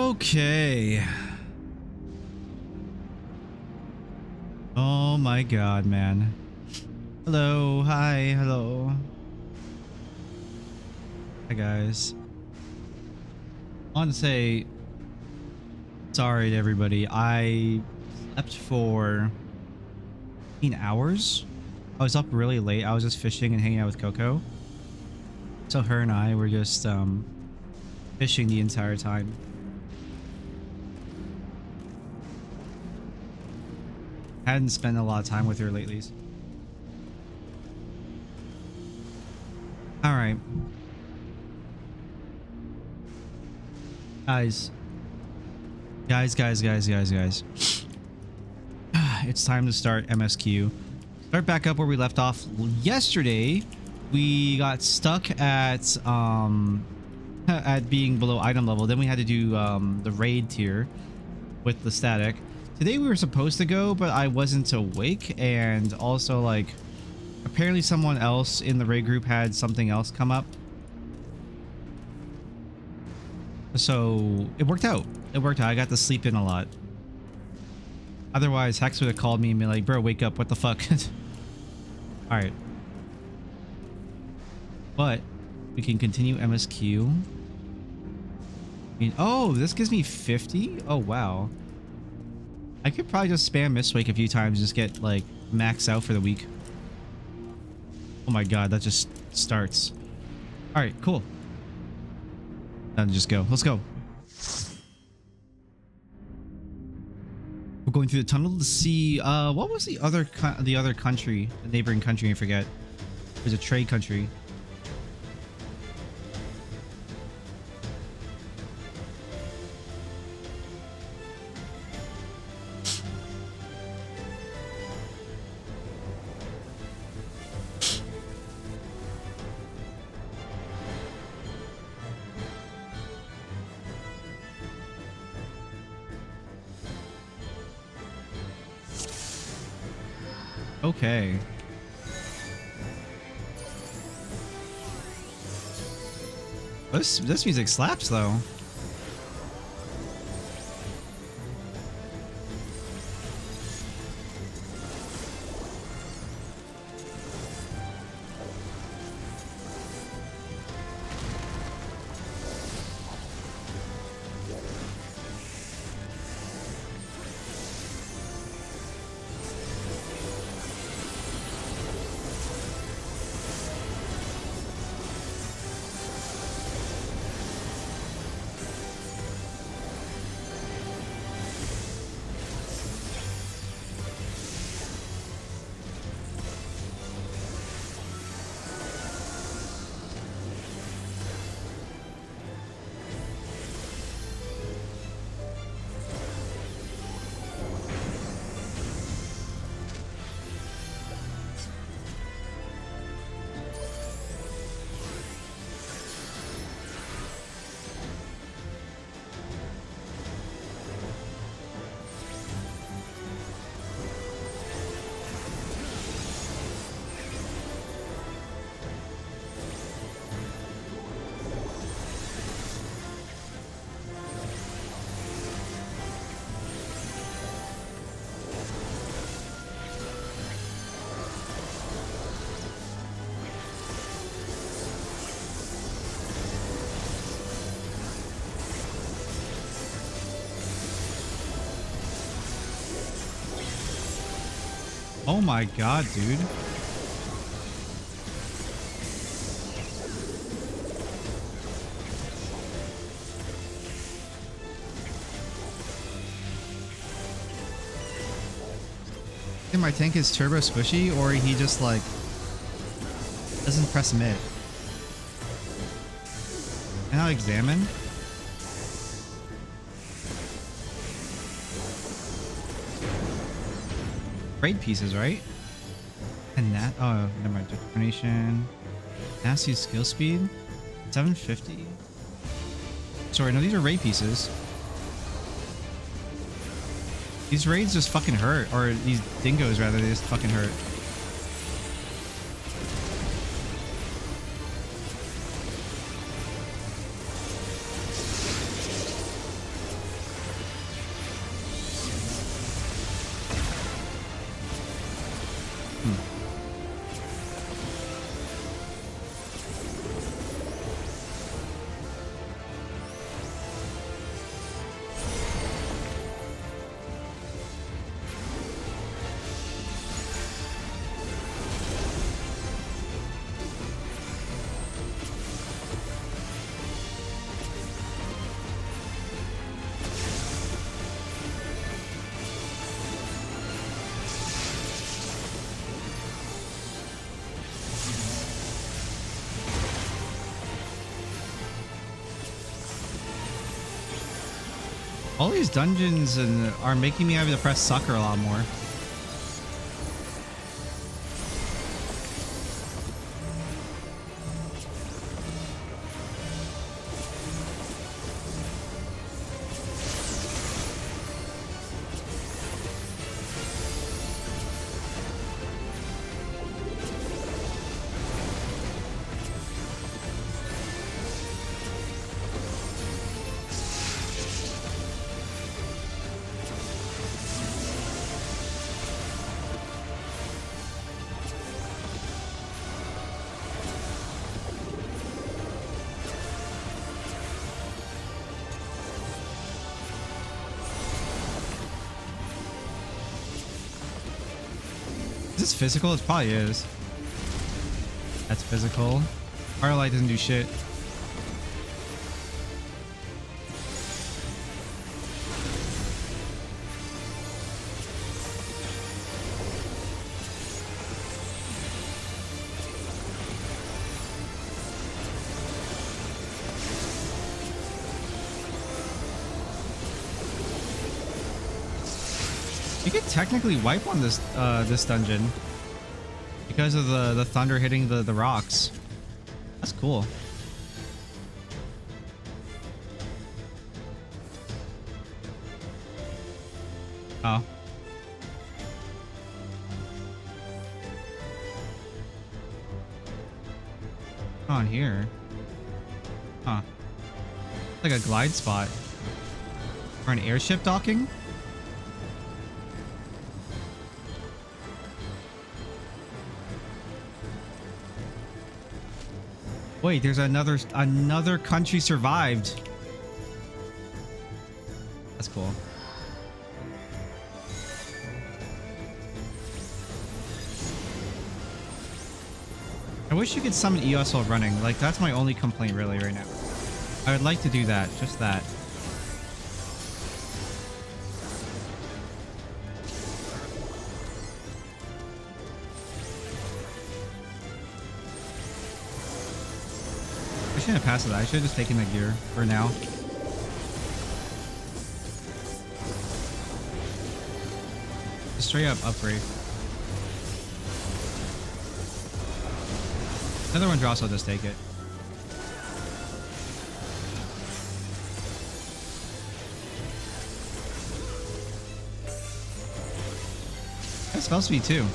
Okay. Oh my god, man. Hello, hi, hello. Hi guys. I want to say sorry to everybody. I slept for 18 hours. I was up really late. I was just fishing and hanging out with Coco. So her and I were just fishing the entire time. Hadn't spent a lot of time with her lately. All right, guys. It's time to start MSQ. Start back up where we left off yesterday. We got stuck at being below item level. Then we had to do the raid tier with the static. Today we were supposed to go, but I wasn't awake, and also like apparently someone else in the raid group had something else come up. So it worked out. It worked out. I got to sleep in a lot. Otherwise, Hex would have called me and been like, bro, wake up. What the fuck? All right. But we can continue MSQ. Oh, this gives me 50? Oh, wow. I could probably just spam Mistwake a few times and just get like max out for the week. Oh my god, that just starts. All right, cool. Then just go. Let's go. We're going through the tunnel to see what was the other country, the neighboring country, I forget. It was a trade country. Okay. This music slaps though. Oh my god, dude. Either my tank is turbo squishy or he just like doesn't press mid. And I'll examine. Raid pieces, right? And that, oh, never mind. Determination. Nasty skill speed. 750. Sorry, no, these are raid pieces. These raids just fucking hurt. Or these dingoes, rather, they just fucking hurt. All these dungeons are making me have to press sucker a lot more. Is this physical? It probably is. That's physical. Firelight doesn't do shit. You could technically wipe on this this dungeon because of the thunder hitting the rocks. That's cool. Oh. On here. Huh. Like a glide spot. Or an airship docking? Wait, there's another country survived. That's cool. I wish you could summon EOS while running. Like, that's my only complaint really right now. I would like to do that, just that. I shouldn't have passed that. I should have just taken that gear for now. Just straight up upgrade. Another one drops, I'll just take it. That's spell speed too.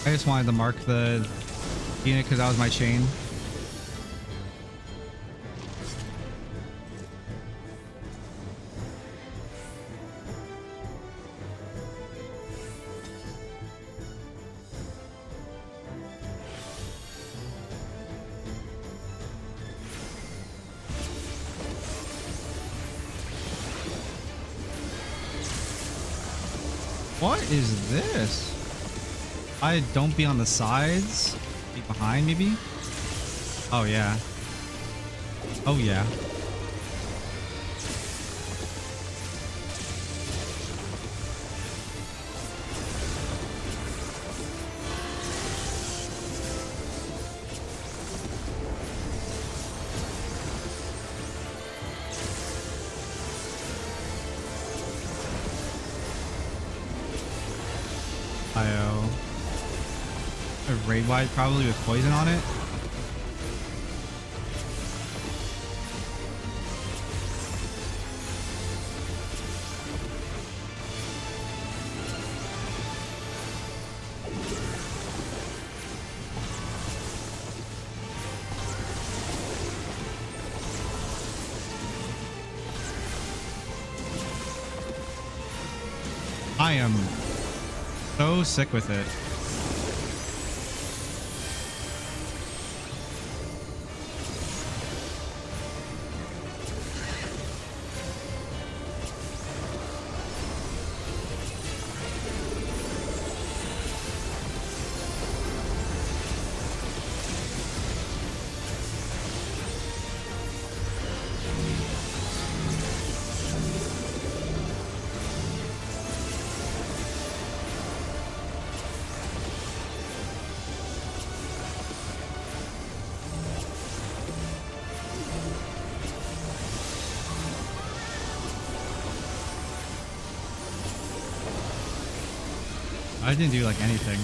I just wanted to mark the unit because that was my chain. What is this? I don't be on the sides. Be behind, maybe? Oh, yeah. Oh, yeah. IO. A raid wide, probably with poison on it. I am so sick with it. I didn't do like anything.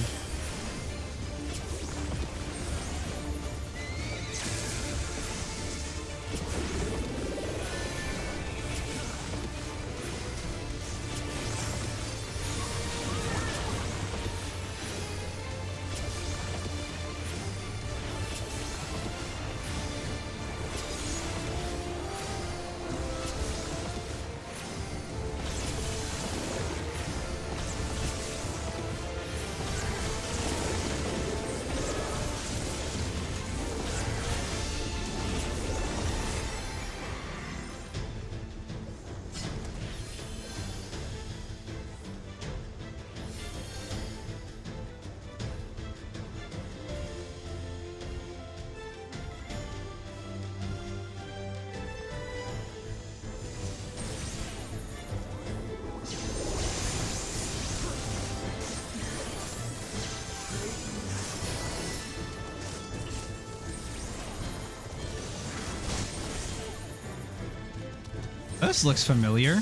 This looks familiar.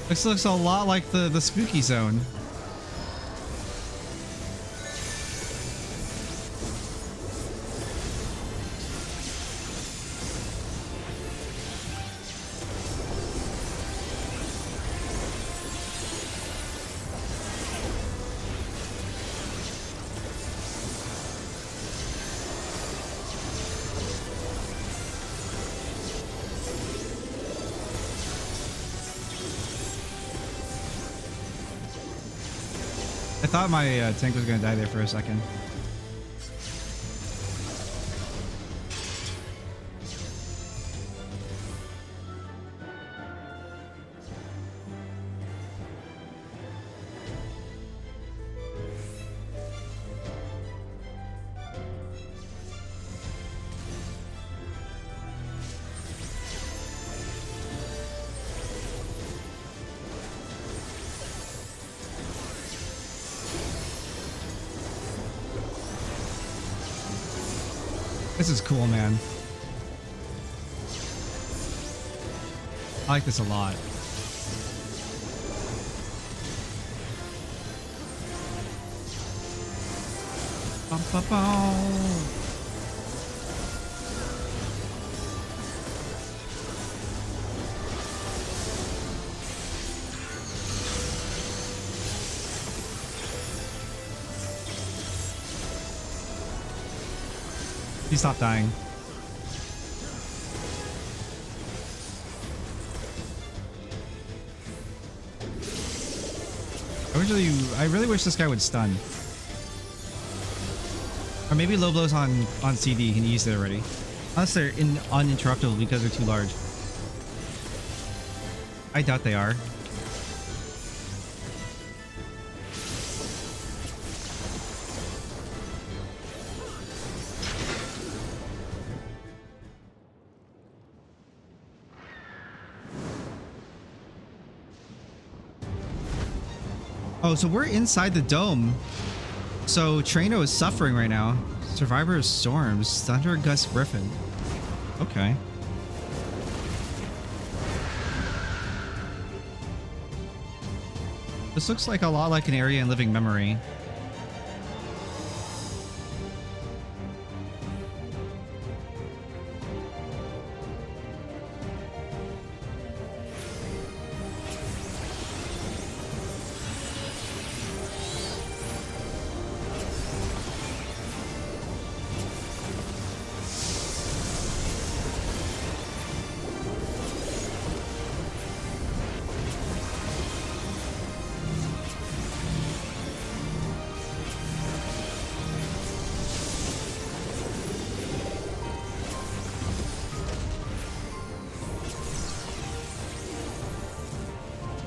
This looks a lot like the spooky zone. I thought my tank was gonna die there for a second. This is cool, man. I like this a lot. Bum, bum, bum. He stopped dying. I really wish this guy would stun. Or maybe low blows on CD. He used it already. Unless they're uninterruptible because they're too large. I doubt they are. Oh, so we're inside the dome. So Trano is suffering right now. Survivor of Storms, Thunder Gust Griffin. Okay. This looks like a lot like an area in Living Memory.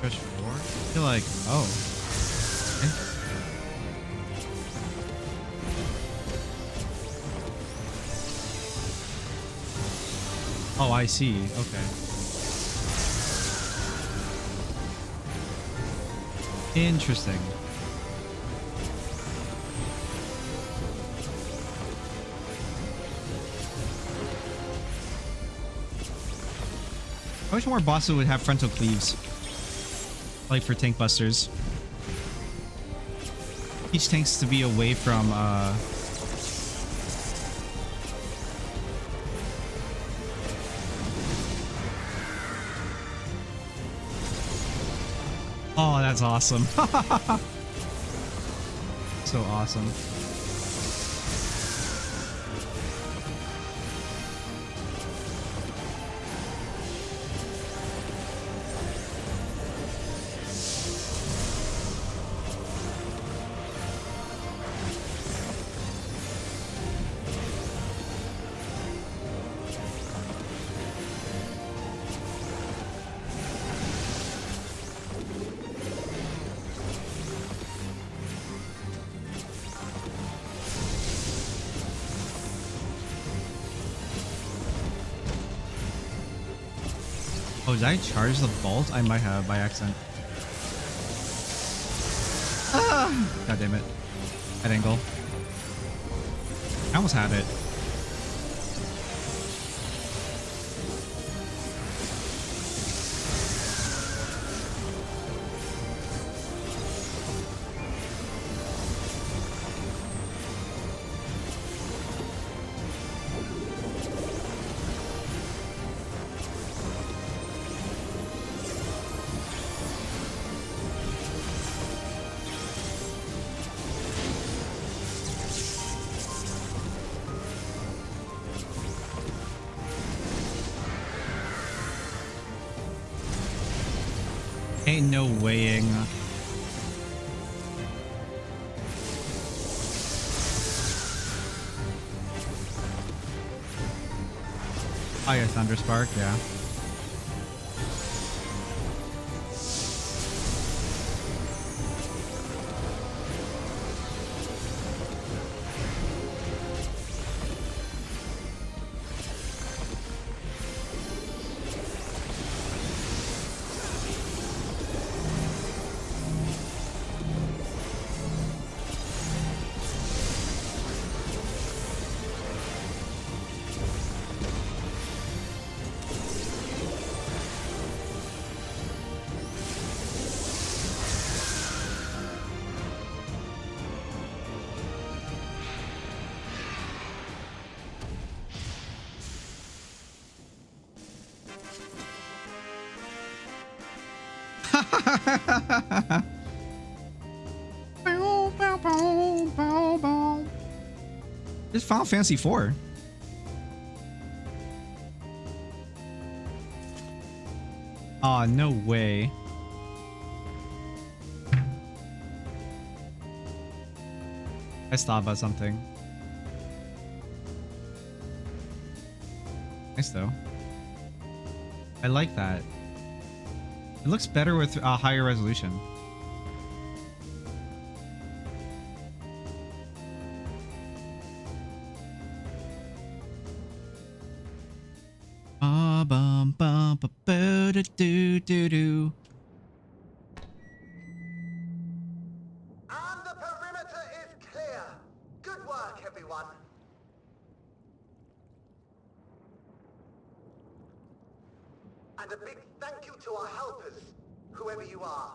Push forward? I feel like, oh. Okay. Oh, I see. Okay. Interesting. I wish more bosses would have frontal cleaves. Like for tank busters. Teach tanks to be away from Oh, that's awesome. So awesome. Oh, did I charge the vault? I might have by accident. Ah! God damn it. That angle. I almost had it. Ain't no weighing. Oh yeah, Thunderspark, yeah. It's Final Fantasy IV. Aw, no way. I just thought about something. Nice though. I like that. It looks better with a higher resolution. Bum bum ba ba da do do do. And the perimeter is clear. Good work, everyone. And a big thank you to our helpers, whoever you are.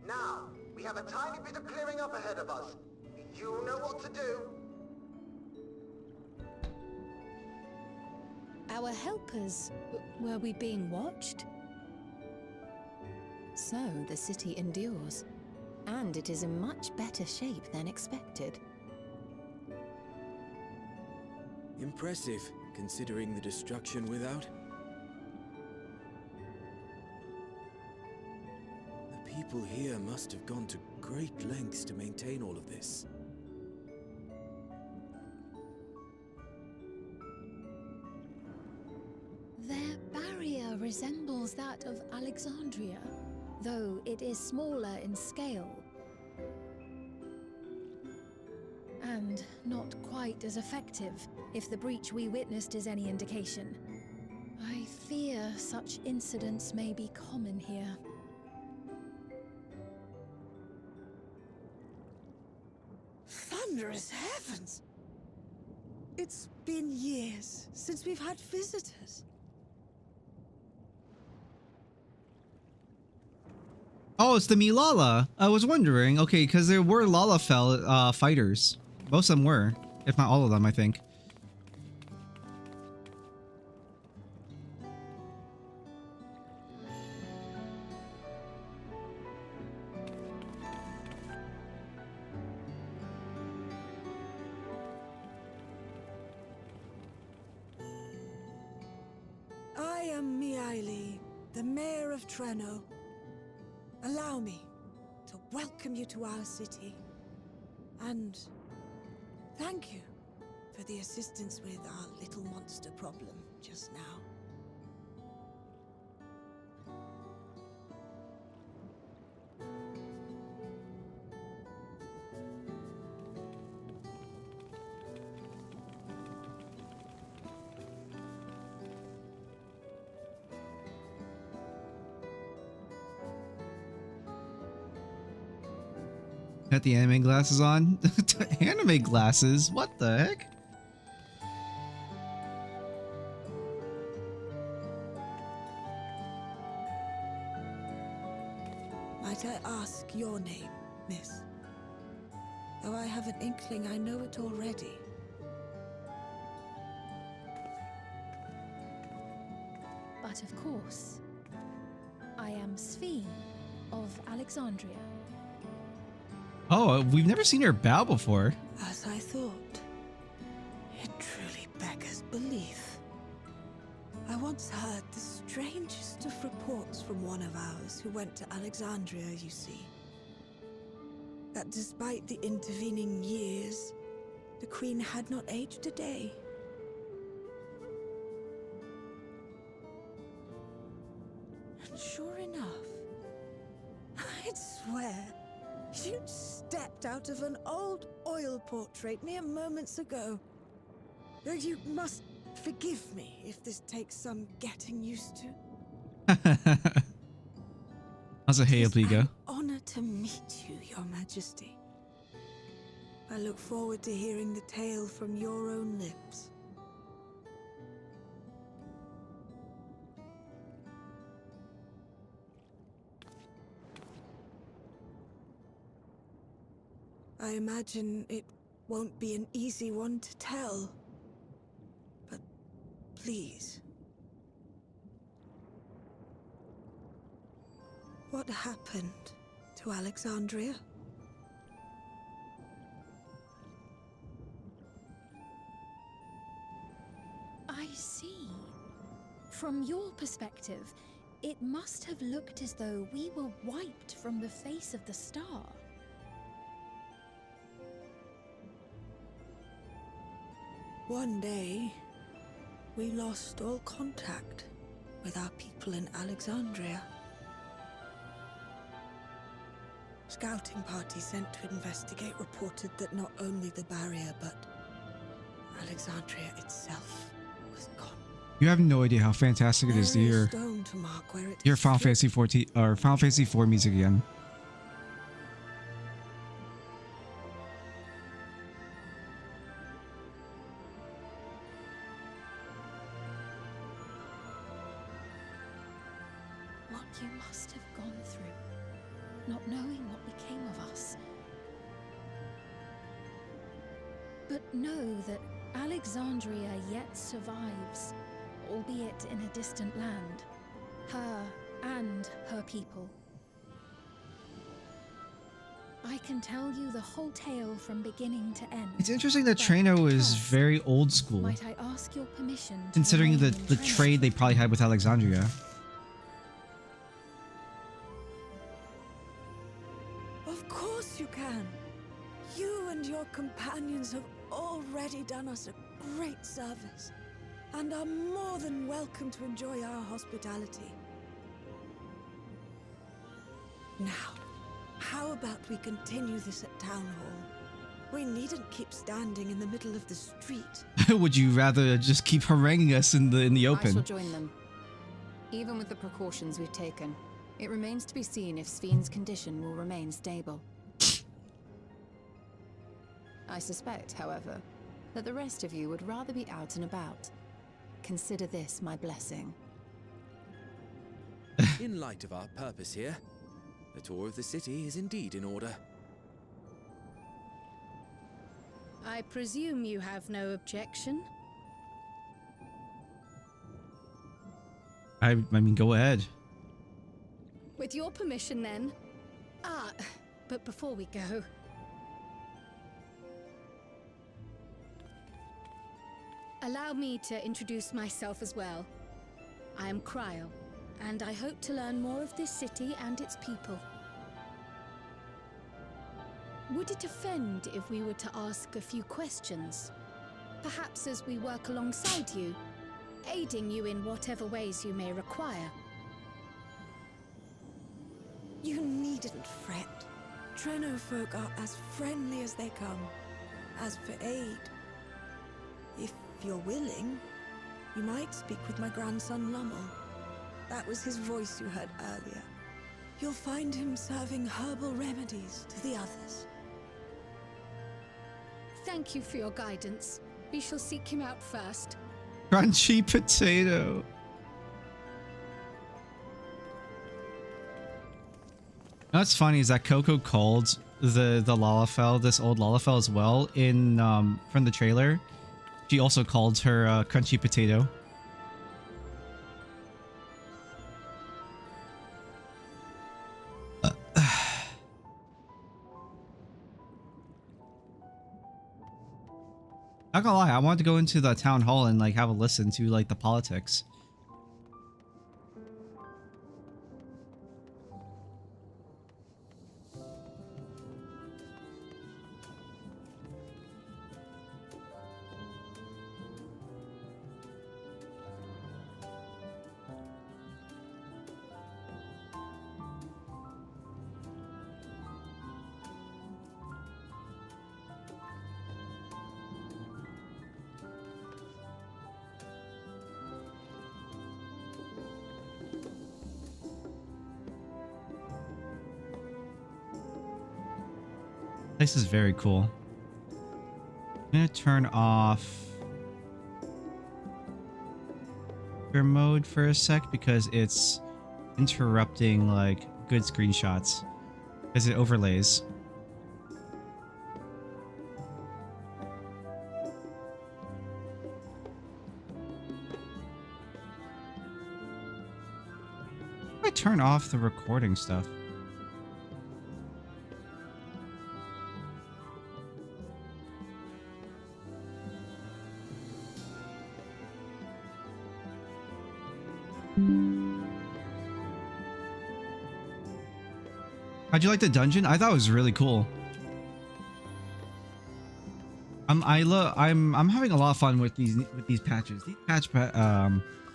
Now, we have a tiny bit of clearing up ahead of us. You know what to do. Our helpers, were we being watched? So the city endures, and it is in much better shape than expected. Impressive, considering the destruction without. The people here must have gone to great lengths to maintain all of this. Their barrier resembles that of Alexandria, though it is smaller in scale. And not quite as effective, if the breach we witnessed is any indication. I fear such incidents may be common here. Thunderous heavens! It's been years since we've had visitors. Oh, it's the Milala. I was wondering. Okay, because there were Lalafell fighters. Most of them were, if not all of them, I think. I am Xyle, the mayor of Treno. Allow me to welcome you to our city. And thank you for the assistance with our little monster problem just now. Got the anime glasses on? Anime glasses? What the heck? Might I ask your name, miss? Though I have an inkling I know it already. But of course, I am Sphene of Alexandria. Oh, we've never seen her bow before. As I thought. It truly beggars belief. I once heard the strangest of reports from one of ours who went to Alexandria, you see. That despite the intervening years, the Queen had not aged a day. And sure enough, I'd swear, you'd stepped out of an old oil portrait mere moments ago. Though you must forgive me if this takes some getting used to. How's a hey, It's Obligo? an honor to meet you, Your Majesty. I look forward to hearing the tale from your own lips. I imagine it won't be an easy one to tell. But please. What happened to Alexandria? I see. From your perspective, it must have looked as though we were wiped from the face of the star. One day, we lost all contact with our people in Alexandria. Scouting parties sent to investigate reported that not only the barrier, but Alexandria itself was gone. You have no idea how fantastic it is to hear Stone to mark where it Final stood. Fantasy 14 or Final Fantasy 4 music again. What you must have gone through. not knowing what became of us. But know that Alexandria yet survives, albeit in a distant land. Her and her people. I can tell you the whole tale from beginning to end. It's interesting that But Trano is first, very old school, might I ask your permission to considering remain the in Trano? trade they probably had with Alexandria. Of course you can. You and your companions have already done us a great service, and are more than welcome to enjoy our hospitality. Now, how about we continue this at Town Hall? We needn't keep standing in the middle of the street. Would you rather just keep haranguing us in the I shall open? join them. Even with the precautions we've taken, it remains to be seen if Sven's condition will remain stable. I suspect, however, that the rest of you would rather be out and about. Consider this my blessing. In light of our purpose here, a tour of the city is indeed in order. I presume you have no objection? I mean, go ahead. With your permission, then. But before we go... allow me to introduce myself as well. I am Xyle, and I hope to learn more of this city and its people. Would it offend if we were to ask a few questions? Perhaps as we work alongside you, aiding you in whatever ways you may require. You needn't fret. Treno folk are as friendly as they come. As for aid, if you're willing, you might speak with my grandson Lummel. That was his voice you heard earlier. You'll find him serving herbal remedies to the others. Thank you for your guidance. We shall seek him out first. Crunchy potato. What's funny is that Coco called the Lalafell, this old Lalafell as well in from the trailer. She also called her crunchy potato. Not gonna lie, I wanted to go into the town hall and like have a listen to like the politics. This is very cool. I'm gonna turn off your mode for a sec because it's interrupting like good screenshots as it overlays. I turn off the recording stuff. How'd you like the dungeon? I thought it was really cool. I'm having a lot of fun with these patches.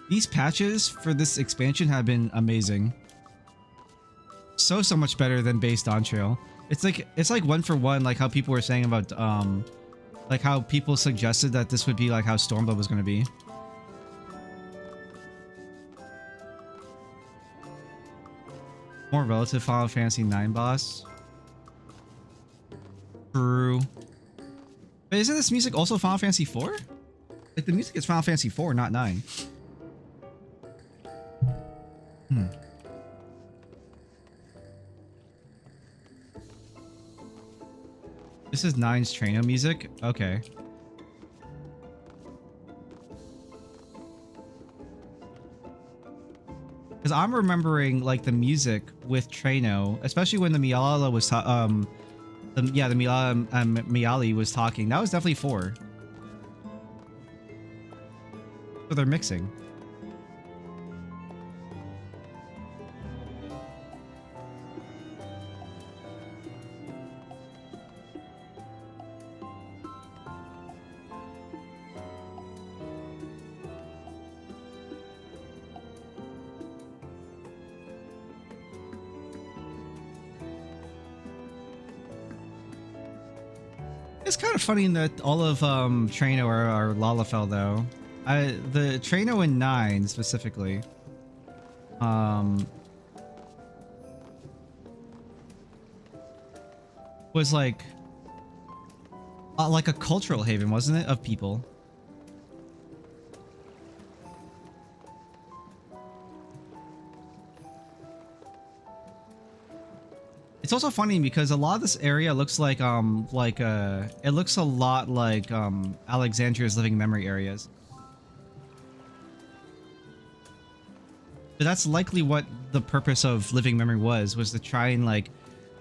These patches for this expansion have been amazing. So much better than base Dawn Trail. It's like one for one, like how people were saying about like how people suggested that this would be like how Stormblood was going to be. More relative Final Fantasy 9 boss. True. But isn't this music also Final Fantasy 4? Like the music is Final Fantasy 4, not 9. This is Nine's Traino music? Okay. Because I'm remembering like the music with Traino, especially when the Miala was the Miali was talking. That was definitely 4. So they're mixing. It's kind of funny that all of Traino are Lalafell though. The Traino in 9 specifically. Was like a cultural haven, wasn't it, of people? It's also funny because a lot of this area looks like it looks a lot like Alexandria's living memory areas. But that's likely what the purpose of living memory was to try and like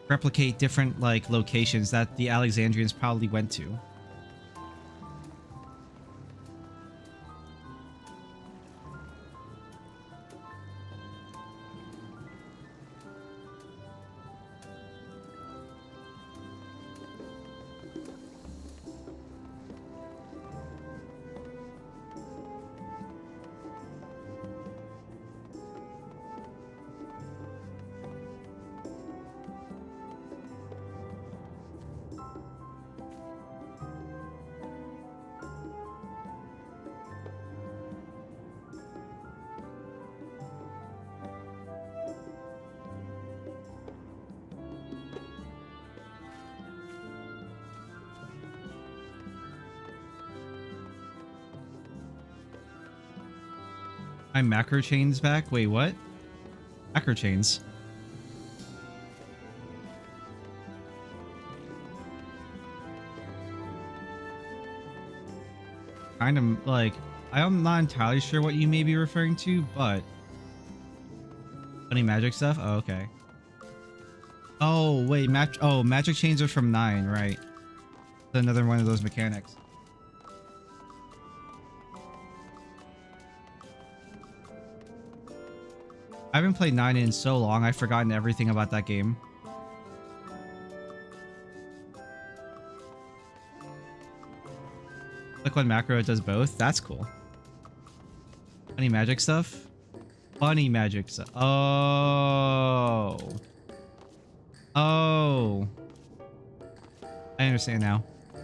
replicate different like locations that the Alexandrians probably went to. My macro chains back? Wait, what? Macro chains. Kind of like, I'm not entirely sure what you may be referring to, but funny magic stuff? Oh, okay. Oh, wait, magic chains are from 9, right? Another one of those mechanics. I haven't played 9 in so long, I've forgotten everything about that game. Click on macro, it does both? That's cool. Funny magic stuff? Funny magic stuff. Oh. Oh. I understand now. Do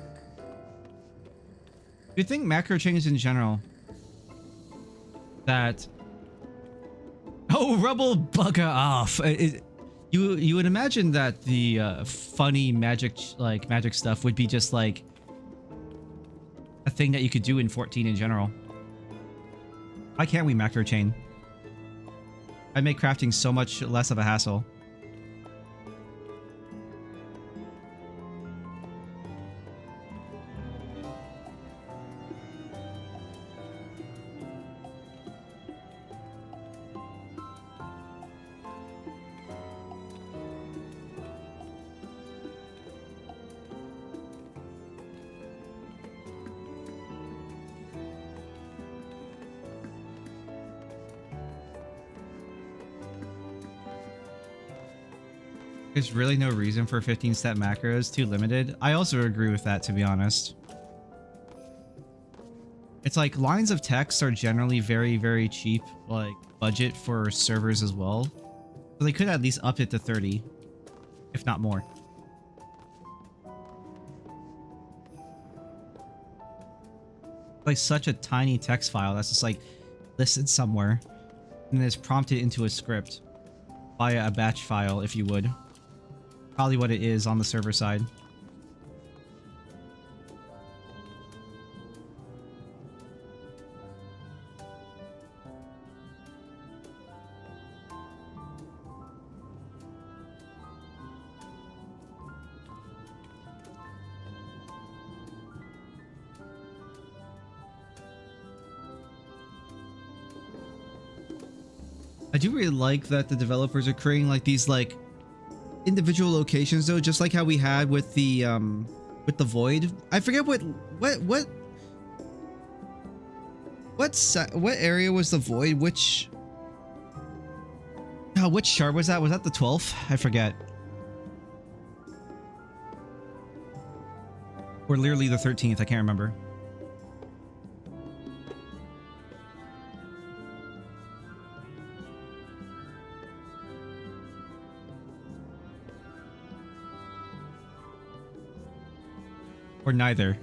you think macro changes in general that... Oh, Rebel, bugger off. You would imagine that the funny magic stuff would be just like a thing that you could do in 14 in general. Why can't we macro chain? I'd make crafting so much less of a hassle. There's really no reason for 15-step macros, too limited. I also agree with that, to be honest. It's like lines of text are generally very, very cheap, like budget for servers as well. So they could at least up it to 30, if not more. Like such a tiny text file that's just like listed somewhere and then it's prompted into a script via a batch file, if you would. Probably what it is on the server side. I do really like that the developers are creating like these like individual locations though, just like how we had with the Void. I forget what area was the Void? Which shard was that? Was that the 12th? I forget. Or literally the 13th, I can't remember. Or neither.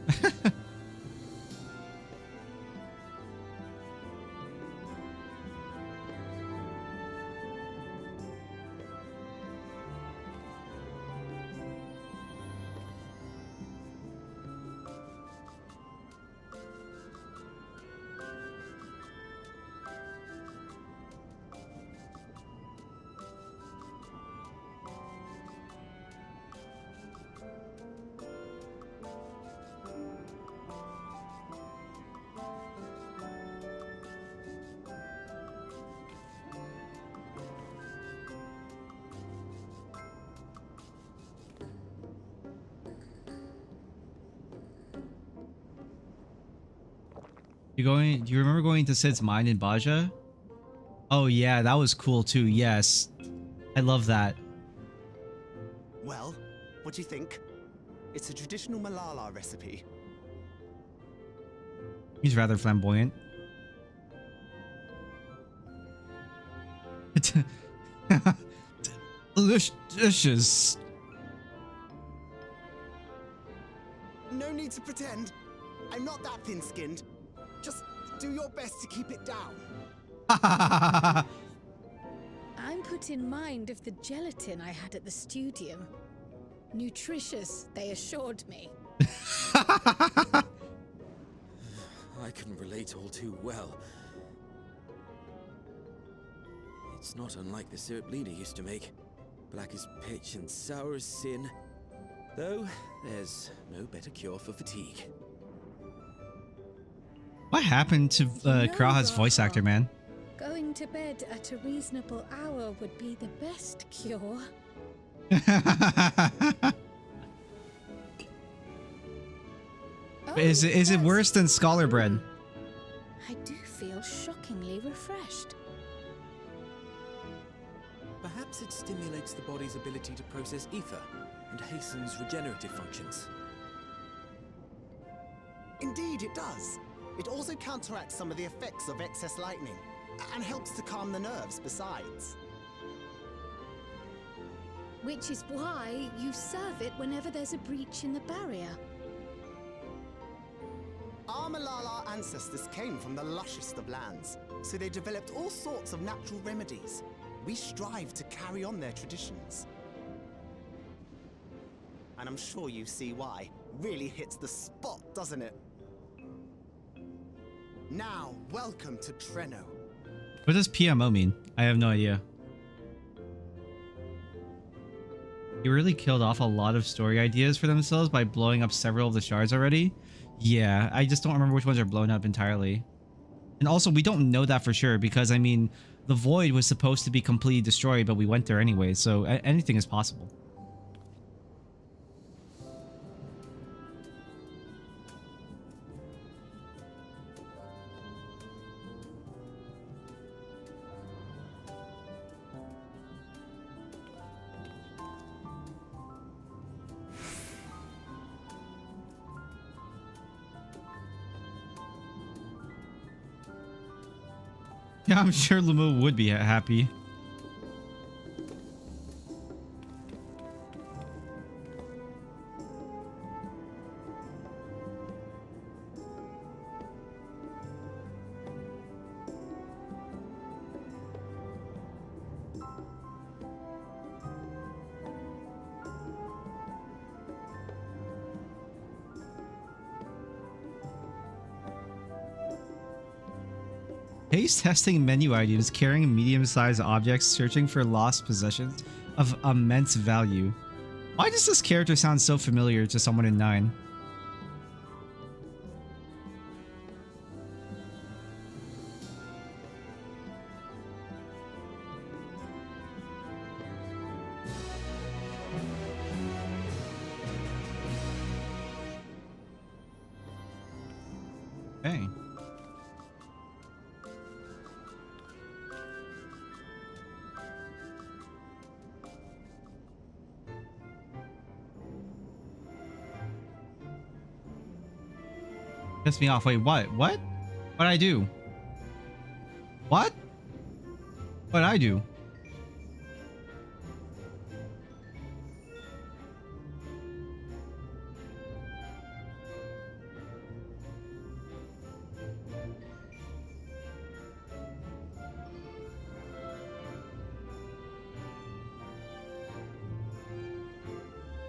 Do you remember going to Sid's mine in Baja? Oh yeah, that was cool too. Yes. I love that. Well, what do you think? It's a traditional Malala recipe. He's rather flamboyant. Delicious. No need to pretend. I'm not that thin-skinned. Just do your best to keep it down. I'm put in mind of the gelatin I had at the studio. Nutritious, they assured me. I can relate all too well. It's not unlike the syrup Lena used to make. Black as pitch and sour as sin. Though, there's no better cure for fatigue. What happened to Kraha's voice actor, man? Going to bed at a reasonable hour would be the best cure. Is it worse than Scholar Bread? I do feel shockingly refreshed. Perhaps it stimulates the body's ability to process ether and hastens regenerative functions. Indeed, it does. It also counteracts some of the effects of excess lightning, and helps to calm the nerves besides. Which is why you serve it whenever there's a breach in the barrier. Our Malala ancestors came from the lushest of lands, so they developed all sorts of natural remedies. We strive to carry on their traditions. And I'm sure you see why. Really hits the spot, doesn't it? Now, welcome to Treno. What does PMO mean? I have no idea. You really killed off a lot of story ideas for themselves by blowing up several of the shards already? Yeah, I just don't remember which ones are blown up entirely. And also, we don't know that for sure because, I mean, the Void was supposed to be completely destroyed, but we went there anyway, so anything is possible. Yeah, I'm sure Lumu would be happy. Haste testing menu items, carrying medium-sized objects, searching for lost possessions of immense value. Why does this character sound so familiar to someone in 9? Okay. Pissed me off. Wait, what? What? What'd I do? What? What'd I do?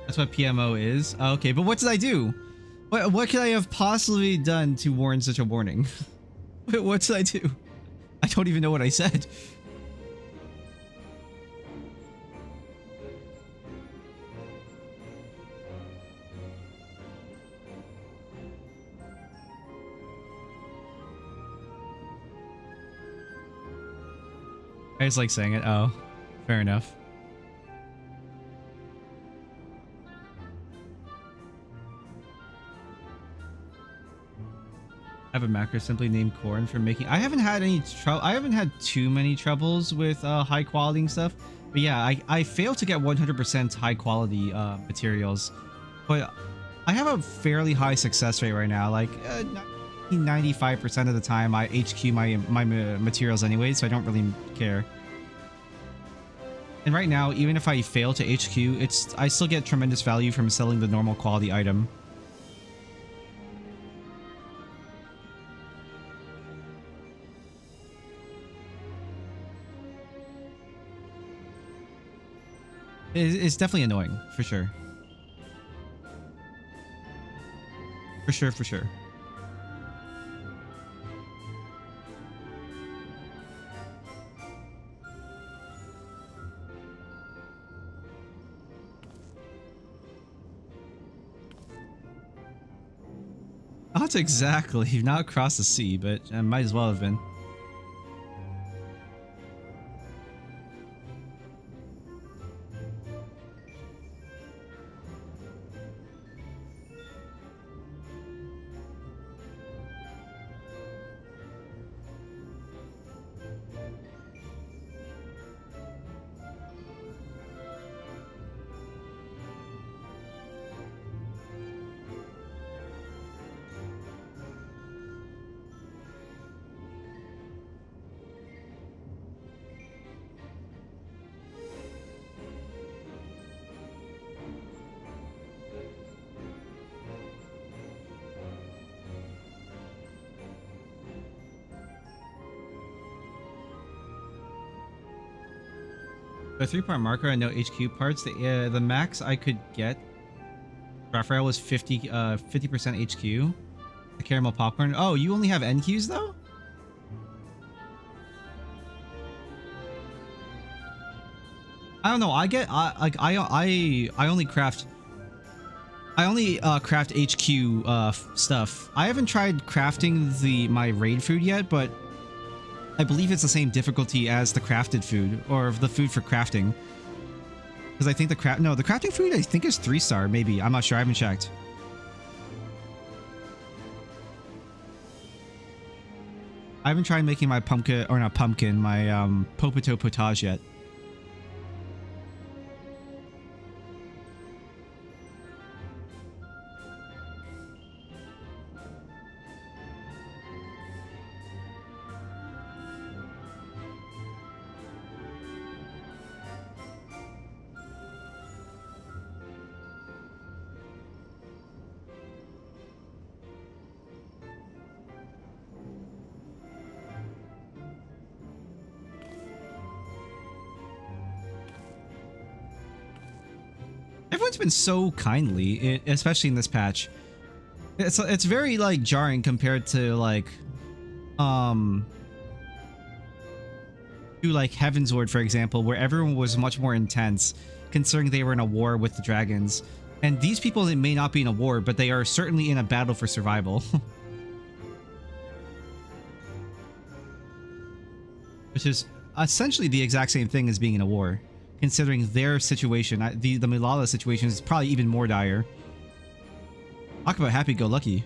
That's what PMO is? Okay, but what did I do? What could I have possibly done to warrant such a warning? What did I do? I don't even know what I said. I just like saying it. Oh, fair enough. I have a macro simply named corn for making. I haven't had any trouble. I haven't had too many troubles with high quality and stuff. But yeah, I failed to get 100% high quality materials. But I have a fairly high success rate right now. Like 95% of the time, I HQ my materials anyway, so I don't really care. And right now, even if I fail to HQ, I still get tremendous value from selling the normal quality item. It's definitely annoying, for sure. For sure, for sure. Not exactly, not across the sea, but it might as well have been. The 3-part marker and no HQ parts. The max I could get Raphael was 50% HQ. The caramel popcorn. Oh, you only have NQs though? I don't know. I only craft HQ stuff. I haven't tried crafting my raid food yet, but I believe it's the same difficulty as the crafted food, or the food for crafting. Because I think the crafting food I think is 3-star, maybe. I'm not sure. I haven't checked. I haven't tried making my pumpkin, or not pumpkin, my potato potage yet. Everyone's been so kindly, especially in this patch. It's very like jarring compared to like Heavensward, for example, where everyone was much more intense, considering they were in a war with the dragons. And these people, they may not be in a war, but they are certainly in a battle for survival. Which is essentially the exact same thing as being in a war. Considering their situation, the Milala situation is probably even more dire. Talk about happy-go-lucky.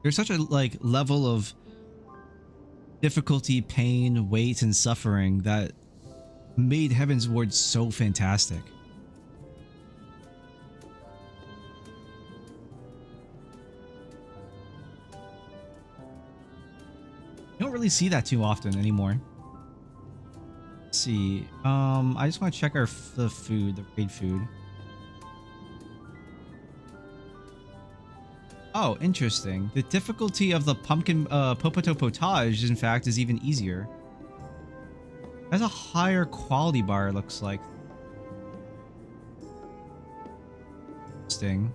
There's such a like level of difficulty, pain, weight, and suffering that made Heaven's Ward so fantastic. You don't really see that too often anymore. Let's see. I just want to check the food, the raid food. Oh, interesting. The difficulty of the pumpkin potato potage, in fact, is even easier. Has a higher quality bar, it looks like. Interesting.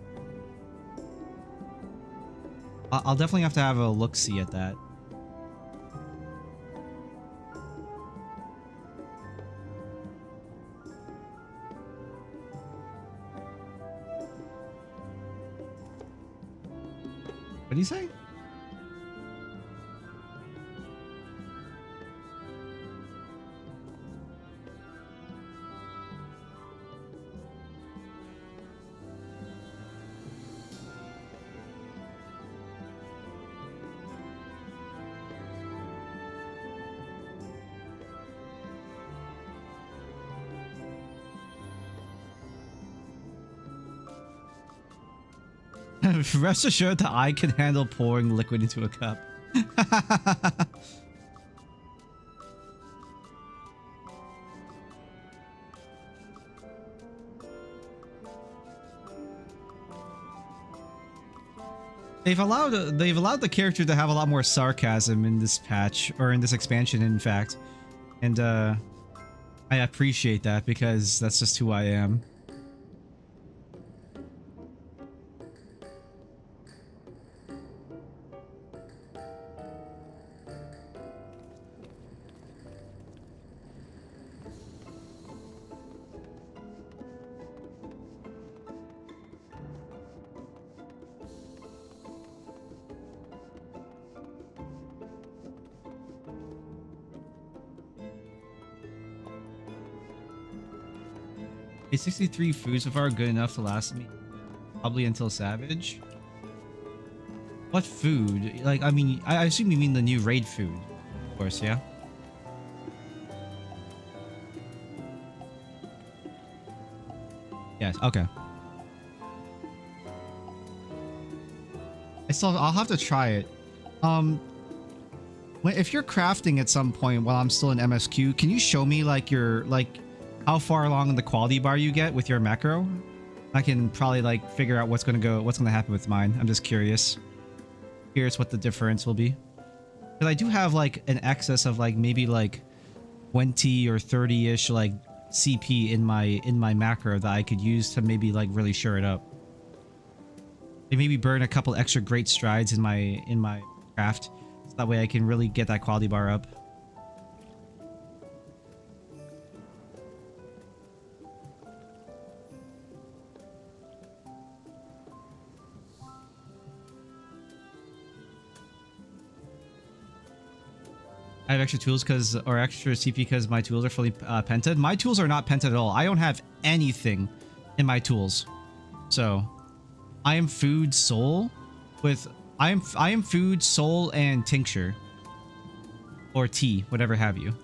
I'll definitely have to have a look-see at that. What do you say? Rest assured that I can handle pouring liquid into a cup. They've allowed the character to have a lot more sarcasm in this patch, or in this expansion, in fact. And I appreciate that because that's just who I am. Is 63 food so far good enough to last me probably until Savage? What food? Like, I mean, I assume you mean the new raid food, of course, yeah? Yes, okay. I'll have to try it. If you're crafting at some point while I'm still in MSQ, can you show me like your how far along in the quality bar you get with your macro? I can probably like figure out what's gonna happen with mine. I'm just curious. Curious what the difference will be. Because I do have like an excess of like maybe like 20 or 30-ish like CP in my macro that I could use to maybe like really shore it up. Like maybe burn a couple extra great strides in my craft. So that way I can really get that quality bar up. I have extra tools or extra CP because my tools are fully pented. My tools are not pented at all. I don't have anything in my tools. So, I am food, soul with I am food, soul, and tincture or tea, whatever have you.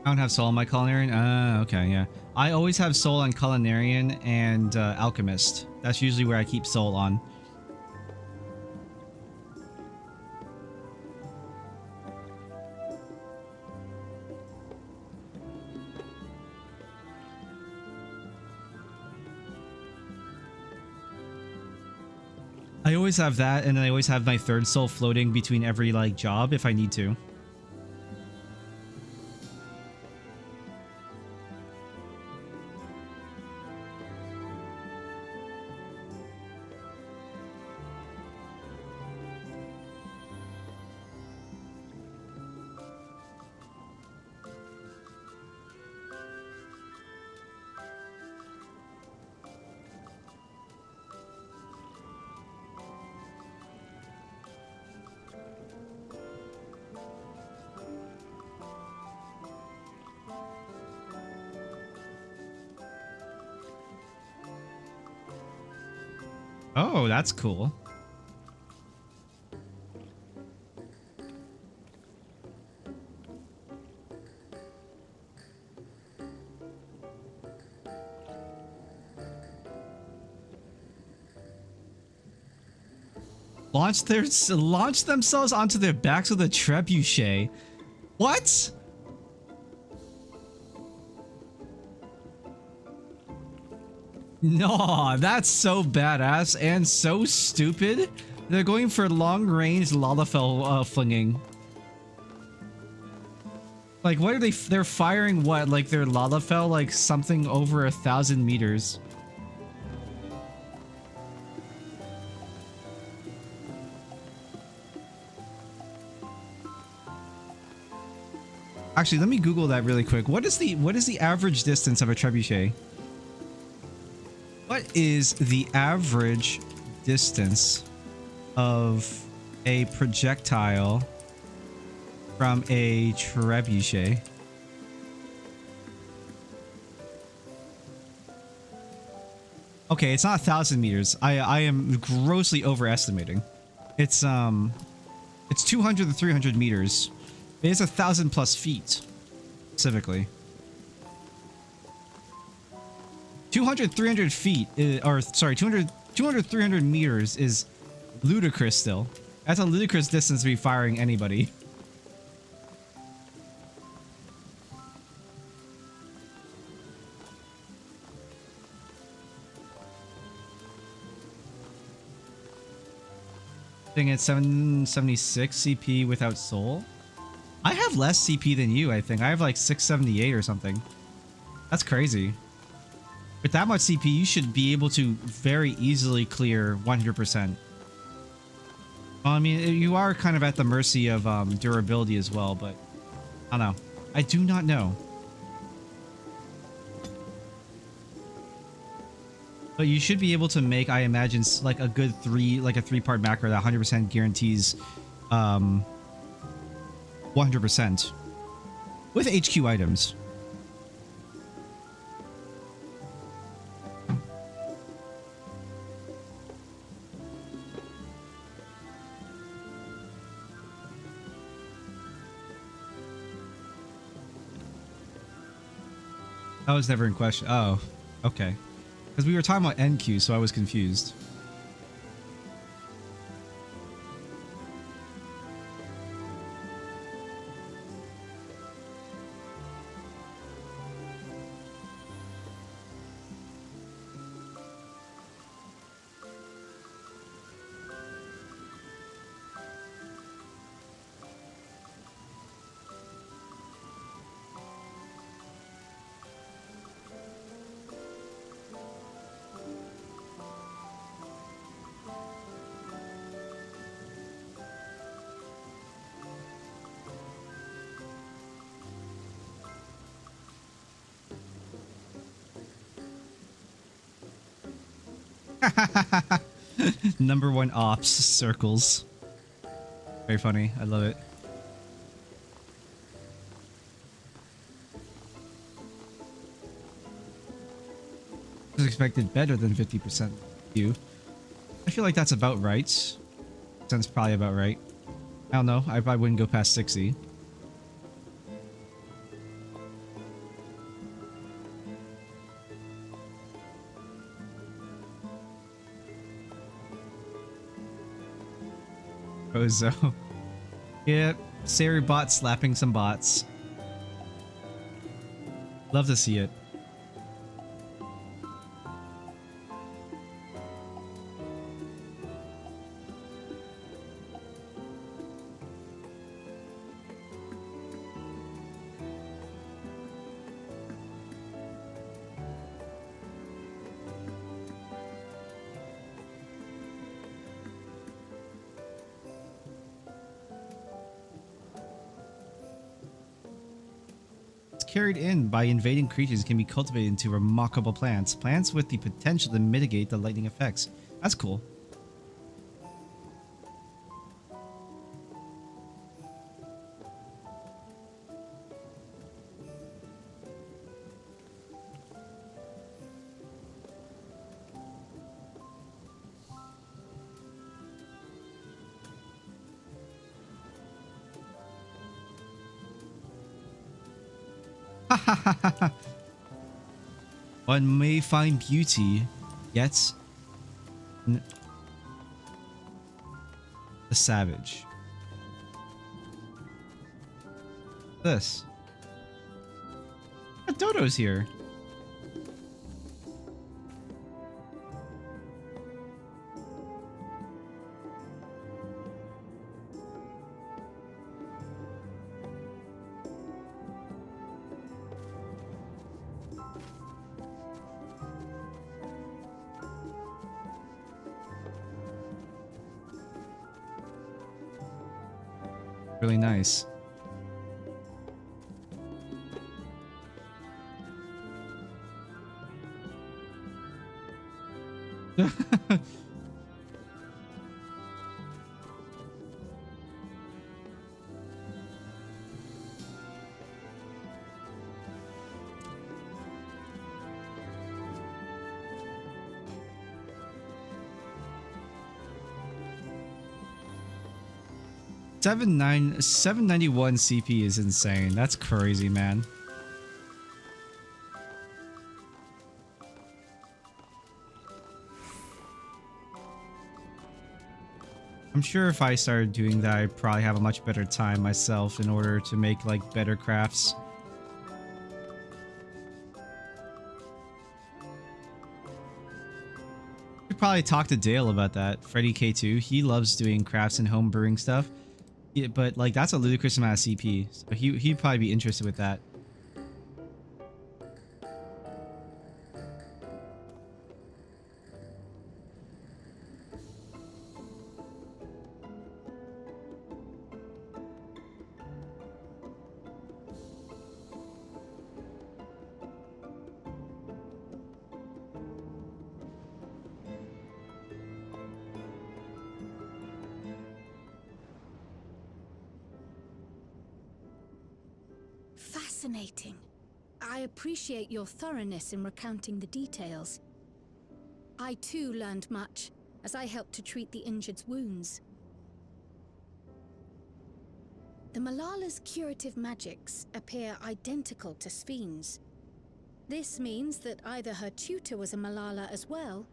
I don't have soul on my culinarian. Okay, yeah. I always have soul on culinarian and alchemist. That's usually where I keep soul on. I always have that, and then I always have my third soul floating between every like job if I need to. Oh, that's cool. Launch themselves onto their backs with a trebuchet. What? No, that's so badass and so stupid. They're going for long-range Lalafell flinging. Like, what are they? They're firing what? Like their Lalafell, like something over 1,000 meters. Actually, let me Google that really quick. What is the average distance of a trebuchet? What is the average distance of a projectile from a trebuchet? Okay, it's not 1,000 meters. I am grossly overestimating. It's 200 to 300 meters. It's 1,000 plus feet, specifically. 200, 300 feet, or sorry, 200, 300 meters is ludicrous still. That's a ludicrous distance to be firing anybody. I think it's 776 CP without soul. I have less CP than you, I think. I have like 678 or something. That's crazy. With that much CP, you should be able to very easily clear 100%. Well, I mean, you are kind of at the mercy of durability as well, but I don't know. I do not know. But you should be able to make, I imagine, like a good three-part macro that 100% guarantees 100% with HQ items. That was never in question. Oh, okay. Because we were talking about NQ, so I was confused. Number one ops circles. Very funny. I love it. I was expected better than 50% you. I feel like that's about right. Sounds probably about right. I don't know. I probably wouldn't go past 60. Ozo. Yep, Sari bot slapping some bots. Love to see it. Carried in by invading creatures can be cultivated into remarkable plants. Plants with the potential to mitigate the lightning effects. That's cool. One may find beauty, yet the savage. This. Dodo's here. Really nice. $791 CP is insane. That's crazy, man. I'm sure if I started doing that, I'd probably have a much better time myself in order to make like better crafts. Could probably talk to Dale about that. Freddy K2, he loves doing crafts and home brewing stuff. Yeah, but like that's a ludicrous amount of CP, so he'd probably be interested with that. Fascinating. I appreciate your thoroughness in recounting the details. I too learned much as I helped to treat the injured's wounds. The Malala's curative magics appear identical to Sphne's. This means that either her tutor was a Malala as well,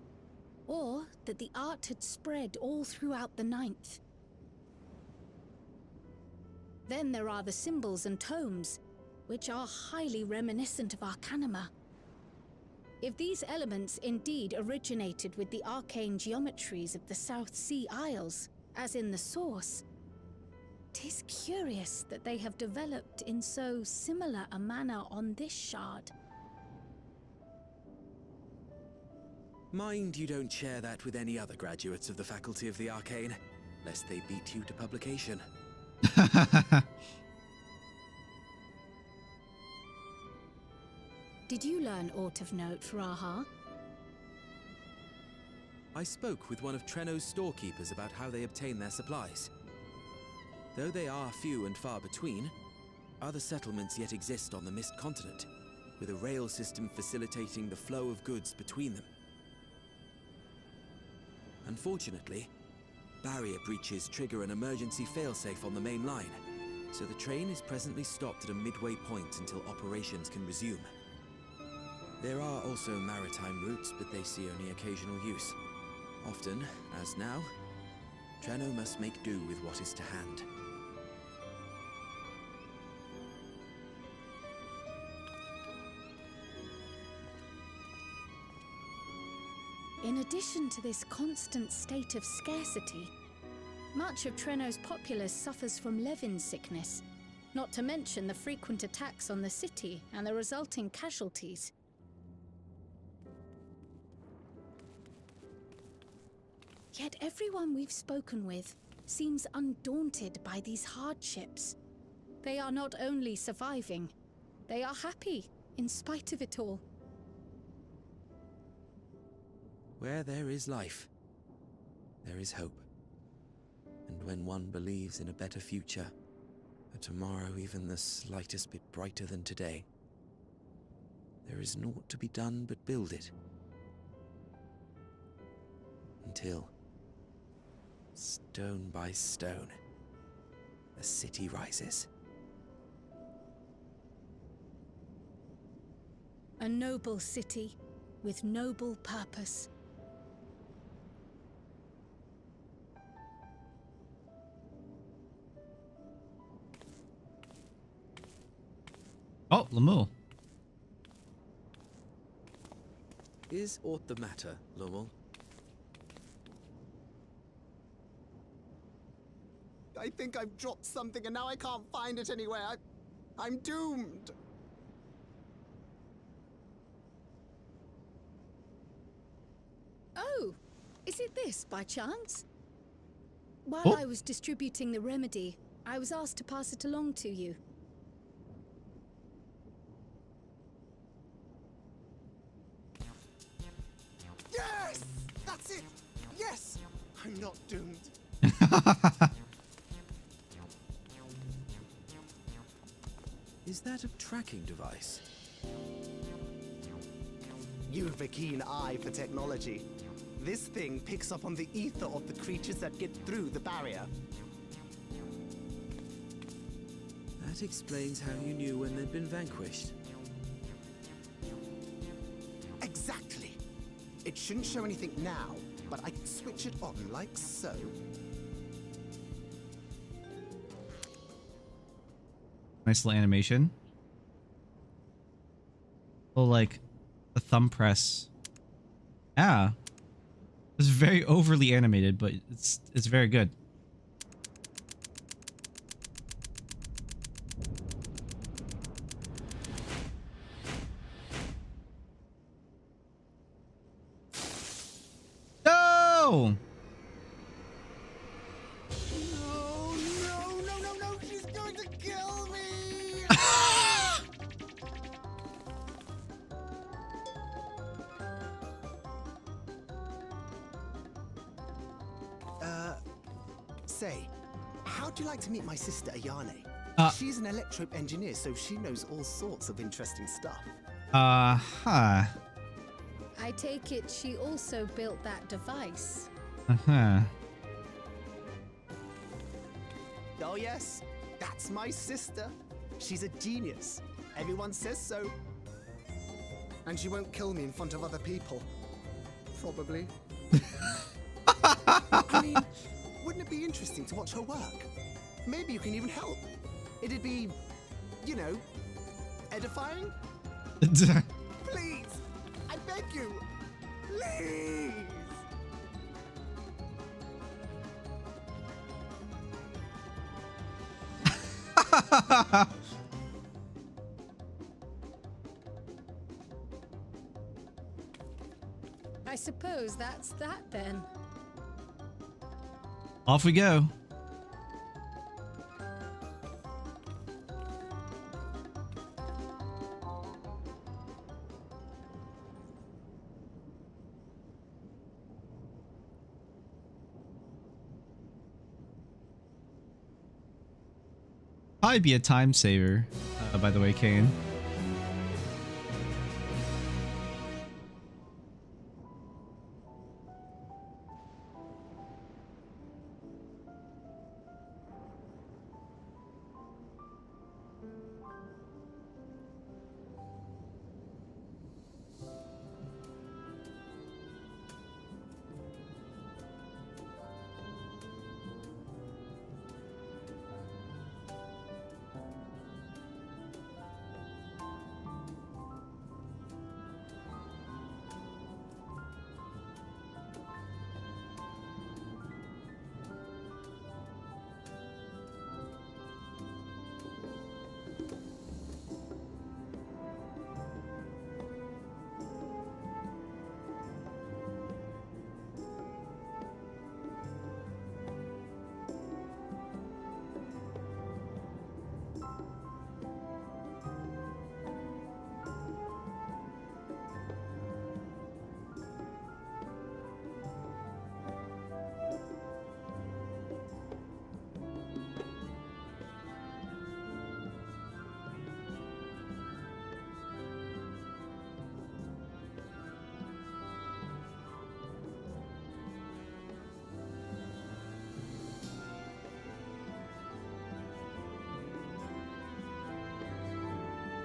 or that the art had spread all throughout the Ninth. Then there are the symbols and tomes, which are highly reminiscent of Arcanima. If these elements indeed originated with the arcane geometries of the South Sea Isles, as in the source, 'tis curious that they have developed in so similar a manner on this shard. Mind you don't share that with any other graduates of the Faculty of the Arcane, lest they beat you to publication. Did you learn aught of note, Raha? I spoke with one of Treno's storekeepers about how they obtain their supplies. Though they are few and far between, other settlements yet exist on the Mist Continent, with a rail system facilitating the flow of goods between them. Unfortunately, barrier breaches trigger an emergency failsafe on the main line, so the train is presently stopped at a midway point until operations can resume. There are also maritime routes, but they see only occasional use. Often, as now, Treno must make do with what is to hand. In addition to this constant state of scarcity, much of Treno's populace suffers from Levin sickness, not to mention the frequent attacks on the city and the resulting casualties. Yet everyone we've spoken with seems undaunted by these hardships. They are not only surviving, they are happy in spite of it all. Where there is life, there is hope. And when one believes in a better future, a tomorrow even the slightest bit brighter than today, there is naught to be done but build it. Until, stone by stone, a city rises. A noble city with noble purpose. Oh, Lemuel. Is aught the matter, Lowell? I think I've dropped something and now I can't find it anywhere. I'm doomed. Oh, is it this by chance? While Oh. I was distributing the remedy, I was asked to pass it along to you. Yes! That's it! Yes! I'm not doomed. Is that a tracking device? You've a keen eye for technology. This thing picks up on the ether of the creatures that get through the barrier. That explains how you knew when they'd been vanquished. Exactly. It shouldn't show anything now, but I can switch it on like so. Nice little animation. Oh, like the thumb press. Yeah. It's very overly animated, but it's very good. No! No, she's going to kill me! Say, how'd you like to meet my sister Ayane? She's an electro engineer, so she knows all sorts of interesting stuff. Huh. I take it she also built that device. Uh-huh. Oh yes, that's my sister. She's a genius. Everyone says so. And she won't kill me in front of other people. Probably. I mean, wouldn't it be interesting to watch her work? Maybe you can even help. It'd be, you know, edifying? Please! I beg you! Please! I suppose that's that then. Off we go. Probably be a time saver, by the way, Kane.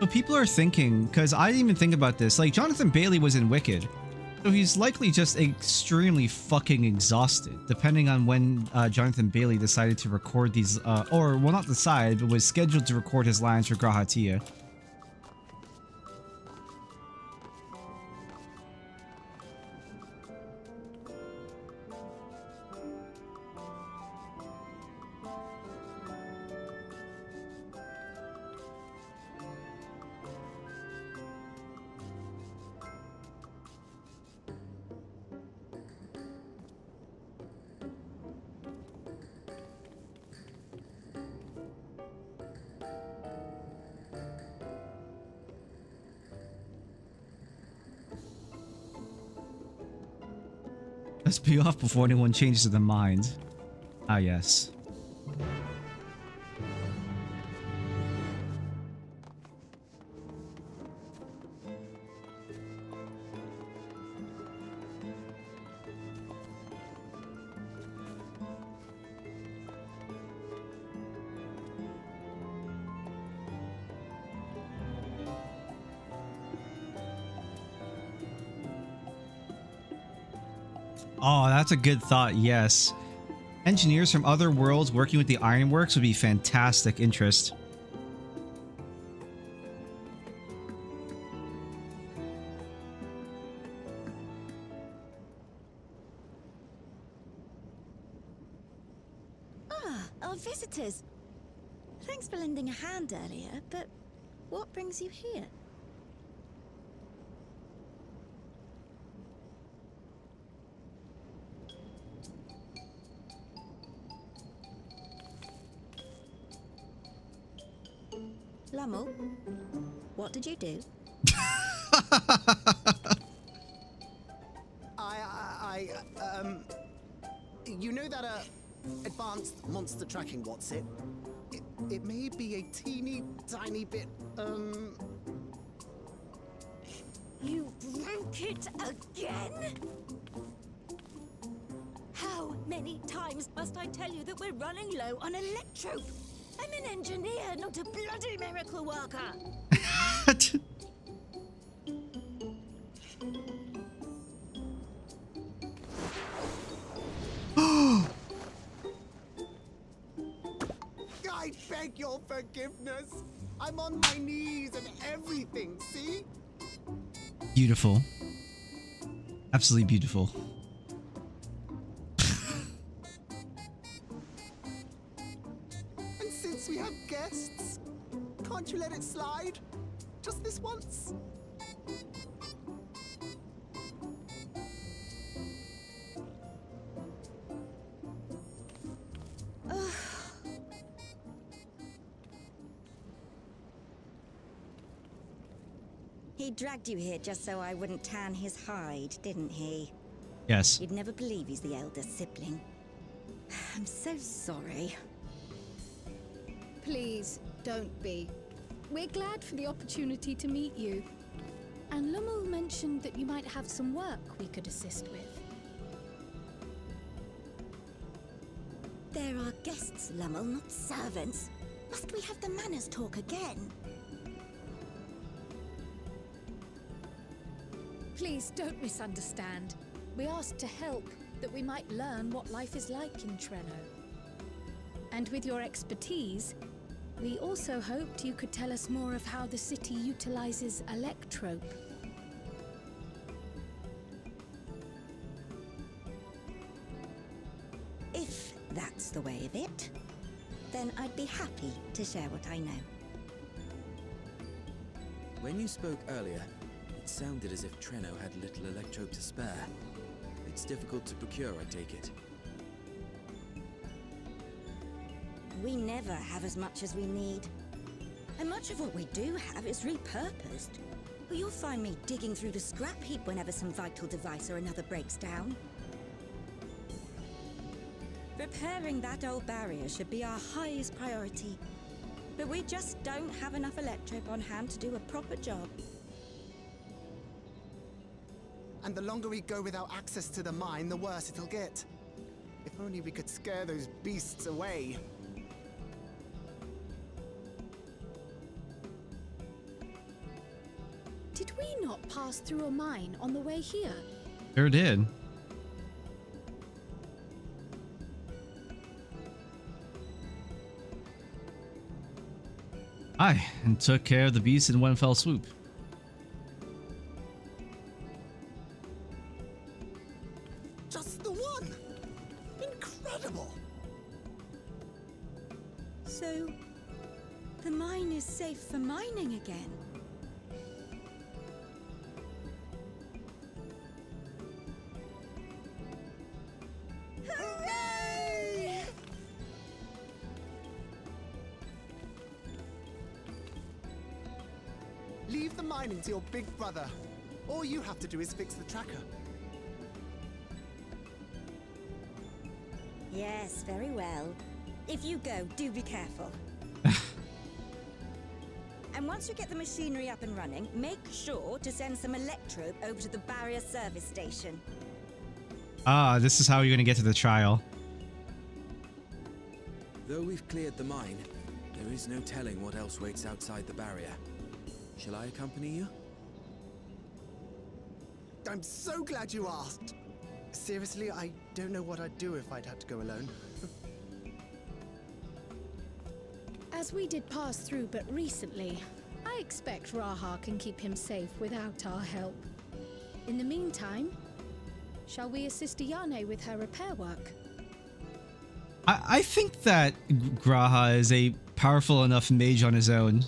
So people are thinking, because I didn't even think about this, like Jonathan Bailey was in Wicked. So he's likely just extremely fucking exhausted, depending on when Jonathan Bailey decided to record these, or, well, not decide, but was scheduled to record his lines for Grahatia. Let's be off before anyone changes their mind. Ah, yes. Oh, that's a good thought, yes. Engineers from other worlds working with the Ironworks would be fantastic interest. Ah, our visitors. Thanks for lending a hand earlier, but what brings you here? Lummel, what did you do? You know that, advanced monster tracking, what's it? It may be a teeny tiny bit, You broke it again? How many times must I tell you that we're running low on electrope? I'm an engineer, not a bloody miracle worker. I beg your forgiveness. I'm on my knees and everything, see? Beautiful. Absolutely beautiful. And since we have guests, can't you let it slide? Just this once? He dragged you here just so I wouldn't tan his hide, didn't he? Yes. You'd never believe he's the elder sibling. I'm so sorry. Please, don't be. We're glad for the opportunity to meet you. And Lummel mentioned that you might have some work we could assist with. There are guests, Lummel, not servants. Must we have the manners talk again? Please don't misunderstand. We asked to help, that we might learn what life is like in Treno. And with your expertise, we also hoped you could tell us more of how the city utilizes electrope. If that's the way of it, then I'd be happy to share what I know. When you spoke earlier, it sounded as if Treno had little electrope to spare. It's difficult to procure, I take it. We never have as much as we need. And much of what we do have is repurposed. Well, you'll find me digging through the scrap heap whenever some vital device or another breaks down. Repairing that old barrier should be our highest priority. But we just don't have enough electrope on hand to do a proper job. And the longer we go without access to the mine, the worse it'll get. If only we could scare those beasts away. not pass through a mine on the way here? Sure did. Aye, and took care of the beast in one fell swoop. Just the one! Incredible! So, the mine is safe for mining again? Hooray! Leave the mining to your big brother. All you have to do is fix the tracker. Yes, very well. If you go, do be careful. And once you get the machinery up and running, make sure to send some electrobe over to the barrier service station. Ah, this is how you're gonna get to the trial. Though we've cleared the mine, there is no telling what else waits outside the barrier. Shall I accompany you? I'm so glad you asked. Seriously, I don't know what I'd do if I'd had to go alone. As we did pass through but recently, I expect Raha can keep him safe without our help. In the meantime, shall we assist Ayane with her repair work? I think that Graha is a powerful enough mage on his own.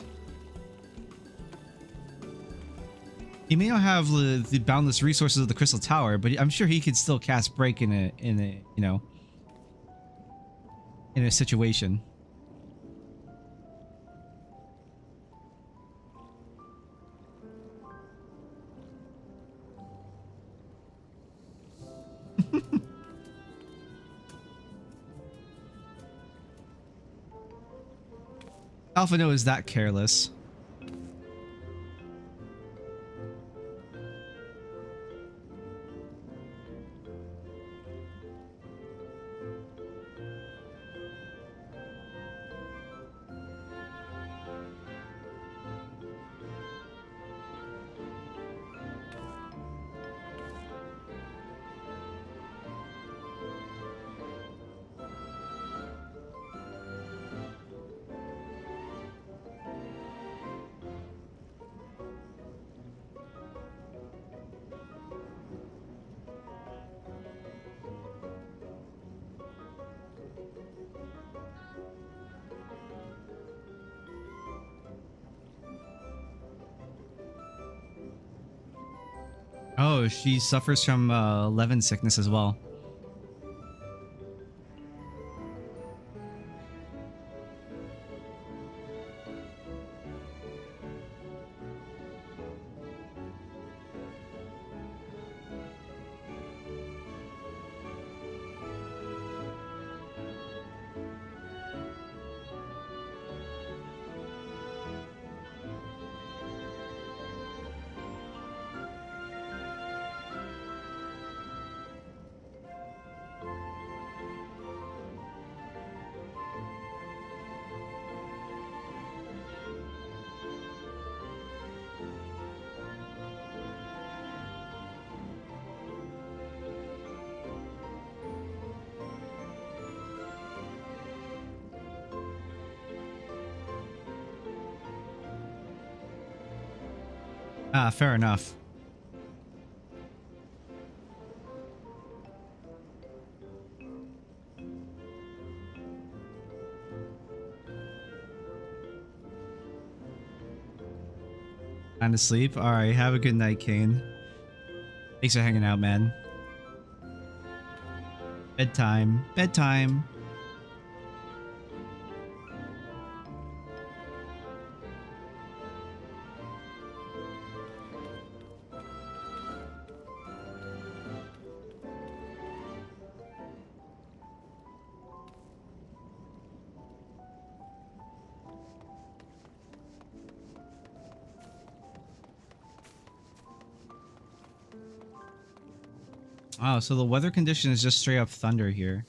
He may not have the boundless resources of the Crystal Tower, but I'm sure he could still cast Break in a you know, in a situation. Alphino is that careless. Oh, she suffers from Levin sickness as well. Ah, fair enough. Time to sleep? Alright, have a good night, Kane. Thanks for hanging out, man. Bedtime. Bedtime. Oh, so the weather condition is just straight up thunder here.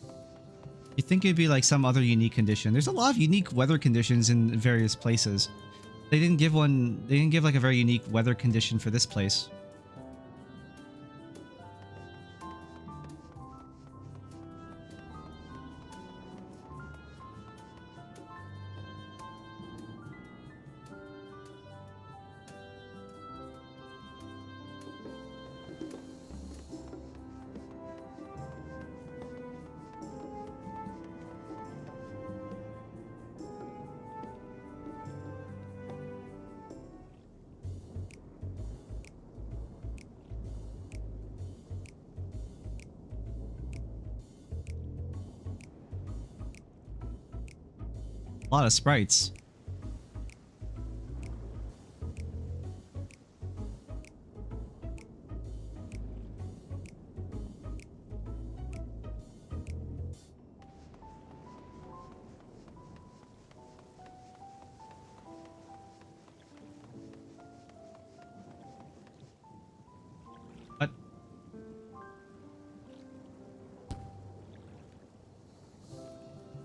You'd think it'd be like some other unique condition. There's a lot of unique weather conditions in various places. They didn't give one. They didn't give like a very unique weather condition for this place. A lot of sprites. What?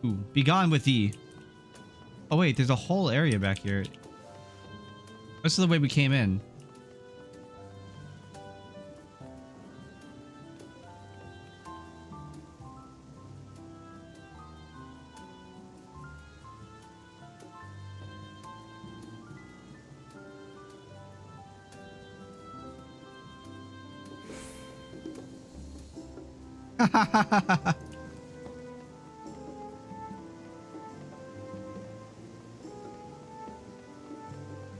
Ooh, be gone with thee. Oh wait, there's a whole area back here. This is the way we came in.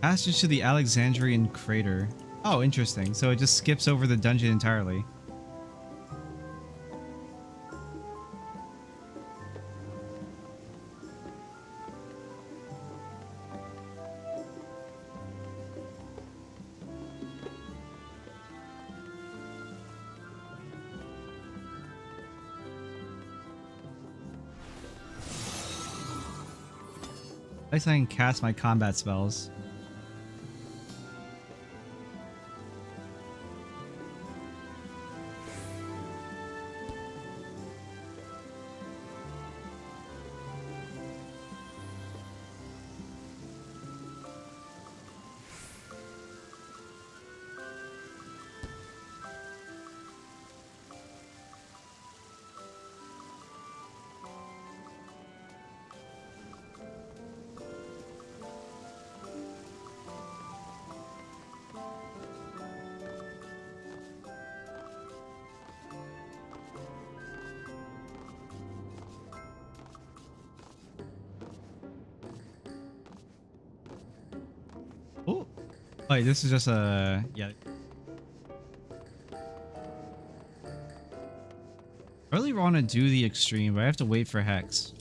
Passage to the Alexandrian crater. Oh, interesting. So it just skips over the dungeon entirely. At least I can cast my combat spells. Oh, wait, this is just a yeah. I really want to do the extreme, but I have to wait for Hex.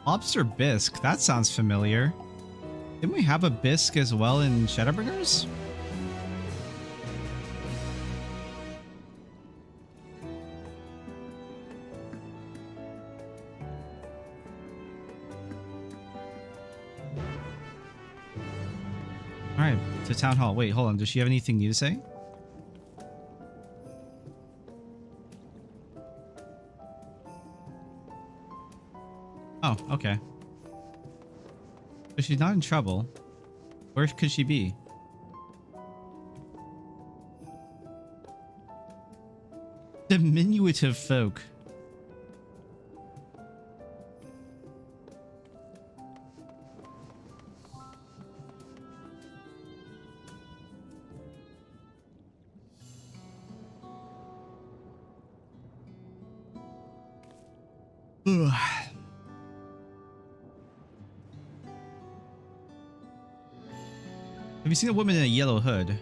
Lobster Bisque, that sounds familiar. Didn't we have a bisque as well in Shadowbringers? Alright, to Town Hall. Wait, hold on. Does she have anything new to say? Oh, okay. So she's not in trouble. Where could she be? Diminutive folk. Ugh. Have you seen a woman in a yellow hood?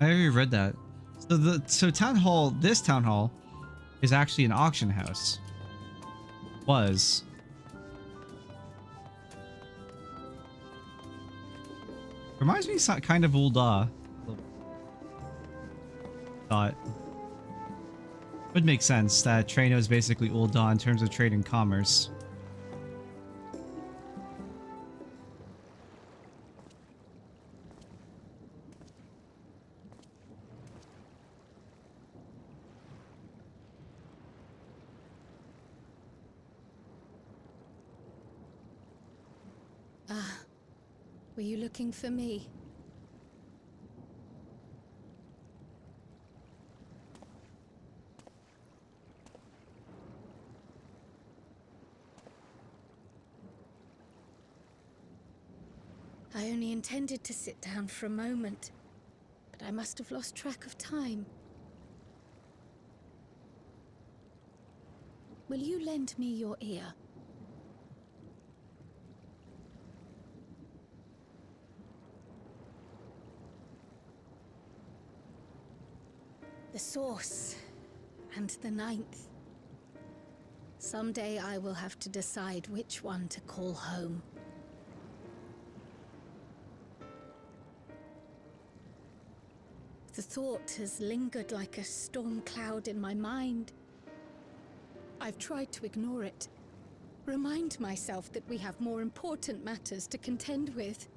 I already read that. So town hall, this town hall is actually an auction house. Was. Reminds me kind of Ul'dah. Thought. Would make sense that Treno is basically Ul'dah in terms of trade and commerce. Were you looking for me? I only intended to sit down for a moment, but I must have lost track of time. Will you lend me your ear? The Source and the Ninth. Someday I will have to decide which one to call home. The thought has lingered like a storm cloud in my mind. I've tried to ignore it, remind myself that we have more important matters to contend with.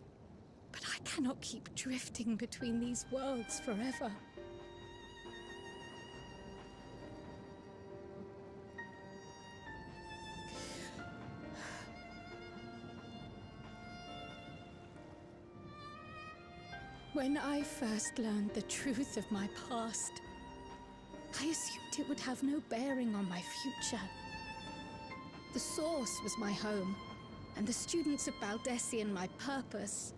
But I cannot keep drifting between these worlds forever. When I first learned the truth of my past, I assumed it would have no bearing on my future. The Source was my home, and the students of Baldessian my purpose.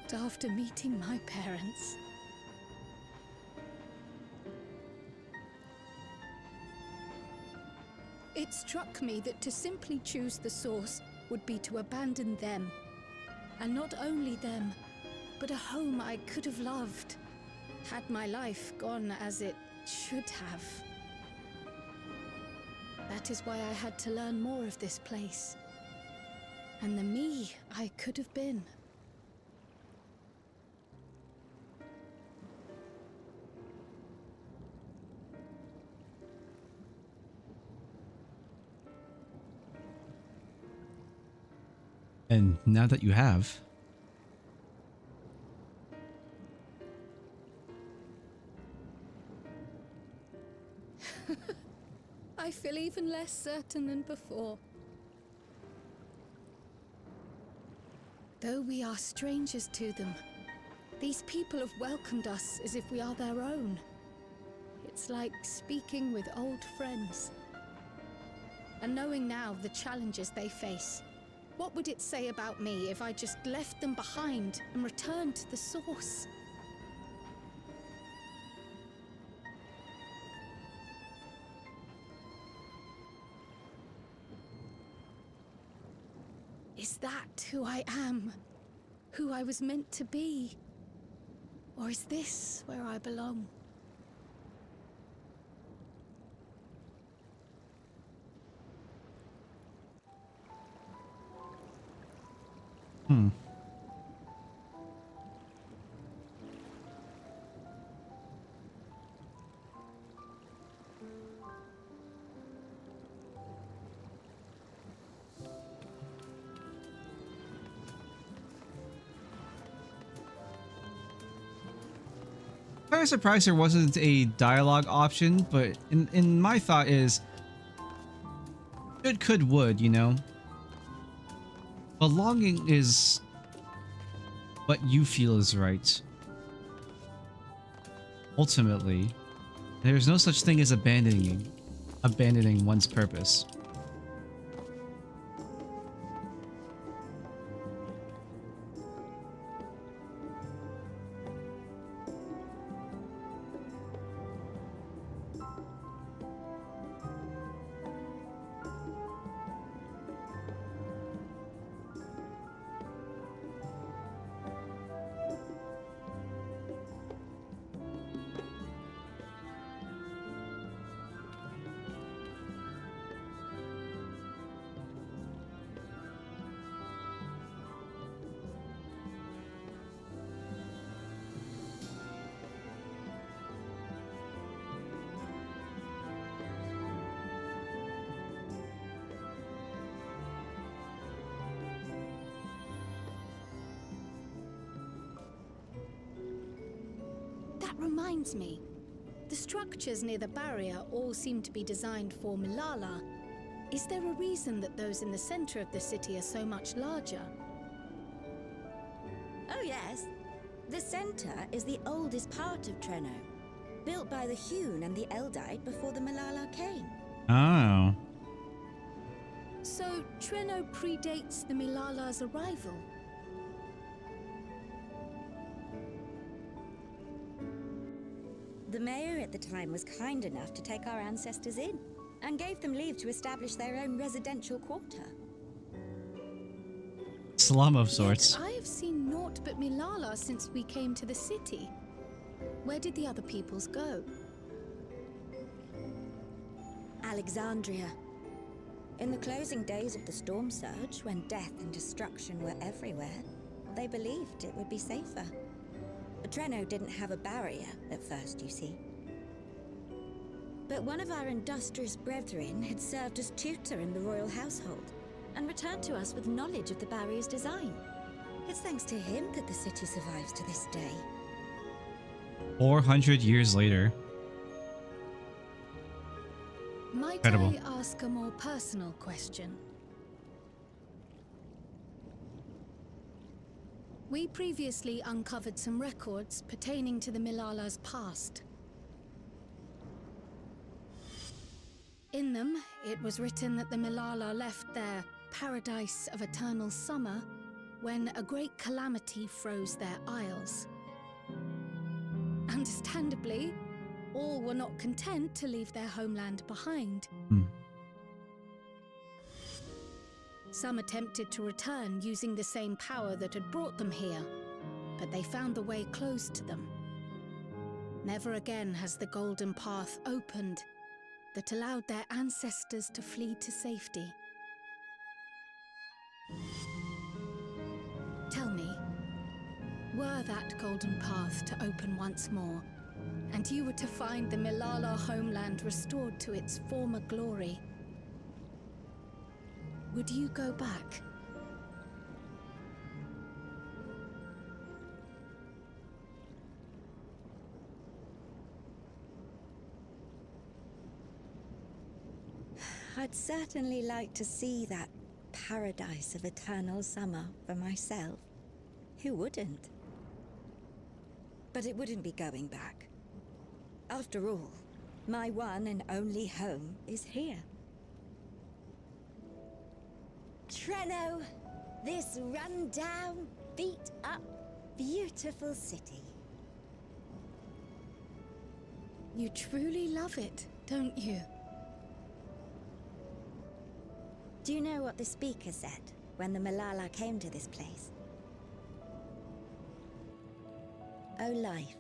But after meeting my parents, it struck me that to simply choose the Source would be to abandon them. And not only them, but a home I could have loved, had my life gone as it should have. That is why I had to learn more of this place, and the me I could have been. And now that you have, I feel even less certain than before. Though we are strangers to them, these people have welcomed us as if we are their own. It's like speaking with old friends. And knowing now the challenges they face, what would it say about me if I just left them behind and returned to the Source? Is that who I am? Who I was meant to be? Or is this where I belong? I'm kind of surprised there wasn't a dialogue option, but in my thought is should, could, would, you know? Belonging is what you feel is right. Ultimately, there's no such thing as abandoning one's purpose. That reminds me. The structures near the barrier all seem to be designed for Milala. Is there a reason that those in the center of the city are so much larger? Oh yes. The center is the oldest part of Treno, built by the Hewn and the Eldite before the Milala came. Oh. So Treno predates the Milala's arrival? The mayor at the time was kind enough to take our ancestors in, and gave them leave to establish their own residential quarter. Slum of sorts. Yet I have seen naught but Milala since we came to the city. Where did the other peoples go? Alexandria. In the closing days of the Storm Surge, when death and destruction were everywhere, they believed it would be safer. Treno didn't have a barrier at first, you see. But one of our industrious brethren had served as tutor in the royal household, and returned to us with knowledge of the barrier's design. It's thanks to him that the city survives to this day. 400 years later. Might Incredible. I ask a more personal question? We previously uncovered some records pertaining to the Milala's past. In them, it was written that the Milala left their paradise of eternal summer when a great calamity froze their isles. Understandably, all were not content to leave their homeland behind. Some attempted to return using the same power that had brought them here, but they found the way closed to them. Never again has the golden path opened that allowed their ancestors to flee to safety. Tell me, were that golden path to open once more, and you were to find the Milala homeland restored to its former glory, would you go back? I'd certainly like to see that paradise of eternal summer for myself. Who wouldn't? But it wouldn't be going back. After all, my one and only home is here. Treno, this run-down, beat-up, beautiful city. You truly love it, don't you? Do you know what the speaker said when the Milala came to this place? O life,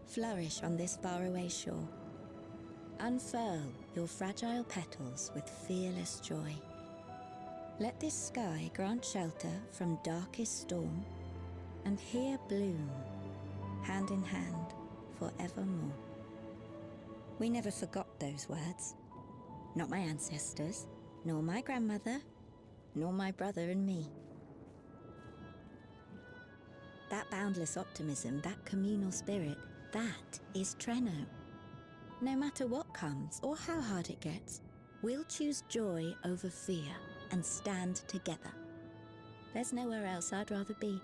flourish on this faraway shore. Unfurl your fragile petals with fearless joy. Let this sky grant shelter from darkest storm, and here bloom, hand in hand, forevermore. We never forgot those words. Not my ancestors, nor my grandmother, nor my brother and me. That boundless optimism, that communal spirit, that is Treno. No matter what comes or how hard it gets, we'll choose joy over fear and stand together. There's nowhere else I'd rather be.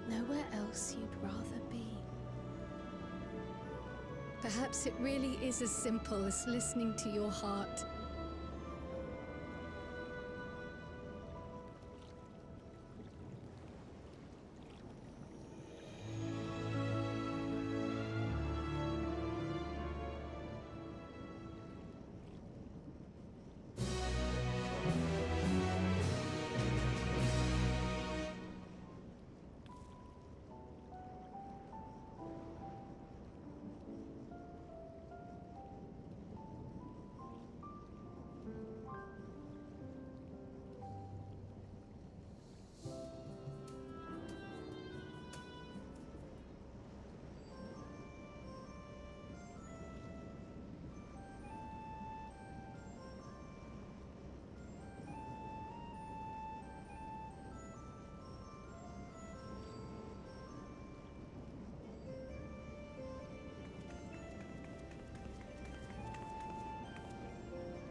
Nowhere else you'd rather be. Perhaps it really is as simple as listening to your heart.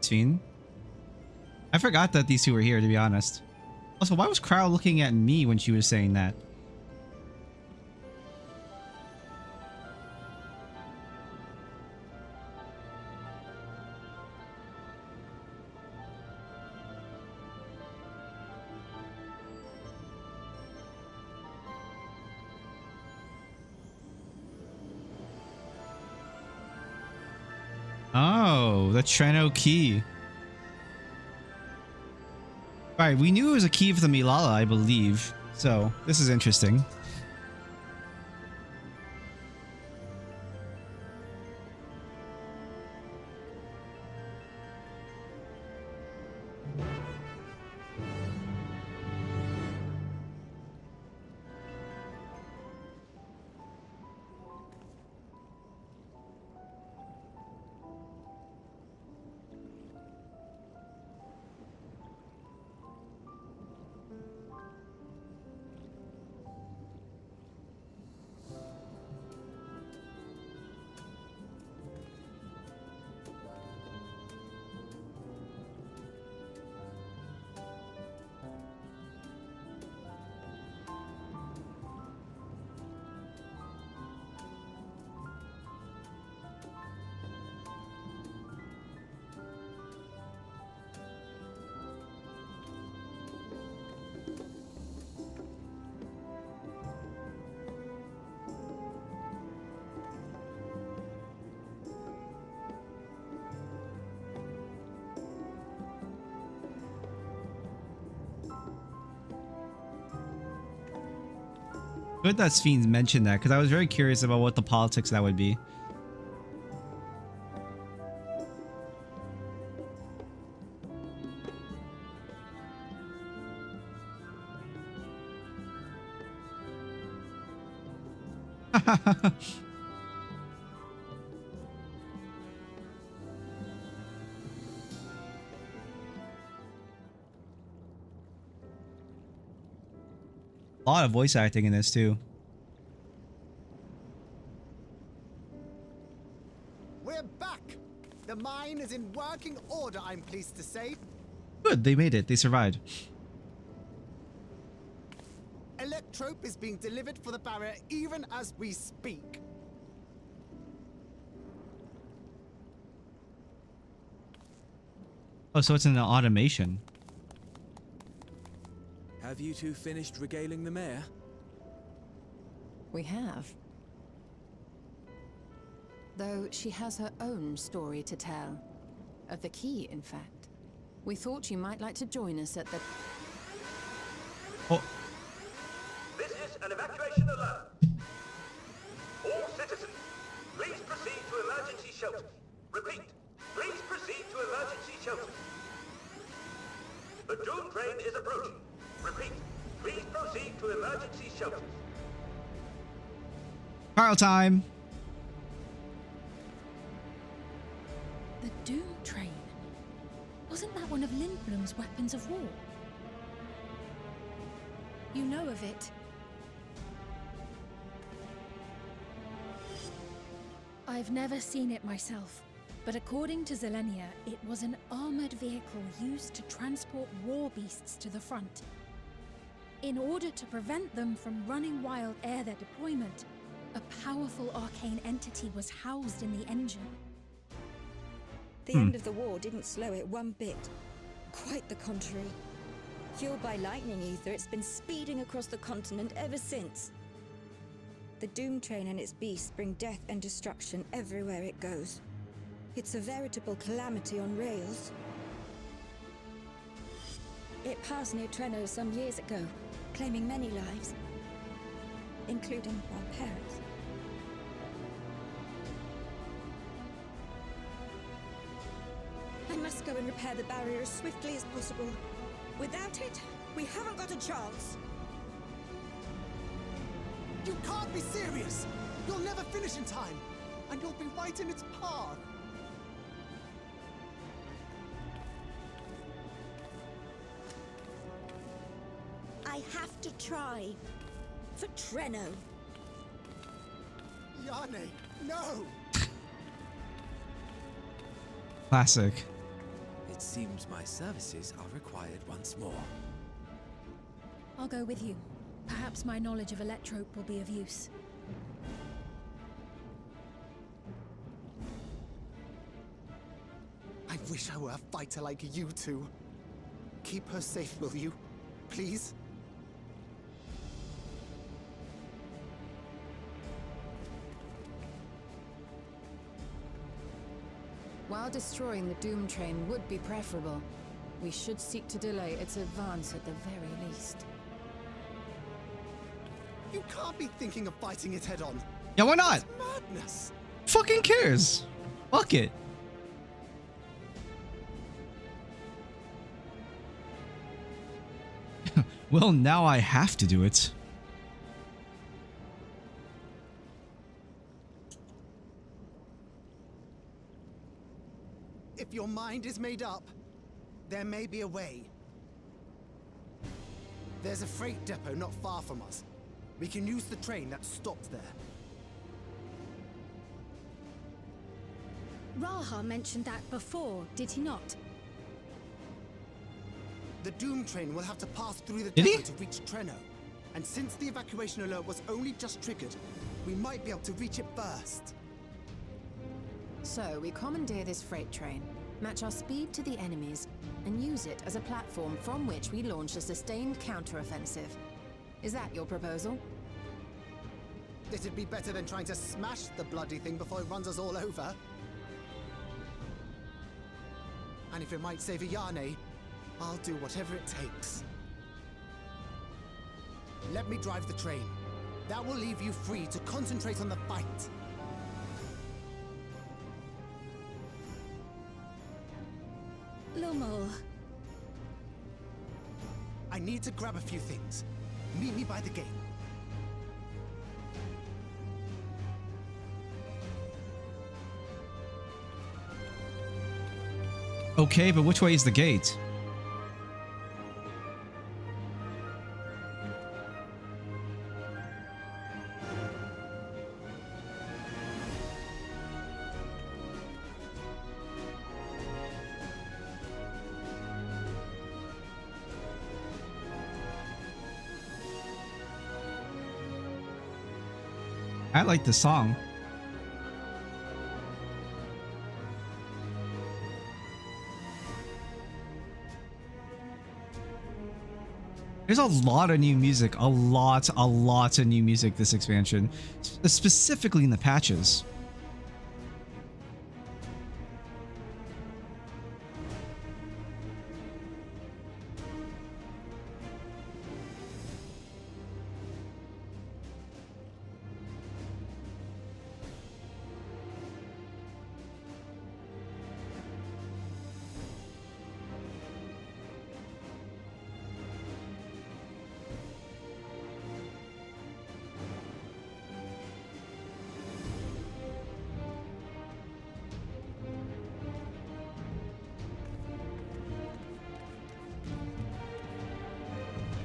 Fiend. I forgot that these two were here, to be honest. Also, why was Crow looking at me when she was saying that? Oh, the Treno key. Right, we knew it was a key for the Milala, I believe. So, this is interesting. Good that Fiends mentioned that, because I was very curious about what the politics that would be. A lot of voice acting in this too. We're back! The mine is in working order, I'm pleased to say. Good, they made it. They survived. Electrope is being delivered for the barrier even as we speak. Oh, so it's an automation. Have you two finished regaling the mayor? We have. Though she has her own story to tell. Of the key, in fact. We thought you might like to join us at the... Oh. This is an evacuation alert. All citizens, please proceed to emergency shelters. Repeat, please proceed to emergency shelters. The doom train is approaching. Repeat, please proceed to emergency shelters. Carl time. The Doom Train. Wasn't that one of Lindblom's weapons of war? You know of it. I've never seen it myself, but according to Zelenia, it was an armored vehicle used to transport war beasts to the front. In order to prevent them from running wild ere their deployment, a powerful arcane entity was housed in the engine. The end of the war didn't slow it one bit. Quite the contrary. Fueled by lightning ether, it's been speeding across the continent ever since. The Doom Train and its beasts bring death and destruction everywhere it goes. It's a veritable calamity on rails. It passed near Treno some years ago, claiming many lives, including our parents. I must go and repair the barrier as swiftly as possible. Without it, we haven't got a chance. You can't be serious! You'll never finish in time, and you'll be right in its path. I have to try. For Treno. Yane, no! Classic. It seems my services are required once more. I'll go with you. Perhaps my knowledge of Electrope will be of use. I wish I were a fighter like you two. Keep her safe, will you? Please? While destroying the Doom Train would be preferable, we should seek to delay its advance at the very least. You can't be thinking of fighting it head on. Yeah, why not? It's madness. Fucking cares? Fuck it. Well, now I have to do it. If your mind is made up, there may be a way. There's a freight depot not far from us. We can use the train that stopped there. Raha mentioned that before, did he not? The Doom Train will have to pass through the Did he? depot to reach Treno. And since the evacuation alert was only just triggered, we might be able to reach it first. So we commandeer this freight train, match our speed to the enemies, and use it as a platform from which we launch a sustained counteroffensive. Is that your proposal? This'd be better than trying to smash the bloody thing before it runs us all over. And if it might save Ayane, I'll do whatever it takes. Let me drive the train. That will leave you free to concentrate on the fight. Lumel. I need to grab a few things. Meet me by the gate. Okay, but which way is the gate? I like the song. There's a lot of new music, a lot of new music this expansion, specifically in the patches.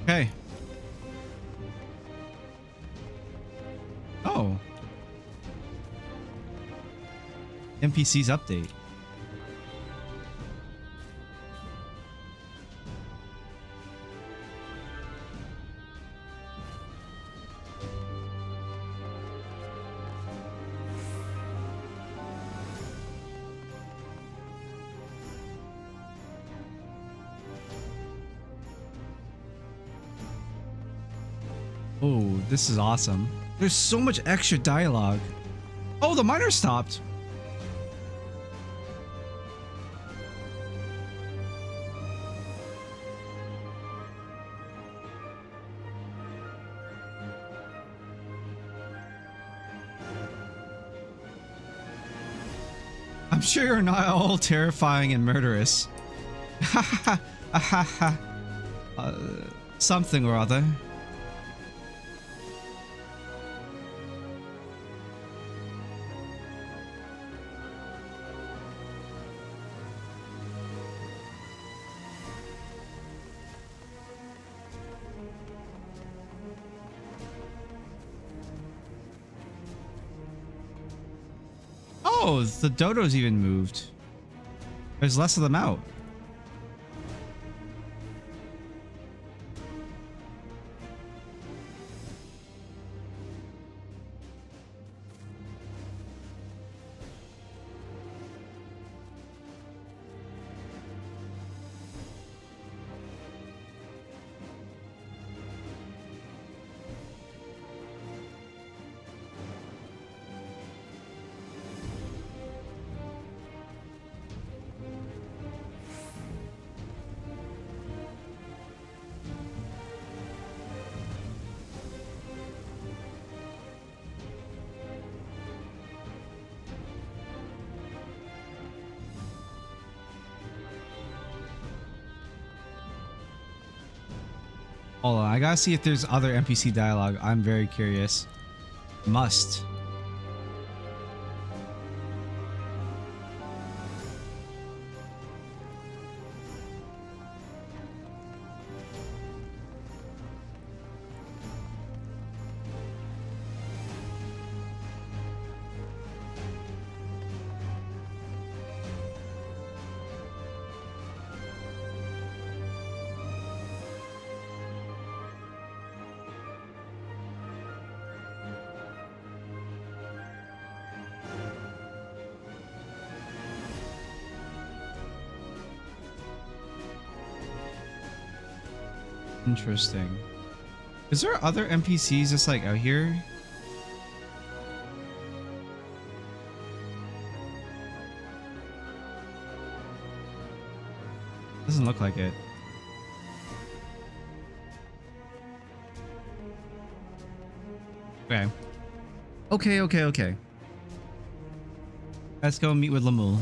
Okay. Oh. NPCs update. Oh, this is awesome. There's so much extra dialogue. Oh, the miner stopped. I'm sure you're not all terrifying and murderous. Ha ha ha ha ha. Something or other. Oh, the dodos even moved. There's less of them out. Hold on, I gotta see if there's other NPC dialogue. I'm very curious. Must. Interesting. Is there other NPCs just like out here? Doesn't look like it. Okay. Okay. Let's go meet with Lamul.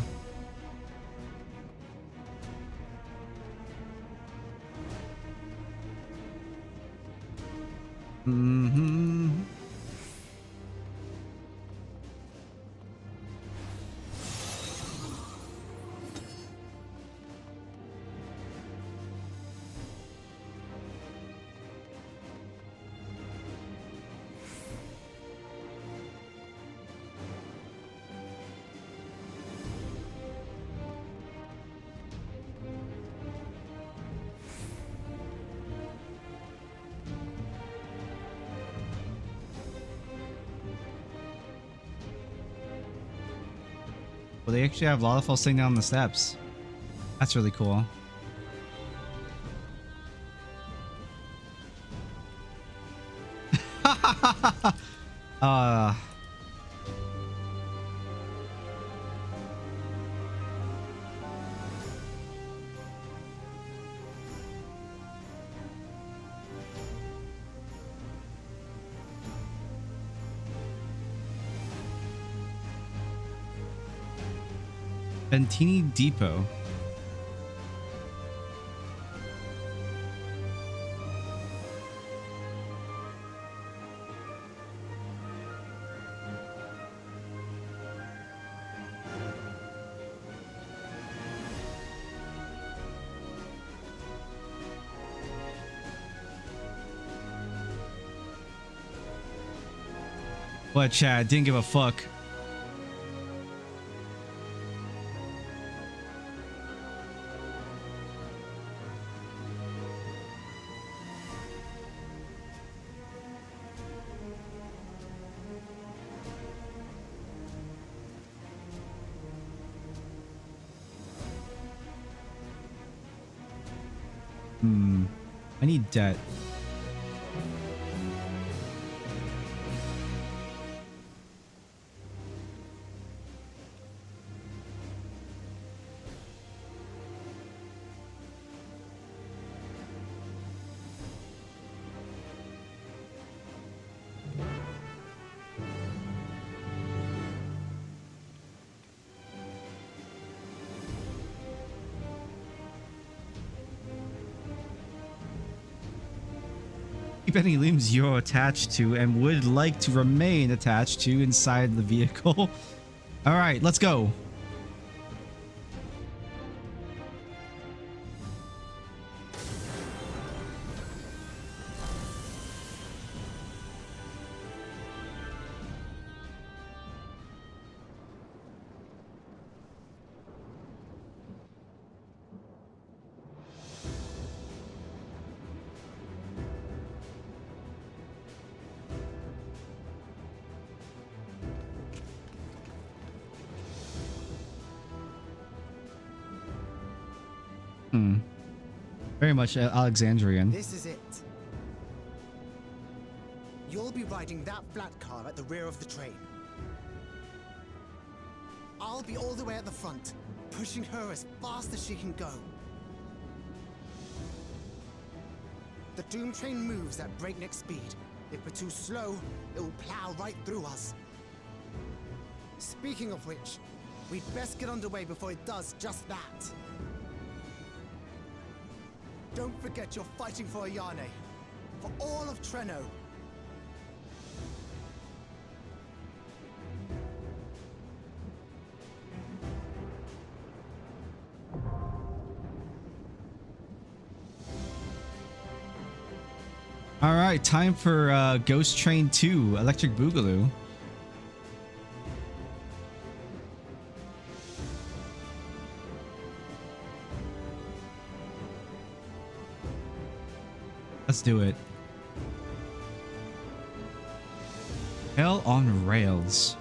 Well, they actually have Lalafell sitting down the steps. That's really cool. Bentini Depot. What, Chad? Didn't give a fuck. I need debt. Keep any limbs you're attached to and would like to remain attached to inside the vehicle. All right, let's go. Very much Alexandrian. This is it. You'll be riding that flat car at the rear of the train. I'll be all the way at the front, pushing her as fast as she can go. The Doom train moves at breakneck speed. If we're too slow, it will plow right through us. Speaking of which, we'd best get underway before it does just that. Don't forget you're fighting for Ayane. For all of Treno. All right, time for Ghost Train 2, Electric Boogaloo. Let's do it. Hell on Rails.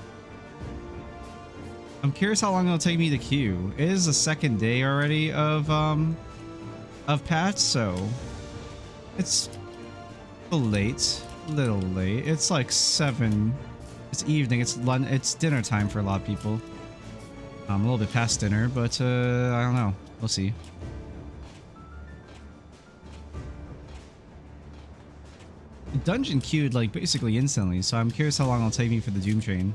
I'm curious how long it'll take me to queue. It is the second day already of patch, so it's a little late. It's like 7. It's evening. It's dinner time for a lot of people. I'm a little bit past dinner, but I don't know. We'll see. The dungeon queued like basically instantly, so I'm curious how long it'll take me for the Doom Train.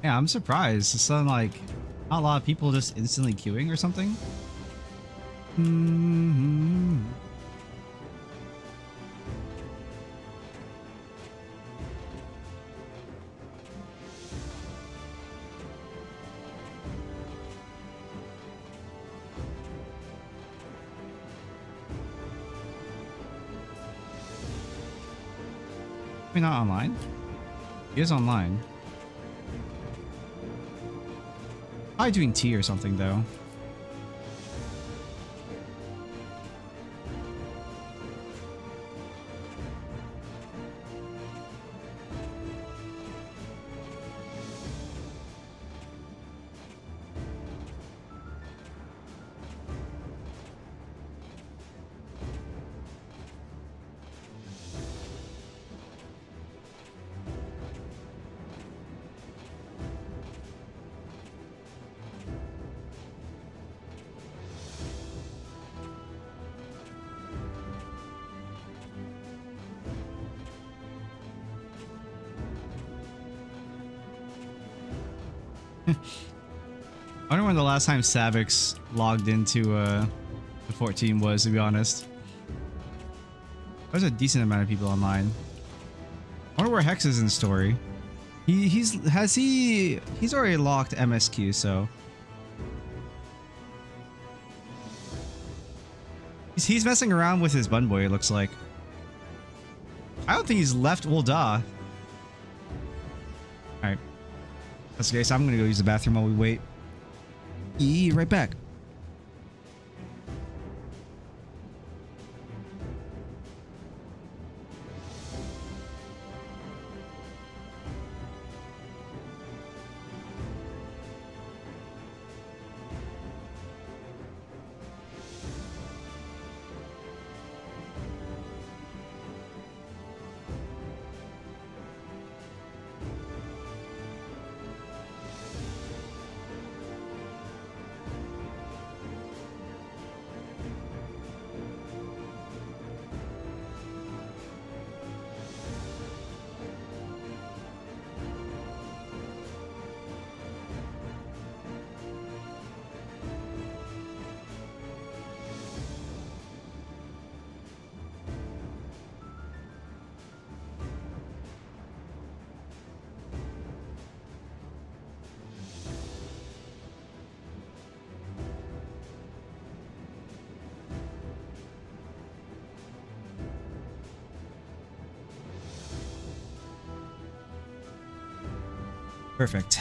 Yeah, I'm surprised. It's not like not a lot of people just instantly queuing or something. Maybe not online. He is online. Probably doing tea or something though. I wonder when the last time Savix logged into the 14 was, to be honest. There's a decent amount of people online. I wonder where Hex is in the story. He's already locked MSQ, so he's messing around with his bun boy, it looks like. I don't think he's left Wolda. Alright. That's okay, so I'm gonna go use the bathroom while we wait. Right back. Perfect.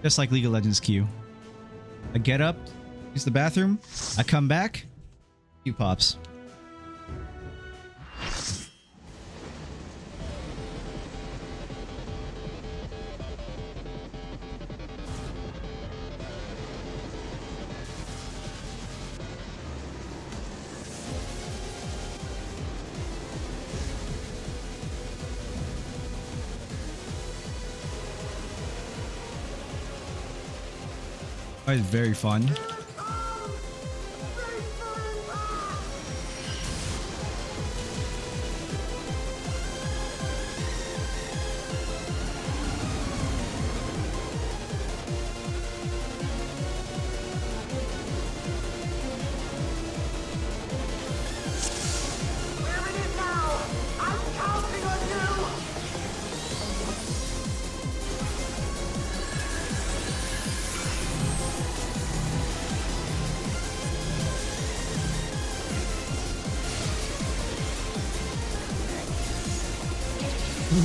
Just like League of Legends Q. I get up, use the bathroom, I come back, Q pops. That is very fun.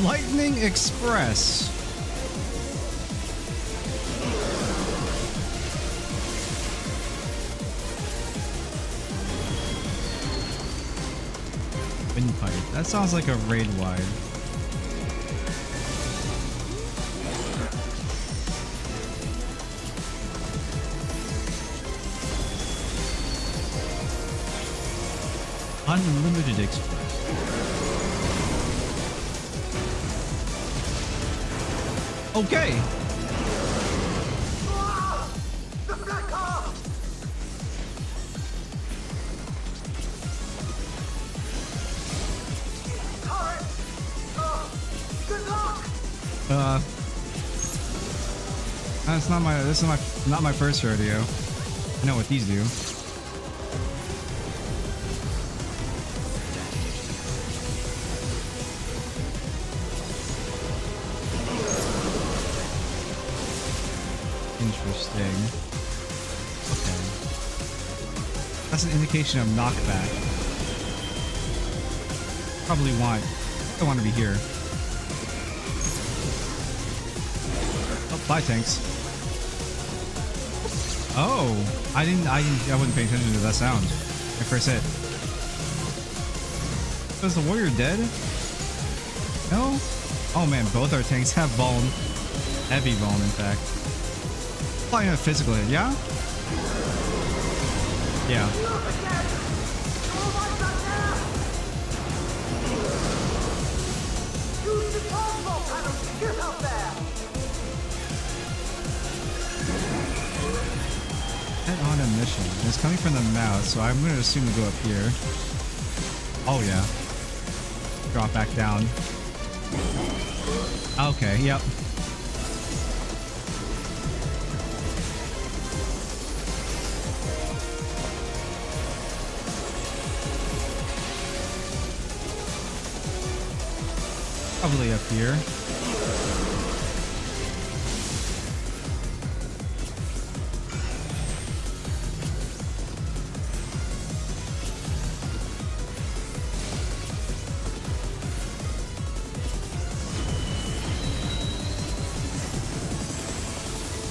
Lightning Express. Windpipe. That sounds like a raid wide. Unlimited Express. Okay. The black car! Turret! Good luck! That's not my. This is not my first rodeo. I know what these do. Interesting. Okay. That's an indication of knockback. Probably want. I want to be here. Oh, bye tanks. Oh, I wasn't paying attention to that sound. My first hit. Was the warrior dead? No? Oh man, both our tanks have vuln. Heavy vuln, in fact. Probably not a physical hit, yeah? Yeah. Head on a mission. It's coming from the mouth, so I'm going to assume to go up here. Oh yeah. Drop back down. Okay, yep. Probably up here.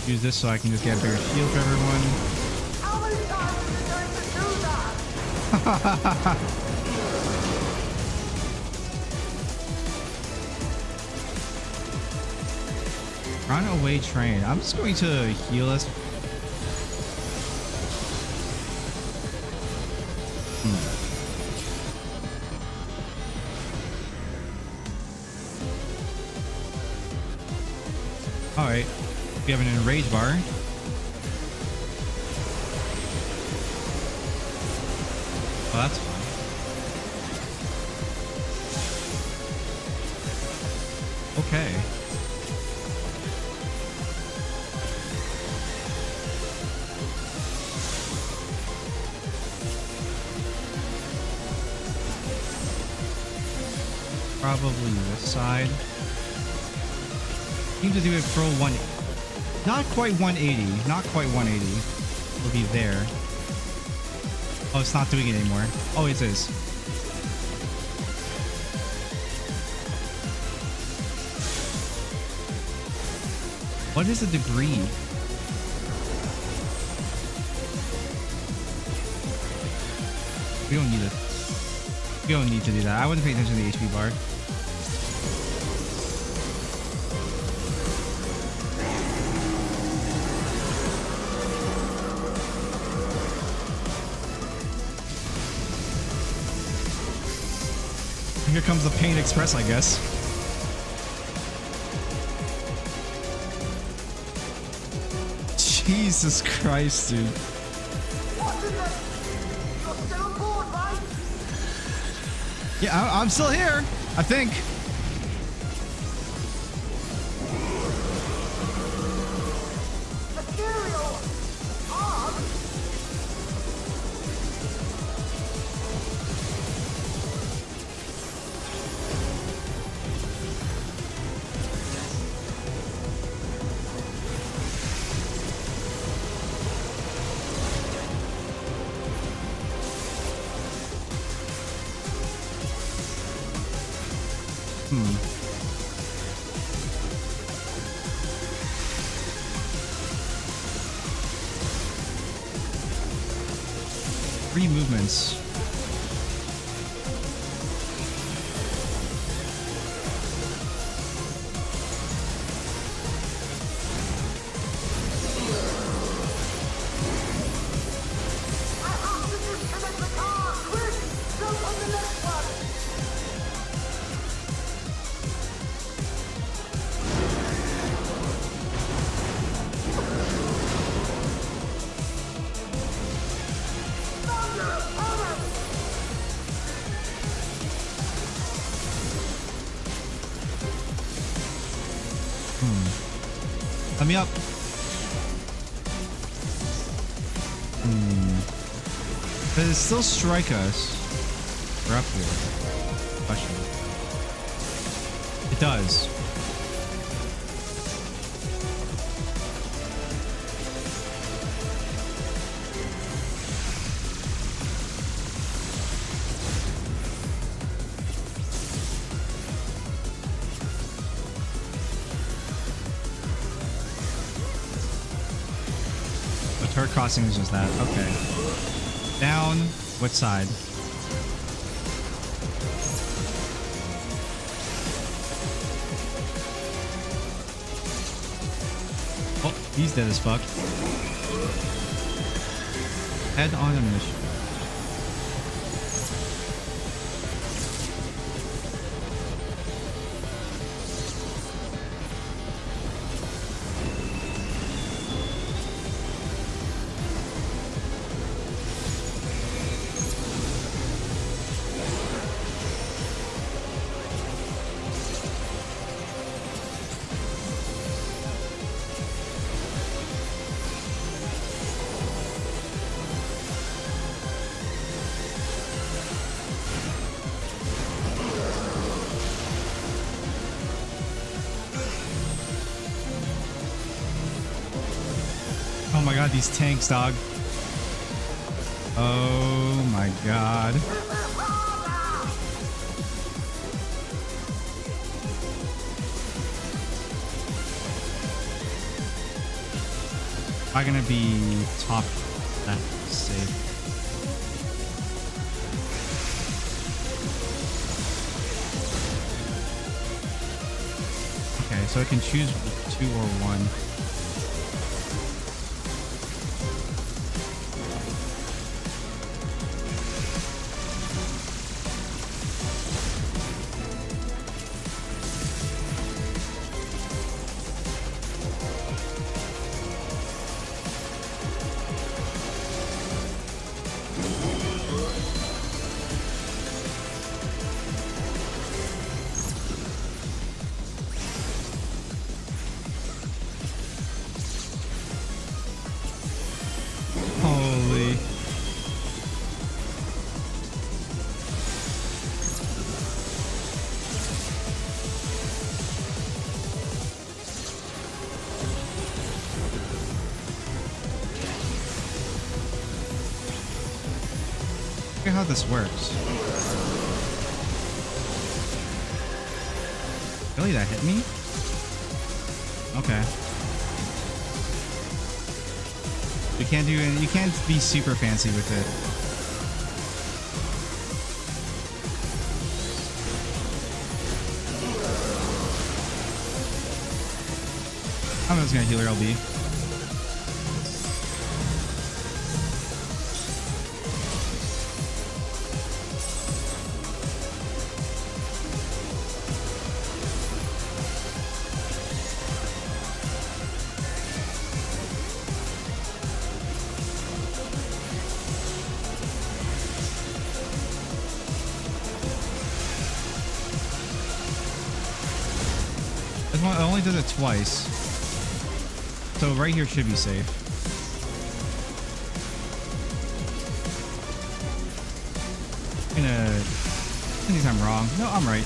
Use this so I can just get a bigger shield for everyone. How many times are you going to do that? Runaway train. I'm just going to heal us. Alright. We have an enrage bar. Oh, that's fine. Okay. Probably this side. Seems to do it for 1. Not quite 180. Not quite 180. It'll be there. Oh, it's not doing it anymore. Oh, it is. What is a degree? We don't need it. We don't need to do that. I wouldn't pay attention to the HP bar. Here comes the Pain Express, I guess. Jesus Christ, dude. Yeah, I'm still here, I think. Three movements. Let me up. Does it still strike us? We're up here. Question. It does. Turret crossing is just that. Okay. Down. Which side? Oh, he's dead as fuck. Head on a mission. Oh my god, these tanks, dog. Oh my god. Am I gonna be top left safe? Okay, so I can choose 2 or 1. Holy. Look at how this works. Really, that hit me? Okay. You can't do it. You can't be super fancy with it. I'm just gonna heal her LB. It only does it twice. So right here should be safe. I think I'm wrong. No, I'm right.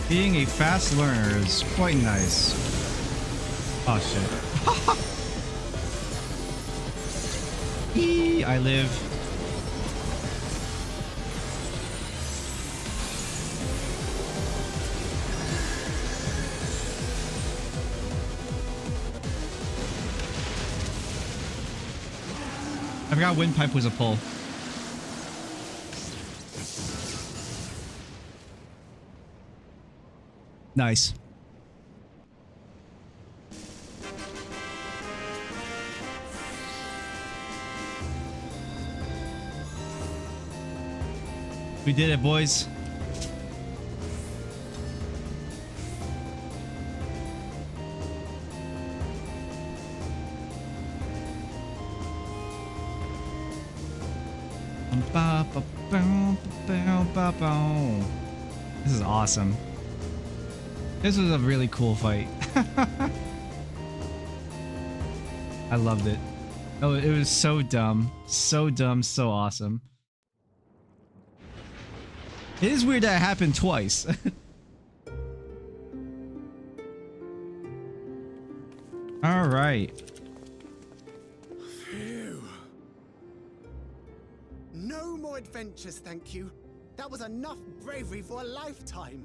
Being a fast learner is quite nice. Oh shit. Eee, I live. I forgot windpipe was a pull. Nice. We did it, boys. This is awesome. This was a really cool fight. I loved it. Oh, it was so dumb. So dumb, so awesome. It is weird that it happened twice. All right. Phew. No more adventures, thank you. That was enough bravery for a lifetime.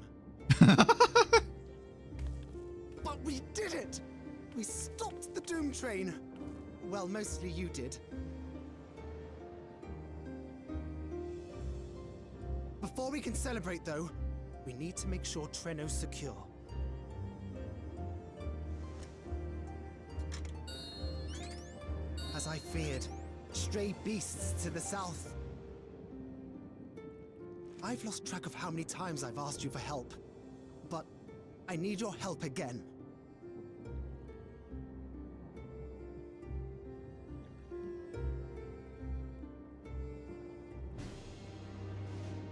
But we did it! We stopped the Doom Train. Well, mostly you did. Before we can celebrate, though, we need to make sure Treno's secure. As I feared, stray beasts to the south. I've lost track of how many times I've asked you for help, but I need your help again.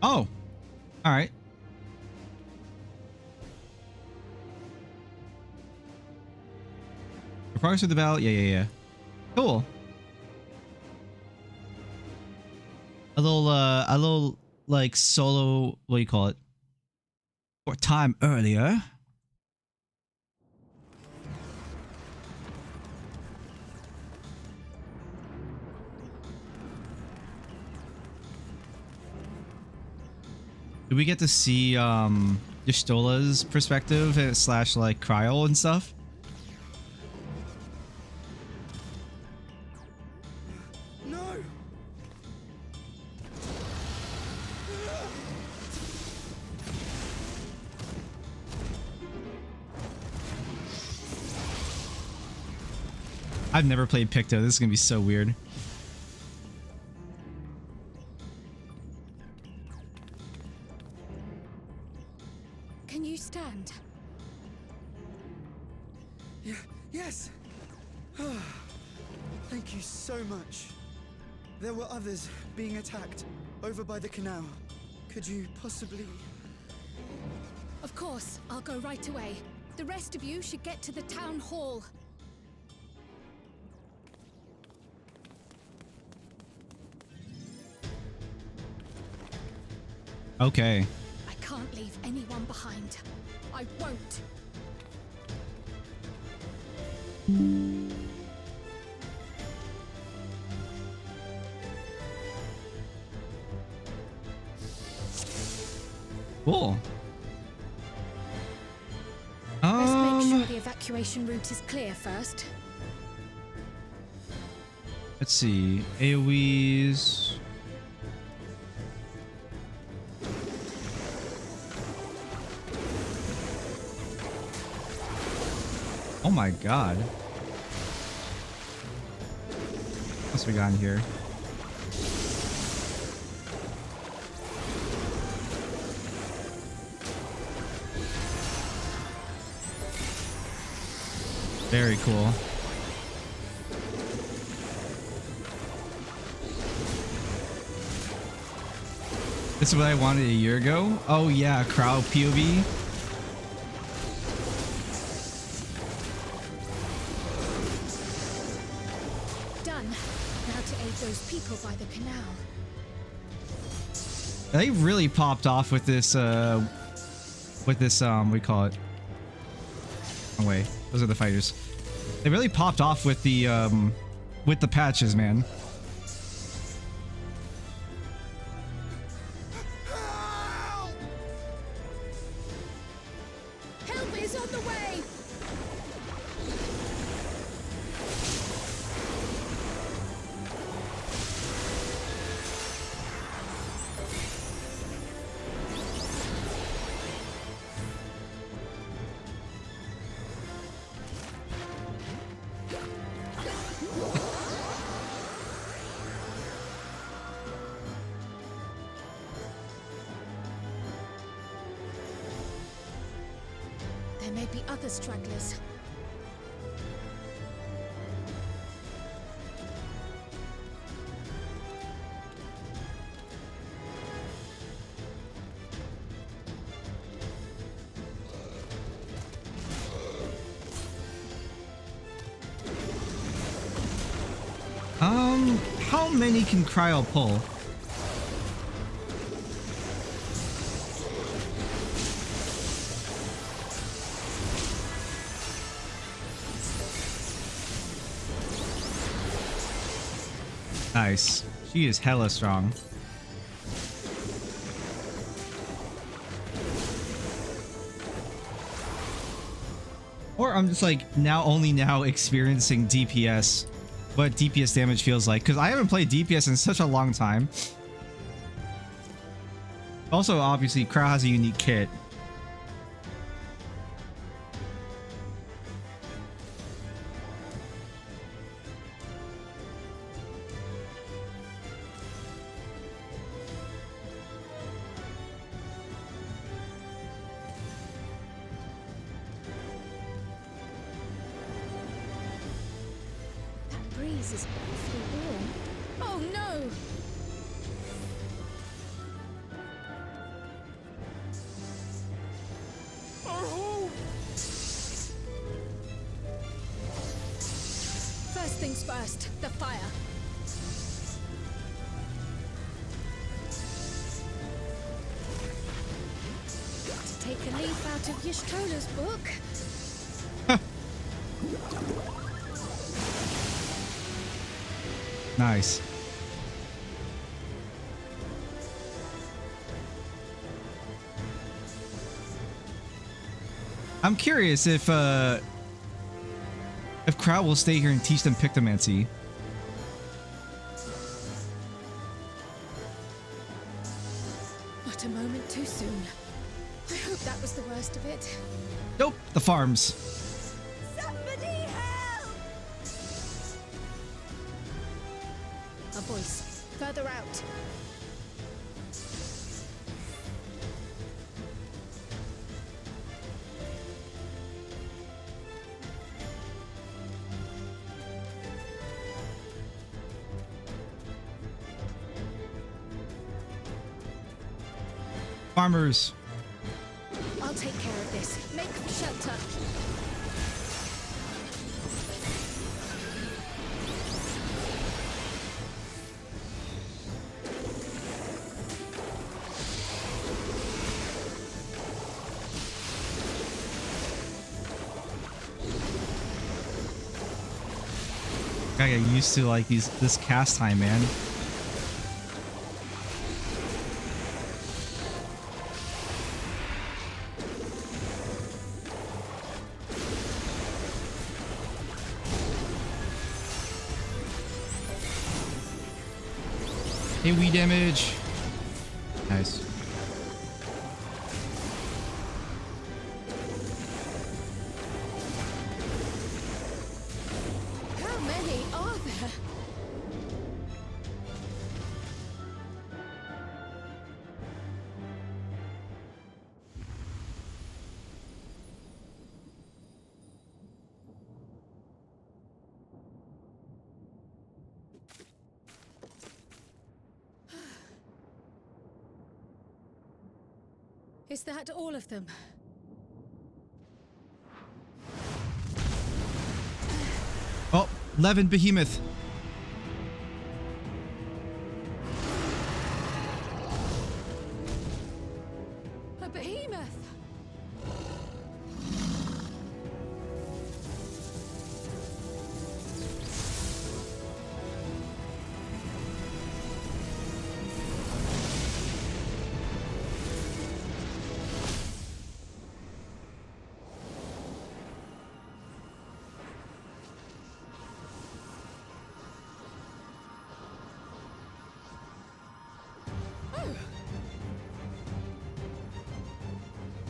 Oh, all right. The progress of the battle. Yeah. Cool. A little like solo. What do you call it? Or time earlier. Do we get to see Y'shtola's perspective slash like Cryo and stuff? No! I've never played Picto. This is gonna be so weird. Can you stand? Yes! Thank you so much. There were others being attacked. over by the canal. Could you possibly... Of course, I'll go right away. The rest of you should get to the town hall. Okay. I can't leave anyone behind. I won't. Cool. Let's make sure the evacuation route is clear first. Let's see. AoEs. Oh my god. What's we got in here? Very cool. This is what I wanted a year ago. Oh yeah, crowd POV. Done. Now to aid those people by the canal. They really popped off with this what do you call it? Oh wait, those are the fighters. They really popped off with the patches, man. Help is on the way! There may be other stragglers. How many can Cryo pull? Nice. She is hella strong. Or I'm just like only now experiencing DPS. What DPS damage feels like, because I haven't played DPS in such a long time. Also, obviously, Crow has a unique kit. Breeze is awfully warm. Oh no! First things first, the fire. To take a leaf out of Yishtola's book. Nice. I'm curious if Crowd will stay here and teach them Pictomancy. Not a moment too soon. I hope that was the worst of it. Nope, the farms. Somebody help! A voice. Further out. Farmers. I'll take care of this. Make shelter. Gotta get used to like this cast time, man. AoE damage. Nice. How many are there? Is that all of them? Oh, Levin Behemoth. A behemoth!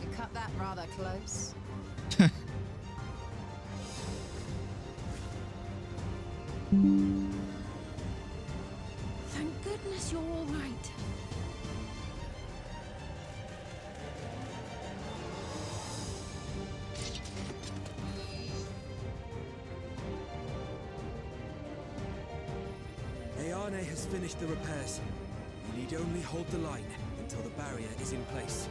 You cut that rather close. Thank goodness you're all right. Ayane has finished the repairs. You need only hold the line until the barrier is in place.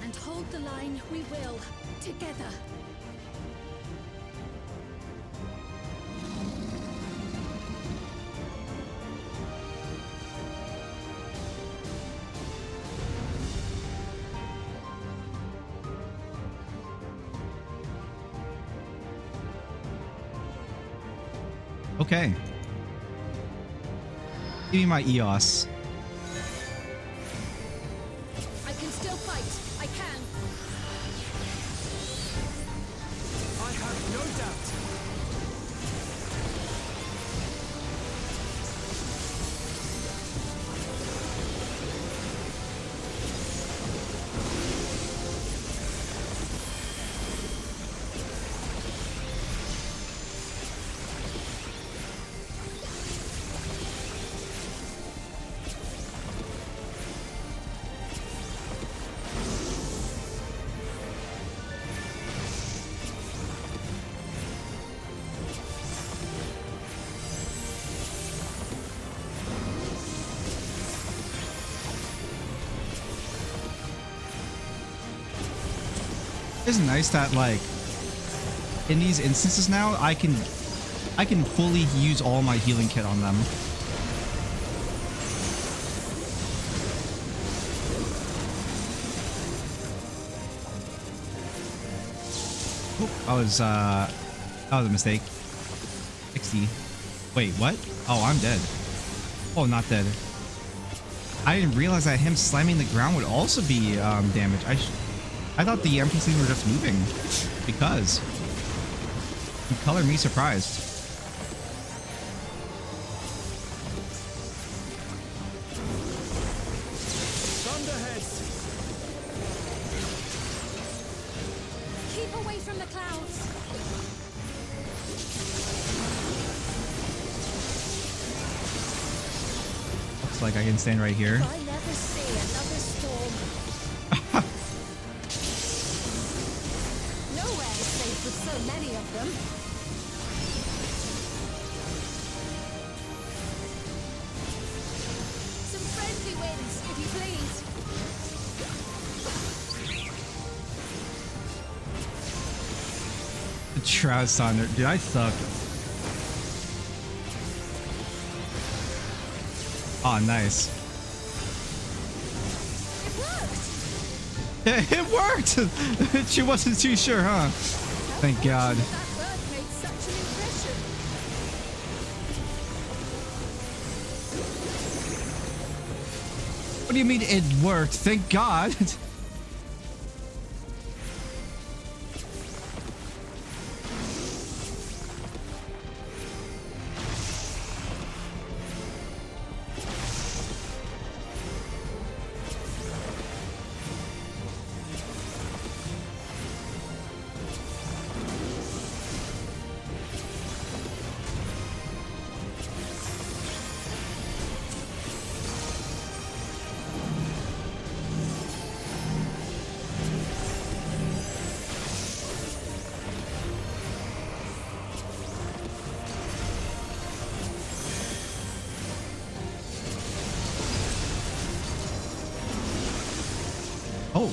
And hold the line we will, together. Okay. Give me my EOS. I can still fight. I can. I have no doubt. It's nice that like in these instances now I can fully use all my healing kit on them. Oop, that was a mistake. 60. Wait, what? Oh, I'm dead. Oh, not dead. I didn't realize that him slamming the ground would also be damage. I thought the NPCs were just moving because you color me surprised. Thunderheads! Keep away from the clouds. Looks like I can stand right here. I never see another storm. Nowhere is safe with so many of them. please. The Shroud Thunder. Dude, I suck. Oh, nice. It worked! She wasn't too sure, huh? Thank God. That bird made such an impression. What do you mean it worked? Thank God. Oh.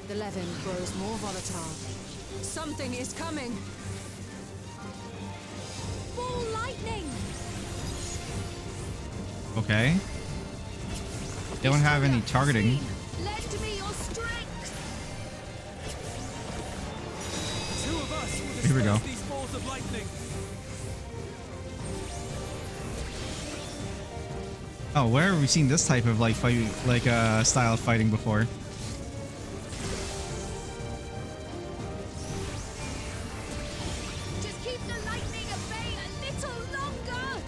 The levin grows more volatile. Something is coming. Ball lightning! Okay. They don't have any targeting. Lend me your strength! Two of us will Here we go. disperse these balls of lightning. Oh, where have we seen this type of like fight, like style of fighting before? Just keep the lightning at bay a little longer!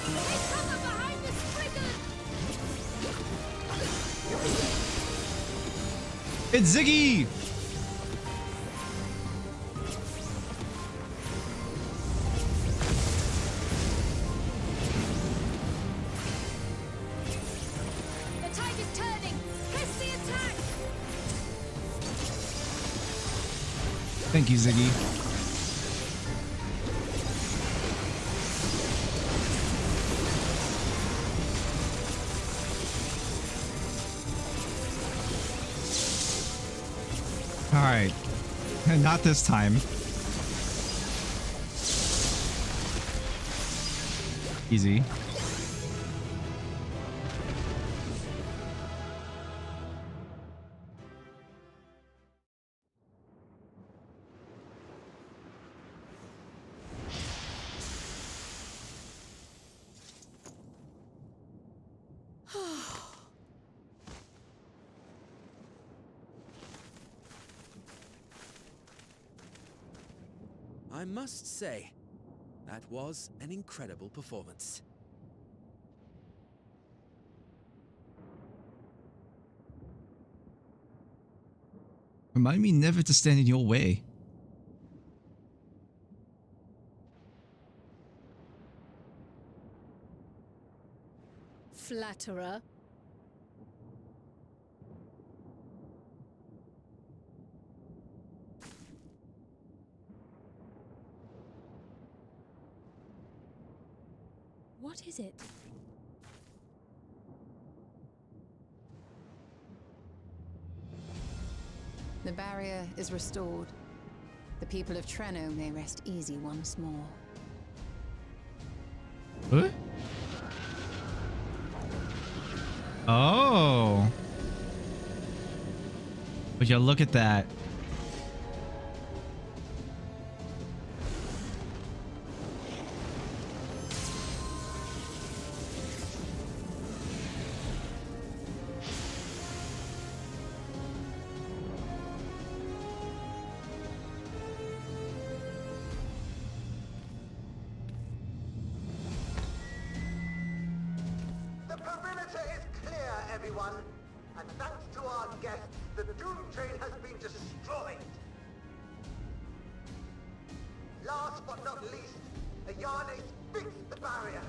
Take cover behind the spriggan! It's Ziggy! The tide is turning! Press the attack! Thank you, Ziggy. All right. Not this time. Easy. I must say, that was an incredible performance. Remind me never to stand in your way. Flatterer. What is it? The barrier is restored. The people of Treno may rest easy once more. What? Oh. Would you look at that? The perimeter is clear, everyone. And thanks to our guests, the Doom Train has been destroyed. Last but not least, Ayane fixed the barrier.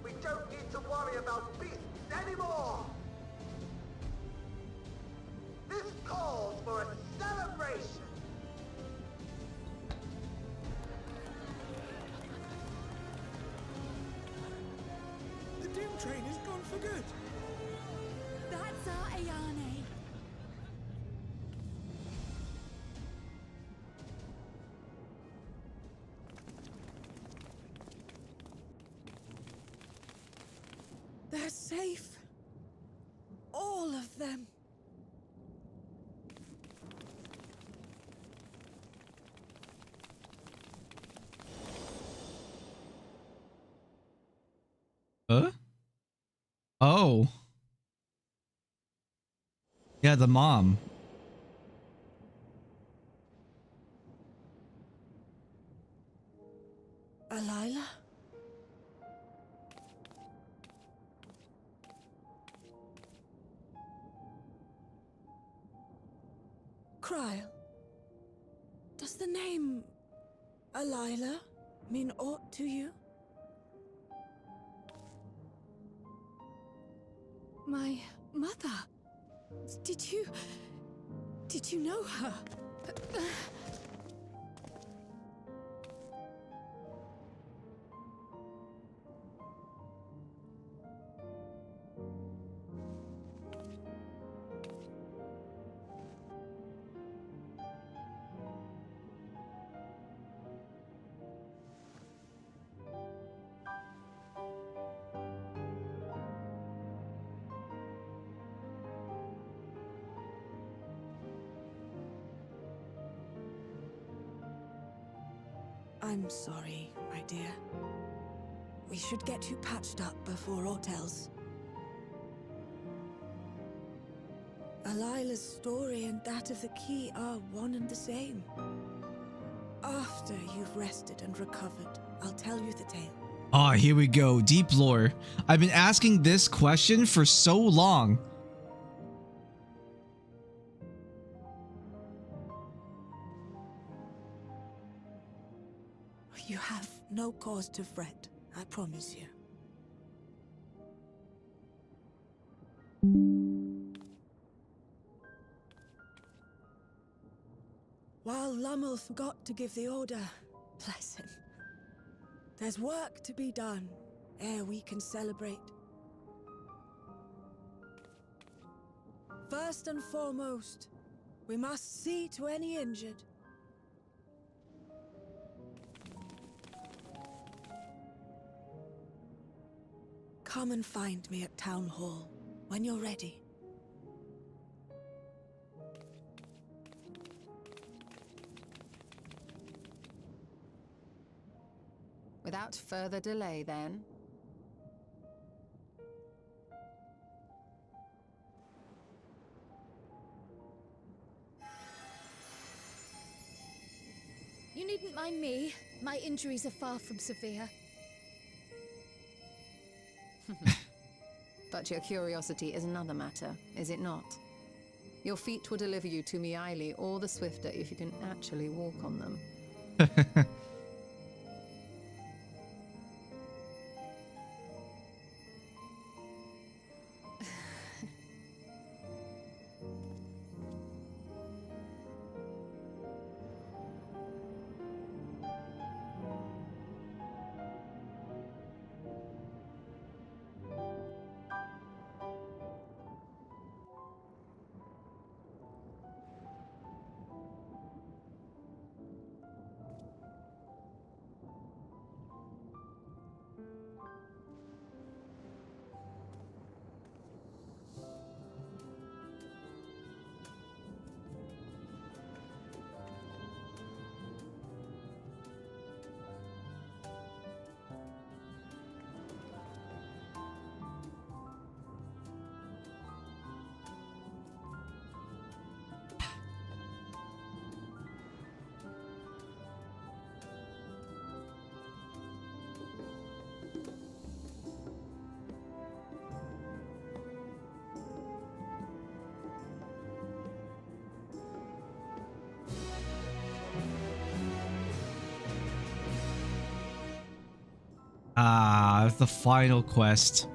We don't need to worry about beasts anymore. This calls for a celebration. train is gone for good. That's our Ayane. They're safe. All of them. Huh? Oh. Yeah, the mom. Alila? Xyle. Does the name Alila mean aught to you? My mother? Did you know her? I'm sorry, my dear. We should get you patched up before aught else. Alila's story and that of the key are one and the same. After you've rested and recovered, I'll tell you the tale. Ah, here we go. Deep lore. I've been asking this question for so long. You have no cause to fret, I promise you. While Lummel forgot to give the order, bless him, there's work to be done ere we can celebrate. First and foremost, we must see to any injured. Come and find me at Town Hall when you're ready. Without further delay, then. You needn't mind me. My injuries are far from severe. But your curiosity is another matter, is it not? Your feet will deliver you to Xyle all the swifter if you can actually walk on them. Ah, the final quest.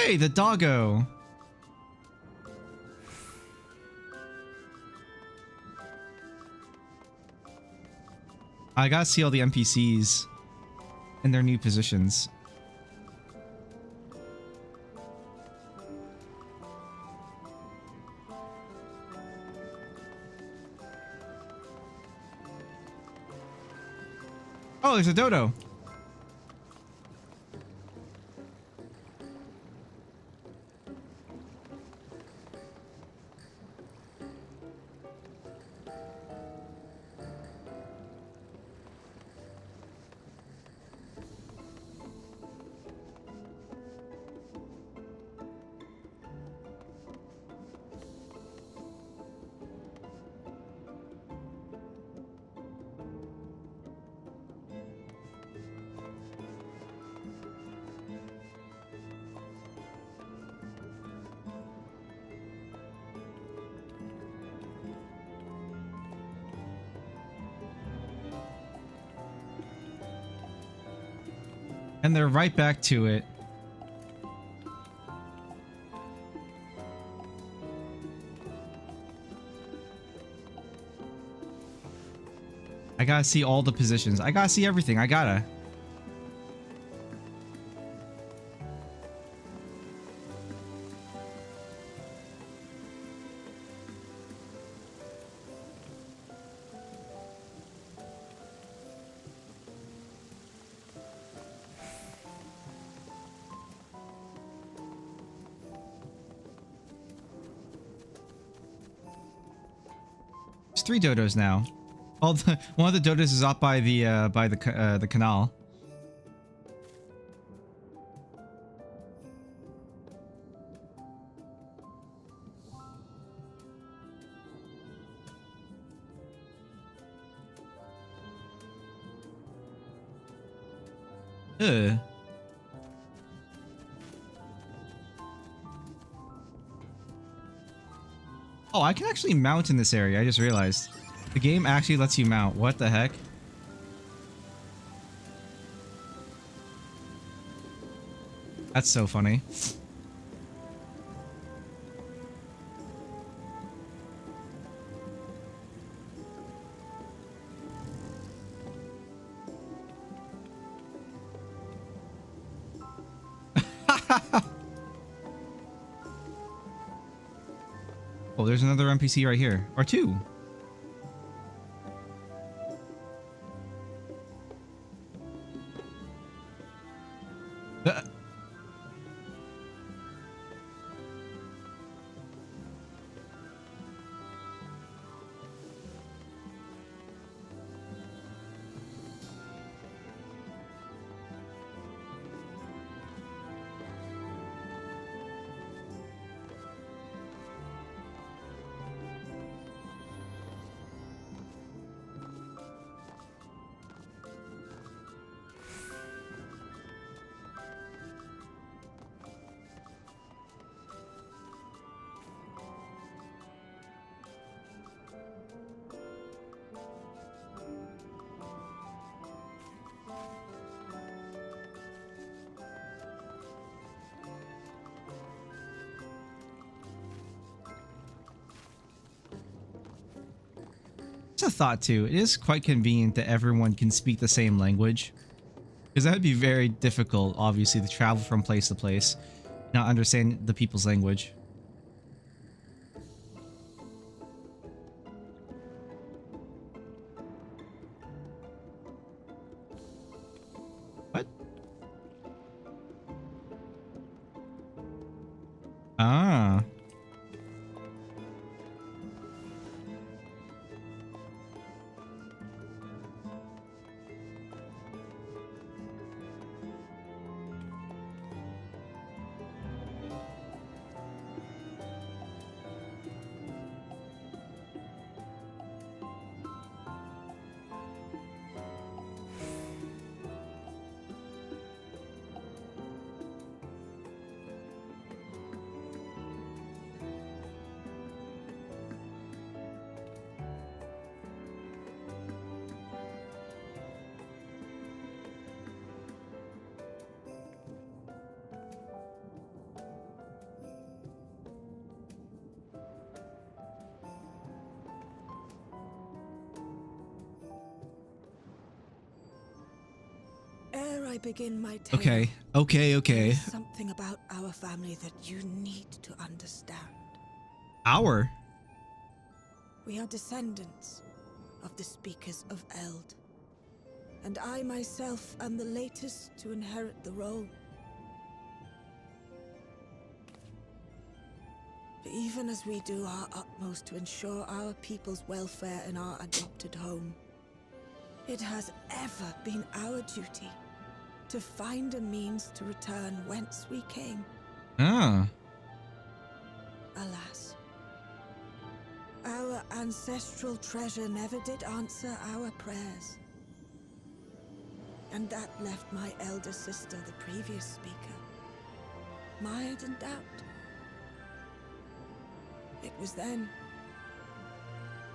Hey, the doggo. I gotta see all the NPCs in their new positions. Oh, there's a dodo. And they're right back to it. I gotta see all the positions. I gotta see everything. I gotta. There's 3 dodos now. One of the dodos is up by the canal. Ugh. Oh, I can actually mount in this area. I just realized. The game actually lets you mount. What the heck? That's so funny. Oh, there's another NPC right here. Or 2. It's a thought too. It is quite convenient that everyone can speak the same language. Because that would be very difficult, obviously, to travel from place to place, not understand the people's language. What? Ah. ere I begin my tale, Okay. there is something about our family that you need to understand. Our? We are descendants of the speakers of Eld, and I myself am the latest to inherit the role. But even as we do our utmost to ensure our people's welfare in our adopted home, it has ever been our duty to find a means to return whence we came. Ah. Alas, our ancestral treasure never did answer our prayers. And that left my elder sister, the previous speaker, mired in doubt. It was then,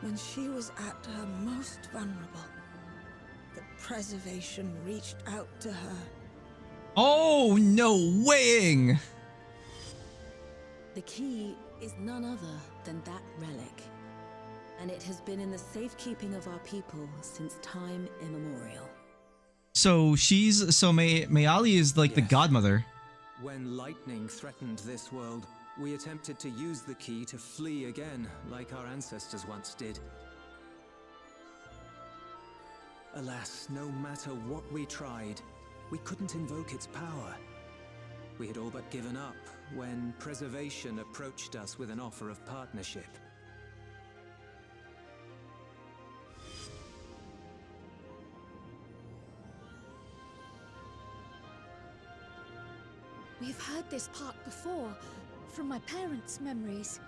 when she was at her most vulnerable, that preservation reached out to her. Oh, no weighing! The key is none other than that relic, and it has been in the safekeeping of our people since time immemorial. So Mayali is like the godmother. When lightning threatened this world, we attempted to use the key to flee again, like our ancestors once did. Alas, no matter what we tried, we couldn't invoke its power. We had all but given up when Preservation approached us with an offer of partnership. We've heard this part before, from my parents' memories.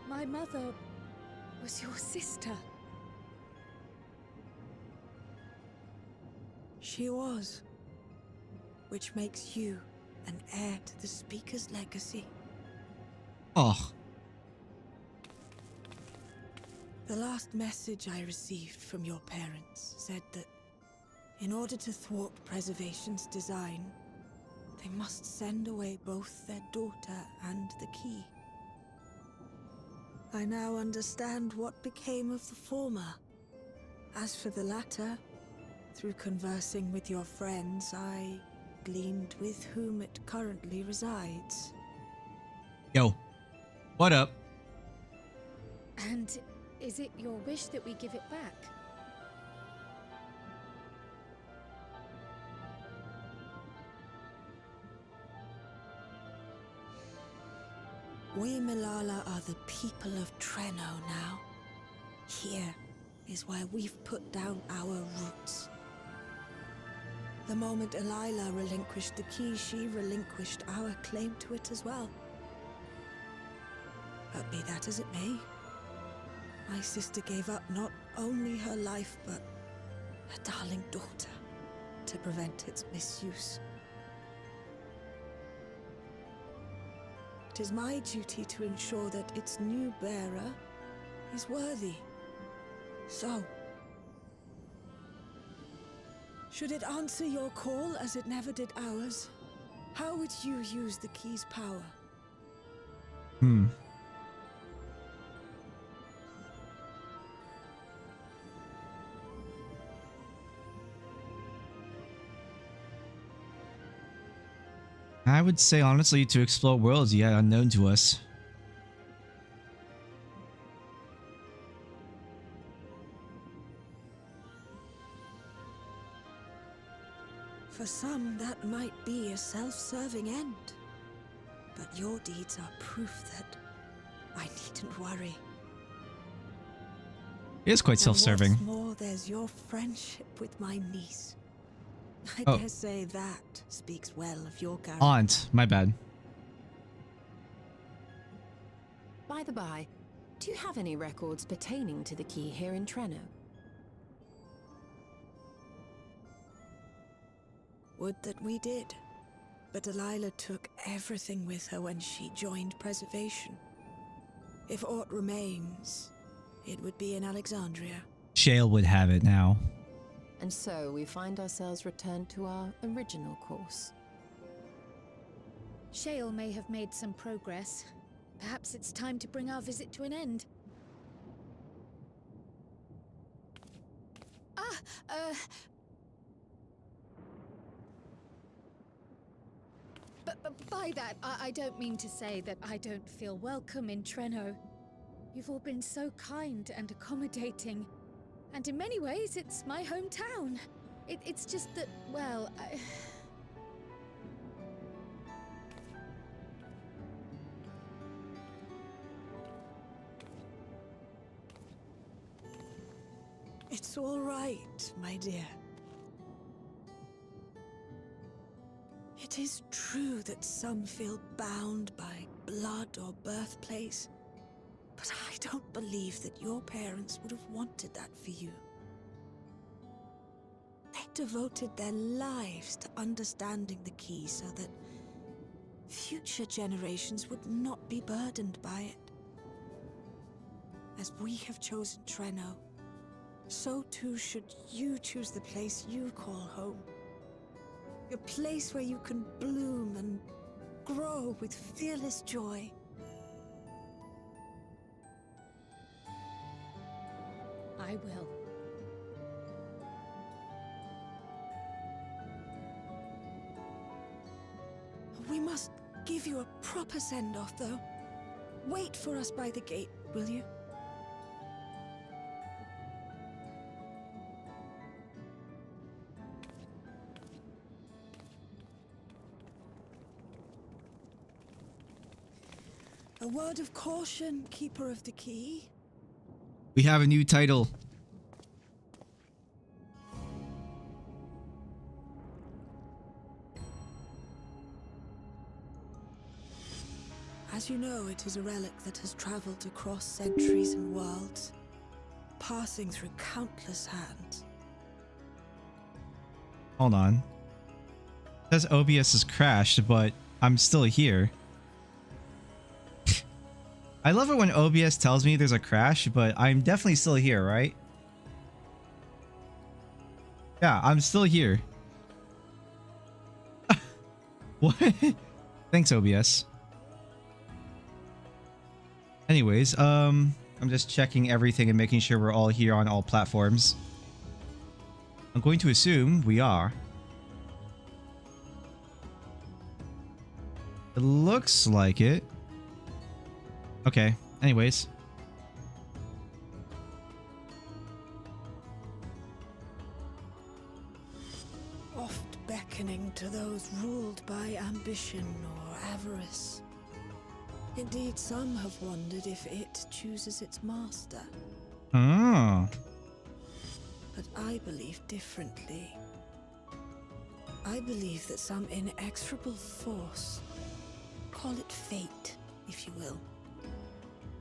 My mother was your sister. She was, which makes you an heir to the Speaker's legacy. Oh. The last message I received from your parents said that in order to thwart Preservation's design, they must send away both their daughter and the key. I now understand what became of the former. As for the latter, through conversing with your friends, I gleaned with whom it currently resides. Yo. What up? And is it your wish that we give it back? We Milala are the people of Treno now. Here is where we've put down our roots. The moment Xyle relinquished the key, she relinquished our claim to it as well. But be that as it may, my sister gave up not only her life, but her darling daughter to prevent its misuse. It is my duty to ensure that its new bearer is worthy. So, should it answer your call as it never did ours, how would you use the key's power? I would say honestly to explore worlds yet unknown to us. For some, that might be a self-serving end. But your deeds are proof that I needn't worry. It is quite self-serving. What's more, there's your friendship with my niece. I dare say that speaks well of your character. Aunt, my bad. By the by, do you have any records pertaining to the key here in Treno? Would that we did. But Xyle took everything with her when she joined Preservation. If aught remains, it would be in Alexandria. Xyle would have it now. And so we find ourselves returned to our original course. Xyle may have made some progress. Perhaps it's time to bring our visit to an end. But by that, I don't mean to say that I don't feel welcome in Treno. You've all been so kind and accommodating. And in many ways, it's my hometown. It's just that, well, It's all right, my dear. It is true that some feel bound by blood or birthplace, but I don't believe that your parents would have wanted that for you. They devoted their lives to understanding the key so that future generations would not be burdened by it. As we have chosen Treno, so too should you choose the place you call home. A place where you can bloom and grow with fearless joy. I will. We must give you a proper send-off, though. Wait for us by the gate, will you? A word of caution, Keeper of the Key. We have a new title. As you know, it is a relic that has traveled across centuries and worlds, passing through countless hands. Hold on. It says OBS has crashed, but I'm still here. I love it when OBS tells me there's a crash, but I'm definitely still here, right? Yeah, I'm still here. What? Thanks, OBS. Anyways, I'm just checking everything and making sure we're all here on all platforms. I'm going to assume we are. It looks like it. Okay, anyways. Oft beckoning to those ruled by ambition or avarice. Indeed, some have wondered if it chooses its master. Oh. But I believe differently. I believe that some inexorable force, call it fate, if you will,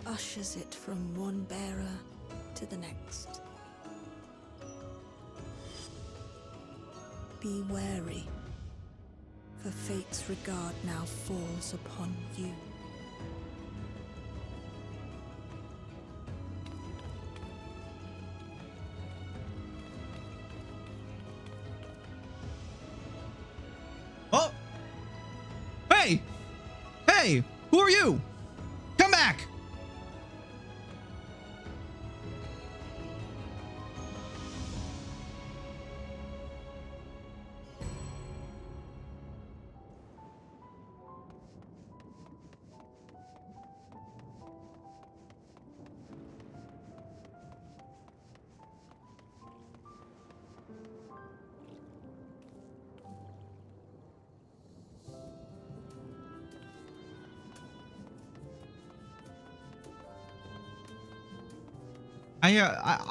ushers it from one bearer to the next. Be wary, for fate's regard now falls upon you. Oh! Hey! Hey! Who are you? Come back!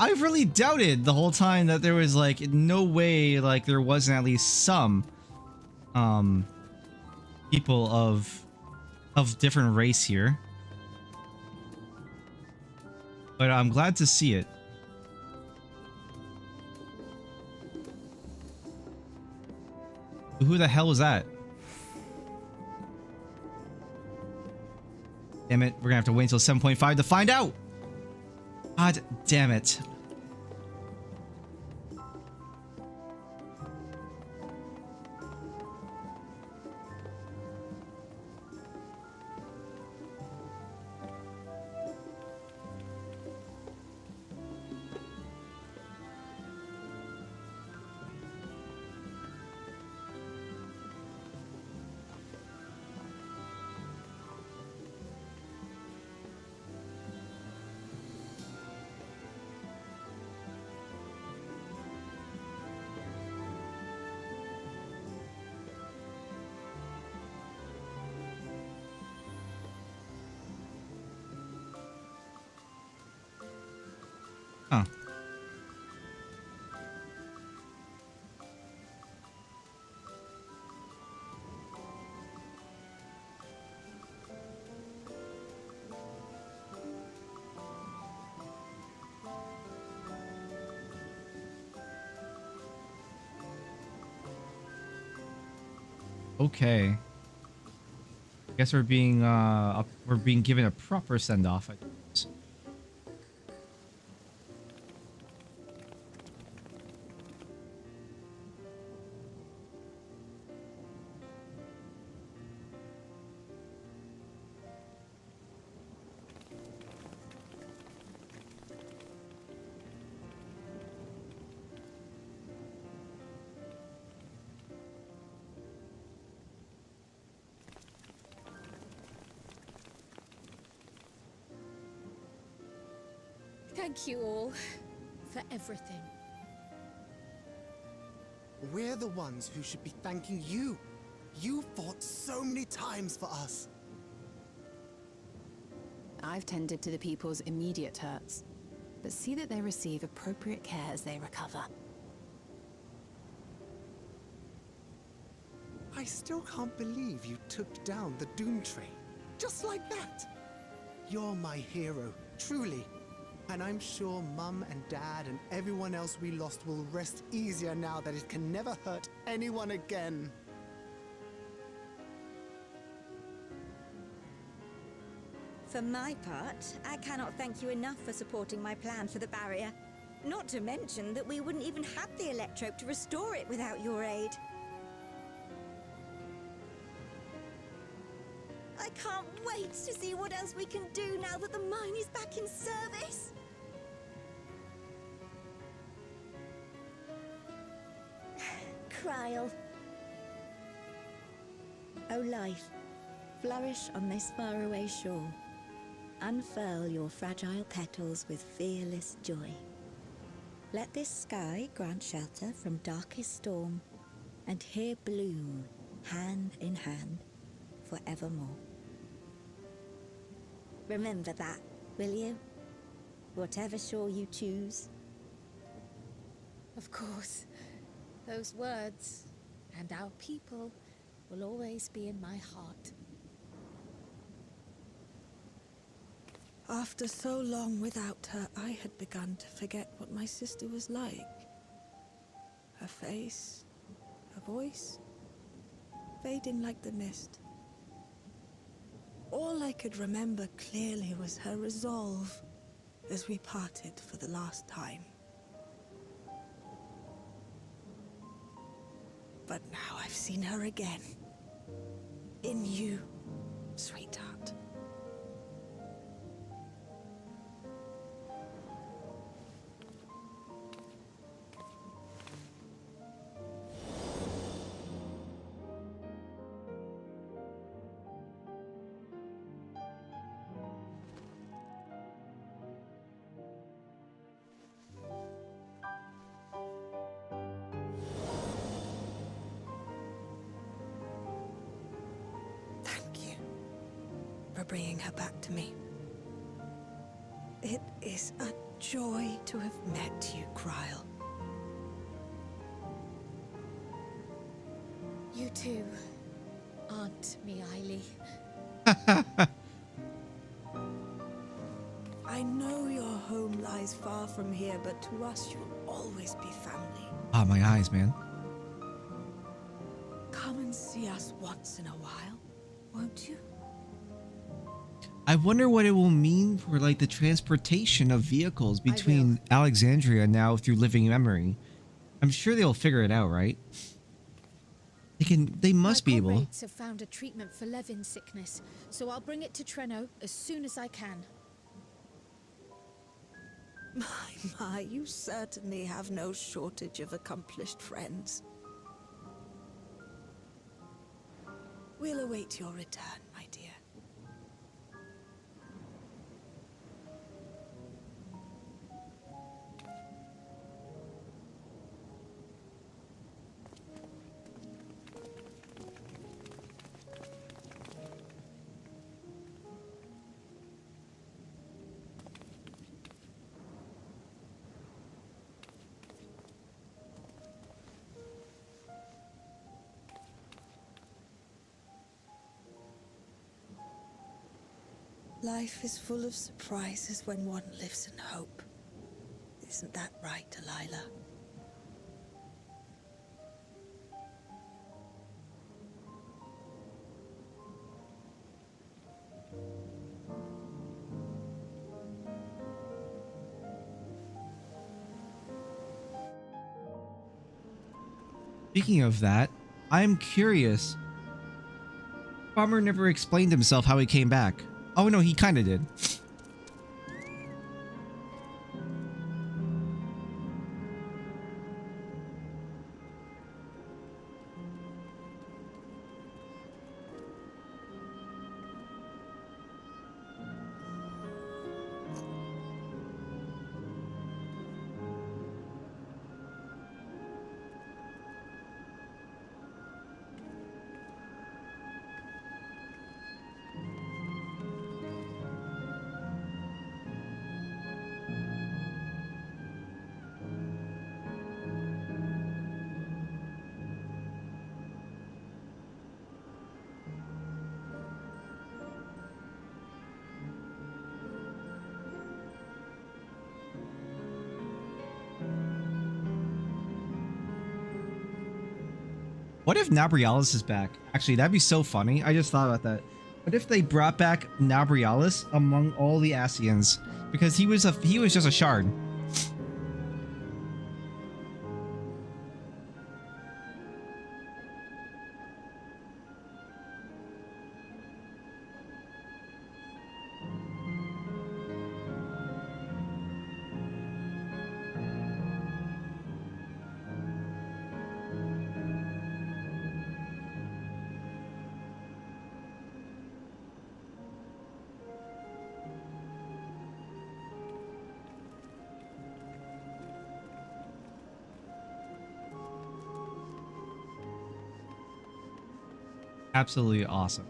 I've really doubted the whole time that there was like no way like there wasn't at least some people of different race here. But I'm glad to see it. Who the hell was that? Damn it, we're gonna have to wait until 7.5 to find out. God damn it. Okay. Guess we're being given a proper send off. Thank you all for everything. We're the ones who should be thanking you. You fought so many times for us. I've tended to the people's immediate hurts, but see that they receive appropriate care as they recover. I still can't believe you took down the Doom Train. Just like that. You're my hero, truly. And I'm sure Mum and Dad and everyone else we lost will rest easier now that it can never hurt anyone again. For my part, I cannot thank you enough for supporting my plan for the barrier. Not to mention that we wouldn't even have the electrope to restore it without your aid. I can't wait to see what else we can do now that the mine is back in service. Xyle. O life, flourish on this faraway shore. Unfurl your fragile petals with fearless joy. Let this sky grant shelter from darkest storm, and here bloom, hand in hand, forevermore. Remember that, will you? Whatever shore you choose. Of course, those words and our people will always be in my heart. After so long without her, I had begun to forget what my sister was like. Her face, her voice, fading like the mist. All I could remember clearly was her resolve as we parted for the last time. But now I've seen her again. In you, sweetheart. Bringing her back to me. It is a joy to have met you, Xyle. You too, Aunt Xyle. I know your home lies far from here, but to us you'll always be family. Ah, my eyes, man. Come and see us once in a while, won't you? I wonder what it will mean for like the transportation of vehicles between Alexandria now through living memory. I'm sure they'll figure it out, right? They must be able. My comrades have found a treatment for Levin's sickness, so I'll bring it to Treno as soon as I can. My, you certainly have no shortage of accomplished friends. We'll await your return, my dear. Life is full of surprises when one lives in hope. Isn't that right, Delilah? Speaking of that, I'm curious. Farmer never explained himself how he came back. Oh no, he kind of did. What if Nabrialis is back? Actually, that'd be so funny. I just thought about that. What if they brought back Nabrialis among all the Asians? Because he was just a shard. Absolutely awesome.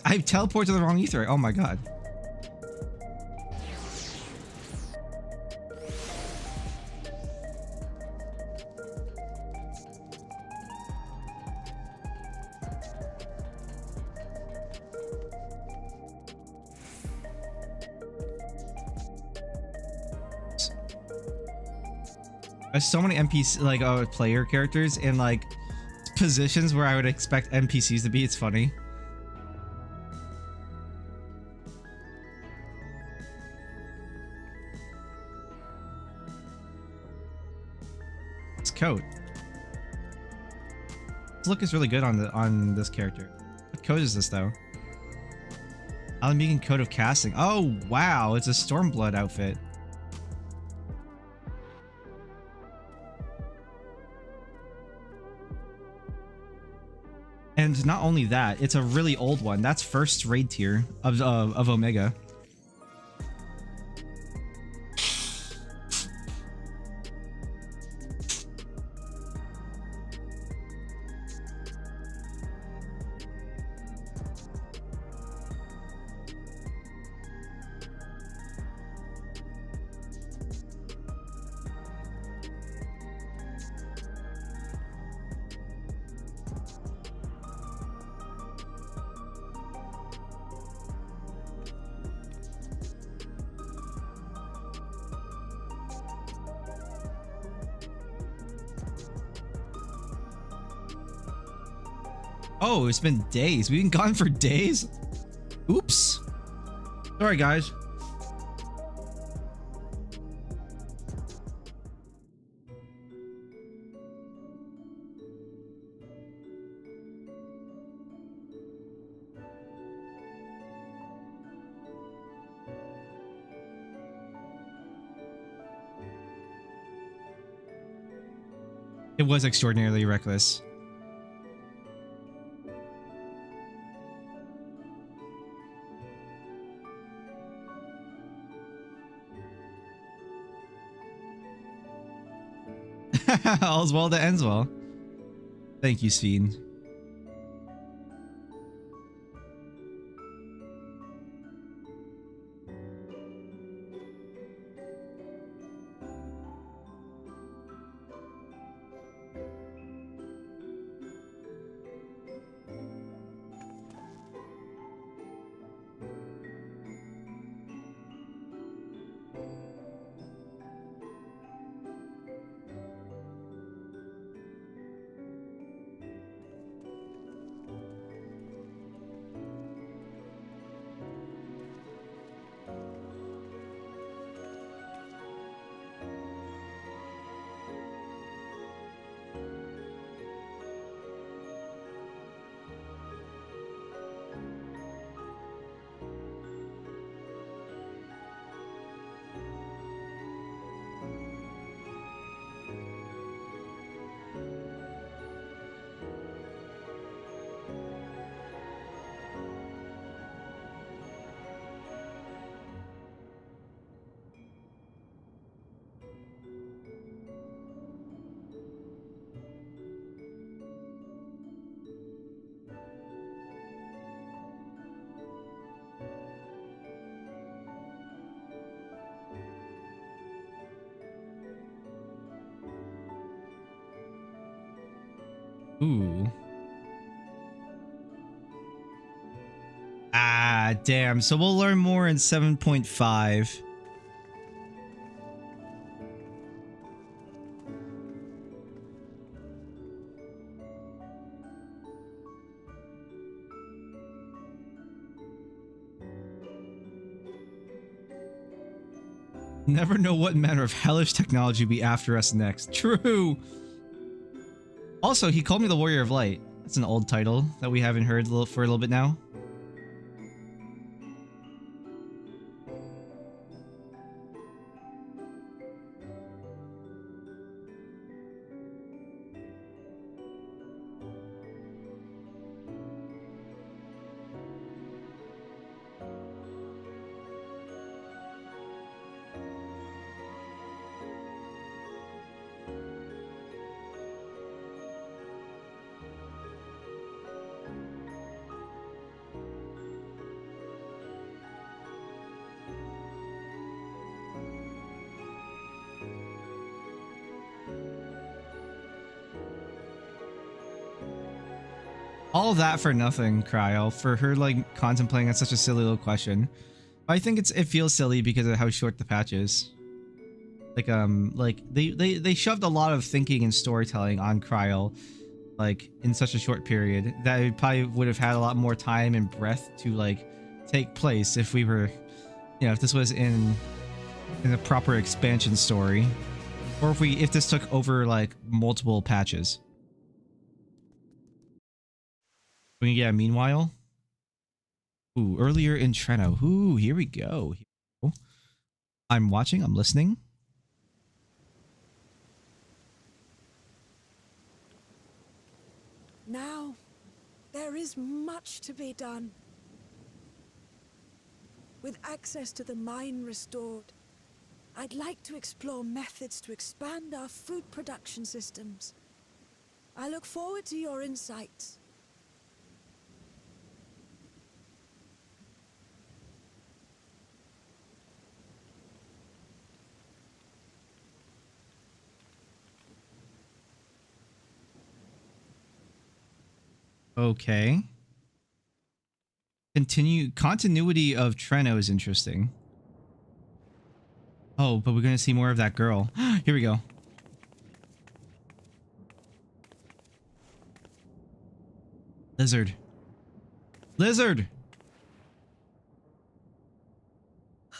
I teleported to the wrong ether. Oh my god. There's so many NPC like player characters in like positions where I would expect NPCs to be. It's funny. This coat. This look is really good on this character. What coat is this though? Alan Megan coat of casting. Oh wow, it's a Stormblood outfit. And not only that, it's a really old one. That's first raid tier of Omega. Oh, it's been days. We've been gone for days? Oops. Sorry, guys. It was extraordinarily reckless. All's well that ends well. Thank you, Sven. Ooh. Ah, damn. So we'll learn more in 7.5. Never know what manner of hellish technology will be after us next. True. Also, he called me the Warrior of Light. That's an old title that we haven't heard for a little bit now. All that for nothing, Cryo, for her like contemplating on such a silly little question. I think it feels silly because of how short the patch is. Like they shoved a lot of thinking and storytelling on Cryo, like in such a short period that it probably would have had a lot more time and breadth to like take place if we were, you know, if this was in a proper expansion story, or if this took over like multiple patches. We can get a meanwhile. Ooh, earlier in Treno. Ooh, here we go. I'm watching. I'm listening. Now, there is much to be done. With access to the mine restored, I'd like to explore methods to expand our food production systems. I look forward to your insights. Okay. Continuity of Treno is interesting. Oh, but we're gonna see more of that girl. Here we go. Lizard. Lizard!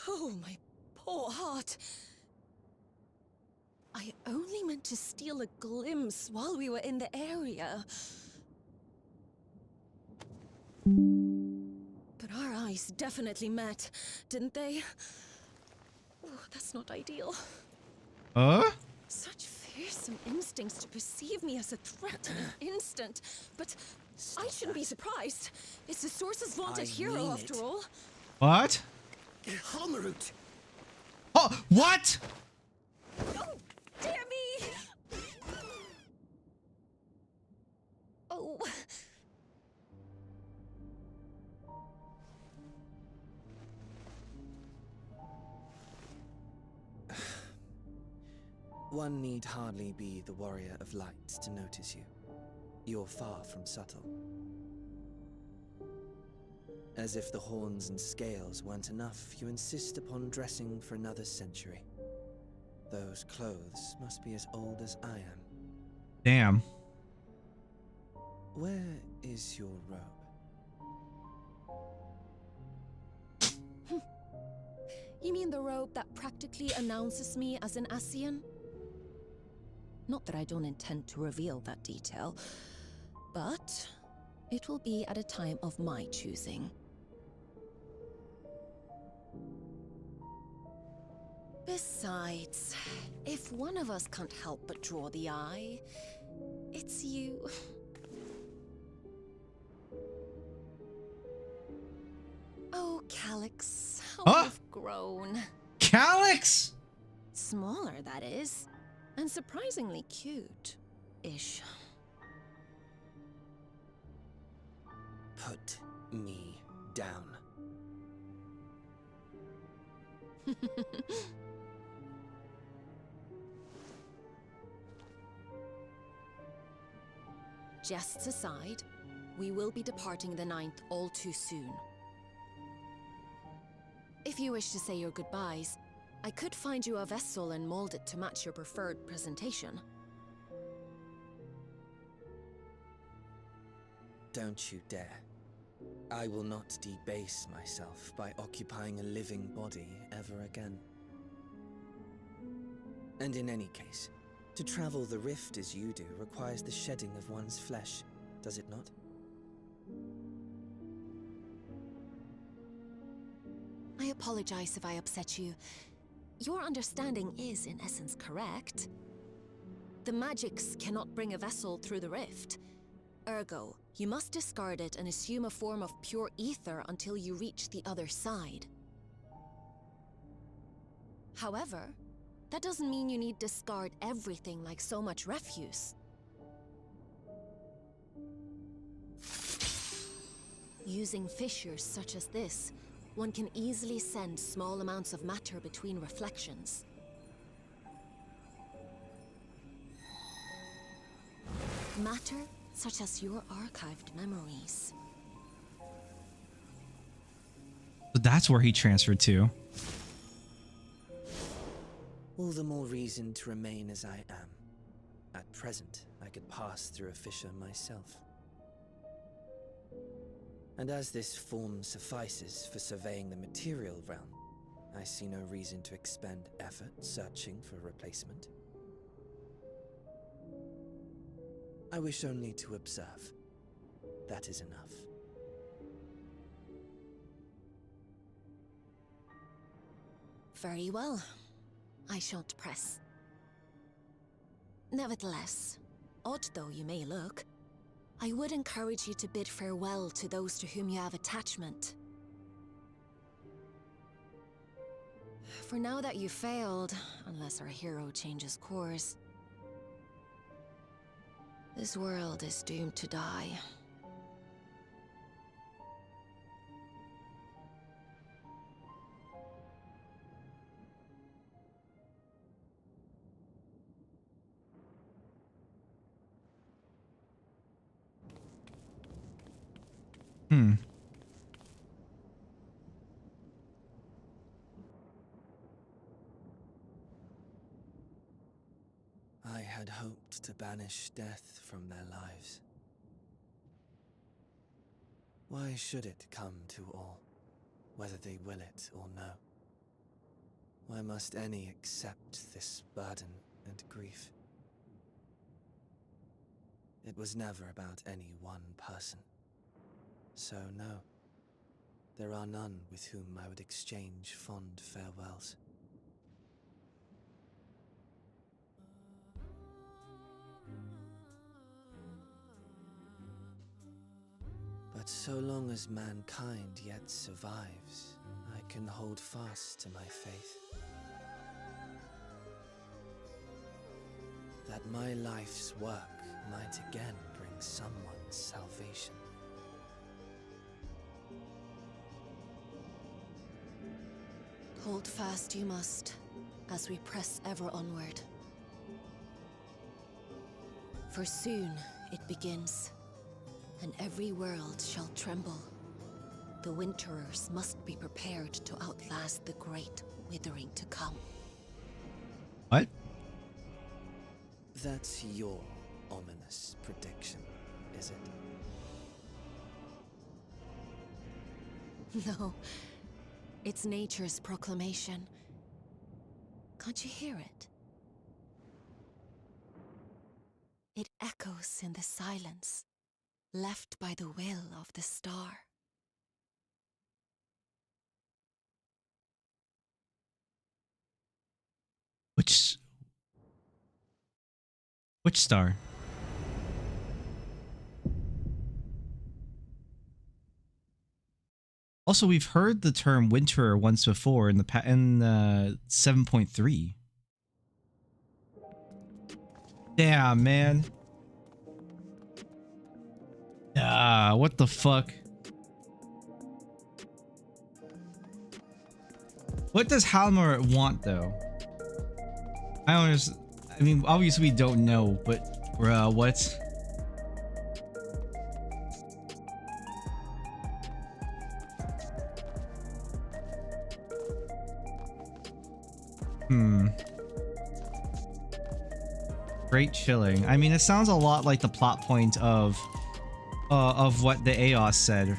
Oh, my poor heart. I only meant to steal a glimpse while we were in the area. But our eyes definitely met, didn't they? Oh, that's not ideal. Such fearsome instincts to perceive me as a threat in an instant. But I shouldn't be surprised. It's the Source's vaunted hero, after all. What? Halmerut! Oh, what? Oh, dear me! Oh. One need hardly be the Warrior of Light to notice you. You're far from subtle. As if the horns and scales weren't enough, you insist upon dressing for another century. Those clothes must be as old as I am. Damn. Where is your robe? You mean the robe that practically announces me as an Ascian? Not that I don't intend to reveal that detail, but it will be at a time of my choosing. Besides, if one of us can't help but draw the eye, it's you. Oh, Calyx, how you've grown. Calyx! Smaller, that is. And surprisingly cute-ish. Put me down. Jests aside, we will be departing the 9th all too soon. If you wish to say your goodbyes, I could find you a vessel and mold it to match your preferred presentation. Don't you dare. I will not debase myself by occupying a living body ever again. And in any case, to travel the rift as you do requires the shedding of one's flesh, does it not? I apologize if I upset you. Your understanding is, in essence, correct. The magics cannot bring a vessel through the rift. Ergo, you must discard it and assume a form of pure ether until you reach the other side. However, that doesn't mean you need discard everything like so much refuse. Using fissures such as this, one can easily send small amounts of matter between reflections. Matter such as your archived memories. So that's where he transferred to. All the more reason to remain as I am. At present, I could pass through a fissure myself. And as this form suffices for surveying the material realm, I see no reason to expend effort searching for a replacement. I wish only to observe. That is enough. Very well. I shan't press. Nevertheless, odd though you may look, I would encourage you to bid farewell to those to whom you have attachment. For now that you failed, unless our hero changes course, this world is doomed to die. I had hoped to banish death from their lives. Why should it come to all, whether they will it or no? Why must any accept this burden and grief? It was never about any one person. So no, there are none with whom I would exchange fond farewells. But so long as mankind yet survives, I can hold fast to my faith. That my life's work might again bring someone salvation. Hold fast you must, as we press ever onward. For soon it begins, and every world shall tremble. The Winterers must be prepared to outlast the great withering to come. What? That's your ominous prediction, is it? No, it's nature's proclamation. Can't you hear it? It echoes in the silence, left by the will of the star. Which star? Also, we've heard the term Winterer once before in the 7.3. Damn, man. What the fuck? What does Halmar want, though? I don't understand. I mean, obviously we don't know, but bruh, what? Great chilling. I mean, it sounds a lot like the plot point of what the Aos said.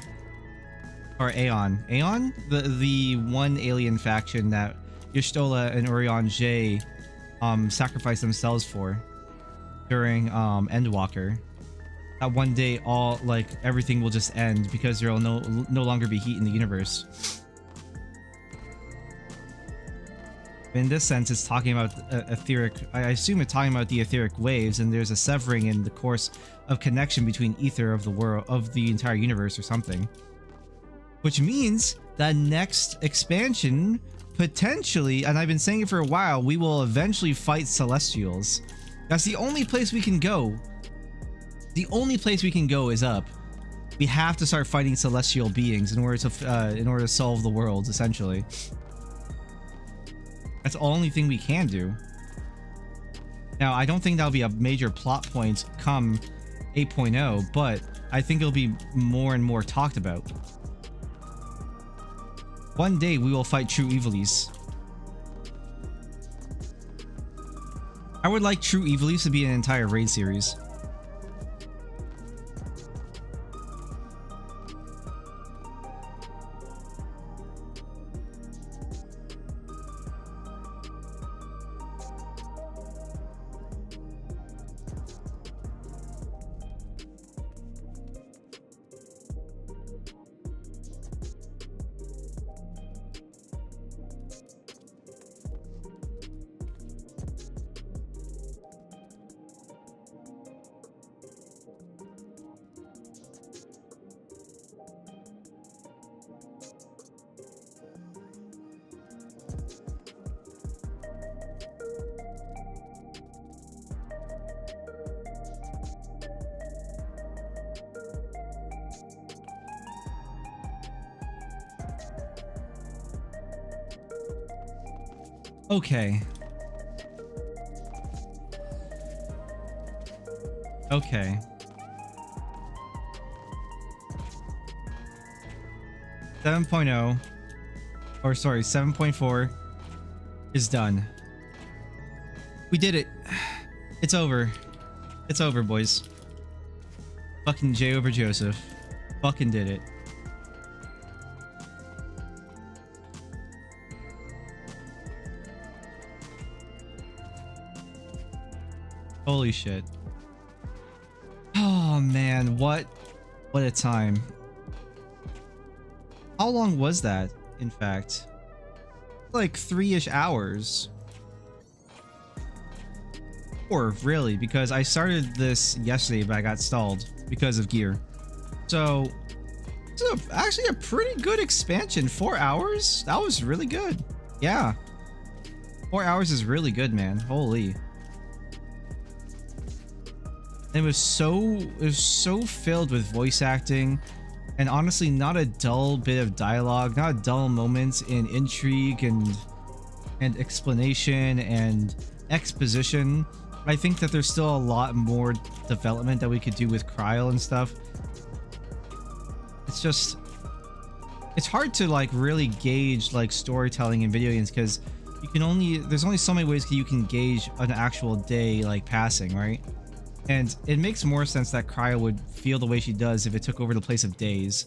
Or Aeon. Aeon? The one alien faction that Y'shtola and Urianger J sacrificed themselves for during Endwalker. That one day all like everything will just end because there will no longer be heat in the universe. In this sense, it's talking about etheric. I assume it's talking about the etheric waves, and there's a severing in the course of connection between ether of the world of the entire universe or something. Which means that next expansion potentially, and I've been saying it for a while, we will eventually fight Celestials. That's the only place we can go. The only place we can go is up. We have to start fighting celestial beings in order to solve the world, essentially. That's the only thing we can do. Now, I don't think that'll be a major plot point come 8.0, but I think it'll be more and more talked about. One day we will fight true evilies. I would like true evilies to be an entire raid series. Okay. Okay. 7.0, or sorry, 7.4 is done. We did it. It's over. It's over, boys. Fucking J over Joseph. Fucking did it. Holy shit. Oh man, what a time. How long was that, in fact? Like 3-ish hours. Or really, because I started this yesterday, but I got stalled because of gear. So, it's actually a pretty good expansion. 4 hours? That was really good. Yeah. 4 hours is really good, man. Holy. It was so filled with voice acting, and honestly not a dull bit of dialogue, not a dull moment in intrigue and explanation and exposition. I think that there's still a lot more development that we could do with Xyle and stuff. It's just, it's hard to like really gauge like storytelling in video games because there's only so many ways you can gauge an actual day like passing, right? And it makes more sense that Xyle would feel the way she does if it took over the place of days.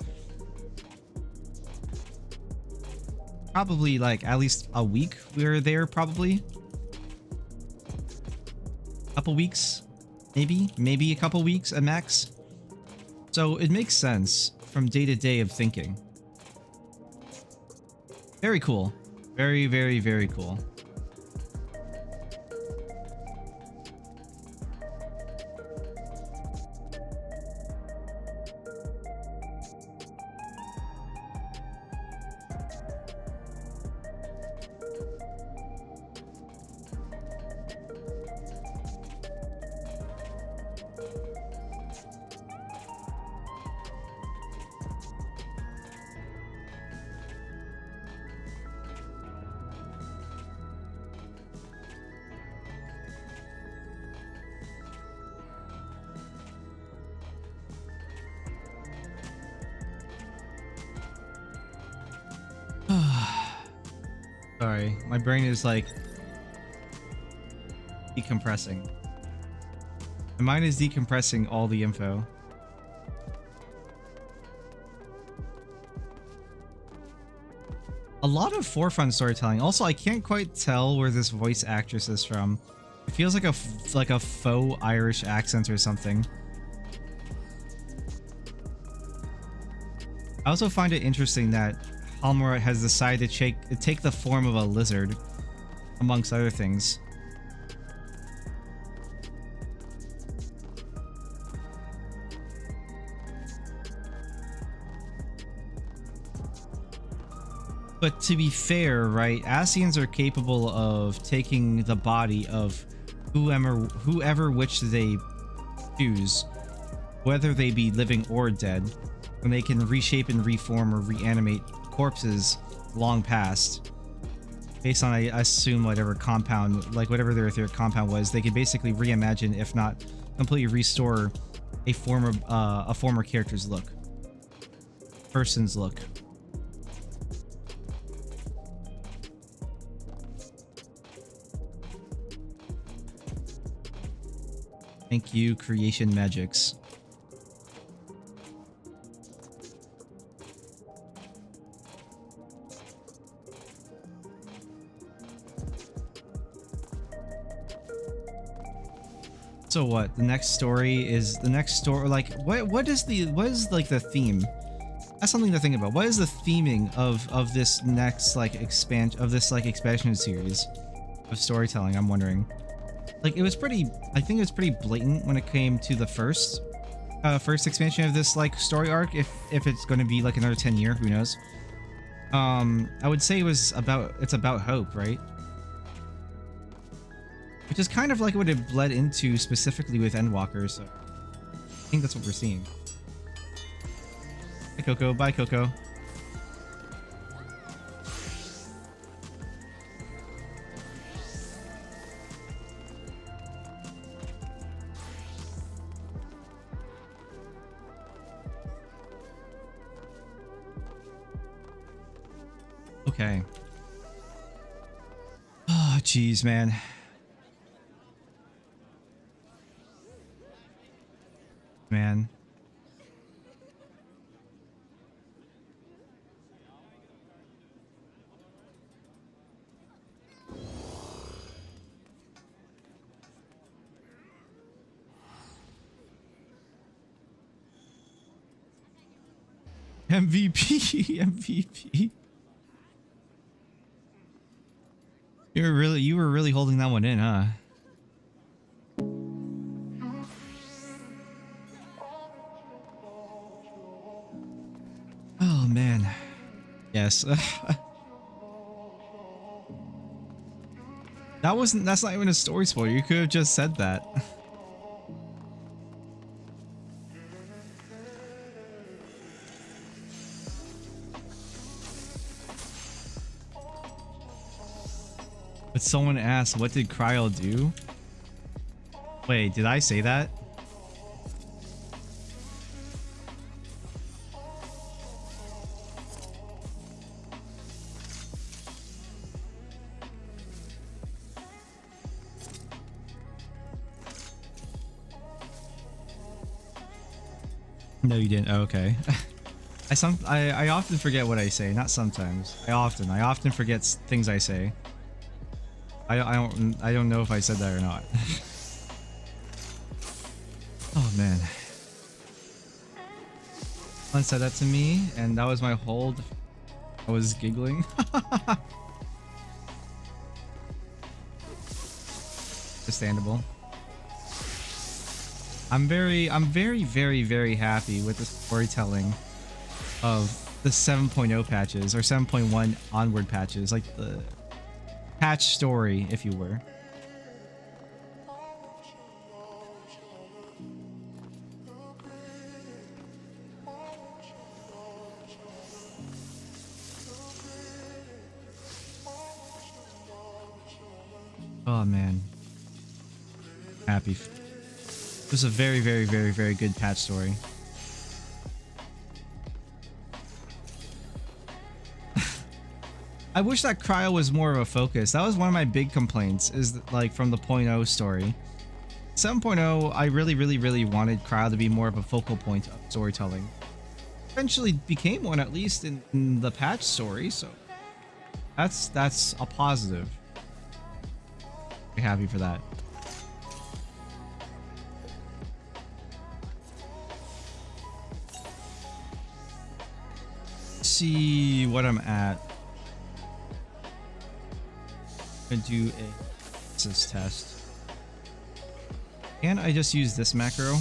Probably like at least a week we were there, probably. Couple weeks, maybe a couple weeks at max. So it makes sense from day to day of thinking. Very cool. Very, very, very cool. Sorry, my brain is like decompressing. My mind is decompressing all the info. A lot of forefront storytelling. Also, I can't quite tell where this voice actress is from. It feels like a faux Irish accent or something. I also find it interesting that Halmora has decided to take the form of a lizard, amongst other things. But to be fair, right, Ascians are capable of taking the body of whoever which they choose, whether they be living or dead, when they can reshape and reform or reanimate corpses long past. Based on, I assume, whatever compound, like whatever their etheric compound was, they could basically reimagine, if not completely restore, a former character's look, person's look. Thank you, Creation Magics. So what? The next story is like what is like the theme? That's something to think about. What is the theming of this next like expansion series of storytelling? I'm wondering. Like I think it was pretty blatant when it came to the first expansion of this like story arc. If it's going to be like another 10 year, who knows? I would say it's about hope, right? Which is kind of like what it bled into specifically with Endwalker, so I think that's what we're seeing. Hi Coco, bye Coco. Okay. Oh, jeez, man. Man. MVP, MVP. You were really holding that one in, huh? Oh man. Yes. That's not even a story spoiler. You could have just said that. But someone asked, what did Xyle do? Wait, did I say that? No, you didn't. Oh, okay. I often forget what I say. Not sometimes. I often forget things I say. I don't know if I said that or not. Oh man. Someone said that to me, and that was my hold. I was giggling. Understandable. I'm very, very happy with the storytelling of the 7.0 patches, or 7.1 onward patches, like the patch story, if you were. Oh man. Happy. It was a very, very good patch story. I wish that Cryo was more of a focus. That was one of my big complaints, is that, like, from the .0 story. 7.0, I really wanted Cryo to be more of a focal point of storytelling. Eventually became one, at least in the patch story, so that's a positive. Very happy for that. See what I'm at. I'm gonna do a assist test. Can I just use this macro?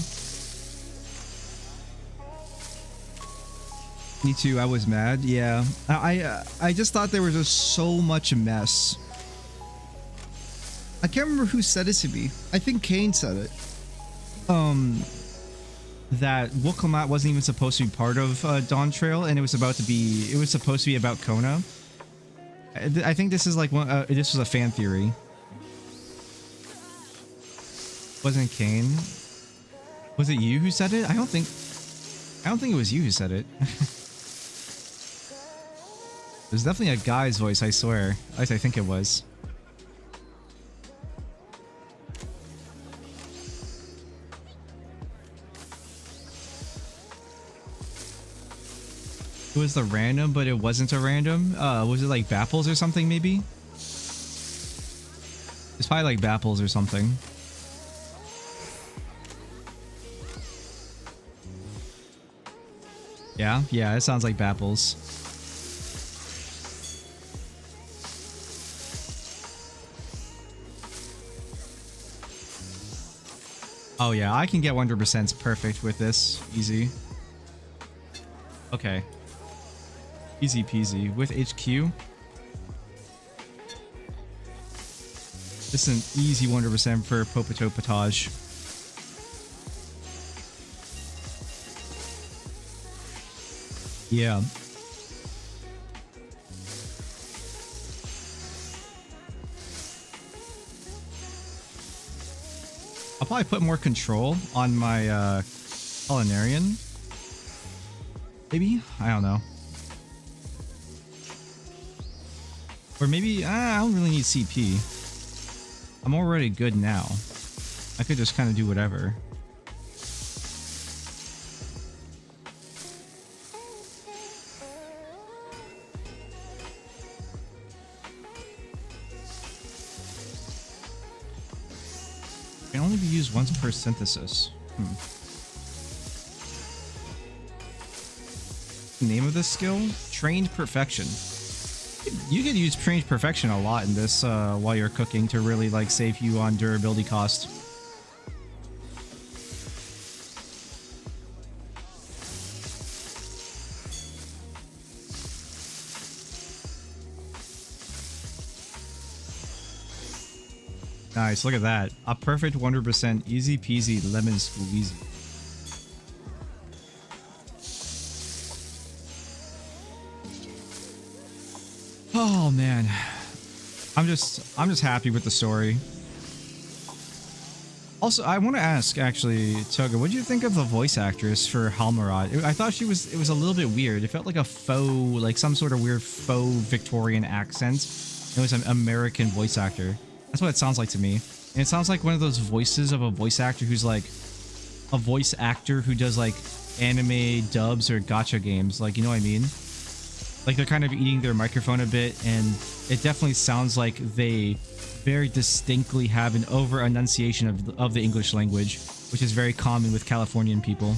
Me too, I was mad. Yeah. I just thought there was just so much mess. I can't remember who said it to me. I think Kane said it. That Wookamat wasn't even supposed to be part of Dawn Trail, and it was supposed to be about Kona. I think this is like this was a fan theory. Wasn't Kane? Was it you who said it? I don't think it was you who said it. It was definitely a guy's voice, I swear. At least I think it was. It was the random, but it wasn't a random. Was it like Bapples or something, maybe? It's probably like Bapples or something. Yeah, it sounds like Bapples. Oh yeah, I can get 100% perfect with this. Easy. Okay. Easy peasy. With HQ. This is an easy 100% for Popoto Potage. Yeah. I'll probably put more control on my Culinarian. Maybe? I don't know. Or maybe, I don't really need CP. I'm already good now. I could just kind of do whatever. Can only be used once per synthesis. Name of this skill? Trained Perfection. You could use Trained Perfection a lot in this while you're cooking to really like save you on durability cost. Nice, look at that. A perfect 100% easy peasy lemon squeezy. Oh man. I'm just happy with the story. Also, I want to ask actually, Toga, what did you think of the voice actress for Halmarad? I thought it was a little bit weird. It felt like a faux, like some sort of weird faux Victorian accent. It was an American voice actor. That's what it sounds like to me. And it sounds like one of those voices of a voice actor who's like a voice actor who does like anime dubs or gacha games. Like, you know what I mean? Like they're kind of eating their microphone a bit, and it definitely sounds like they very distinctly have an over enunciation of the English language, which is very common with Californian people.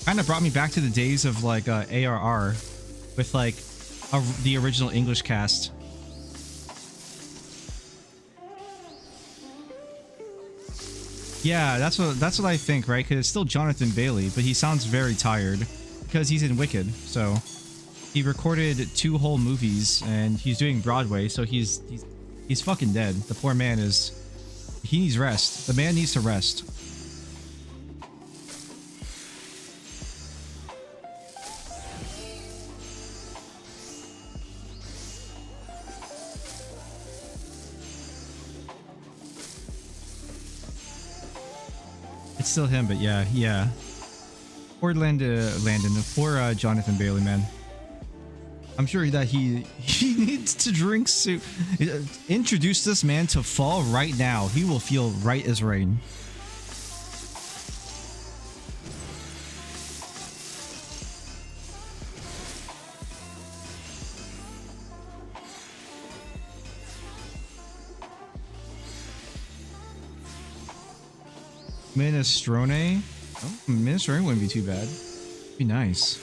Kind of brought me back to the days of like ARR with like the original English cast. Yeah, that's what I think, right? Because it's still Jonathan Bailey, but he sounds very tired because he's in Wicked. So he recorded 2 whole movies and he's doing Broadway, so he's fucking dead. The poor man he needs rest. The man needs to rest. It's still him, but yeah. Poor Landon, poor Jonathan Bailey, man. I'm sure that he needs to drink soup. Introduce this man to fall right now. He will feel right as rain. Minestrone? Oh, minestrone wouldn't be too bad. Be nice.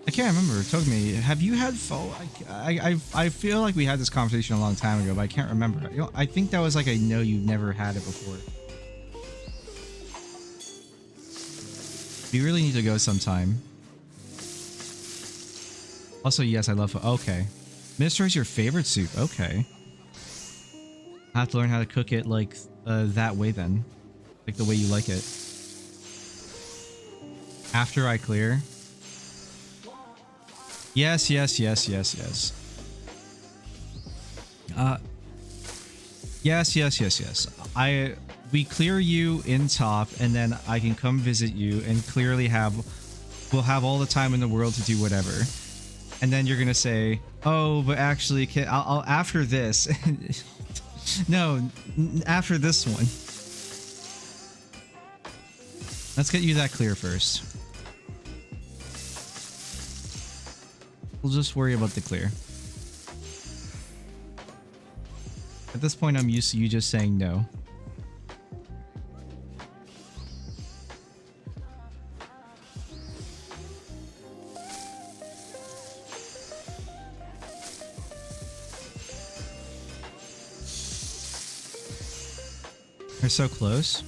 I can't remember. Togme, have you had pho? I feel like we had this conversation a long time ago, but I can't remember. You know, I think that was like I know you've never had it before. We really need to go sometime. Also, yes, I love pho. Okay. Minestrone is your favorite soup. Okay. I have to learn how to cook it like that way then. Like the way you like it. After I clear. Yes. Yes. We clear you in top, and then I can come visit you and clearly we'll have all the time in the world to do whatever. And then you're gonna say, oh, but actually, I'll after this. No, after this one. Let's get you that clear first. We'll just worry about the clear. At this point, I'm used to you just saying no. We're so close.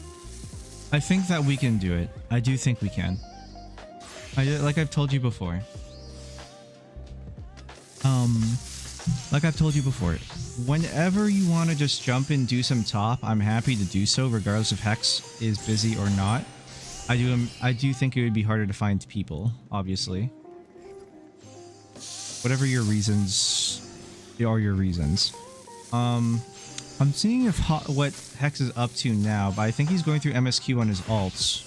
I think that we can do it. I do think we can. Like I've told you before. Like I've told you before, whenever you want to just jump in and do some top, I'm happy to do so, regardless if Hex is busy or not. I do think it would be harder to find people, obviously. Whatever your reasons, they are your reasons. I'm seeing if what Hex is up to now, but I think he's going through MSQ on his alts.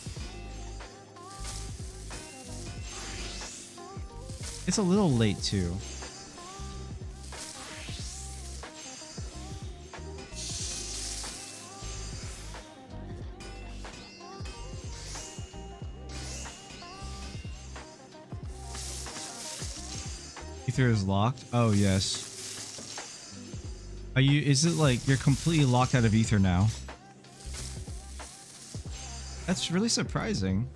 It's a little late too. Ether is locked? Oh yes. Are you, is it like you're completely locked out of Ether now? That's really surprising.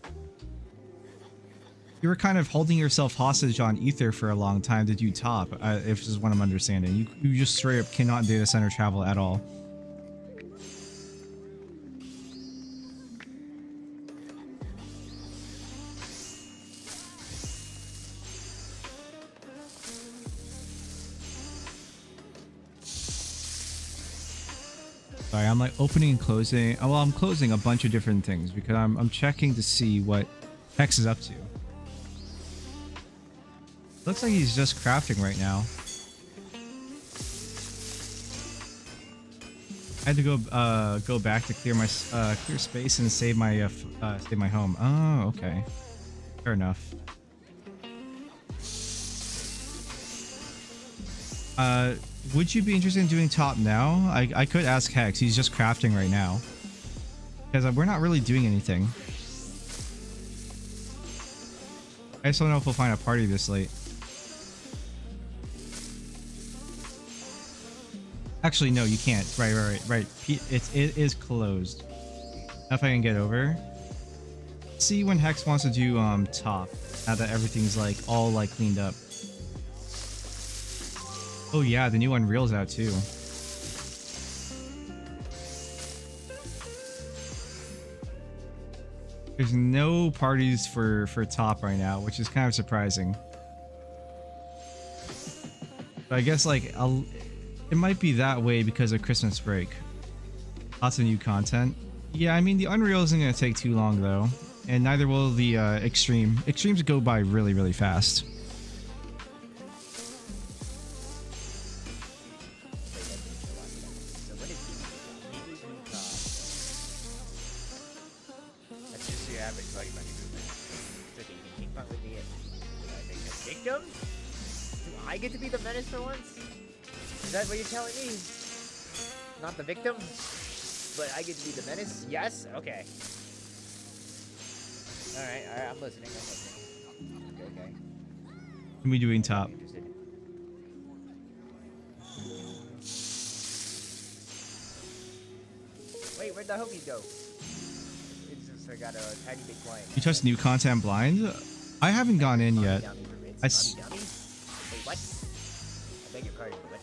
You were kind of holding yourself hostage on Ether for a long time to do top, if this is what I'm understanding. You just straight up cannot data center travel at all. Sorry, I'm like opening and closing. Well, I'm closing a bunch of different things because I'm checking to see what Hex is up to. Looks like he's just crafting right now. I had to go back to clear my clear space and save my home. Oh, okay, fair enough. Would you be interested in doing top now? I could ask Hex. He's just crafting right now. Because we're not really doing anything. I just don't know if we'll find a party this late. Actually, no, you can't. Right. It is closed. If I can get over. See when Hex wants to do top. Now that everything's like all like cleaned up. Oh yeah, the new Unreal's out too. There's no parties for top right now, which is kind of surprising. But I guess like it might be that way because of Christmas break. Lots of new content. Yeah, I mean the Unreal isn't going to take too long though, and neither will the Extreme. Extremes go by really fast. Savage Buddy Bunny movement. So that you can ping pong with me and make a victim? Do I get to be the menace for once? Is that what you're telling me? Not the victim? But I get to be the menace? Yes? Okay. Alright, I'm listening. Okay. What are we doing top? Interested. Wait, where'd the homies go? It's just I got a tiny big client. You touched new content blind? I haven't gone in yet. Wait, what? I beg your pardon, but what?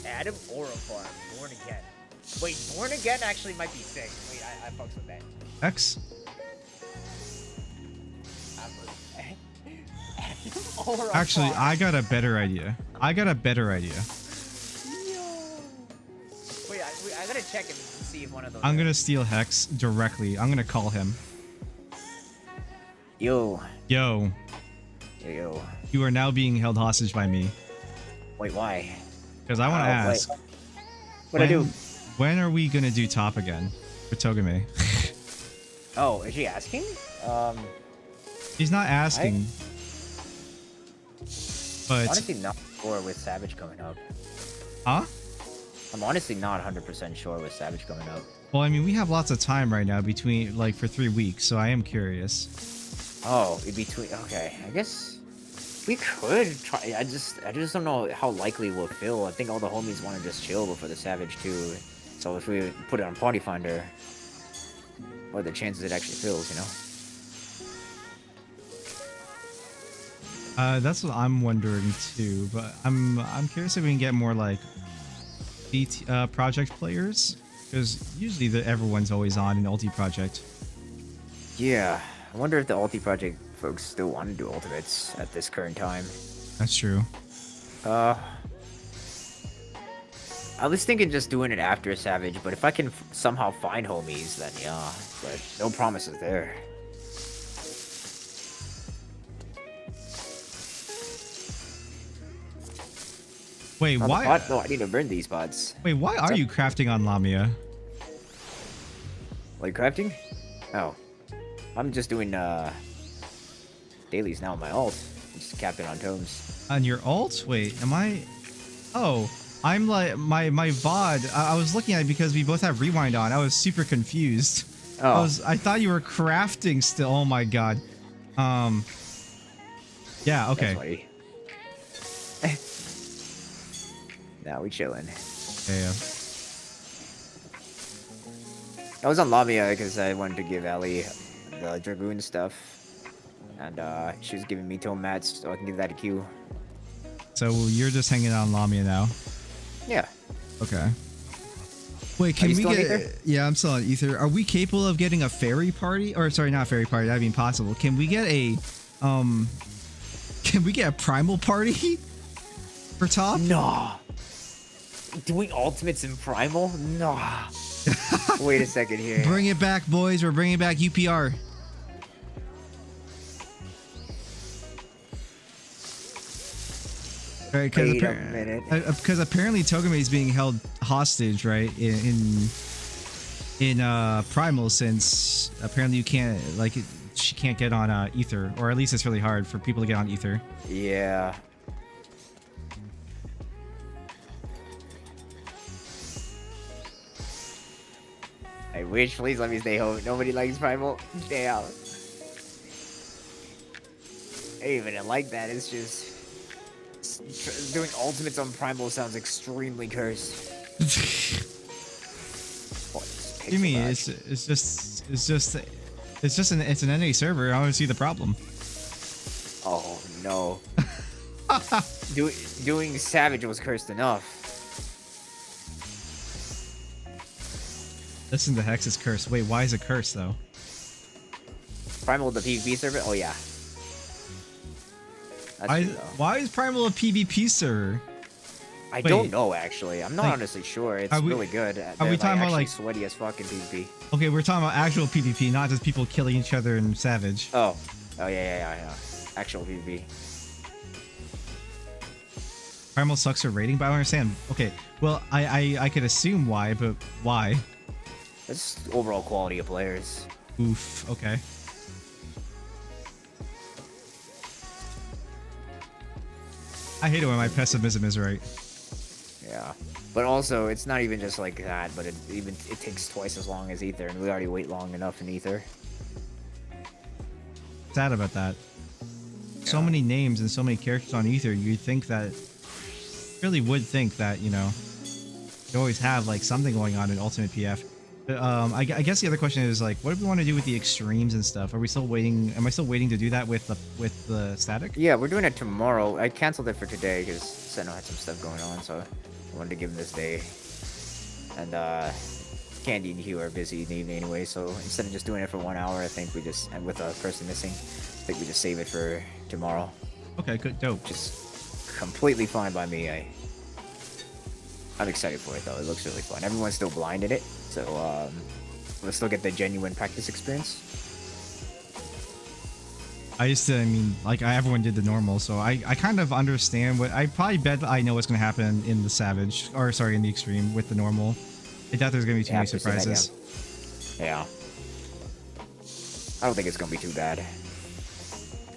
Adam Orofarm, Born Again. Wait, Born Again actually might be sick. Wait, I fucks with that. X? Actually, I got a better idea. Wait, I gotta check and see if one of those. I'm gonna steal Hex directly. I'm gonna call him. Yo. Yo. You are now being held hostage by me. Wait, why? Because I want to ask. What'd I do? When are we gonna do top again for Togame? Oh, is she asking? He's not asking. But Honestly, not sure with Savage coming up. Huh? I'm honestly not 100% sure with Savage coming up. Well, I mean, we have lots of time right now between, like, for 3 weeks, so I am curious. Oh, in between. Okay, I guess we could try. I just don't know how likely we'll fill. I think all the homies want to just chill before the Savage too. So if we put it on Party Finder, what are the chances it actually fills? You know. That's what I'm wondering too, but I'm curious if we can get more like project players, because usually everyone's always on an ulti project. Yeah, I wonder if the ulti project folks still want to do ultimates at this current time. That's true. I was thinking just doing it after Savage, but if I can somehow find homies, then yeah. But no promises there. Wait, on why? No, I need to burn these pods. Wait, why are you crafting on Lamia? Like crafting? Oh, I'm just doing dailies now on my ult. Just capping on tomes. On your ult? Wait, am I? Oh, I'm like my VOD. I was looking at it because we both have rewind on. I was super confused. Oh. I thought you were crafting still. Oh my god. Yeah. Okay. Now we chilling. Yeah. I was on Lamia because I wanted to give Ellie the Dragoon stuff. And she was giving me tome mats, so I can give that a Q. So you're just hanging out on Lamia now? Yeah. Okay. Wait, can we get... Yeah, I'm still on Ether. Are we capable of getting a fairy party? Or sorry, not fairy party. That'd be impossible. Can we get a... Can we get a primal party? For top? No. Doing ultimates in primal? No. Wait a second here. Bring it back, boys. We're bringing back UPR. Right, Wait a minute. Because apparently Togame is being held hostage, right? In primal, since apparently you can't, like, she can't get on Ether, or at least it's really hard for people to get on Ether. Yeah. I wish, please let me stay home. Nobody likes primal. Stay out. I even didn't like that. It's just doing ultimates on primal sounds extremely cursed. What do you mean? It's an NA server. I don't see the problem. Oh no. Doing Savage was cursed enough. Listen to Hex's curse. Wait, why is it cursed though? Primal the PvP server? Oh yeah. Why is Primal a PvP server? I don't know actually. I'm not honestly sure. It's really good. Are we talking about like sweaty as fucking PvP? Okay, we're talking about actual PvP, not just people killing each other in Savage. Oh yeah. Actual PvP. Primal sucks for rating, but I don't understand. Okay, well I could assume why, but why? It's overall quality of players. Oof. Okay. I hate it when my pessimism is right. Yeah. But also, it's not even just like that, but it takes twice as long as Ether, and we already wait long enough in Ether. Sad about that. So many names and so many characters on Ether, you'd think that, really would think that, you know, you always have like something going on in Ultimate PF. But, I guess the other question is like, what do we want to do with the extremes and stuff? Are we still waiting? Am I still waiting to do that with the static? Yeah, we're doing it tomorrow. I canceled it for today because Senno had some stuff going on, so I wanted to give him this day. And Candy and Hugh are busy in the evening anyway, so instead of just doing it for 1 hour, I think we just, and with a person missing, I think we just save it for tomorrow. Okay, good, dope. Just completely fine by me. I'm excited for it though. It looks really fun. Everyone's still blind in it, so we'll still get the genuine practice experience. I mean, like everyone did the normal, so I kind of understand what, I probably bet I know what's going to happen in the Savage, or sorry, in the Extreme with the normal. I doubt there's going to be too many surprises. Yeah. I don't think it's going to be too bad.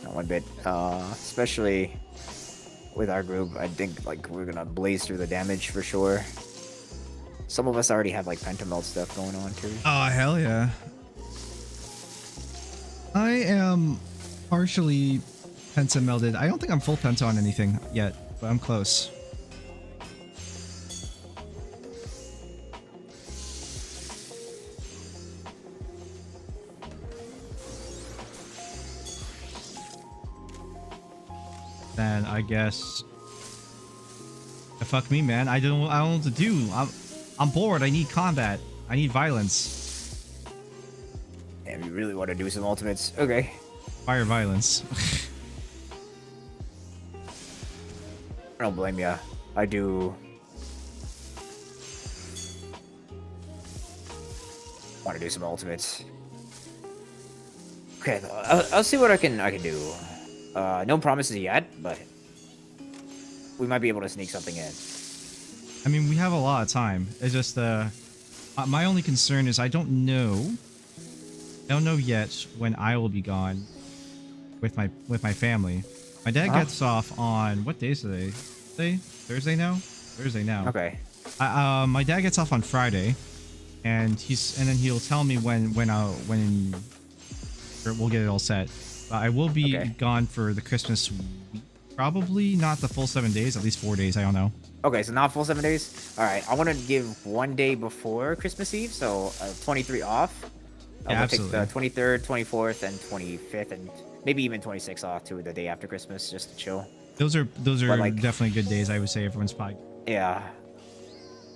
Not one bit. Especially with our group, I think like we're going to blaze through the damage for sure. Some of us already have like pentamelt stuff going on too. Oh, hell yeah. I am partially penta melded. I don't think I'm full penta on anything yet, but I'm close. Then I guess, fuck me, man. I don't know what to do. I'm bored. I need combat. I need violence. Damn, you really want to do some ultimates? Okay. Fire violence. I don't blame ya. I do want to do some ultimates. Okay, I'll see what I can do. No promises yet, but we might be able to sneak something in. I mean, we have a lot of time. It's just my only concern is I don't know yet when I will be gone with my family. My dad gets off on, what day is today? Thursday now? Thursday now. Okay. My dad gets off on Friday, and then he'll tell me when we'll get it all set. I will be gone for the Christmas week. Probably not the full 7 days, at least 4 days. I don't know. Okay, so not full 7 days. All right, I want to give 1 day before Christmas Eve, so 23 off. Yeah, we'll absolutely. take the 23rd, 24th, and 25th, and maybe even 26th off too, the day after Christmas, just to chill. Those are like, definitely good days. I would say everyone's probably. Yeah,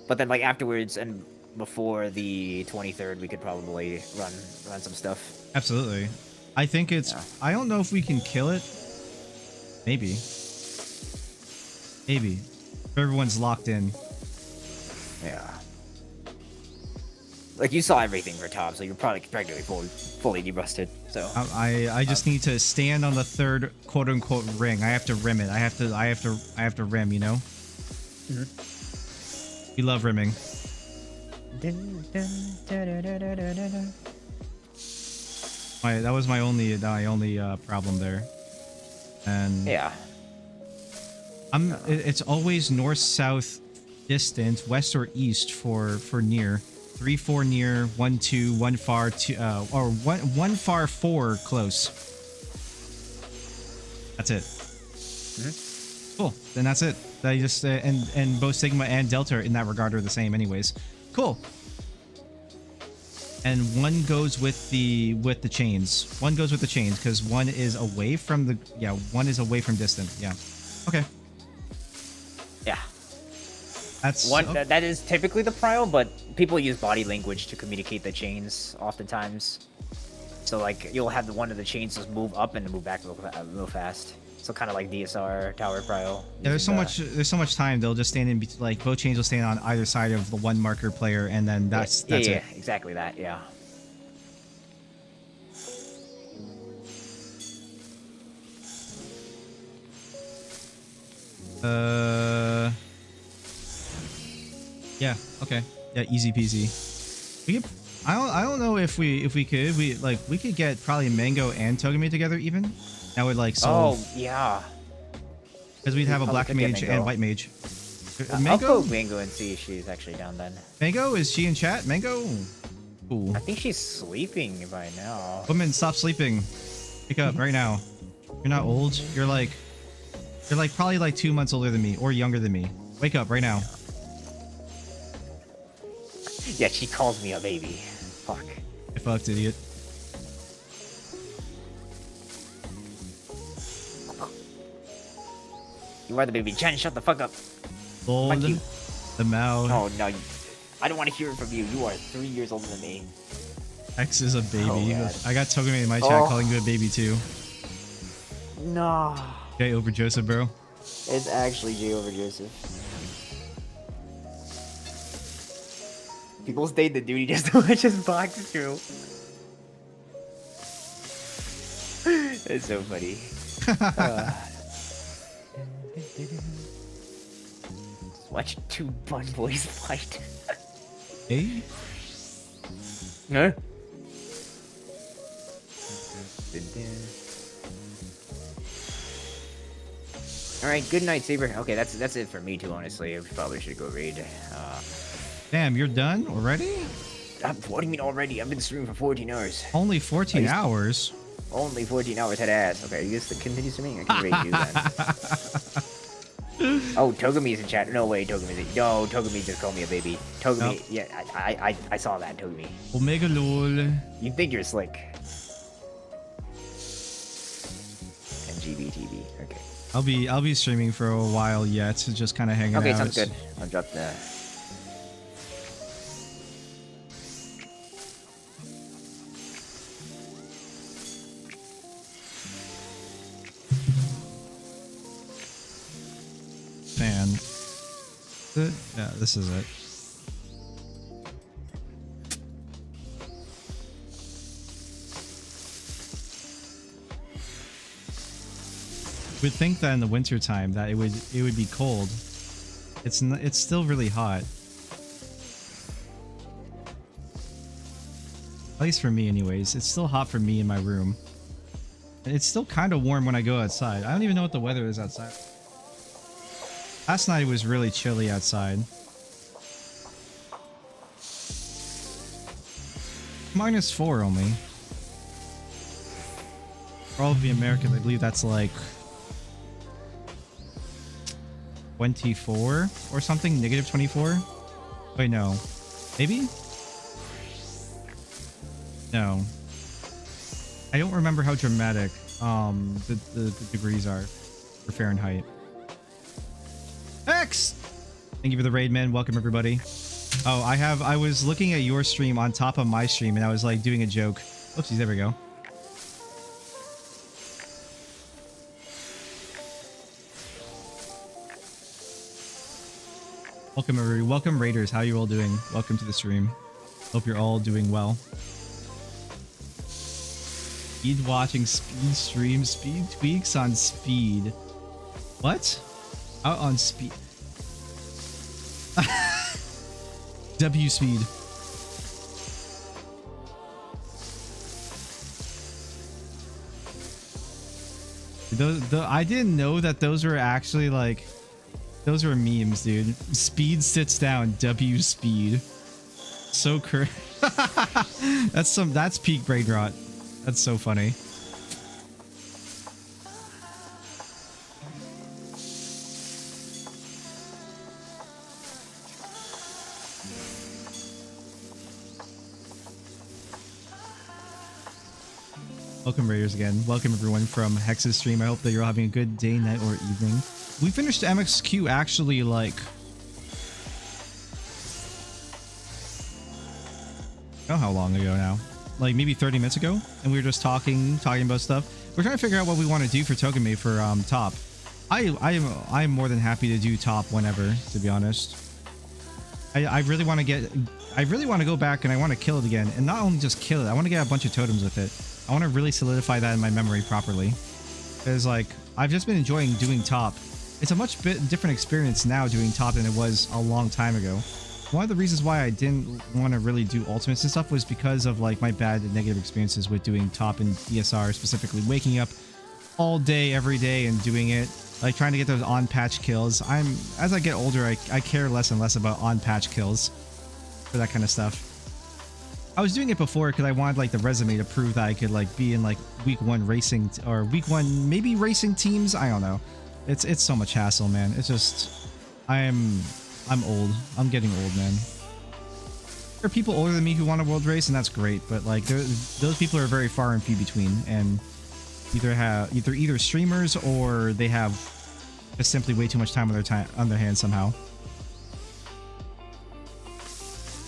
but then like afterwards and before the 23rd, we could probably run some stuff. Absolutely. I think it's. Yeah. I don't know if we can kill it. Maybe. If everyone's locked in. Yeah. Like you saw everything for top, so you're probably practically fully debusted. So I just need to stand on the third quote unquote ring. I have to rim it. I have to rim. You know. We love rimming. That was my only problem there, and yeah, it's always north, south, distant, west or east for near, 3, 4 near, 1, 2, 1 far, 2, or 1 far, 4 close. That's it. Cool. Then that's it. I just and both Sigma and Delta in that regard are the same, anyways. Cool. And one goes with the chains. One goes with the chains because one is away from the one is away from distant. Yeah. Okay. Yeah. That's one. That is typically the prio, but people use body language to communicate the chains oftentimes. So like you'll have one of the chains just move up and move back real fast. So kind of like DSR tower prio. Yeah, there's so much time. They'll just stand in like both chains will stand on either side of the one marker player, and then that's it. Yeah, exactly that. Yeah. Yeah. Okay. Yeah. Easy peasy. I don't know if we could get probably Mango and Togami together even. That would like solve. Oh yeah. Because we'd have a I'll black look at mage Mango. and white mage. I'll Mango? poke Mango and see if she's actually down then. Mango, is she in chat? Mango? Ooh. I think she's sleeping by now. Woman, stop sleeping. Wake up right now. You're not old. You're like probably like 2 months older than me or younger than me. Wake up right now. Yeah, she calls me a baby. Fuck. I fucked, idiot. You are the baby. Jen, shut the fuck up. Lord, Fuck you. the mouth. Oh, no. I don't want to hear it from you. You are 3 years older than me. X is a baby. Oh, God. I got Togami in my chat calling you a baby too. No. J over Joseph, bro. It's actually J over Joseph. People stayed the duty just to watch us box through. It's so funny. Just watch two bun boys fight. Hey? Huh? Alright, good night, Saber. Okay, that's it for me too, honestly. I probably should go raid. Damn, you're done already? What do you mean already? I've been streaming for 14 hours. Only 14 hours? Only 14 hours, head ass. Okay, you guys continue streaming? I can raid you then. Oh, Togami's in chat. No way, Togami's in. No, Togami just called me a baby. Togami, Nope. yeah, I saw that, Togami. Omega lol. You think you're slick. And GBTV, okay. I'll be streaming for a while yet, to just kind of hanging out. Okay, sounds good. I'll drop the... Man. Yeah, this is it. Would think that in the winter time that it would be cold. It's still really hot. At least for me anyways. It's still hot for me in my room. And it's still kind of warm when I go outside. I don't even know what the weather is outside. Last night it was really chilly outside. -4 only. For all of the Americans, I believe that's like 24 or something, -24. Wait, no, maybe? No, I don't remember how dramatic the degrees are for Fahrenheit. X! Thank you for the raid, man. Welcome, everybody. Oh, I was looking at your stream on top of my stream, and I was like doing a joke. Oopsies, there we go. Welcome, everybody. Welcome, raiders. How you all doing? Welcome to the stream. Hope you're all doing well. Speed watching, speed stream, speed tweaks on speed. What? Out on speed. W speed. I didn't know that those were actually like, those were memes, dude. Speed sits down, W speed. So that's peak brain rot. That's so funny. Welcome, Raiders, again. Welcome, everyone, from Hex's stream. I hope that you're having a good day, night, or evening. We finished MXQ actually, like... I don't know how long ago now. Like, maybe 30 minutes ago? And we were just talking about stuff. We're trying to figure out what we want to do for Togami for top. I'm more than happy to do top whenever, to be honest. I really want to go back and I want to kill it again. And not only just kill it, I want to get a bunch of totems with it. I want to really solidify that in my memory properly. Because, like, I've just been enjoying doing top. It's a much different experience now doing top than it was a long time ago. one of the reasons why I didn't want to really do ultimates and stuff was because of like my bad and negative experiences with doing top and DSR, specifically waking up all day every day and doing it, like trying to get those on patch kills. As I get older, I care less and less about on patch kills for that kind of stuff. I was doing it before because I wanted like the resume to prove that I could like be in like week 1 racing or week 1 maybe racing teams. I don't know. It's so much hassle, man. It's just I'm old. I'm getting old, man. There are people older than me who want a world race, and that's great. But like those people are very far and few between, and either streamers or they have just simply way too much time on their hands somehow.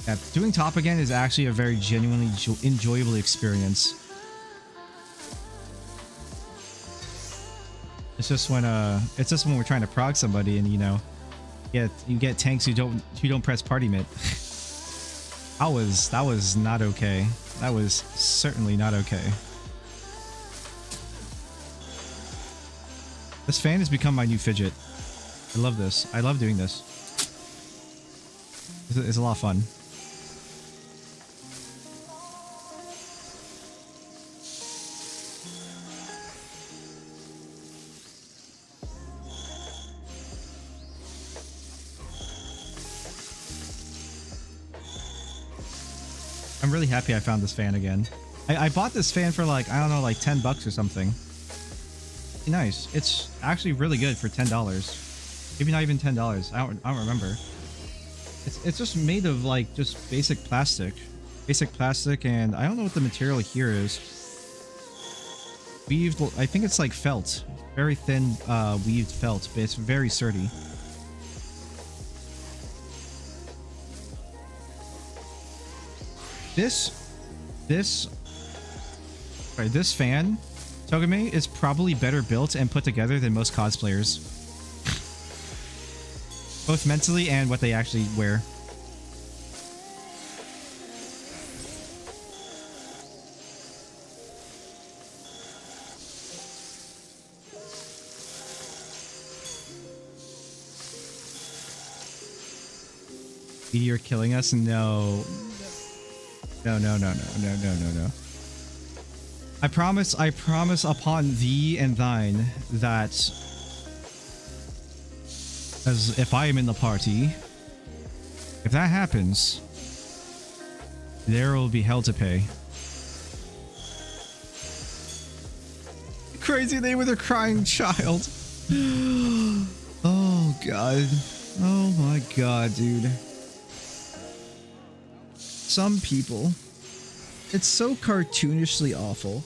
Yeah, doing top again is actually a very genuinely enjoyable experience. It's just when we're trying to prog somebody and you get tanks who don't press party mitt. That was not okay. That was certainly not okay. This fan has become my new fidget. I love this. I love doing this. It's a lot of fun. I'm really happy I found this fan again. I bought this fan for like, I don't know, like 10 bucks or something. Nice. It's actually really good for $10. Maybe not even $10. I don't remember. It's just made of like just basic plastic. And I don't know what the material here is. Weaved, I think it's like felt. Very thin weaved felt, but it's very sturdy. This fan, Togame, is probably better built and put together than most cosplayers. Both mentally and what they actually wear. Meteor killing us? No. No. I promise upon thee and thine that as if I am in the party, if that happens, there will be hell to pay. Crazy they with a crying child. Oh god. Oh my god, dude. Some people, it's so cartoonishly awful.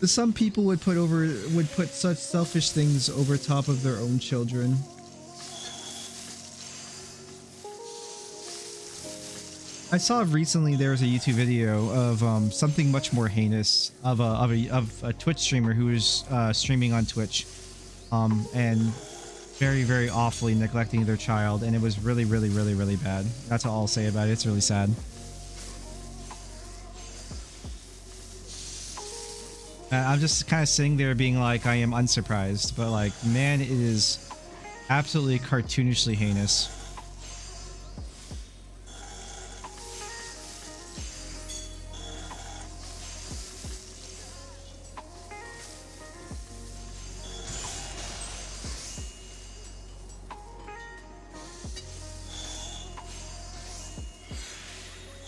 Some people would put such selfish things over top of their own children. I saw recently there was a YouTube video of something much more heinous of a Twitch streamer who was streaming on Twitch, and very, very awfully neglecting their child, and it was really, really, really, really bad. That's all I'll say about it. It's really sad. I'm just kind of sitting there being like, I am unsurprised, but like, man, it is absolutely cartoonishly heinous.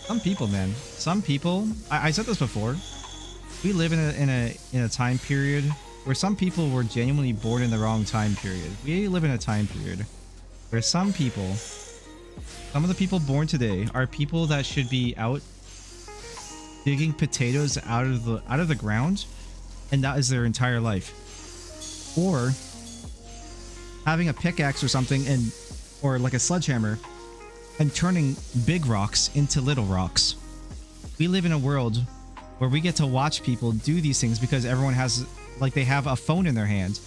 Some people, man. Some people. I said this before. We live in a time period where some people were genuinely born in the wrong time period. We live in a time period where some of the people born today are people that should be out digging potatoes out of the ground, and that is their entire life. Or having a pickaxe or something or like a sledgehammer and turning big rocks into little rocks. We live in a world where we get to watch people do these things because everyone has, like, they have a phone in their hand.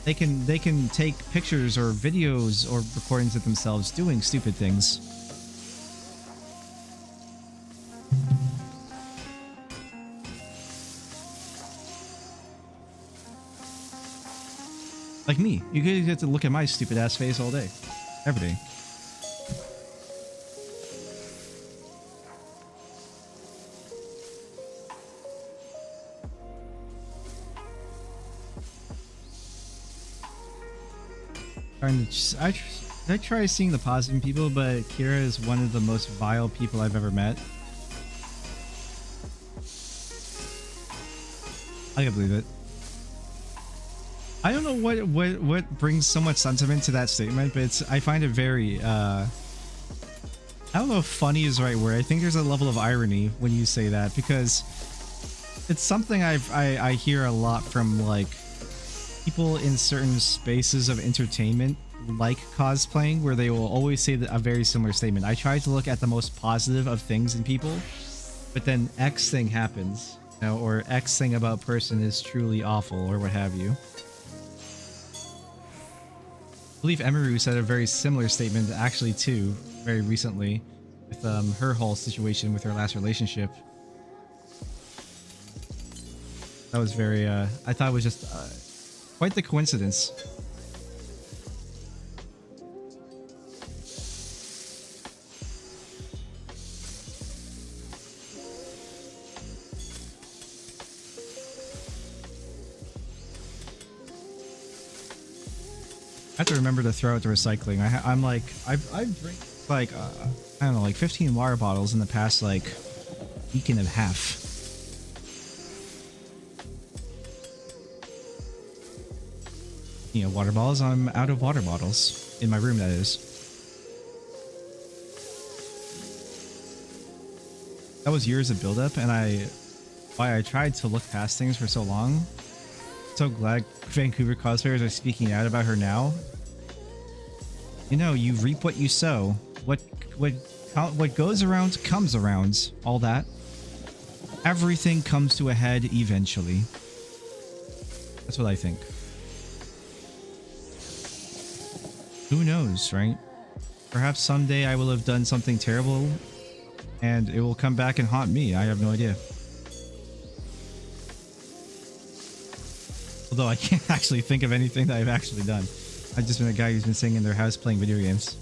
They can take pictures or videos or recordings of themselves doing stupid things. Like, Like me. You guys get to look at my stupid ass face all day. Every day. I try seeing the positive in people, but Kira is one of the most vile people I've ever met. I can believe it. I don't know what brings so much sentiment to that statement, but I find it very I don't know if funny is the right word. I think there's a level of irony when you say that, because it's something I hear a lot from like people in certain spaces of entertainment, like cosplaying, where they will always say a very similar statement. I try to look at the most positive of things in people, but then X thing happens, you know, or X thing about person is truly awful, or what have you. I believe Emiru said a very similar statement actually too, very recently, with her whole situation with her last relationship. That was very, I thought it was just quite the coincidence. I have to remember to throw out the recycling. I'm like, I've drank like, I don't know, like 15 water bottles in the past like week and a half. You know, water bottles. I'm out of water bottles in my room, that is. That was years of buildup, and why I tried to look past things for so long. So glad Vancouver cosplayers are speaking out about her now. You know, you reap what you sow. What goes around comes around. All that. Everything comes to a head eventually. That's what I think. Who knows, right? Perhaps someday I will have done something terrible and it will come back and haunt me. I have no idea. Although I can't actually think of anything that I've actually done. I've just been a guy who's been sitting in their house playing video games.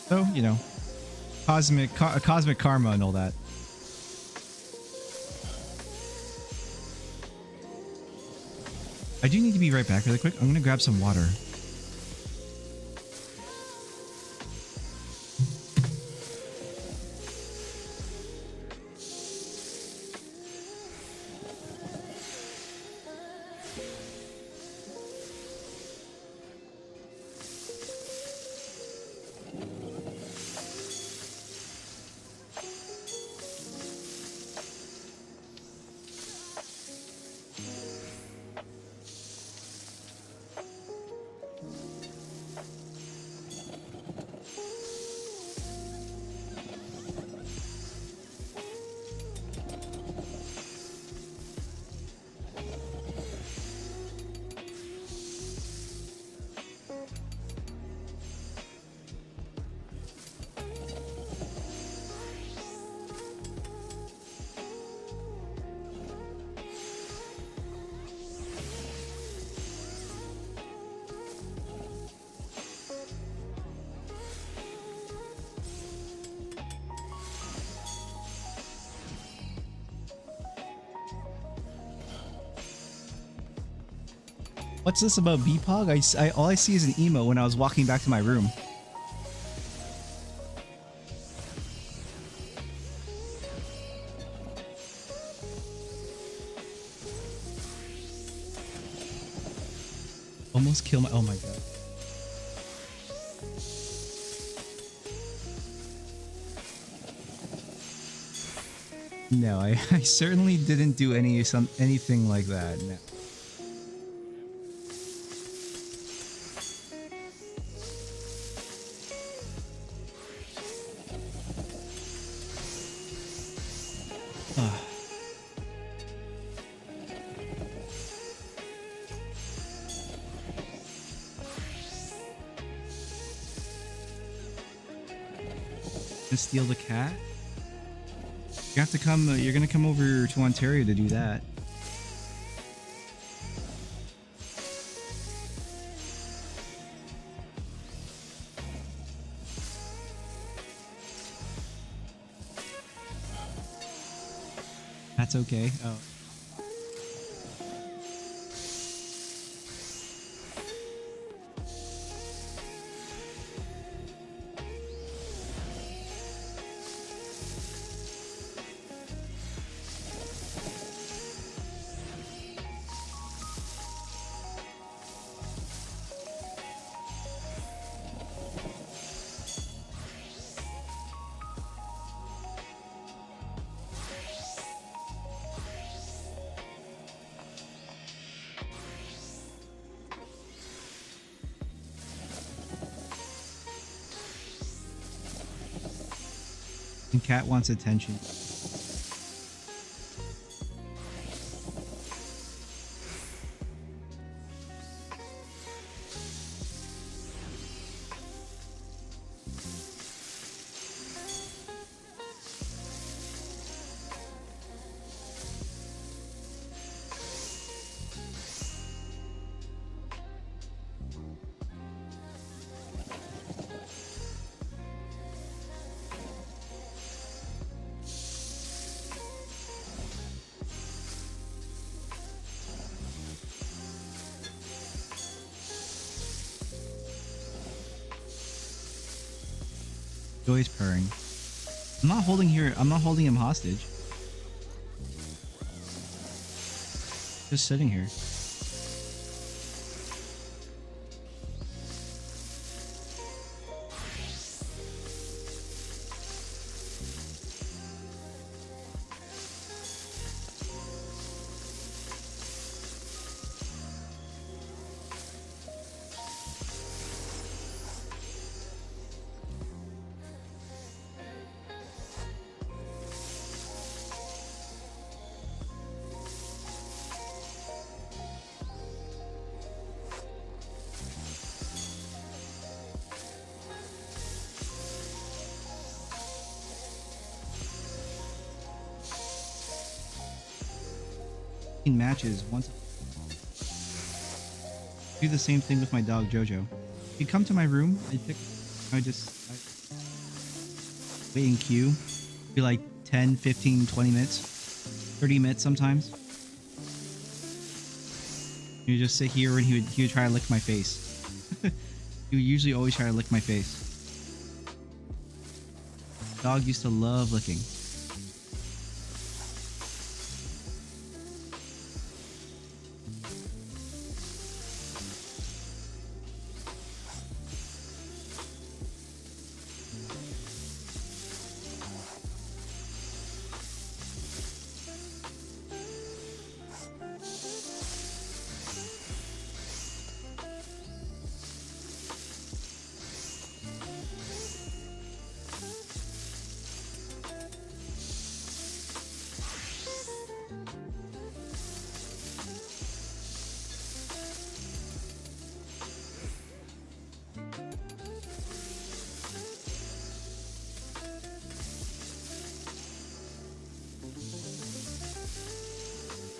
So, you know, cosmic karma and all that. I do need to be right back really quick. I'm gonna grab some water. What's this about BPOG? All I see is an emo when I was walking back to my room. Almost kill my... Oh my god. No, I certainly didn't do anything like that. No. Steal the cat? You have to come. You're gonna come over to Ontario to do that. That's okay. Oh. And Cat wants attention. Joy's purring. I'm not holding him hostage. Just sitting here. Matches once. Do the same thing with my dog Jojo. He'd come to my room. I just wait in queue. Be like 10, 15, 20 minutes, 30 minutes sometimes. He would just sit here and he would try to lick my face. He would usually always try to lick my face. Dog used to love licking.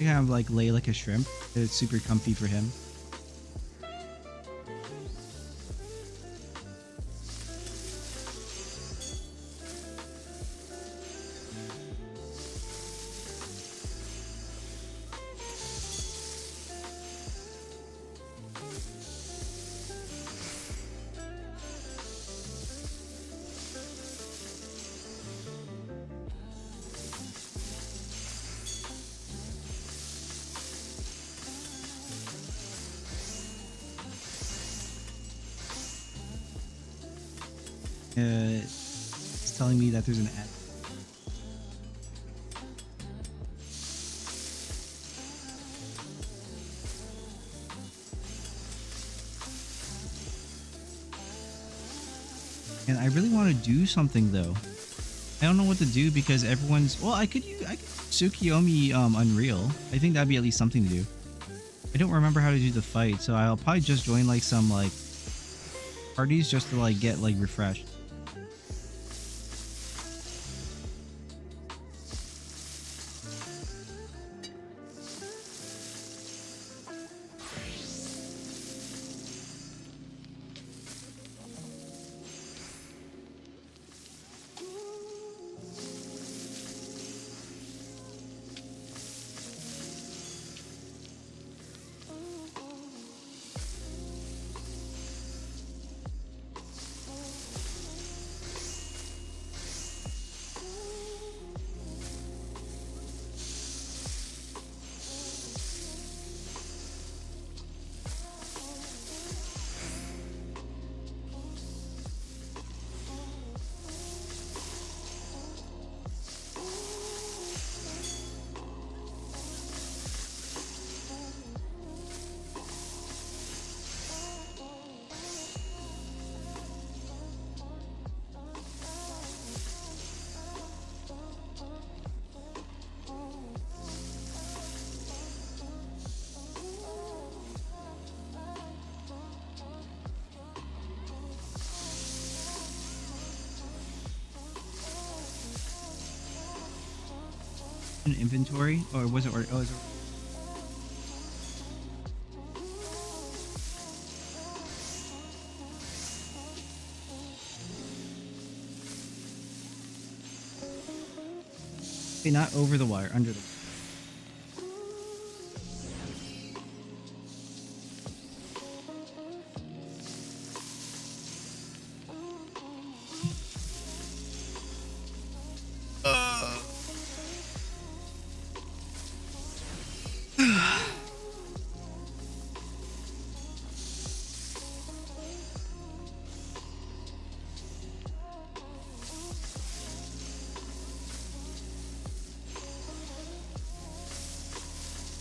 You have like lay like a shrimp. It's super comfy for him. It's telling me that there's an ad. And I really want to do something though. I don't know what to do because everyone's. Well, I could Tsukiyomi Unreal. I think that'd be at least something to do. I don't remember how to do the fight, so I'll probably just join like some like parties just to like get like refreshed. an inventory, or was it? Or oh, is it? Okay, not over the wire, under the.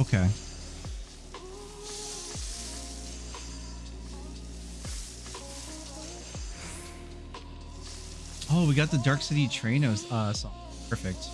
Okay. Oh, we got the Dark City Trainos song. Perfect.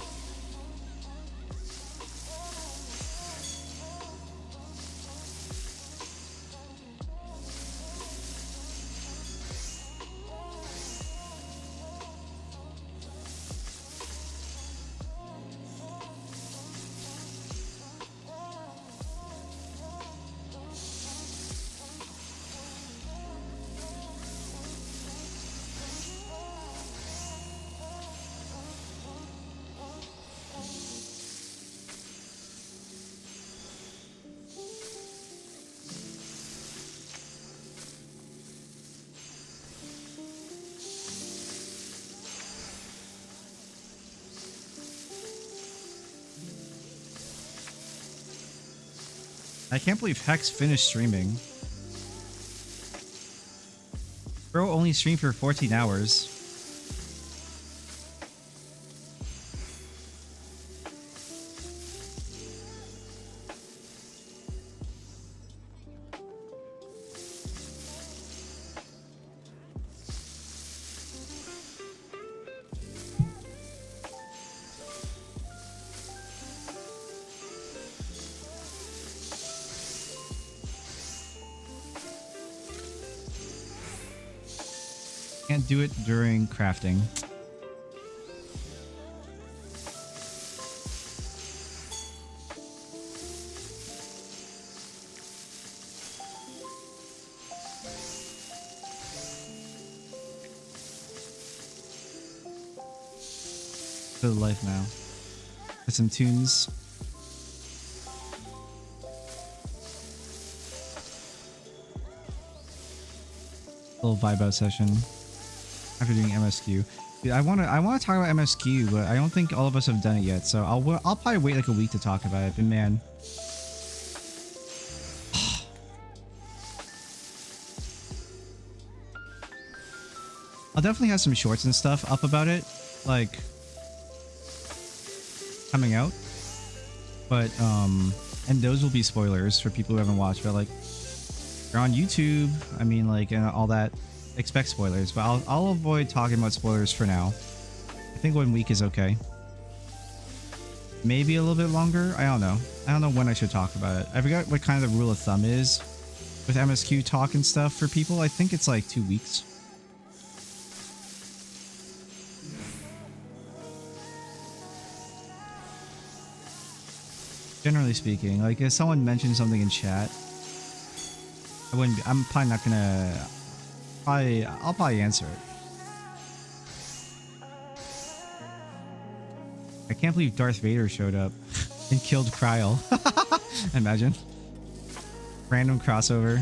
I can't believe Hex finished streaming. Bro only streamed for 14 hours. Can't do it during crafting. For the life now. Get some tunes. Little vibe out session. After doing MSQ, dude, I want to talk about MSQ, but I don't think all of us have done it yet. So I'll probably wait like a week to talk about it. But man, I'll definitely have some shorts and stuff up about it, like coming out. But and those will be spoilers for people who haven't watched. But like, they're on YouTube. I mean, like, and all that. Expect spoilers, but I'll avoid talking about spoilers for now. I think 1 week is okay. Maybe a little bit longer. I don't know. I don't know when I should talk about it. I forgot what kind of the rule of thumb is with MSQ talk and stuff for people. I think it's like 2 weeks. Generally speaking, like if someone mentions something in chat, I'm probably not gonna. I'll probably answer it. I can't believe Darth Vader showed up and killed Cryle. Imagine. Random crossover.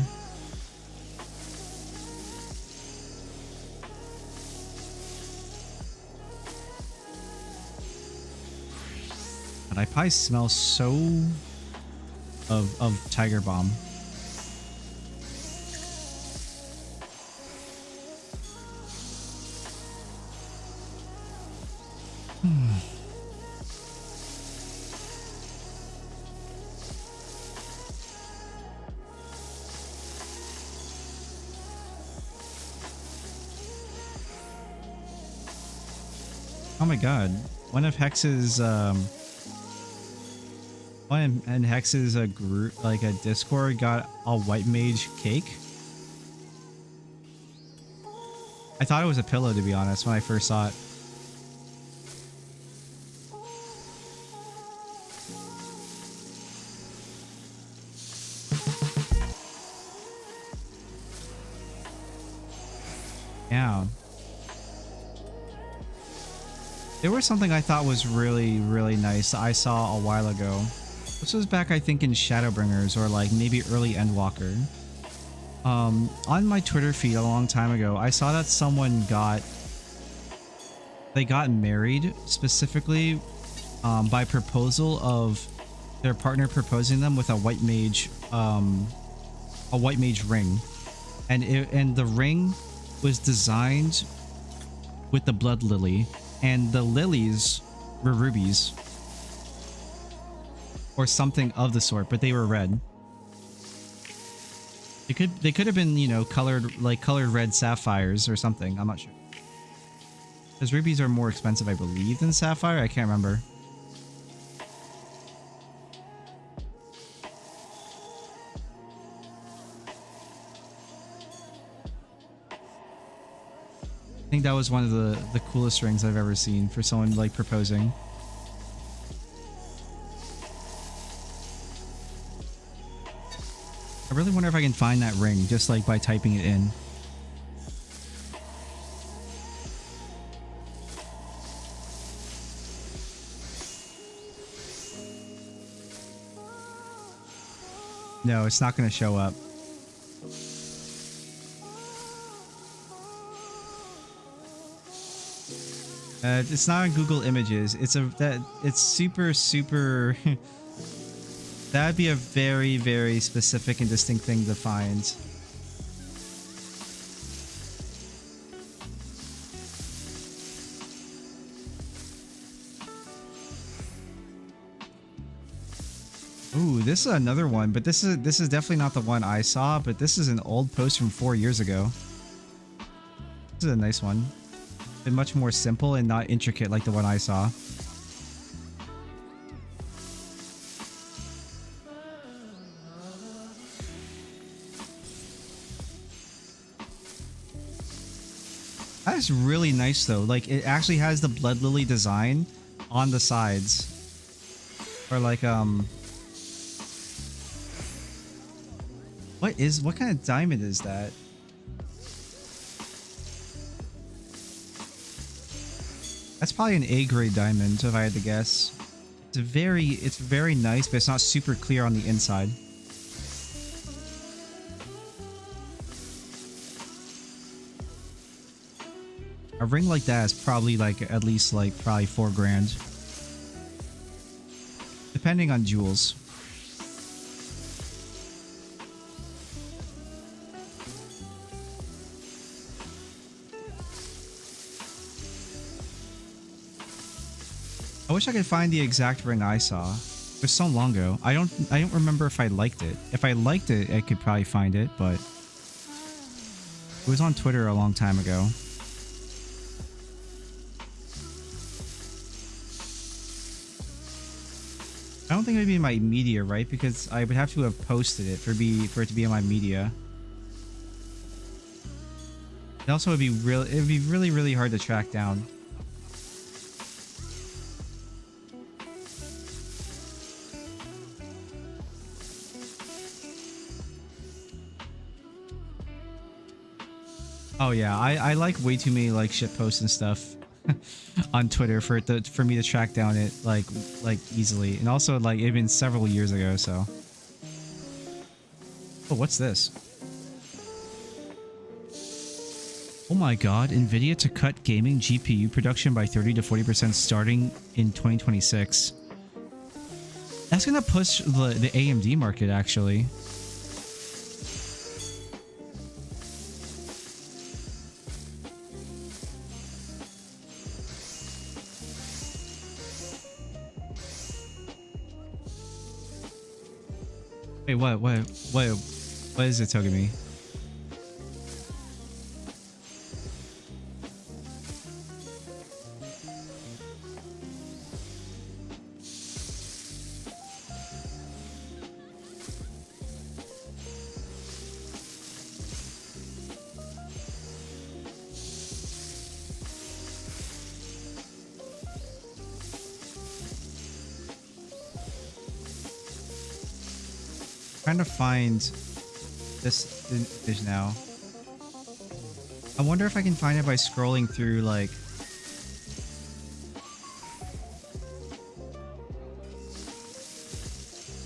But I probably smell so of Tiger Bomb. Oh my god. One of Hex's group, like a Discord, got a white mage cake. I thought it was a pillow, to be honest, when I first saw it. Yeah. There was something I thought was really, really nice I saw a while ago. This was back, I think, in Shadowbringers or like maybe early Endwalker. On my Twitter feed a long time ago, I saw that someone got married specifically by proposal of their partner proposing them with a white mage ring, and the ring was designed with the blood lily, and the lilies were rubies or something of the sort, but they were red. They could have been, you know, colored red sapphires or something. I'm not sure. Because rubies are more expensive, I believe, than sapphire. I can't remember. I think that was one of the coolest rings I've ever seen for someone like proposing. I really wonder if I can find that ring just like by typing it in. No, it's not going to show up. It's not on Google Images. It's super. That'd be a very, very specific and distinct thing to find. Ooh, this is another one, but this is definitely not the one I saw, but this is an old post from 4 years ago. This is a nice one. Been much more simple and not intricate like the one I saw. That is really nice though. Like it actually has the blood lily design on the sides. Or like what kind of diamond is that? That's probably an A-grade diamond if I had to guess. It's very nice, but it's not super clear on the inside. A ring like that is probably like at least like probably $4 grand. Depending on jewels. I wish I could find the exact ring I saw. It was so long ago. I don't remember if I liked it. If I liked it, I could probably find it, but it was on Twitter a long time ago. I don't think it would be in my media, right? Because I would have to have posted it for it to be in my media. It also would be really, really hard to track down. Oh yeah, I like way too many like shit posts and stuff on Twitter for me to track down it like easily, and also like it'd been several years ago. So, oh, what's this? Oh my god, Nvidia to cut gaming GPU production by 30 to 40% starting in 2026. That's gonna push the AMD market actually. Wait, what is it telling me? Trying to find this image now. I wonder if I can find it by scrolling through like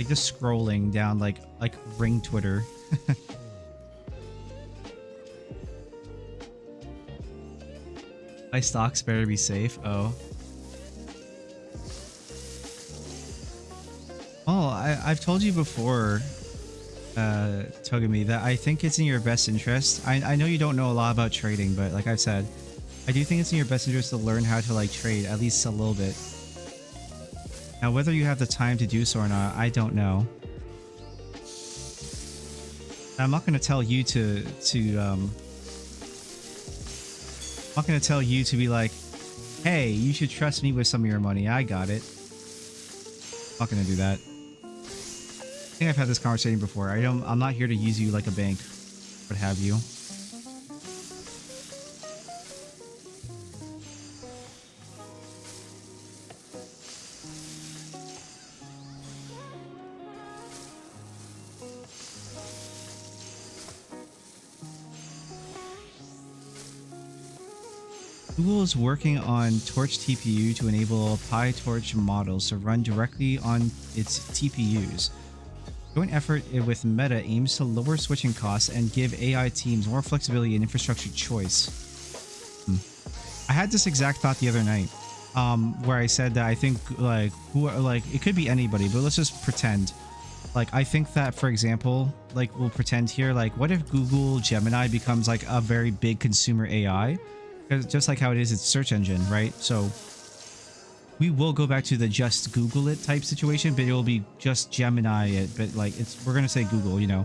just scrolling down like Ring Twitter. My stocks better be safe. Oh. Oh, I've told you before, Togami, that I think it's in your best interest. I know you don't know a lot about trading, but like I've said, I do think it's in your best interest to learn how to like trade at least a little bit. Now, whether you have the time to do so or not, I don't know. I'm not going to tell you I'm not going to tell you to be like, hey, you should trust me with some of your money. I got it. I'm not going to do that. I think I've had this conversation before. I'm not here to use you like a bank, what have you. Google is working on Torch TPU to enable PyTorch models to run directly on its TPUs. Joint effort with Meta aims to lower switching costs and give AI teams more flexibility and infrastructure choice. I had this exact thought the other night, where I said that I think it could be anybody, but let's just pretend. Like, I think that, for example, like we'll pretend here, like what if Google Gemini becomes like a very big consumer AI? Just like how it is its search engine, right? So we will go back to the just Google it type situation, but it will be just Gemini it, but like we're gonna say Google, you know.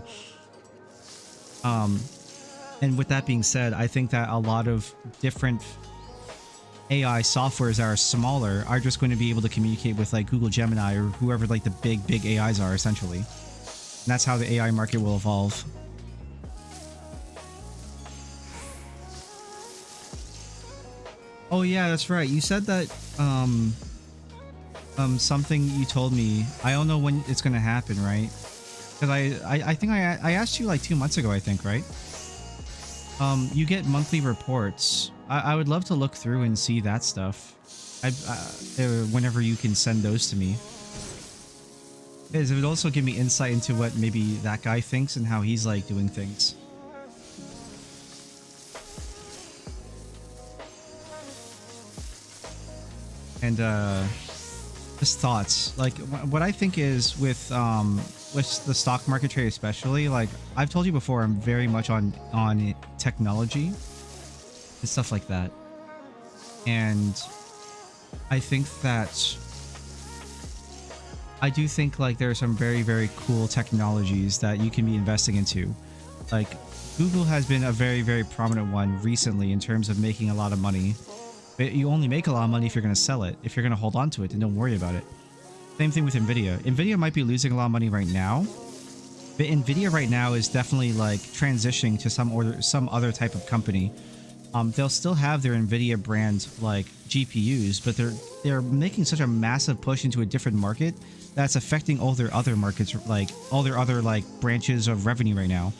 And with that being said, I think that a lot of different AI softwares that are smaller are just going to be able to communicate with like Google Gemini or whoever like the big AIs are, essentially. And that's how the AI market will evolve. Oh yeah, that's right. You said that something you told me. I don't know when it's gonna happen, right? Because I think I asked you like 2 months ago, I think, right? You get monthly reports. I would love to look through and see that stuff. Whenever you can send those to me. Because it would also give me insight into what maybe that guy thinks and how he's like doing things. And just thoughts. Like what I think is with the stock market trade especially, like I've told you before, I'm very much on technology and stuff like that. And I think that I do think like there are some very cool technologies that you can be investing into. Like Google has been a very prominent one recently in terms of making a lot of money. But you only make a lot of money if you're going to sell it. If you're going to hold on to it, then don't worry about it. Same thing with Nvidia. Nvidia might be losing a lot of money right now, but Nvidia right now is definitely like transitioning to some other type of company. They'll still have their Nvidia brand like GPUs, but they're making such a massive push into a different market that's affecting all their other markets, like all their other like branches of revenue right now.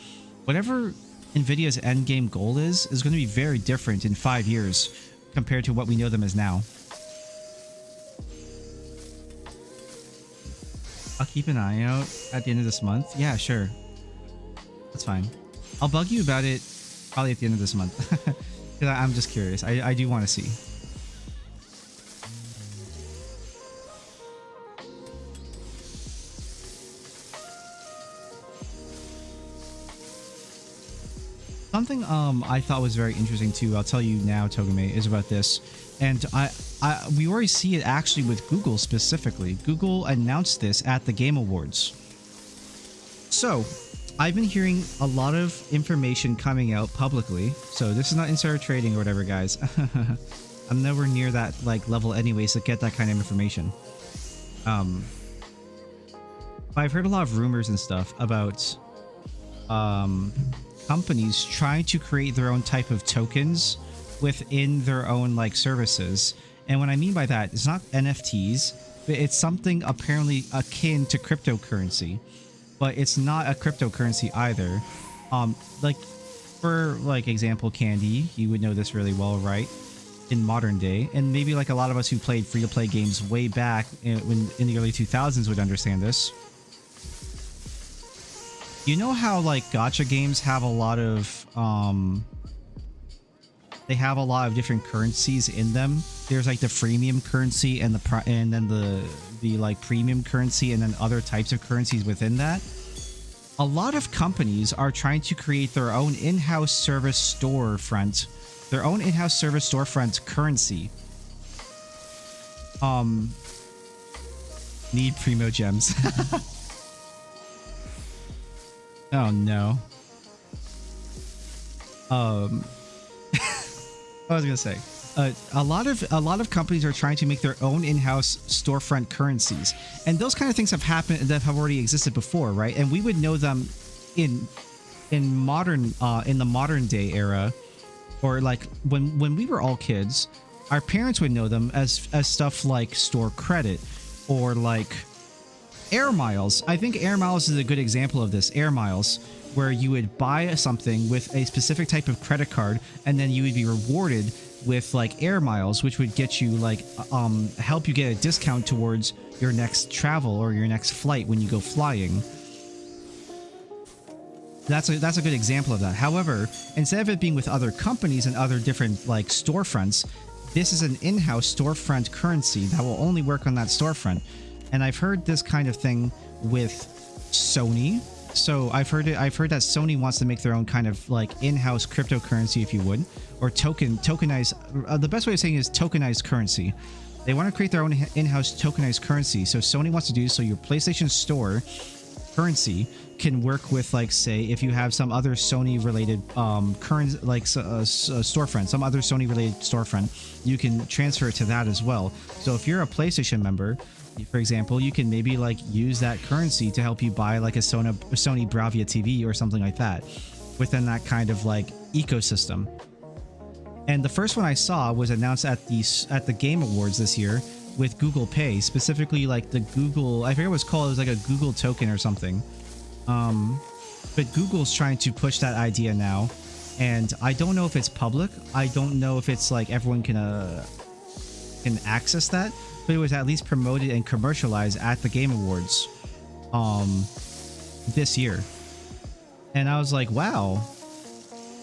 Whatever Nvidia's end game goal is going to be very different in 5 years compared to what we know them as now. I'll keep an eye out at the end of this month. Yeah, sure. That's fine. I'll bug you about it probably at the end of this month. Because I'm just curious. I do want to see. Something I thought was very interesting too, I'll tell you now, Togame, is about this. And we already see it actually with Google specifically. Google announced this at the Game Awards. So, I've been hearing a lot of information coming out publicly. So this is not insider trading or whatever, guys. I'm nowhere near that like level anyways to get that kind of information. But I've heard a lot of rumors and stuff about companies trying to create their own type of tokens within their own like services. And what I mean by that, it's not NFTs, but it's something apparently akin to cryptocurrency, but it's not a cryptocurrency either. Like For like example, Candy, you would know this really well, right? In modern day, and maybe like a lot of us who played free-to-play games way back when in the early 2000s would understand this. You know how like gacha games have a lot of they have a lot of different currencies in them. There's like the freemium currency and then the like premium currency and then other types of currencies within that. A lot of companies are trying to create their own in-house service storefront, their own in-house service storefront currency. Need primo gems. Oh no. I was gonna say, a lot of companies are trying to make their own in-house storefront currencies, and those kind of things have happened that have already existed before, right? And we would know them in the modern day era, or like when we were all kids. Our parents would know them as stuff like store credit or like air miles. I think air miles is a good example of this. Air miles, where you would buy something with a specific type of credit card, and then you would be rewarded with like air miles, which would get you like help you get a discount towards your next travel or your next flight when you go flying. That's a good example of that. However, instead of it being with other companies and other different like storefronts, this is an in-house storefront currency that will only work on that storefront. And I've heard this kind of thing with Sony. So I've heard that Sony wants to make their own kind of like in-house cryptocurrency, if you would, or tokenized. The best way of saying it is tokenized currency. They want to create their own in-house tokenized currency. So Sony wants to do so your PlayStation Store currency can work with, like, say, if you have some other Sony related currency, like storefront, some other Sony related storefront, you can transfer it to that as well. So if you're a PlayStation member, for example, you can maybe like use that currency to help you buy like a Sony Bravia TV or something like that within that kind of like ecosystem. And the first one I saw was announced at the Game Awards this year with Google Pay, specifically like the Google, I forget what it's called, it was like a Google token or something. But Google's trying to push that idea now, and I don't know if it's public. I don't know if it's like everyone can access that, but it was at least promoted and commercialized at the Game Awards this year. And I was like, wow,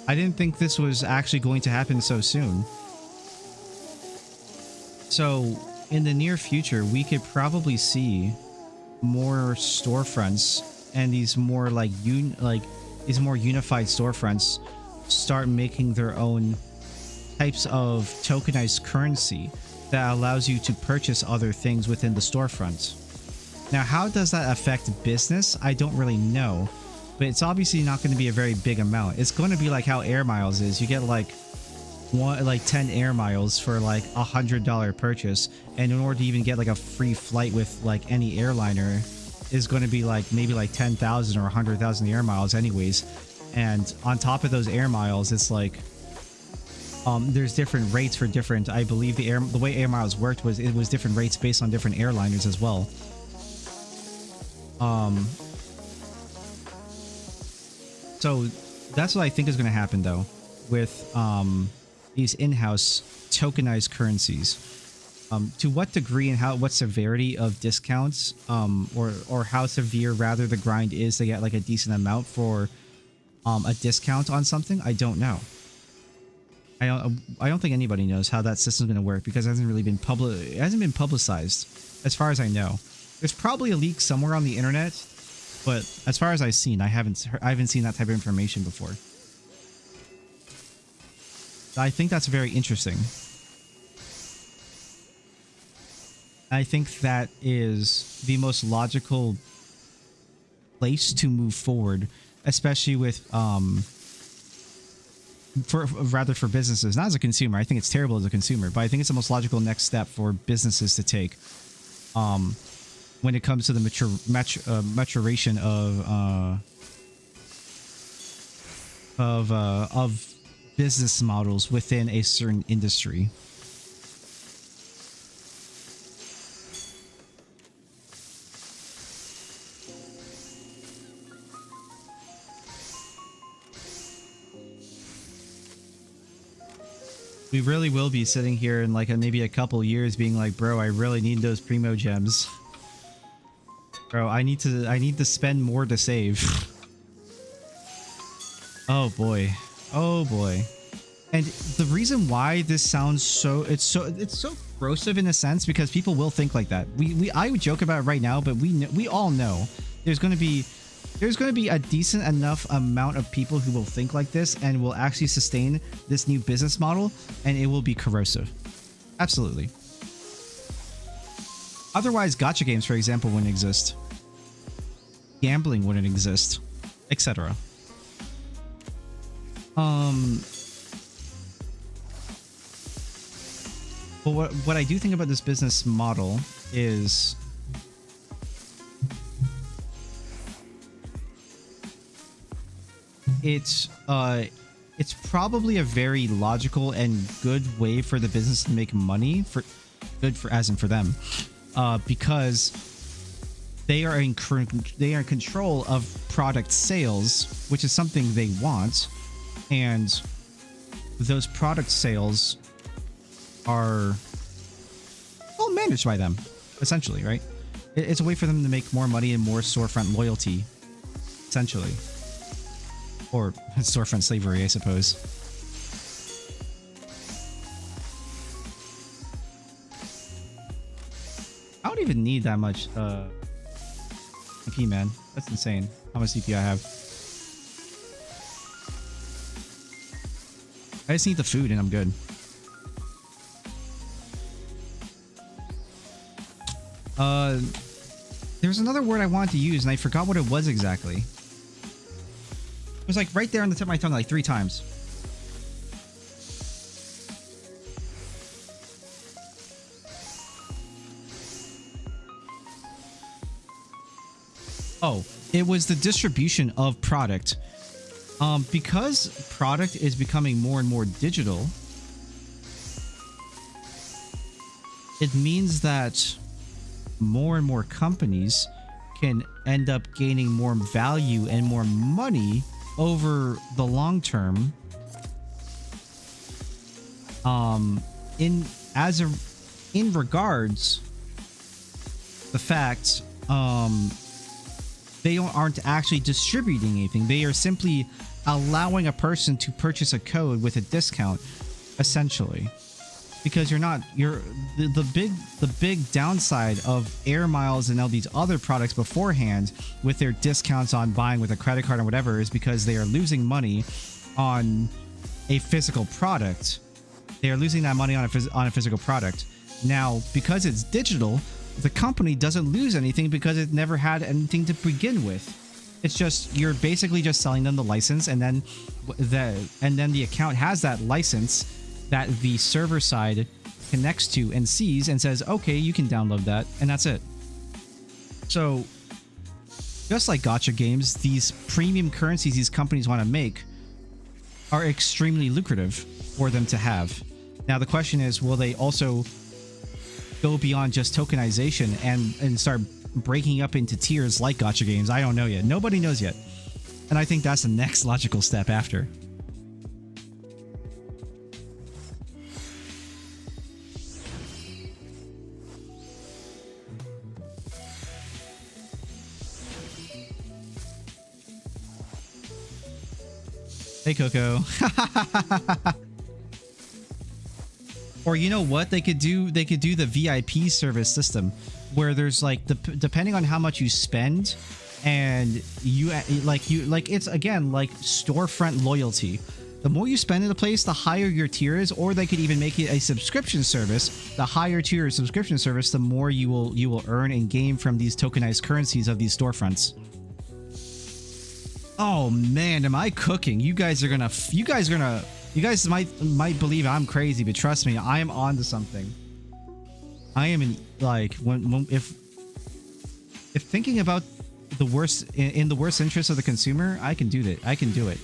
I didn't think this was actually going to happen so soon. So in the near future, we could probably see more storefronts and these more like these more unified storefronts start making their own types of tokenized currency that allows you to purchase other things within the storefront. Now, how does that affect business? I don't really know, but it's obviously not going to be a very big amount. It's going to be like how air miles is. You get like 10 air miles for like $100 purchase, and in order to even get like a free flight with like any airliner is going to be like maybe like 10,000 or 100,000 air miles anyways. And on top of those air miles, it's like there's different rates for different, I believe the way air miles worked was it was different rates based on different airliners as well. So that's what I think is going to happen though with these in-house tokenized currencies. To what degree and what severity of discounts or how severe rather the grind is to get like a decent amount for a discount on something, I don't know. I don't think anybody knows how that system's going to work because it hasn't really been publicized as far as I know. There's probably a leak somewhere on the internet, but as far as I've seen, I haven't seen that type of information before. I think that's very interesting. I think that is the most logical place to move forward, especially with for businesses, not as a consumer. I think it's terrible as a consumer, but I think it's the most logical next step for businesses to take when it comes to the maturation of business models within a certain industry. We really will be sitting here in like maybe a couple years being like, bro, I really need those primo gems. Bro, I need to spend more to save. Oh boy. Oh boy. And the reason why this sounds it's so corrosive in a sense because people will think like that. I would joke about it right now, but we all know there's going to be a decent enough amount of people who will think like this and will actually sustain this new business model, and it will be corrosive. Absolutely. Otherwise, gacha games, for example, wouldn't exist. Gambling wouldn't exist, etc. But what I do think about this business model is it's probably a very logical and good way for the business to make money as in for them, because they are in control of product sales, which is something they want, and those product sales are all managed by them, essentially, right? It's a way for them to make more money and more storefront loyalty, essentially. Or storefront slavery, I suppose. I don't even need that much CP, man. That's insane how much CP I have. I just need the food and I'm good. There's another word I wanted to use and I forgot what it was exactly. It was like right there on the tip of my tongue like 3 times. Oh, it was the distribution of product. Because product is becoming more and more digital, it means that more and more companies can end up gaining more value and more money over the long term. In regards the fact they aren't actually distributing anything. They are simply allowing a person to purchase a code with a discount, essentially. Because the big downside of air miles and all these other products beforehand with their discounts on buying with a credit card or whatever is because they are losing money on a physical product. They are losing that money on a physical product. Now, because it's digital, the company doesn't lose anything because it never had anything to begin with. It's just you're basically just selling them the license, and then the account has that license that the server side connects to and sees and says, okay, you can download that, and that's it. So just like gacha games, these premium currencies these companies want to make are extremely lucrative for them to have. Now the question is, will they also go beyond just tokenization and start breaking up into tiers like gacha games? I don't know yet. Nobody knows yet. And I think that's the next logical step after. Hey, Coco. Or you know what they could do? They could do the VIP service system where there's like depending on how much you spend, and it's again like storefront loyalty. The more you spend in a place, the higher your tier is, or they could even make it a subscription service. The higher tier subscription service, the more you will earn and gain from these tokenized currencies of these storefronts. Oh man, am I cooking? You guys might believe I'm crazy, but trust me, I am on to something. I am in like if thinking about the worst in the worst interest of the consumer, I can do that. I can do it.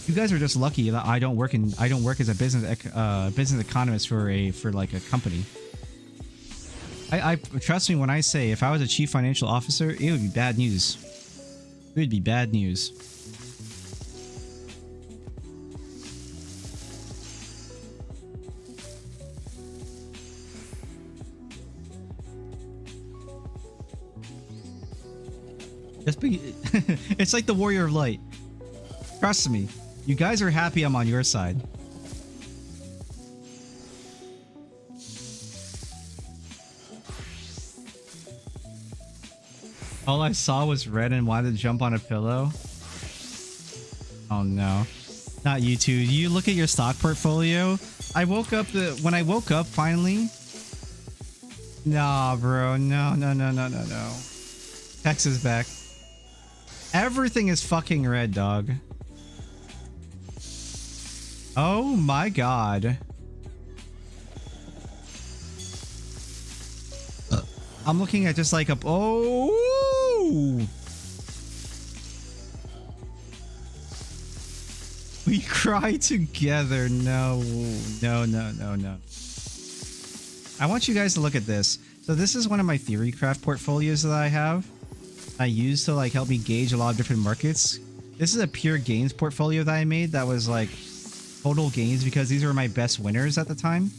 You guys are just lucky that I don't work as a business economist for like a company. I trust me when I say if I was a chief financial officer, it would be bad news. It would be bad news. Just be it's like the Warrior of Light. Trust me. You guys are happy I'm on your side. All I saw was red and wanted to jump on a pillow. Oh no. Not you two. You look at your stock portfolio. I woke up when I woke up finally. Nah, bro. No. Hex is back. Everything is fucking red, dog. Oh my god. I'm looking at just like a... Oh! We cry together. No. I want you guys to look at this. So this is one of my Theorycraft portfolios that I have. I use to like help me gauge a lot of different markets. This is a pure gains portfolio that I made that was like total gains because these were my best winners at the time.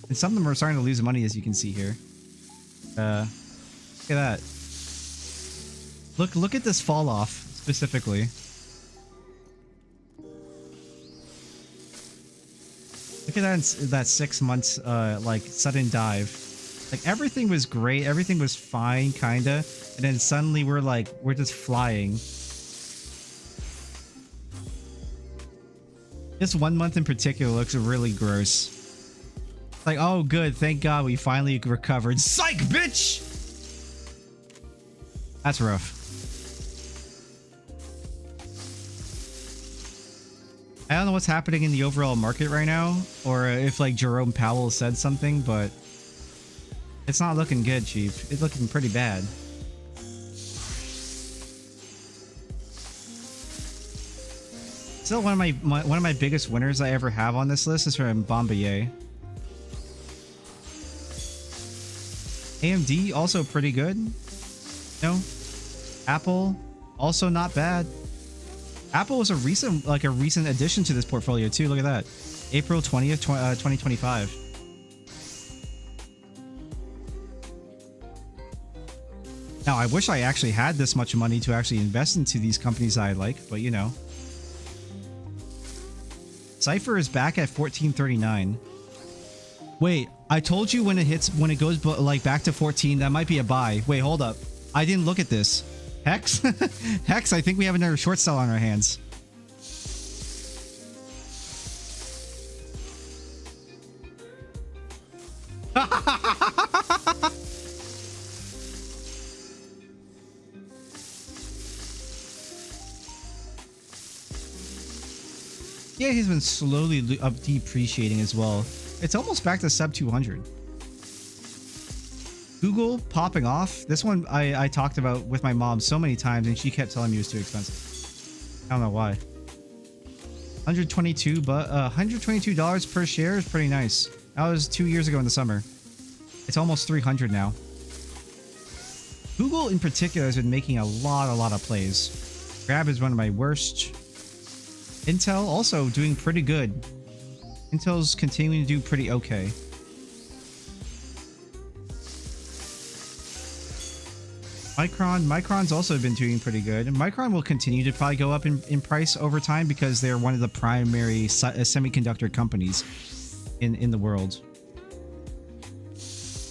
And some of them are starting to lose money, as you can see here. Look at that. Look at this fall off specifically. Look at that 6 months like sudden dive. Like everything was great, everything was fine kinda, and then suddenly we're just flying. This 1 month in particular looks really gross. Like, oh good, thank God we finally recovered. Psych, bitch! That's rough. I don't know what's happening in the overall market right now, or if like Jerome Powell said something, but it's not looking good, Chief. It's looking pretty bad. Still, one of my biggest winners I ever have on this list is from Bombayé. AMD also pretty good. No, Apple also not bad. Apple was a recent addition to this portfolio too. Look at that. April 20th, 2025. Now, I wish I actually had this much money to actually invest into these companies I like, but you know. Cypher is back at 1439. Wait, I told you when it goes like back to 14, that might be a buy. Wait, hold up. I didn't look at this. Hex? Hex, I think we have another short sell on our hands. Yeah, he's been slowly depreciating as well. It's almost back to sub 200. Google popping off. This one I talked about with my mom so many times and she kept telling me it was too expensive. I don't know why. $122 per share is pretty nice. That was 2 years ago in the summer. It's almost 300 now. Google in particular has been making a lot of plays. Grab is one of my worst. Intel also doing pretty good. Intel's continuing to do pretty okay. Micron's also been doing pretty good. Micron will continue to probably go up in price over time because they're one of the primary semiconductor companies in the world.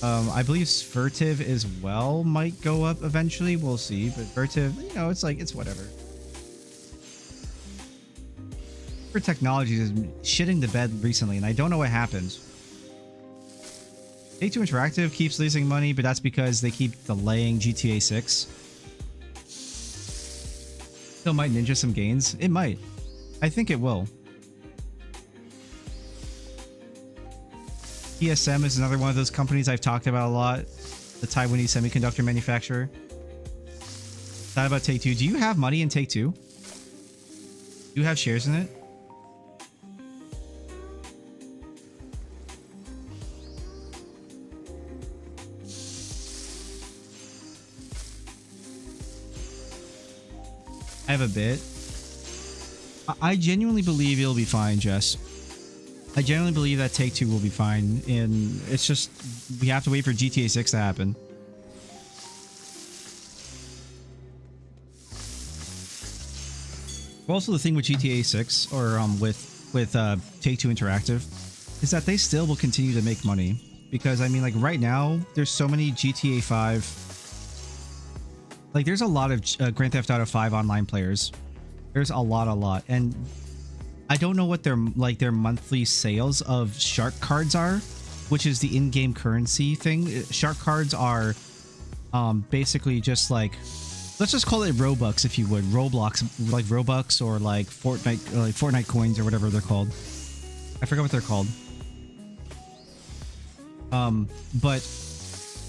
I believe Vertiv as well might go up eventually. We'll see, but Vertiv, you know, it's whatever. For Technologies is shitting the bed recently, and I don't know what happened. Take-Two Interactive keeps losing money, but that's because they keep delaying GTA 6. Still might ninja some gains. It might. I think it will. TSM is another one of those companies I've talked about a lot. The Taiwanese semiconductor manufacturer. Thought about Take-Two. Do you have money in Take-Two? Do you have shares in it? I have a bit. I genuinely believe it'll be fine, Jess. I genuinely believe that Take-Two will be fine, and it's just we have to wait for GTA 6 to happen. Also, the thing with GTA 6 or with Take-Two Interactive is that they still will continue to make money because I mean, like right now, there's so many GTA 5. Like, there's a lot of Grand Theft Auto 5 online players. There's a lot, and I don't know what their monthly sales of shark cards are, which is the in-game currency thing. Shark cards are basically just like, let's just call it Robux, if you would. Roblox, like Robux or like Fortnite coins or whatever they're called. I forgot what they're called. But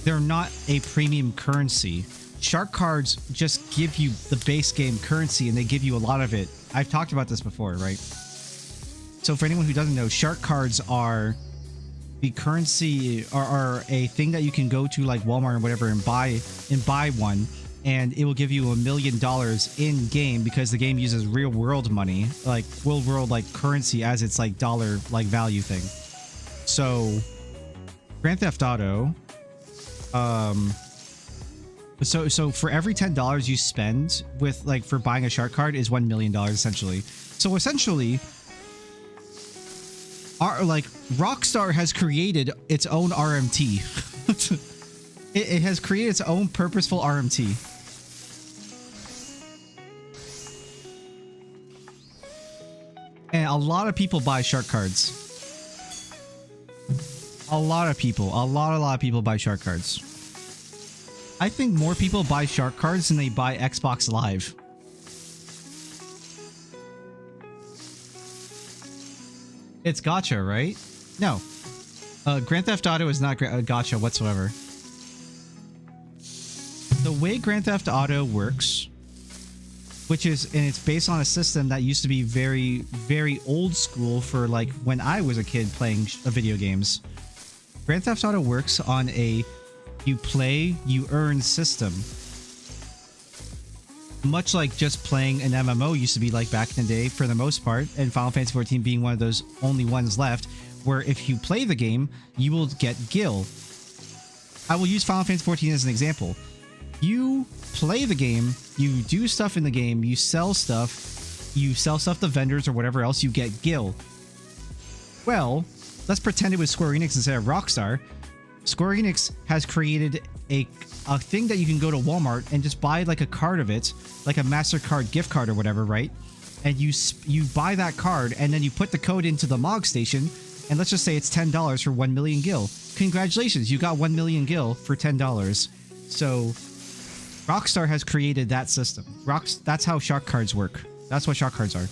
they're not a premium currency. Shark cards just give you the base game currency and they give you a lot of it. I've talked about this before, right? So for anyone who doesn't know, shark cards are the currency, are a thing that you can go to like Walmart or whatever and buy one, and it will give you $1 million in game because the game uses real world money, like real world like currency as its like dollar like value thing. So Grand Theft Auto, so for every $10 you spend with like for buying a shark card is $1 million essentially. So essentially, Rockstar has created its own RMT. it has created its own purposeful RMT. And a lot of people buy shark cards. A lot of people buy shark cards. I think more people buy shark cards than they buy Xbox Live. It's gacha, right? No. Grand Theft Auto is not gacha whatsoever. The way Grand Theft Auto works, which is, and it's based on a system that used to be very, very old school for like when I was a kid playing video games. Grand Theft Auto works on a you play, you earn system. Much like just playing an MMO used to be like back in the day for the most part, and Final Fantasy XIV being one of those only ones left, where if you play the game, you will get gil. I will use Final Fantasy XIV as an example. You play the game, you do stuff in the game, you sell stuff to vendors or whatever else, you get gil. Well, let's pretend it was Square Enix instead of Rockstar. Square Enix has created a thing that you can go to Walmart and just buy like a card of it, like a MasterCard gift card or whatever, right? And you buy that card and then you put the code into the MOG station, and let's just say it's $10 for 1 million gil. Congratulations, you got 1 million gil for $10. So Rockstar has created that system. That's how shark cards work. That's what shark cards are.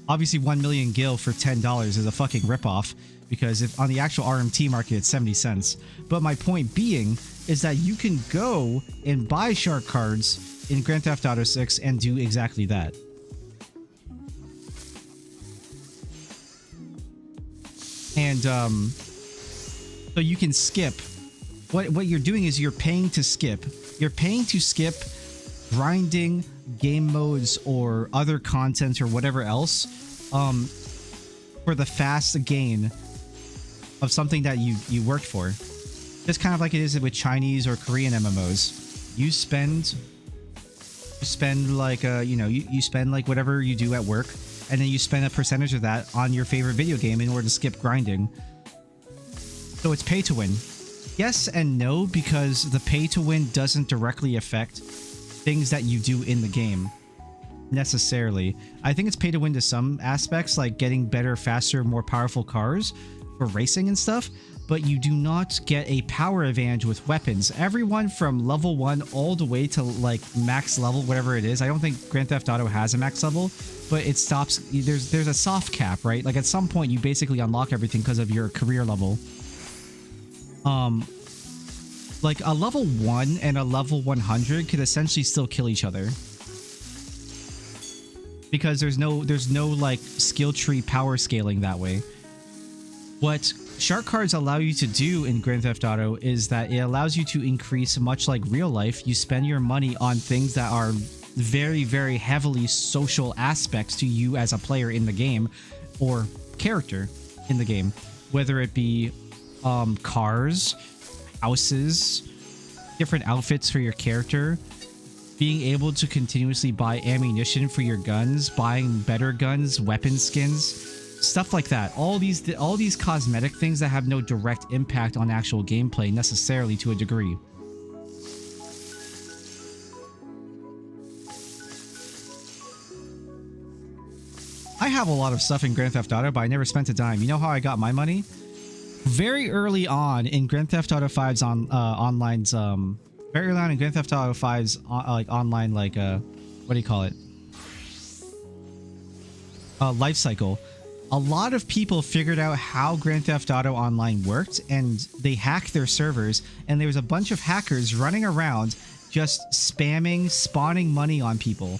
Obviously 1 million gil for $10 is a fucking ripoff, because if on the actual RMT market it's 70 cents. But my point being is that you can go and buy shark cards in Grand Theft Auto 6 and do exactly that. And so you can skip. What you're doing is you're paying to skip. You're paying to skip grinding, game modes, or other content or whatever else for the fast gain of something that you worked for. Just kind of like it is with Chinese or Korean MMOs. You spend like you spend like whatever you do at work, and then you spend a percentage of that on your favorite video game in order to skip grinding. So it's pay to win. Yes and no, because the pay to win doesn't directly affect things that you do in the game necessarily. I think it's pay to win to some aspects, like getting better, faster, more powerful cars for racing and stuff, but you do not get a power advantage with weapons. Everyone from level 1 all the way to like max level, whatever it is. I don't think Grand Theft Auto has a max level, but it stops. There's a soft cap, right? Like at some point you basically unlock everything because of your career level. Like a level 1 and a level 100 could essentially still kill each other, because there's no like skill tree power scaling that way. What shark cards allow you to do in Grand Theft Auto is that it allows you to increase, much like real life, you spend your money on things that are very, very heavily social aspects to you as a player in the game or character in the game, whether it be cars, houses, different outfits for your character, being able to continuously buy ammunition for your guns, buying better guns, weapon skins, stuff like that. All these cosmetic things that have no direct impact on actual gameplay necessarily to a degree. I have a lot of stuff in Grand Theft Auto, but I never spent a dime. You know how I got my money? Very early on in Grand Theft Auto 5's online's very early on in Grand Theft Auto 5's like online, like what do you call it? Life cycle. A lot of people figured out how Grand Theft Auto Online worked, and they hacked their servers, and there was a bunch of hackers running around just spamming, spawning money on people.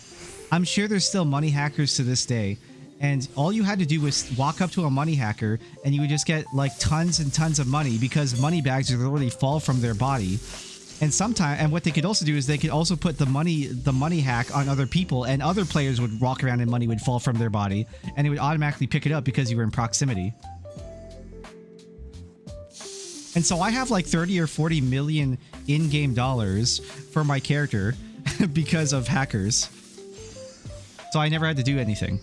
I'm sure there's still money hackers to this day. And all you had to do was walk up to a money hacker and you would just get like tons and tons of money, because money bags would literally fall from their body. And what they could also do is they could also put the money hack on other people, and other players would walk around and money would fall from their body, and it would automatically pick it up because you were in proximity. And so I have like 30 or 40 million in-game dollars for my character because of hackers. So I never had to do anything.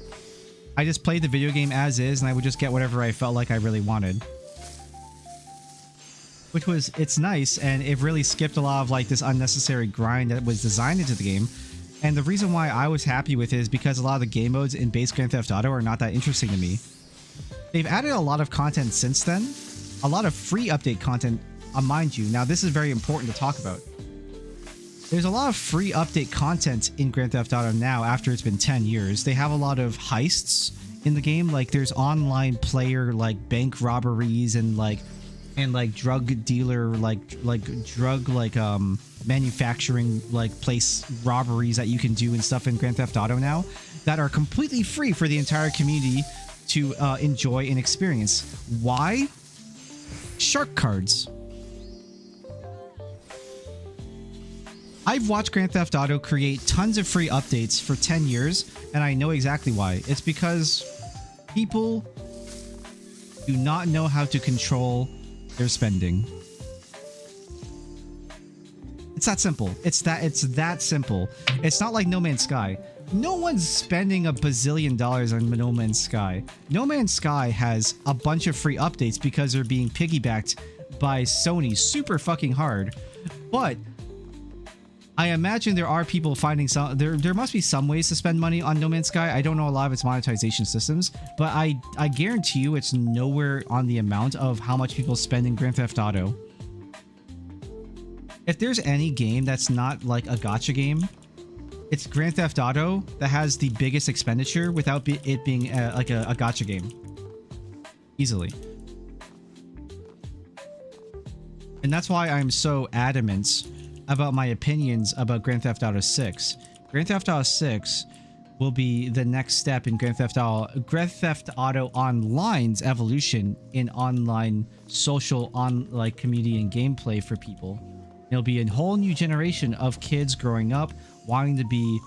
I just played the video game as is, and I would just get whatever I felt like I really wanted. It's nice, and it really skipped a lot of like this unnecessary grind that was designed into the game. And the reason why I was happy with it is because a lot of the game modes in base Grand Theft Auto are not that interesting to me. They've added a lot of content since then. A lot of free update content, mind you. Now, this is very important to talk about. There's a lot of free update content in Grand Theft Auto now after it's been 10 years. They have a lot of heists in the game. Like there's online player like bank robberies and drug dealer drug manufacturing place robberies that you can do and stuff in Grand Theft Auto now that are completely free for the entire community to enjoy and experience. Why? Shark cards. I've watched Grand Theft Auto create tons of free updates for 10 years, and I know exactly why. It's because people do not know how to control their spending. It's that simple. It's that simple. It's not like No Man's Sky. No one's spending a bazillion dollars on No Man's Sky. No Man's Sky has a bunch of free updates because they're being piggybacked by Sony super fucking hard. But I imagine there are people finding there must be some ways to spend money on No Man's Sky. I don't know a lot of its monetization systems, but I guarantee you it's nowhere on the amount of how much people spend in Grand Theft Auto. If there's any game that's not like a gacha game, it's Grand Theft Auto that has the biggest expenditure without it being like a gacha game. Easily. And that's why I'm so adamant about my opinions about Grand Theft Auto 6. Grand Theft Auto 6 will be the next step in Grand Theft Auto Online's evolution in online social community and gameplay for people. It'll be a whole new generation of kids growing up wanting to be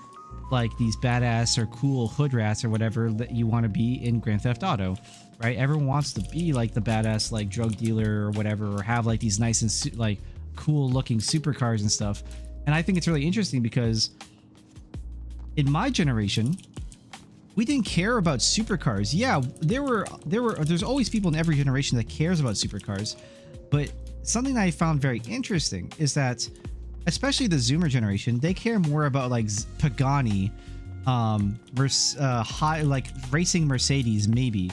like these badass or cool hood rats or whatever that you want to be in Grand Theft Auto, right? Everyone wants to be like the badass like drug dealer or whatever, or have like these nice and like cool looking supercars and stuff. And I think it's really interesting because in my generation, we didn't care about supercars. Yeah, there's always people in every generation that cares about supercars, but something that I found very interesting is that especially the Zoomer generation, they care more about like Pagani, racing Mercedes, maybe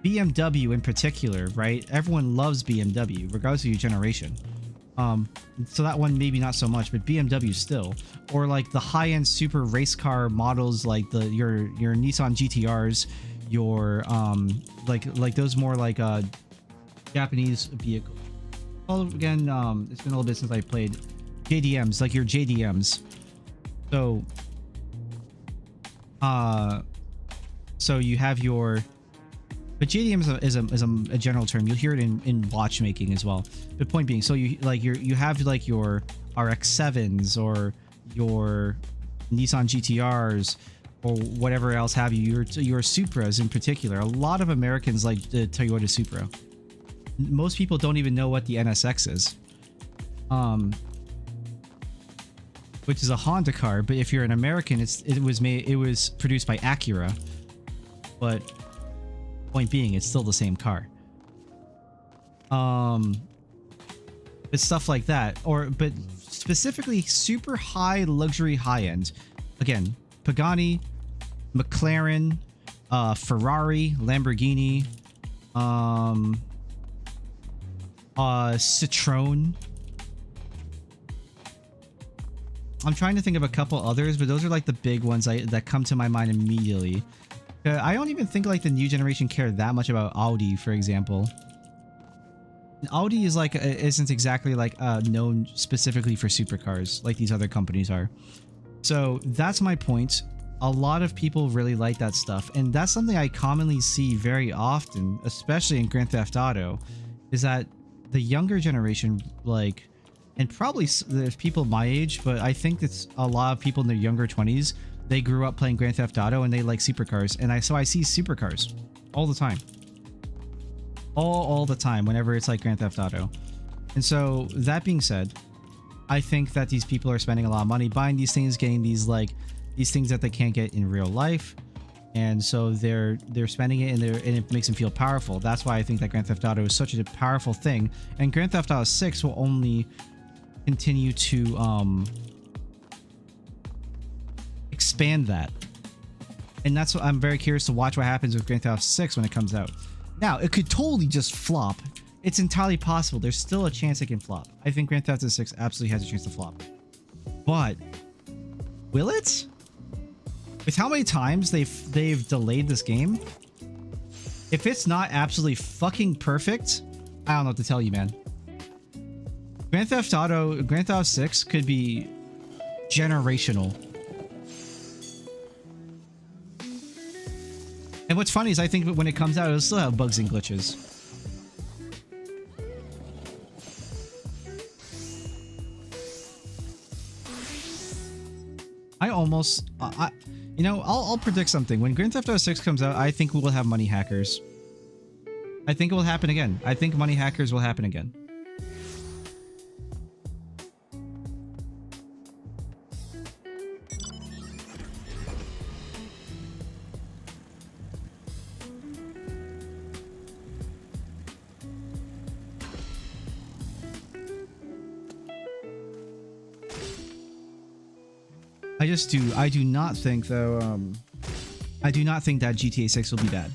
BMW in particular, right? Everyone loves BMW regardless of your generation. So that one maybe not so much, but BMW still, or like the high-end super race car models, like your Nissan GTRs, your like those more like Japanese vehicles. Well, again, it's been a little bit since I played JDMs, like your JDMs. So you have your, but JDM is a general term. You'll hear it in watchmaking as well. The point being, so you have like your RX-7s or your Nissan GTRs or whatever else have you. Your Supras in particular. A lot of Americans like the Toyota Supra. Most people don't even know what the NSX is. which is a Honda car, but if you're an American, it was produced by Acura. But point being, it's still the same car. But stuff like that, but specifically super high luxury, high end. Again, Pagani, McLaren, Ferrari, Lamborghini, Citroen. I'm trying to think of a couple others, but those are like the big ones that come to my mind immediately. I don't even think like the new generation care that much about Audi, for example. Audi is like isn't exactly like known specifically for supercars like these other companies are. So that's my point. A lot of people really like that stuff, and that's something I commonly see very often, especially in Grand Theft Auto, is that the younger generation, like, and probably there's people my age, but I think it's a lot of people in their younger 20s. They grew up playing Grand Theft Auto and they like supercars, and so I see supercars all the time. All the time whenever it's like Grand Theft Auto. And so that being said, I think that these people are spending a lot of money buying these things, getting these things that they can't get in real life, and so they're spending it, and it makes them feel powerful. That's why I think that Grand Theft Auto is such a powerful thing, and Grand Theft Auto 6 will only continue to expand that. And that's what I'm very curious to watch what happens with Grand Theft Auto 6 when it comes out. Now, it could totally just flop. It's entirely possible. There's still a chance it can flop. I think Grand Theft Auto 6 absolutely has a chance to flop. But will it? With how many times they've delayed this game? If it's not absolutely fucking perfect, I don't know what to tell you, man. Grand Theft Auto 6 could be generational. And what's funny is I think when it comes out, it'll still have bugs and glitches. I'll predict something. When Grand Theft Auto 6 comes out, I think we will have money hackers. I think it will happen again. I think money hackers will happen again. I do not think though, I do not think that GTA 6 will be bad.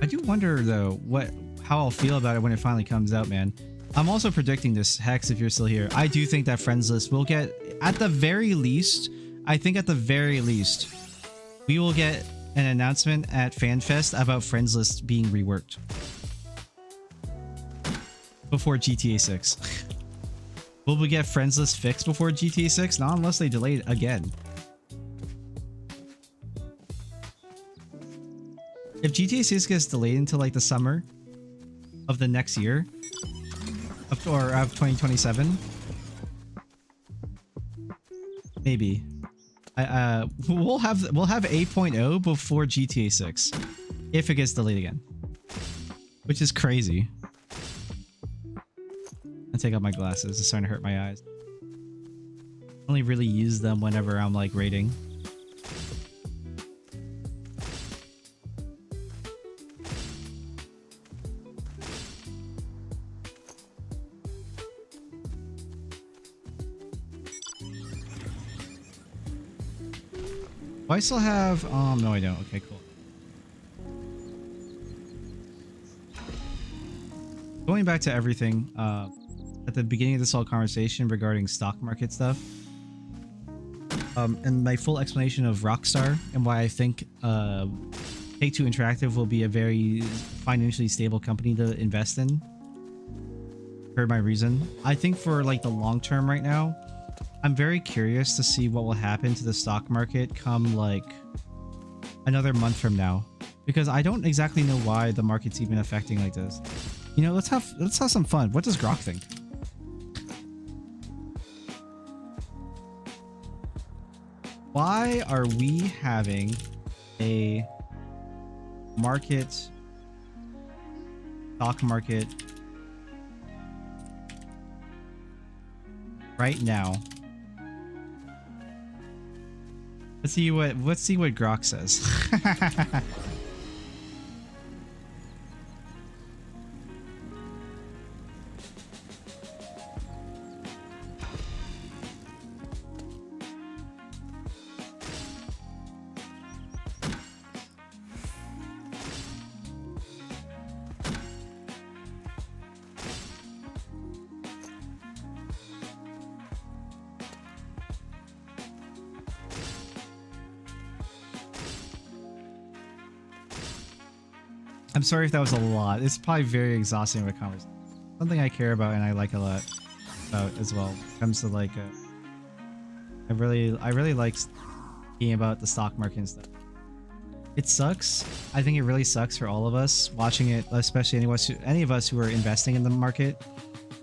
I do wonder though how I'll feel about it when it finally comes out, man. I'm also predicting this, Hex, if you're still here. I do think that Friends List will get, at the very least, I think at the very least, we will get an announcement at FanFest about Friends List being reworked before GTA 6. Will we get Friends List fixed before GTA 6? Not unless they delay it again. If GTA 6 gets delayed until like the summer of the next year, or of 2027, maybe. We'll have 8.0 before GTA 6 if it gets delayed again, which is crazy. I take out my glasses. It's starting to hurt my eyes. I only really use them whenever I'm like raiding. Do I still have no I don't. Okay, cool. Going back to everything at the beginning of this whole conversation regarding stock market stuff, and my full explanation of Rockstar and why I think Take-Two Interactive will be a very financially stable company to invest in. Heard my reason. I think for like the long term right now, I'm very curious to see what will happen to the stock market come like another month from now, because I don't exactly know why the market's even affecting like this. You know, let's have some fun. What does Grok think? Why are we having a stock market right now. Let's see what Grok says. I'm sorry if that was a lot. It's probably very exhausting of a conversation. Something I care about and I like a lot about as well. When it comes to like, I really like thinking about the stock market and stuff. It sucks. I think it really sucks for all of us watching it, especially any of us who are investing in the market.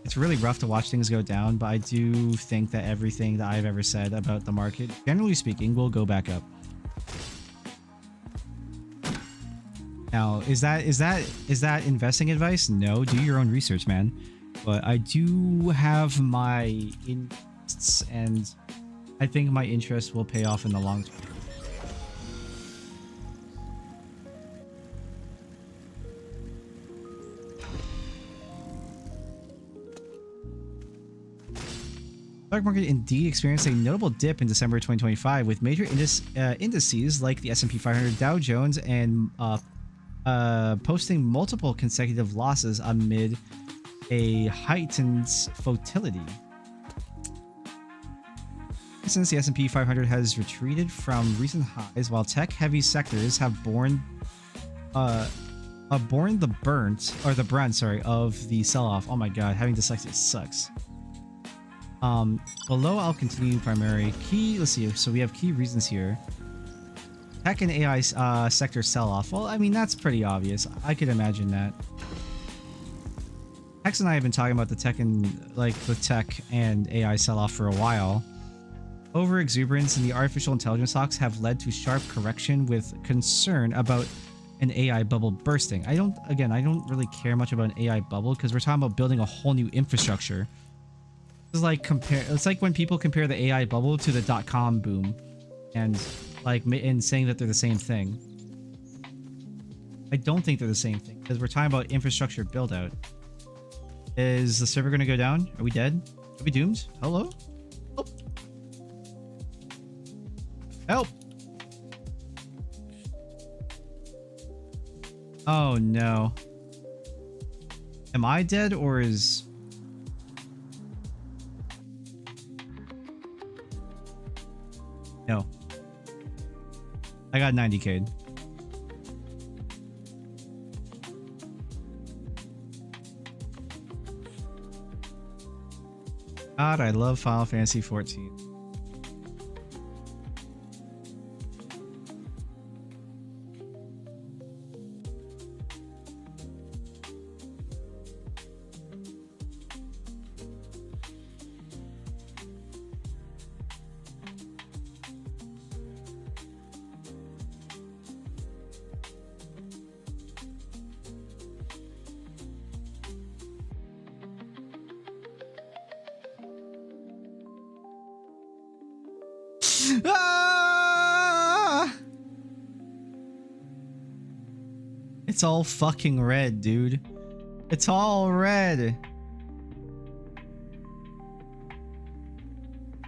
It's really rough to watch things go down, but I do think that everything that I've ever said about the market, generally speaking, will go back up. Now, is that investing advice? No, do your own research, man. But I do have my interests, and I think my interest will pay off in the long term. The stock market indeed experienced a notable dip in December 2025, with major indices like the S&P 500, Dow Jones, and posting multiple consecutive losses amid a heightened volatility. Since the S&P 500 has retreated from recent highs, while tech-heavy sectors have borne the brunt of the sell-off. Oh my god, having dyslexia sucks. Below I'll continue primary key. Let's see. So we have key reasons here. Tech and AI sector sell-off. Well, I mean, that's pretty obvious. I could imagine that. Hex and I have been talking about the tech and AI sell-off for a while. Over-exuberance in the artificial intelligence stocks have led to sharp correction, with concern about an AI bubble bursting. I don't really care much about an AI bubble because we're talking about building a whole new infrastructure. It's like when people compare the AI bubble to the .com boom, and saying that they're the same thing. I don't think they're the same thing because we're talking about infrastructure build out. Is the server going to go down? Are we dead? Are we doomed? Hello? Help! Help! Oh no. Am I dead or is... No. I got 90k. God, I love Final Fantasy 14. Ah! It's all fucking red, dude. It's all red.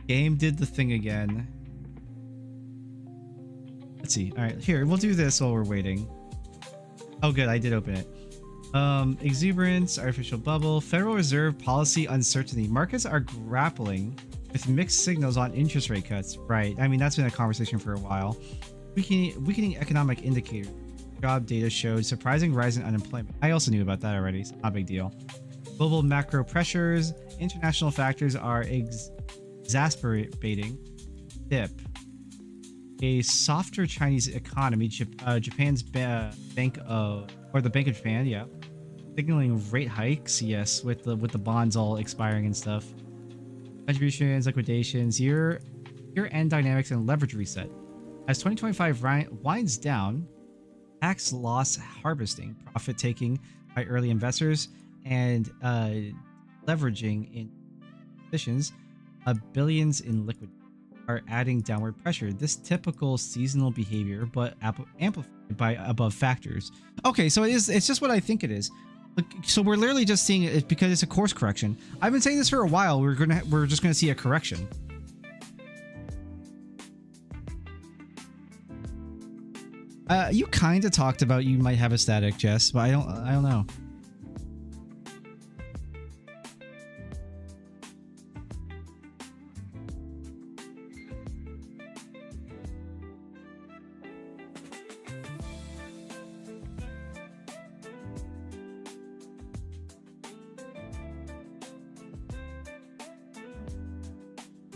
Game did the thing again. Let's see. All right, here, we'll do this while we're waiting. Oh, good. I did open it. Exuberance, artificial bubble, Federal Reserve policy uncertainty. Markets are grappling with mixed signals on interest rate cuts. Right. I mean, that's been a conversation for a while. Weakening economic indicators. Job data showed surprising rise in unemployment. I also knew about that already. So not a big deal. Global macro pressures. International factors are exacerbating dip. A softer Chinese economy. Japan's the Bank of Japan, yeah, signaling rate hikes. Yes, with the bonds all expiring and stuff. Contributions, liquidations, year-end dynamics, and leverage reset. As 2025 winds down, tax loss harvesting, profit taking by early investors, and leveraging in positions billions in liquid are adding downward pressure. This typical seasonal behavior, but amplified by above factors. Okay, so it's just what I think it is. Look, so we're literally just seeing it because it's a course correction. I've been saying this for a while. We're just gonna see a correction. You kind of talked about you might have a static, Jess, but I don't know.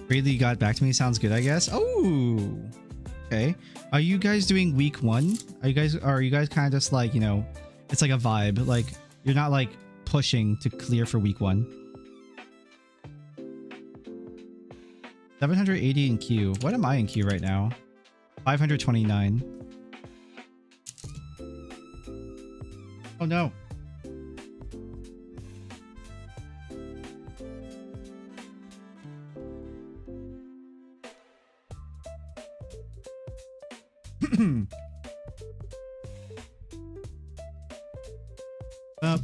Really got back to me. Sounds good, I guess. Oh, okay. Are you guys doing week 1? Are you guys kind of just like, you know, it's like a vibe. Like you're not like pushing to clear for week 1. 780 in queue. What am I in queue right now? 529. Oh no. Up.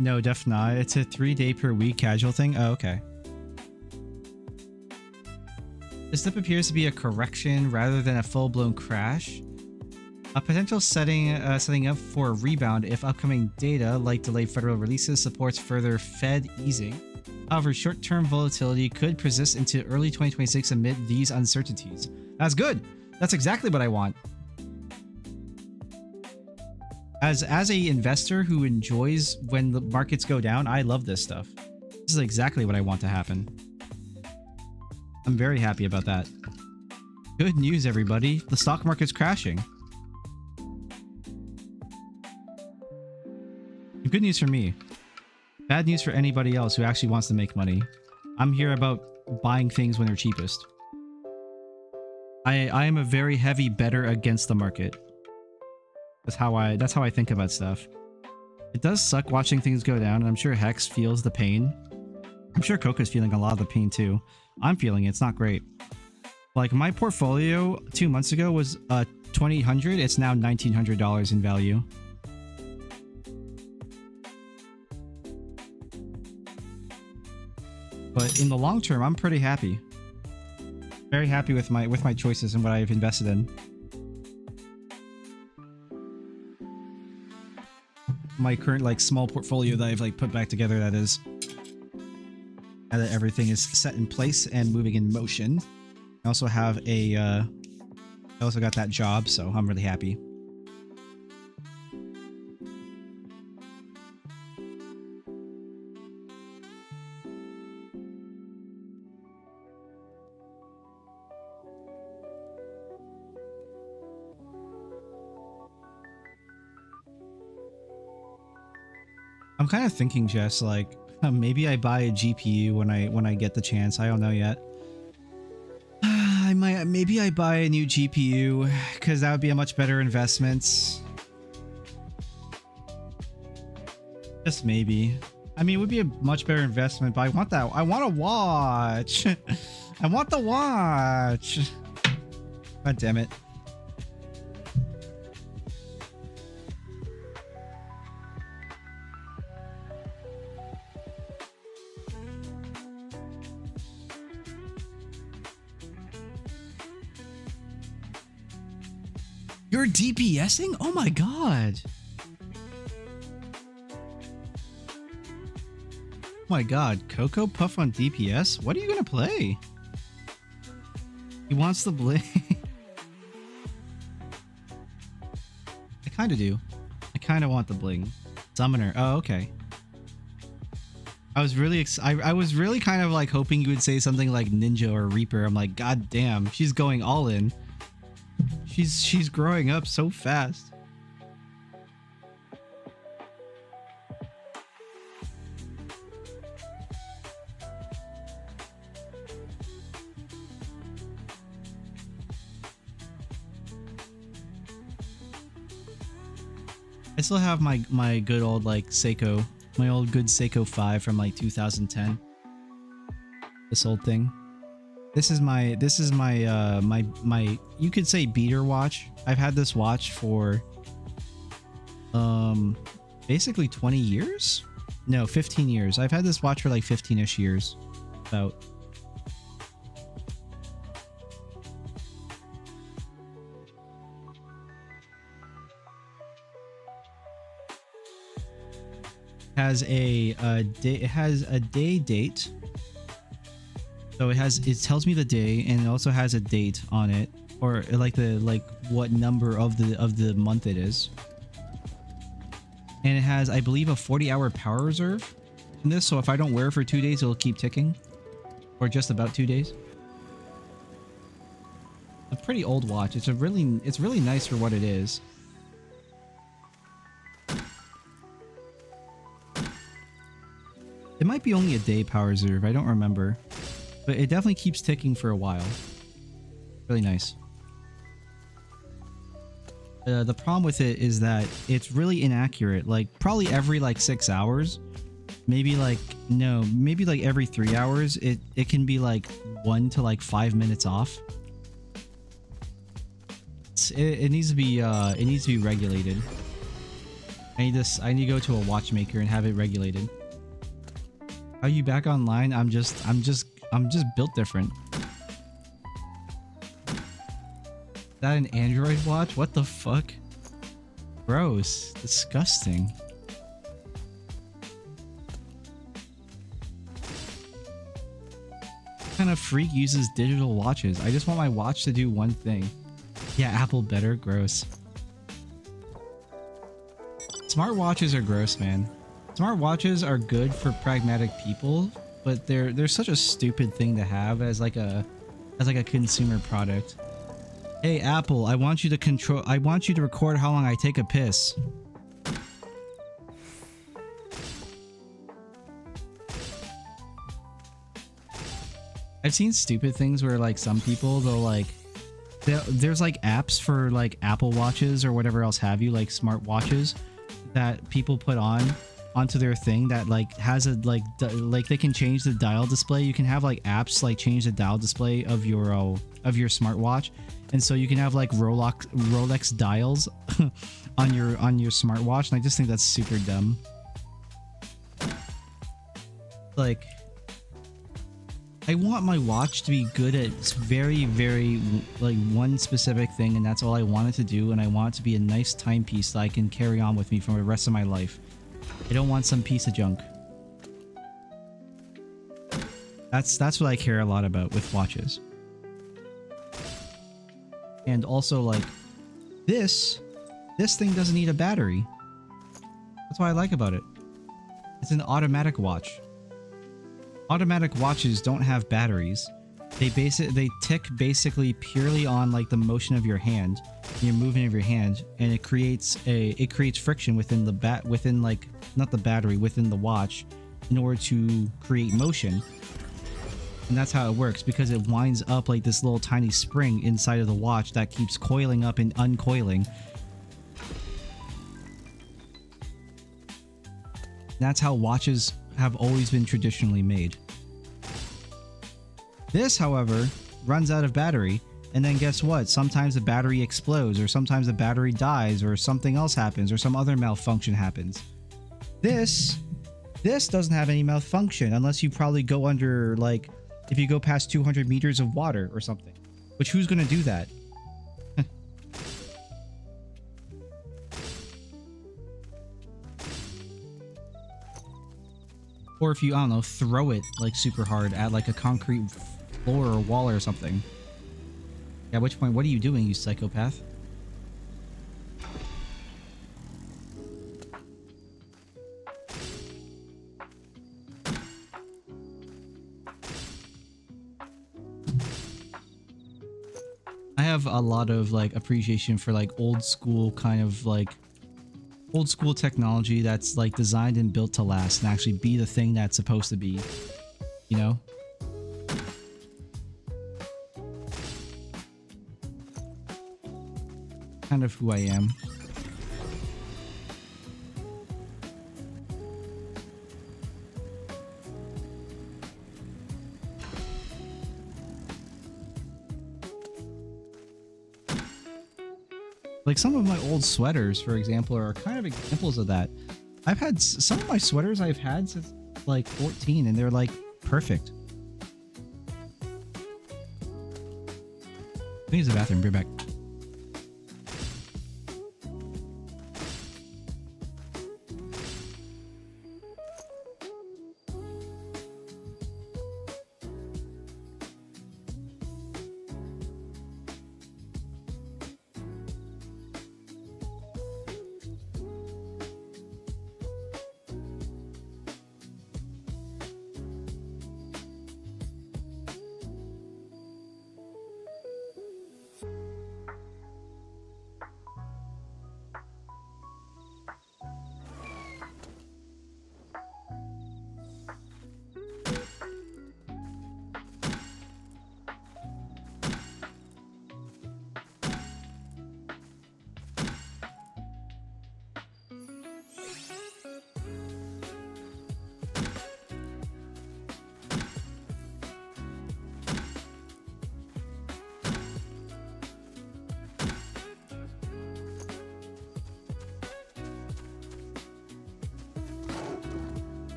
No, def not. It's a 3-day per week casual thing. Oh, okay. This step appears to be a correction rather than a full-blown crash. A potential setting up for a rebound if upcoming data, like delayed federal releases, supports further Fed easing. However, short-term volatility could persist into early 2026 amid these uncertainties. That's good. That's exactly what I want. As a investor who enjoys when the markets go down, I love this stuff. This is exactly what I want to happen. I'm very happy about that. Good news, everybody. The stock market's crashing. Good news for me. Bad news for anybody else who actually wants to make money. I'm here about buying things when they're cheapest. I am a very heavy bettor against the market. That's how I think about stuff. It does suck watching things go down, and I'm sure Hex feels the pain. I'm sure Coco's feeling a lot of the pain too. I'm feeling it. It's not great. Like my portfolio 2 months ago was $2,800. It's now $1,900 in value. But in the long term, I'm pretty happy. Very happy with my choices and what I've invested in. My current like small portfolio that I've like put back together, that is. Now that everything is set in place and moving in motion. I also have a I also got that job, so I'm really happy. I'm kind of thinking, Jess, like maybe I buy a GPU when I get the chance. I don't know yet. Maybe I buy a new GPU because that would be a much better investment. Just maybe. I mean, it would be a much better investment, but I want that. I want a watch. I want the watch. God damn it. You're DPSing? Oh my god. Oh my god, Coco Puff on DPS? What are you gonna play? He wants the bling. I kinda do. I kinda want the bling. Summoner. Oh, okay. I was really I was really kind of like hoping you would say something like Ninja or Reaper. I'm like, god damn, she's going all in. She's growing up so fast. I still have my good old like Seiko, my old good Seiko 5 from like 2010. This old thing. This is my my you could say beater watch. I've had this watch for basically 20 years? No, 15 years. I've had this watch for like 15ish years. About. Has a day. It has a day date. So it tells me the day, and it also has a date on it, or like what number of the month it is. And it has, I believe, a 40-hour power reserve in this. So if I don't wear it for 2 days, it'll keep ticking, or just about 2 days. A pretty old watch. It's really nice for what it is. It might be only a day power reserve, I don't remember. But it definitely keeps ticking for a while. Really nice. The problem with it is that it's really inaccurate. Like, probably every like 6 hours. Maybe like, no, maybe like every 3 hours. It can be like 1 to like 5 minutes off. It needs to be regulated. I need to go to a watchmaker and have it regulated. Are you back online? I'm just built different. Is that an Android watch? What the fuck? Gross. Disgusting. What kind of freak uses digital watches? I just want my watch to do one thing. Yeah, Apple better. Gross. Smartwatches are gross, man. Smartwatches are good for pragmatic people, but they're such a stupid thing to have as like a consumer product. Hey Apple, I want you to record how long I take a piss. I've seen stupid things where like some people there's like apps for like Apple Watches or whatever else have you, like smart watches that people put onto their thing that like has a like they can change the dial display. You can have like apps like change the dial display of your smartwatch, and so you can have like Rolex dials on your smartwatch, and I just think that's super dumb. Like, I want my watch to be good at very, very like one specific thing, and that's all I want it to do, and I want it to be a nice timepiece that I can carry on with me for the rest of my life. I don't want some piece of junk. That's what I care a lot about with watches. And also, like, this thing doesn't need a battery. That's what I like about it. It's an automatic watch. Automatic watches don't have batteries. They tick basically purely on like the motion of your hand, your movement of your hand, and it creates friction within not the battery, within the watch, in order to create motion. And that's how it works, because it winds up like this little tiny spring inside of the watch that keeps coiling up and uncoiling. That's how watches have always been traditionally made. This, however, runs out of battery, and then guess what? Sometimes the battery explodes, or sometimes the battery dies, or something else happens, or some other malfunction happens. This doesn't have any malfunction, unless you probably go under, like, if you go past 200 meters of water or something. Which, who's gonna do that? Or if you, I don't know, throw it like super hard at like a concrete floor or wall or something. At which point, what are you doing, you psychopath? have a lot of like appreciation for like old school kind of like old school technology that's like designed and built to last and actually be the thing that's supposed to be, you know? Kind of who I am. Like some of my old sweaters, for example, are kind of examples of that. I've had some of my sweaters I've had since like 14 and they're like perfect. I think it's the bathroom. Be right back.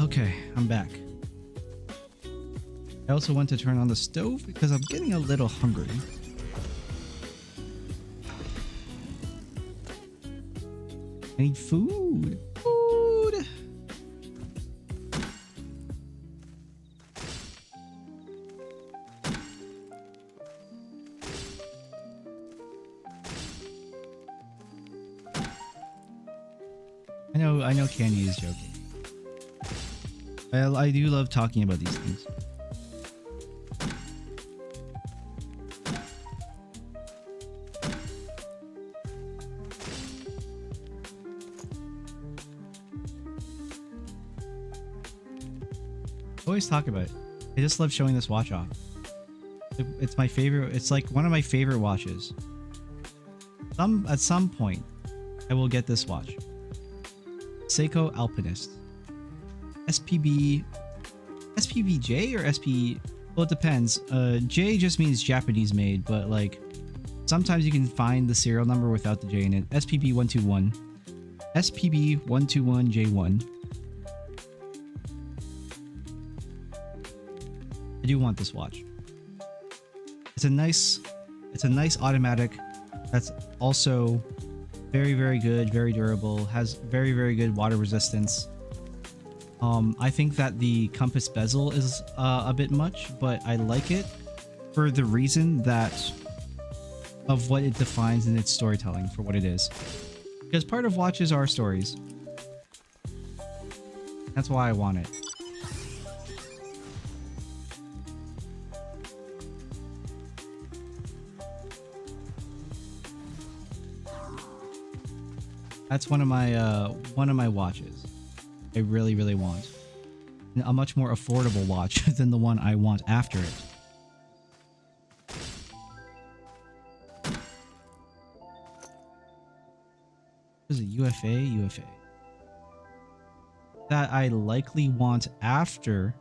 Okay, I'm back. I also want to turn on the stove because I'm getting a little hungry. I need food. Food. I know Candy is joking. I do love talking about these things. Always talk about it. I just love showing this watch off. It's my favorite. It's like one of my favorite watches. At some point, I will get this watch. Seiko Alpinist. SPBJ or SP? Well, it depends. J just means Japanese made, but like sometimes you can find the serial number without the J in it. SPB121. SPB121J1. I do want this watch. It's a nice automatic that's also very, very good, very durable, has very, very good water resistance. I think that the compass bezel is a bit much, but I like it for the reason that of what it defines in its storytelling for what it is. Because part of watches are stories. That's why I want it. That's one of my watches. I really, really want. A much more affordable watch than the one I want after it. What is it? UFA? UFA. That I likely want after.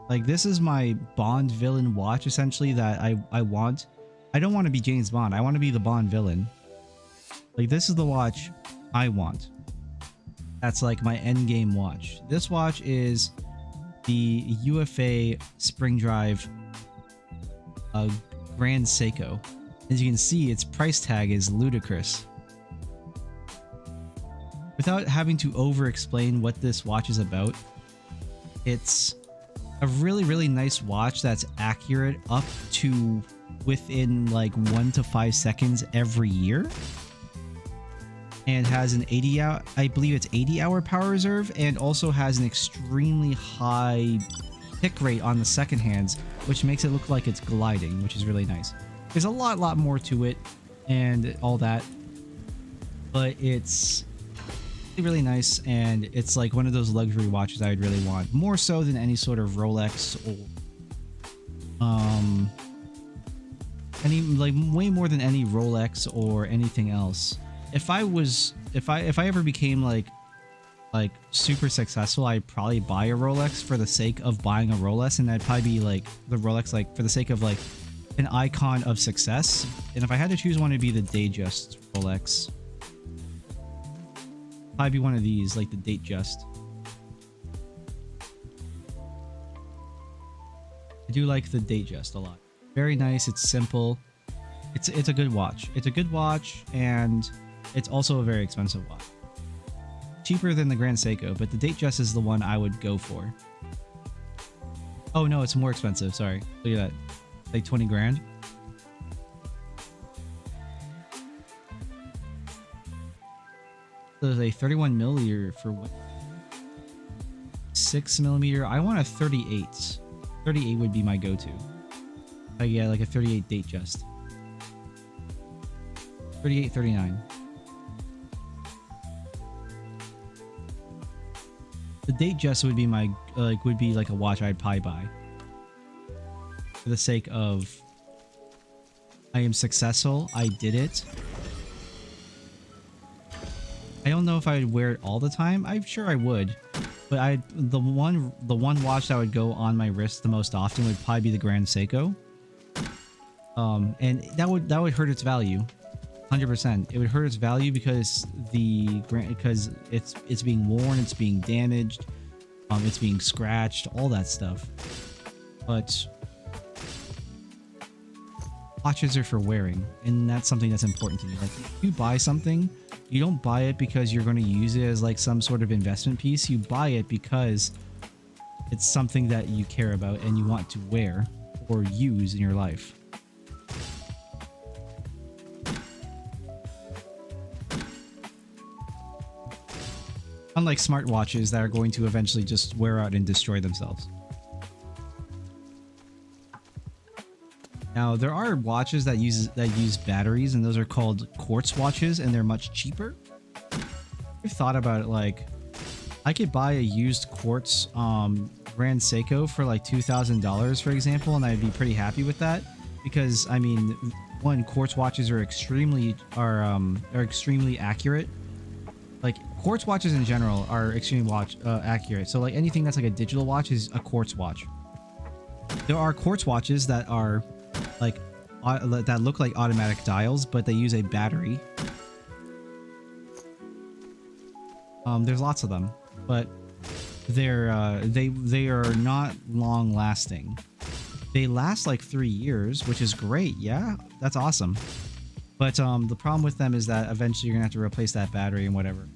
Like, this is my Bond villain watch, essentially, that I want. I don't want to be James Bond. I want to be the Bond villain. Like, this is the watch I want. That's like my end game watch. This watch is the UFA Spring Drive Grand Seiko. As you can see, its price tag is ludicrous. Without having to over-explain what this watch is about, it's a really, really nice watch that's accurate up to within like 1 to 5 seconds every year. And has an 80 hour, I believe it's 80-hour power reserve, and also has an extremely high tick rate on the second hands, which makes it look like it's gliding, which is really nice. There's a lot more to it and all that, but it's really nice, and it's like one of those luxury watches I would really want, more so than any sort of Rolex or any, like, way more than any Rolex or anything else. If I ever became like super successful, I'd probably buy a Rolex for the sake of buying a Rolex, and I'd probably be like the Rolex, like, for the sake of like an icon of success. And if I had to choose one, it'd be the Datejust Rolex. Probably be one of these, like the Datejust. I do like the Datejust a lot. Very nice. It's simple. It's a good watch. It's a good watch, and it's also a very expensive watch. Cheaper than the Grand Seiko, but the Datejust is the one I would go for. Oh no, it's more expensive. Sorry. Look at that. Like 20 grand. There's a 31 millimeter for what? 6 millimeter. I want a 38. 38 would be my go-to. Yeah, like a 38 Datejust. 38, 39. The Datejust would be my would be like a watch I'd probably buy. For the sake of, I am successful, I did it. I don't know if I would wear it all the time. I'm sure I would, but the one watch that would go on my wrist the most often would probably be the Grand Seiko. And that would hurt its value, 100%. It would hurt its value because it's being worn, it's being damaged, it's being scratched, all that stuff. But watches are for wearing, and that's something that's important to me. Like, if you buy something, you don't buy it because you're going to use it as like some sort of investment piece. You buy it because it's something that you care about and you want to wear or use in your life. Unlike smartwatches that are going to eventually just wear out and destroy themselves. Now, there are watches that use batteries, and those are called quartz watches, and they're much cheaper. I've thought about it, like, I could buy a used quartz Grand Seiko for like $2,000, for example, and I'd be pretty happy with that, because I mean, one, quartz watches are extremely accurate. Like, quartz watches in general are extremely accurate. So like anything that's like a digital watch is a quartz watch. There are quartz watches that are like that look like automatic dials, but they use a battery. There's lots of them, but they are not long lasting. They last like 3 years, which is great. Yeah, that's awesome. But the problem with them is that eventually you're gonna have to replace that battery and whatever.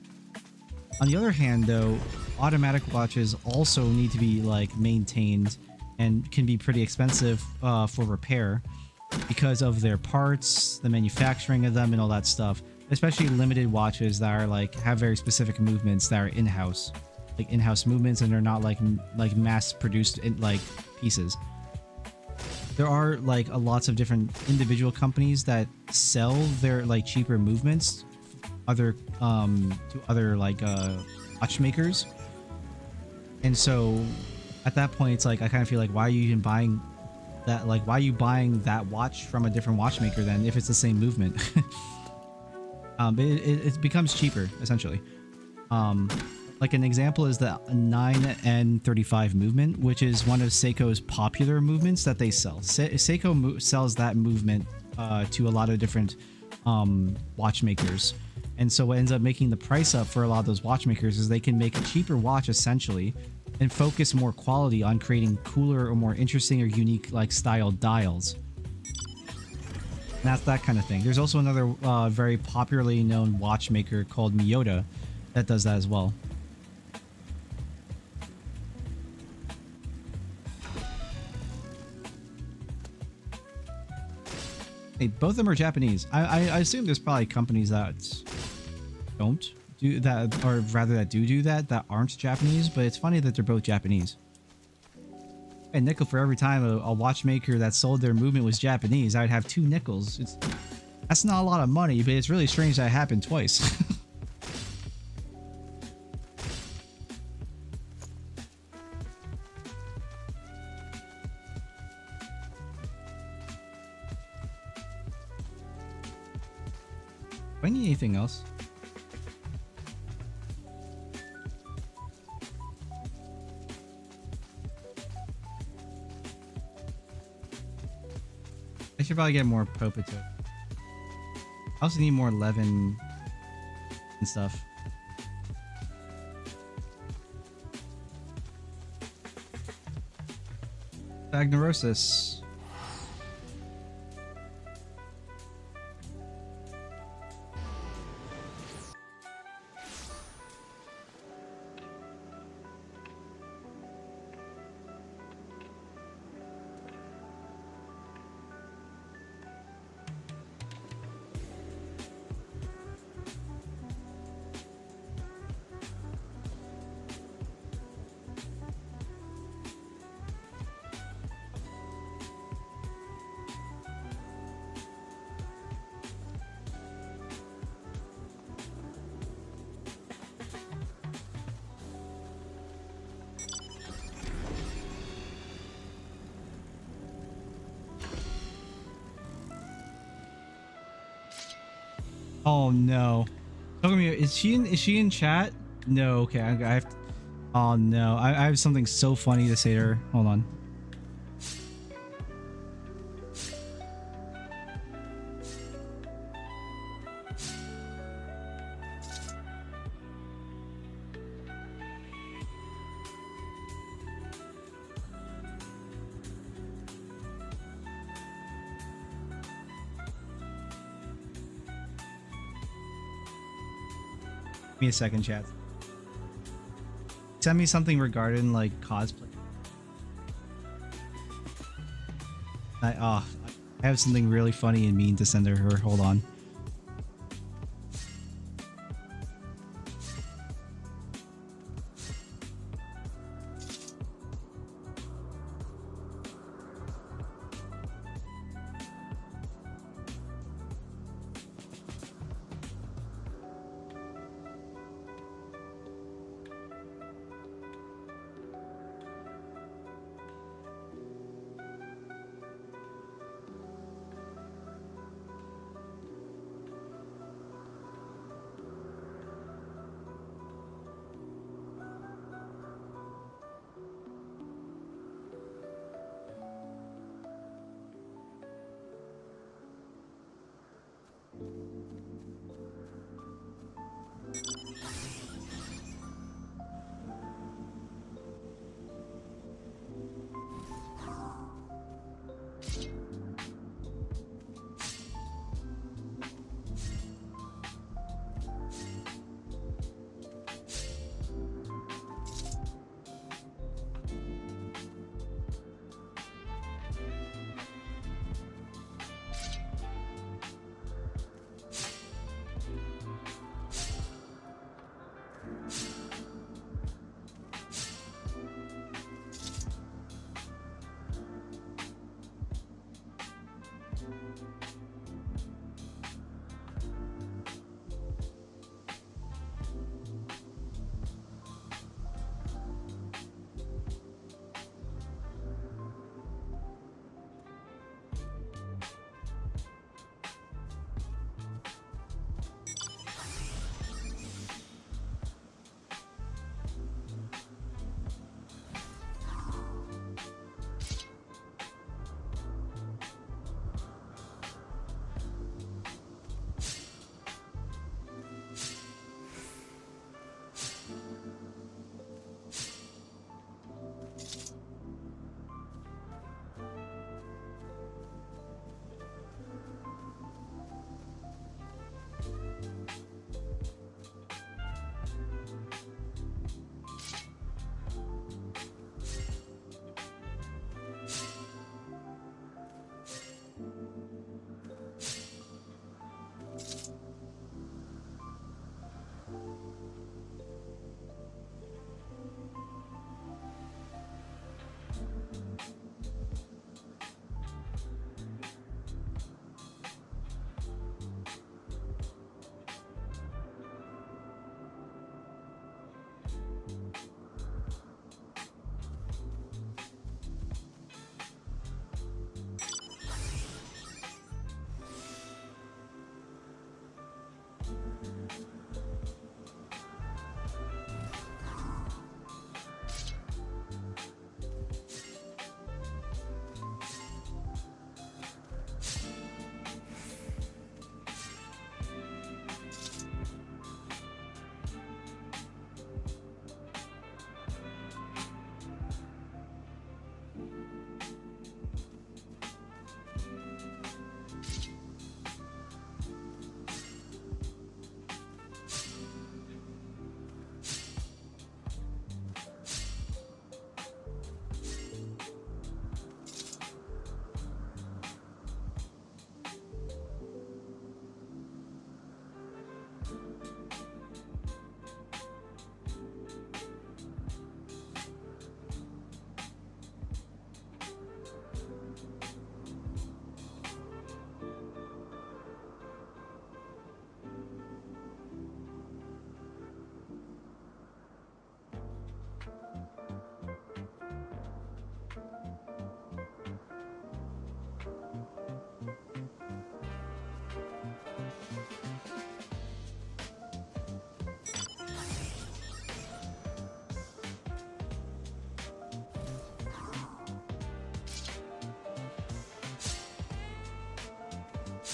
On the other hand, though, automatic watches also need to be like maintained and can be pretty expensive for repair because of their parts, the manufacturing of them, and all that stuff. Especially limited watches that are like have very specific movements that are in-house, like in-house movements, and they're not like mass-produced in like pieces. There are like lots of different individual companies that sell their like cheaper movements to other like watchmakers, And so at that point, it's like I kind of feel like, why are you even buying that? Like, why are you buying that watch from a different watchmaker then if it's the same movement? It becomes cheaper essentially. Like an example is the 9N35 movement, which is one of Seiko's popular movements that they sell. Seiko sells that movement to a lot of different watchmakers. And so what ends up making the price up for a lot of those watchmakers is they can make a cheaper watch essentially and focus more quality on creating cooler or more interesting or unique like styled dials. And that's that kind of thing. There's also another very popularly known watchmaker called Miyota that does that as well. Hey, both of them are Japanese. I assume there's probably companies that don't do that, or rather that do that aren't Japanese, but it's funny that they're both Japanese. A nickel for every time a watchmaker that sold their movement was Japanese, I would have 2 nickels. That's not a lot of money, but it's really strange that it happened twice. Do I need anything else? I should probably get more Popato. I also need more Levin and stuff. Agnorosis. Oh no. Is she in chat? No, okay. I have to, oh no. I have something so funny to say to her. Hold on. Give me a second, chat. Send me something regarding like cosplay. I have something really funny and mean to send to her. Hold on.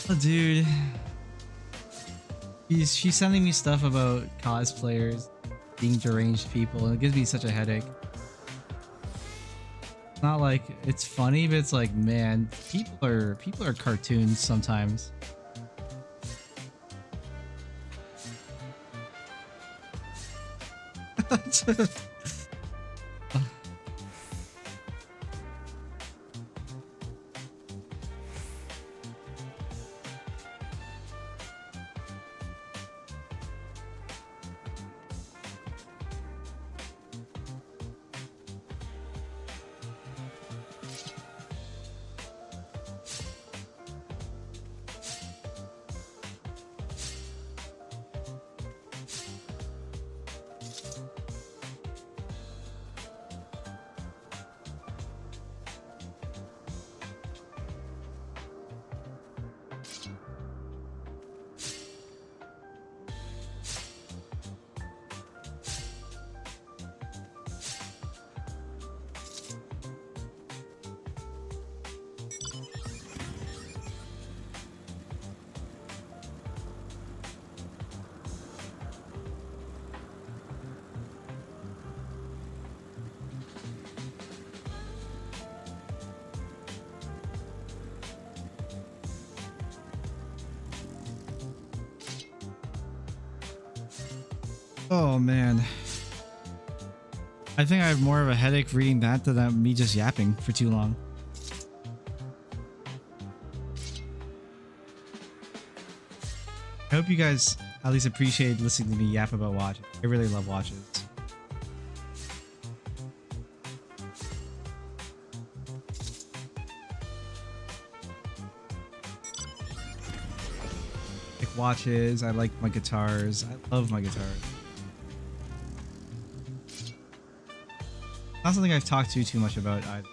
Oh, dude. She's sending me stuff about cosplayers being deranged people, and it gives me such a headache. It's not like it's funny, but it's like, man, people are cartoons sometimes. Oh man, I think I have more of a headache reading that than me just yapping for too long. I hope you guys at least appreciate listening to me yap about watches. I really love watches. Like watches, I like my guitars. I love my guitars. Not something I've talked to too much about either.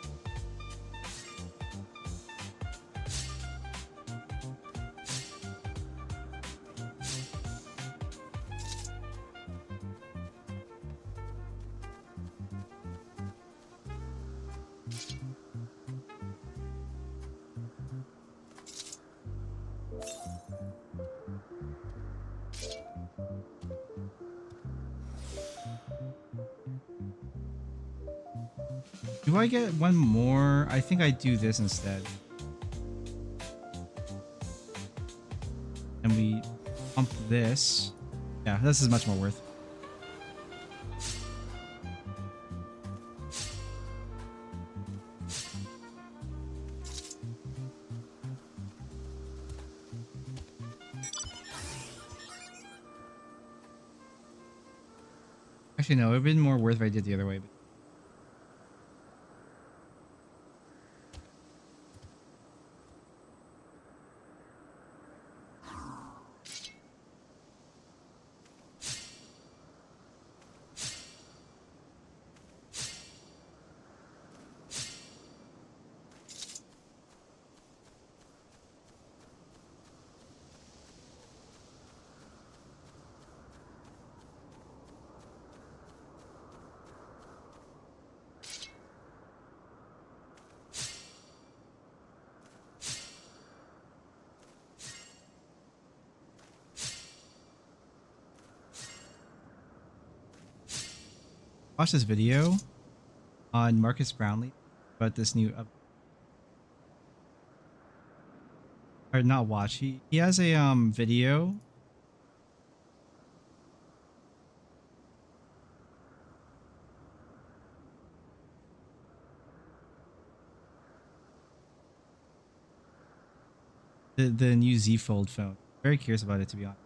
Do I get one more? I think I do this instead. And we pump this. Yeah, this is much more worth. Actually, no, it would have been more worth if I did the other way. But watch this video on Marcus Brownlee about this new or not watch. He has a video. The new Z Fold phone. Very curious about it, to be honest.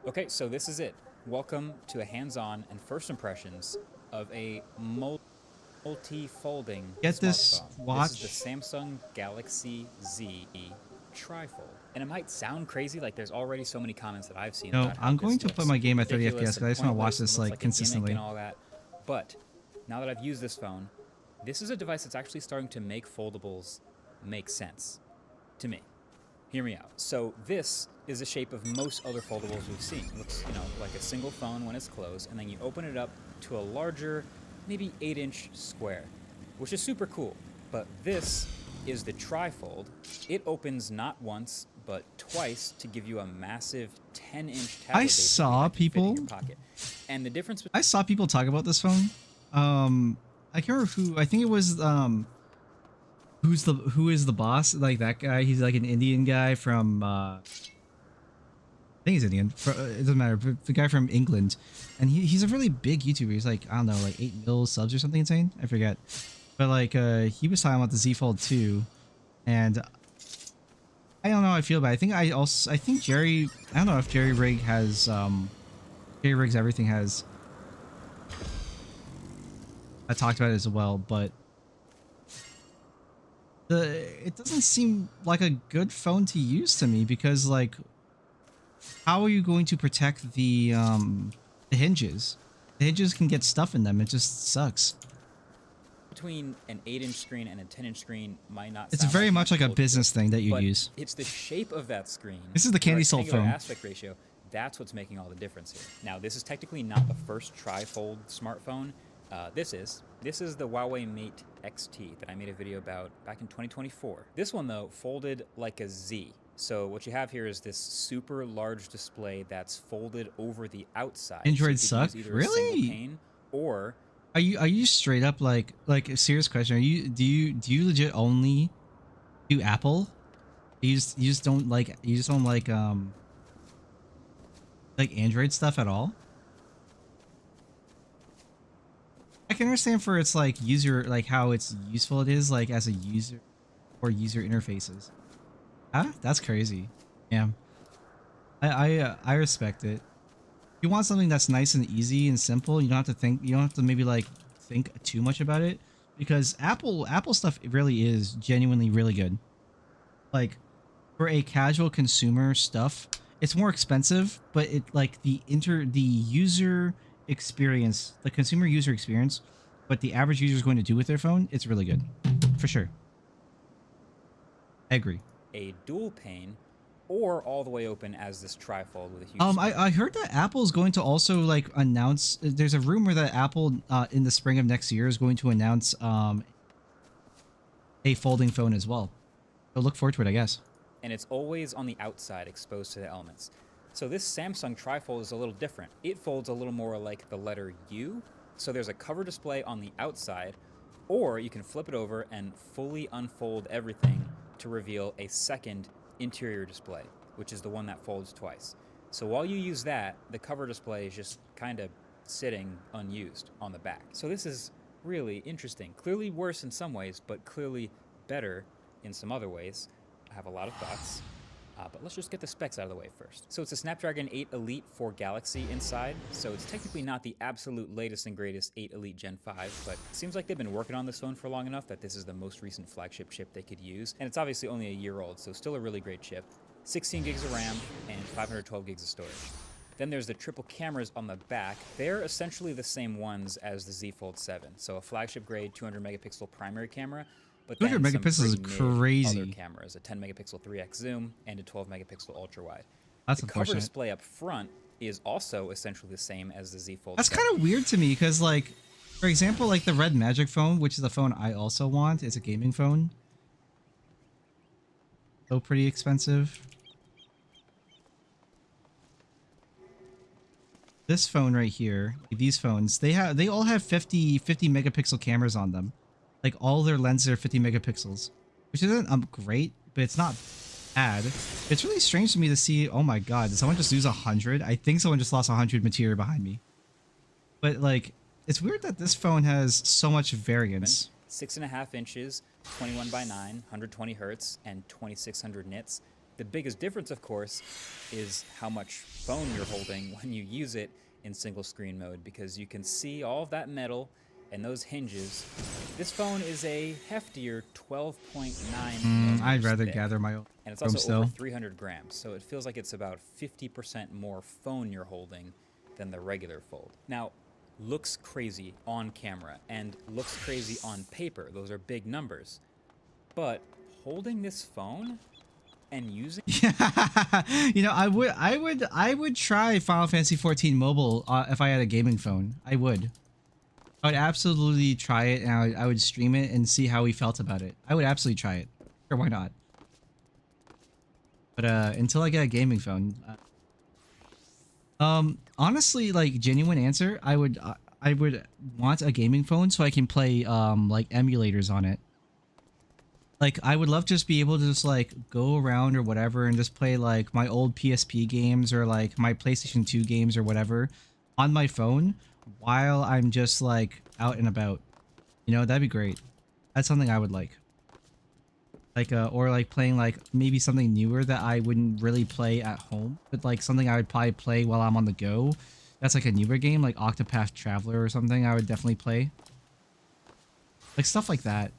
Okay, so this is it. Welcome to a hands-on and first impressions of a multi-folding Get this smartphone. watch. This is the Samsung Galaxy Z Trifold. And it might sound crazy, like there's already so many comments that I've seen. No, about how I'm this going to looks play my game at 30 FPS ridiculous because I just want to watch this and like looks a gimmick consistently. and all that. But now that I've used this phone, this is a device that's actually starting to make foldables make sense to me. Hear me out. So this is the shape of most other foldables we've seen. It looks, you know, like a single phone when it's closed, and then you open it up to a larger, maybe 8-inch square. which is super cool. But this is the trifold. It opens not once, but twice to give you a massive 10-inch tablet. I saw people. And the difference. I saw people talk about this phone. I can't remember who. I think it was who is the boss? Like that guy. He's like an Indian guy from. I think he's Indian. It doesn't matter. But the guy from England, and he's a really big YouTuber. He's like, I don't know, like 8 mil subs or something insane. I forget. But like he was talking about the Z Fold 2, and I don't know how I feel about it. I think Jerry. I don't know if Jerry Rig has Jerry Riggs Everything has. I talked about it as well, but it doesn't seem like a good phone to use to me because like, how are you going to protect the hinges? The hinges can get stuff in them. It just sucks. Between an 8-inch screen and a 10-inch screen might not. It's very much like a business thing that you use. It's the shape of that screen. This is the candy salt phone. Aspect ratio. That's what's making all the difference here. Now, this is technically not the first tri-fold smartphone. This is the Huawei Mate XT that I made a video about back in 2024. This one though folded like a Z. So what you have here is this super large display that's folded over the outside. Android so suck? Really? Pane, or are you straight up like a serious question? Are you do you legit only do Apple? You just don't like Android stuff at all? I can understand for its like user, like how it's useful it is like as a user or user interfaces. Huh? That's crazy. Yeah. I respect it. If you want something that's nice and easy and simple, you don't have to think, you don't have to maybe like think too much about it, because Apple stuff really is genuinely really good. Like for a casual consumer stuff, it's more expensive, but it like the user experience, the consumer user experience, what the average user is going to do with their phone, it's really good for sure. I agree. A dual pane, or all the way open as this trifold with a huge I heard that Apple is going to also like announce, there's a rumor that Apple in the spring of next year is going to announce a folding phone as well. So look forward to it, I guess. And it's always on the outside exposed to the elements. So this Samsung trifold is a little different. It folds a little more like the letter U. So there's a cover display on the outside, or you can flip it over and fully unfold everything to reveal a second interior display, which is the one that folds twice. So while you use that, the cover display is just kind of sitting unused on the back. So this is really interesting. Clearly worse in some ways, but clearly better in some other ways. I have a lot of thoughts. But let's just get the specs out of the way first. So it's a Snapdragon 8 Elite 4 Galaxy inside, so it's technically not the absolute latest and greatest 8 Elite Gen 5, but it seems like they've been working on this phone for long enough that this is the most recent flagship chip they could use. And it's obviously only a year old, so still a really great chip. 16 gigs of RAM and 512 gigs of storage. Then there's the triple cameras on the back. They're essentially the same ones as the Z Fold 7. So a flagship grade 200 megapixel primary camera, but 200 megapixels is crazy. Other cameras, a 10 megapixel 3x zoom and a 12 megapixel ultra wide. That's the unfortunate. cover display up front is also essentially the same as the Z Fold. That's kind of weird to me because, like, for example, like the Red Magic phone, which is the phone I also want, it's a gaming phone. So pretty expensive. This phone right here, these phones, they all have 50 megapixel cameras on them. Like all their lenses are 50 megapixels, which isn't great, but it's not bad. It's really strange to me to see, oh my god, did someone just lose 100? I think someone just lost 100 material behind me. But like, it's weird that this phone has so much variance. 6.5 inches, 21 by 9, 120 hertz, and 2600 nits. The biggest difference, of course, is how much phone you're holding when you use it in single screen mode, because you can see all of that metal and those hinges. This phone is a heftier 12.9. I'd rather thick, gather my own. and it's also over 300 grams, so it feels like it's about 50% more phone you're holding than the regular Fold. Now, looks crazy on camera and looks crazy on paper. Those are big numbers, but holding this phone and using you know, I would try Final Fantasy 14 mobile if I had a gaming phone. I would. I would absolutely try it, and I would stream it and see how he felt about it. I would absolutely try it. Sure, why not? But until I get a gaming phone, honestly, like genuine answer, I would want a gaming phone so I can play like emulators on it. Like I would love to just be able to just like go around or whatever and just play like my old PSP games or like my PlayStation 2 games or whatever on my phone while I'm just like out and about. You know, that'd be great. That's something I would like. Like or like playing like maybe something newer that I wouldn't really play at home, but like something I would probably play while I'm on the go. That's like a newer game, like Octopath Traveler or something. I would definitely play. Like stuff like that.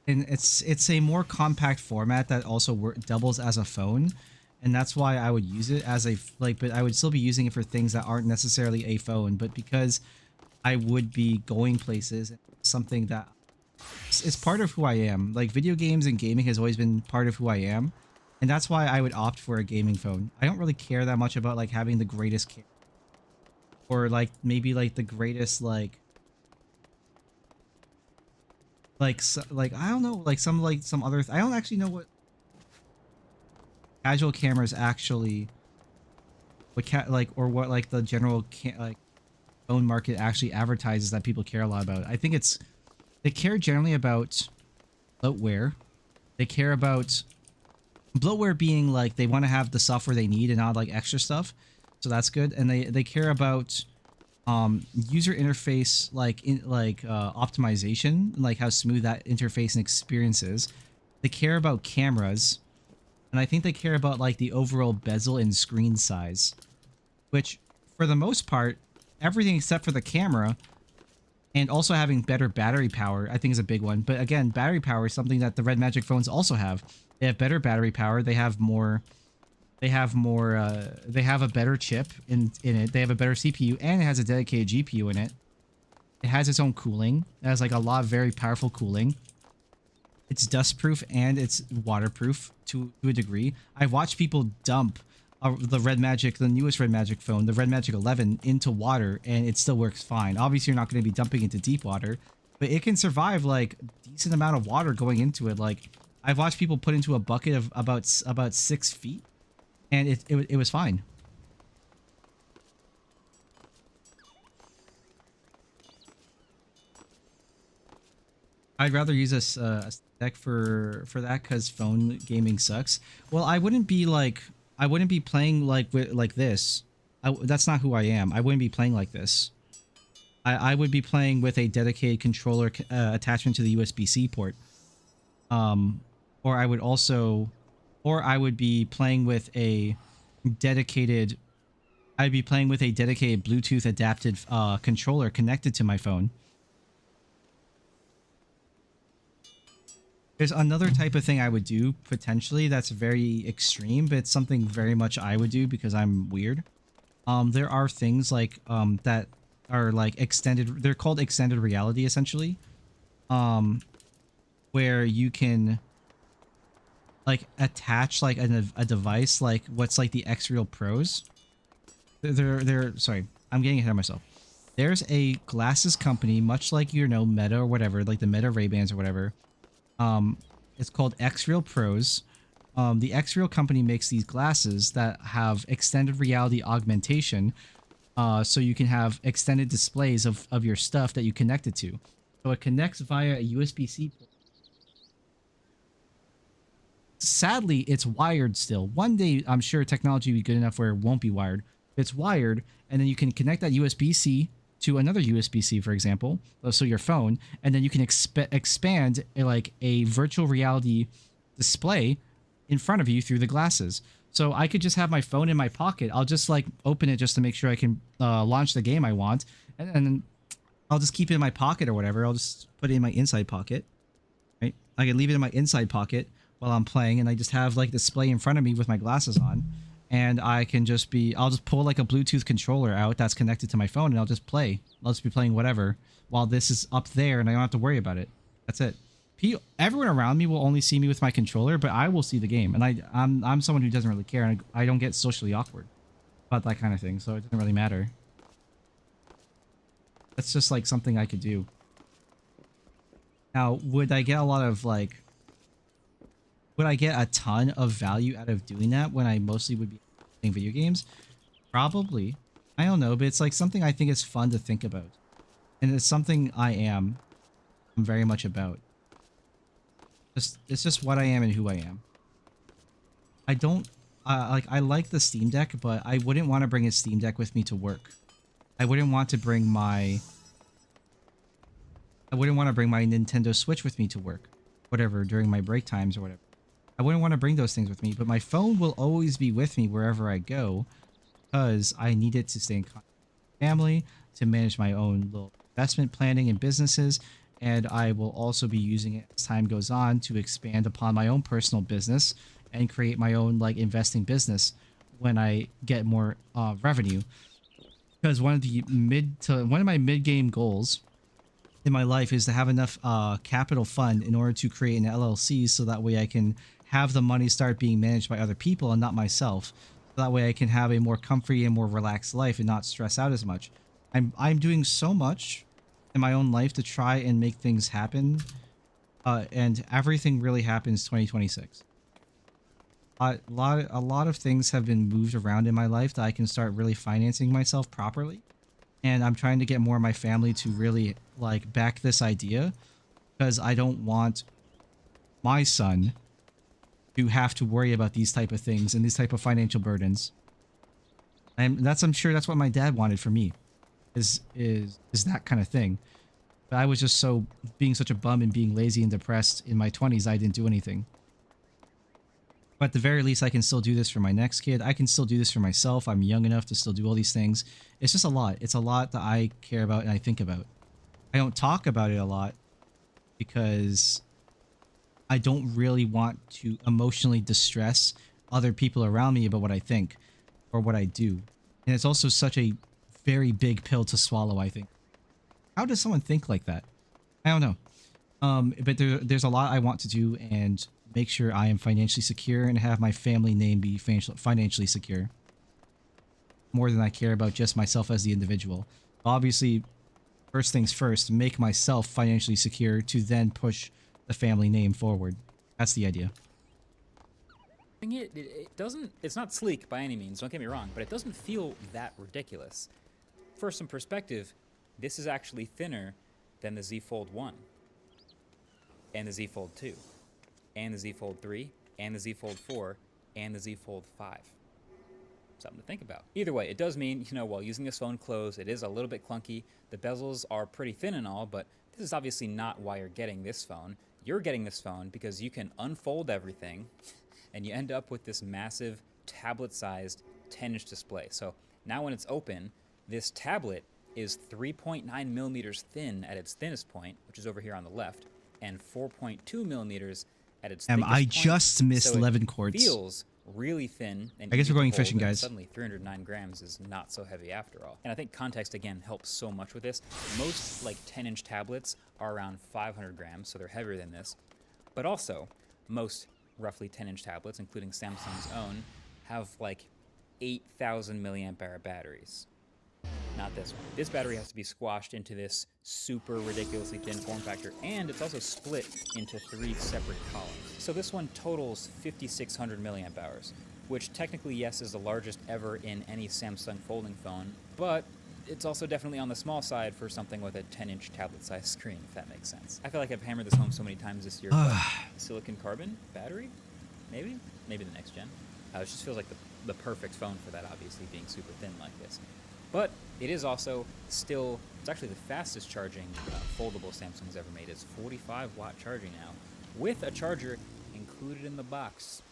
And it's a more compact format that also doubles as a phone, and that's why I would use it as a like. But I would still be using it for things that aren't necessarily a phone. But because I would be going places, something that it's part of who I am. Like video games and gaming has always been part of who I am, and that's why I would opt for a gaming phone. I don't really care that much about like having the greatest camera, or like maybe like the greatest like I don't know, like some other I don't actually know what casual cameras actually or what like the general like phone market actually advertises that people care a lot about. I think they care generally about bloatware. They care about bloatware being like they want to have the software they need and not like extra stuff, so that's good. And they care about user interface optimization, like how smooth that interface and experience is. They care about cameras, and I think they care about like the overall bezel and screen size, which for the most part everything except for the camera, and also having better battery power I think is a big one. But again, battery power is something that the Red Magic phones also have. They have better battery power, they have a better chip in it. They have a better CPU, and it has a dedicated GPU in it. It has its own cooling. It has like a lot of very powerful cooling. It's dust proof and it's waterproof to a degree. I've watched people dump the newest Red Magic phone, the Red Magic 11, into water, and it still works fine. Obviously, you're not going to be dumping into deep water, but it can survive like a decent amount of water going into it. Like I've watched people put into a bucket of about 6 feet. And it was fine. I'd rather use a deck for that because phone gaming sucks. Well, I wouldn't be playing like this. That's not who I am. I wouldn't be playing like this. I would be playing with a dedicated controller attachment to the USB-C port. Or I would be playing with a dedicated Bluetooth adapted controller connected to my phone. There's another type of thing I would do potentially that's very extreme, but it's something very much I would do because I'm weird. There are things like that are like they're called extended reality essentially. Where you can like attach like a device like what's like the Xreal Pros. Sorry, I'm getting ahead of myself. There's a glasses company, much like, you know, Meta or whatever, like the Meta Ray-Bans or whatever. It's called Xreal Pros. The Xreal company makes these glasses that have extended reality augmentation, so you can have extended displays of your stuff that you connect it to. So it connects via a USB-C port. Sadly, it's wired still. One day, I'm sure technology will be good enough where it won't be wired. It's wired, and then you can connect that USB-C to another USB-C, for example, so your phone, and then you can expand like a virtual reality display in front of you through the glasses. So I could just have my phone in my pocket. I'll just like open it just to make sure I can launch the game I want, and then I'll just keep it in my pocket or whatever. I'll just put it in my inside pocket, right? I can leave it in my inside pocket while I'm playing, and I just have like display in front of me with my glasses on, and I'll just pull like a Bluetooth controller out that's connected to my phone, and I'll just play. I'll just be playing whatever while this is up there, and I don't have to worry about it. That's it. Everyone around me will only see me with my controller, but I will see the game, and I'm someone who doesn't really care, and I don't get socially awkward about that kind of thing, so it doesn't really matter. That's just like something I could do. Now, would I get a lot of like, would I get a ton of value out of doing that when I mostly would be playing video games? Probably. I don't know, but it's like something I think is fun to think about. And it's something I'm very much about. It's just what I am and who I am. I don't, I like the Steam Deck, but I wouldn't want to bring a Steam Deck with me to work. I wouldn't want to bring my Nintendo Switch with me to work, whatever, during my break times or whatever. I wouldn't want to bring those things with me, but my phone will always be with me wherever I go because I need it to stay in contact with my family, to manage my own little investment planning and businesses, and I will also be using it as time goes on to expand upon my own personal business and create my own like investing business when I get more revenue. Because one of my mid-game goals in my life is to have enough capital fund in order to create an LLC, so that way I can have the money start being managed by other people and not myself. So that way I can have a more comfy and more relaxed life and not stress out as much. I'm doing so much in my own life to try and make things happen, and everything really happens 2026. A lot of things have been moved around in my life that I can start really financing myself properly. And I'm trying to get more of my family to really like back this idea, because I don't want my son to have to worry about these type of things and these type of financial burdens. And I'm sure that's what my dad wanted for me, is that kind of thing. But I was just being such a bum and being lazy and depressed in my 20s, I didn't do anything. But at the very least, I can still do this for my next kid. I can still do this for myself. I'm young enough to still do all these things. It's just a lot. It's a lot that I care about and I think about. I don't talk about it a lot because I don't really want to emotionally distress other people around me about what I think or what I do. And it's also such a very big pill to swallow, I think. How does someone think like that? I don't know. But there's a lot I want to do and make sure I am financially secure and have my family name be financially secure. More than I care about just myself as the individual. Obviously, first things first, make myself financially secure to then push the family name forward. That's the idea. It doesn't, it's not sleek by any means, don't get me wrong, but it doesn't feel that ridiculous. For some perspective, this is actually thinner than the Z Fold 1, and the Z Fold 2, and the Z Fold 3, and the Z Fold 4, and the Z Fold 5. Something to think about. Either way, it does mean, while using this phone closed, it is a little bit clunky. The bezels are pretty thin and all, but this is obviously not why you're getting this phone. You're getting this phone because you can unfold everything, and you end up with this massive tablet-sized 10-inch display. So now when it's open, this tablet is 3.9 millimeters thin at its thinnest point, which is over here on the left, and 4.2 millimeters at its thickest I point. just missed So 11 it quarts. Feels really thin. And I guess easy we're to going hold, fishing, and guys. Suddenly 309 grams is not so heavy after all. And I think context, again, helps so much with this. Most 10-inch tablets are around 500 grams, so they're heavier than this. But also, most roughly 10-inch tablets, including Samsung's own, have 8,000 milliamp hour batteries. Not this one. This battery has to be squashed into this super ridiculously thin form factor, and it's also split into 3 separate columns. So this one totals 5,600 milliamp hours, which technically, yes, is the largest ever in any Samsung folding phone, but it's also definitely on the small side for something with a 10-inch tablet-sized screen, if that makes sense. I feel like I've hammered this home so many times this year, but silicon carbon battery? Maybe the next gen. It just feels like the perfect phone for that, obviously, being super thin like this. But it is also still, it's actually the fastest charging foldable Samsung's ever made. It's 45-watt charging now, with a charger included in the box.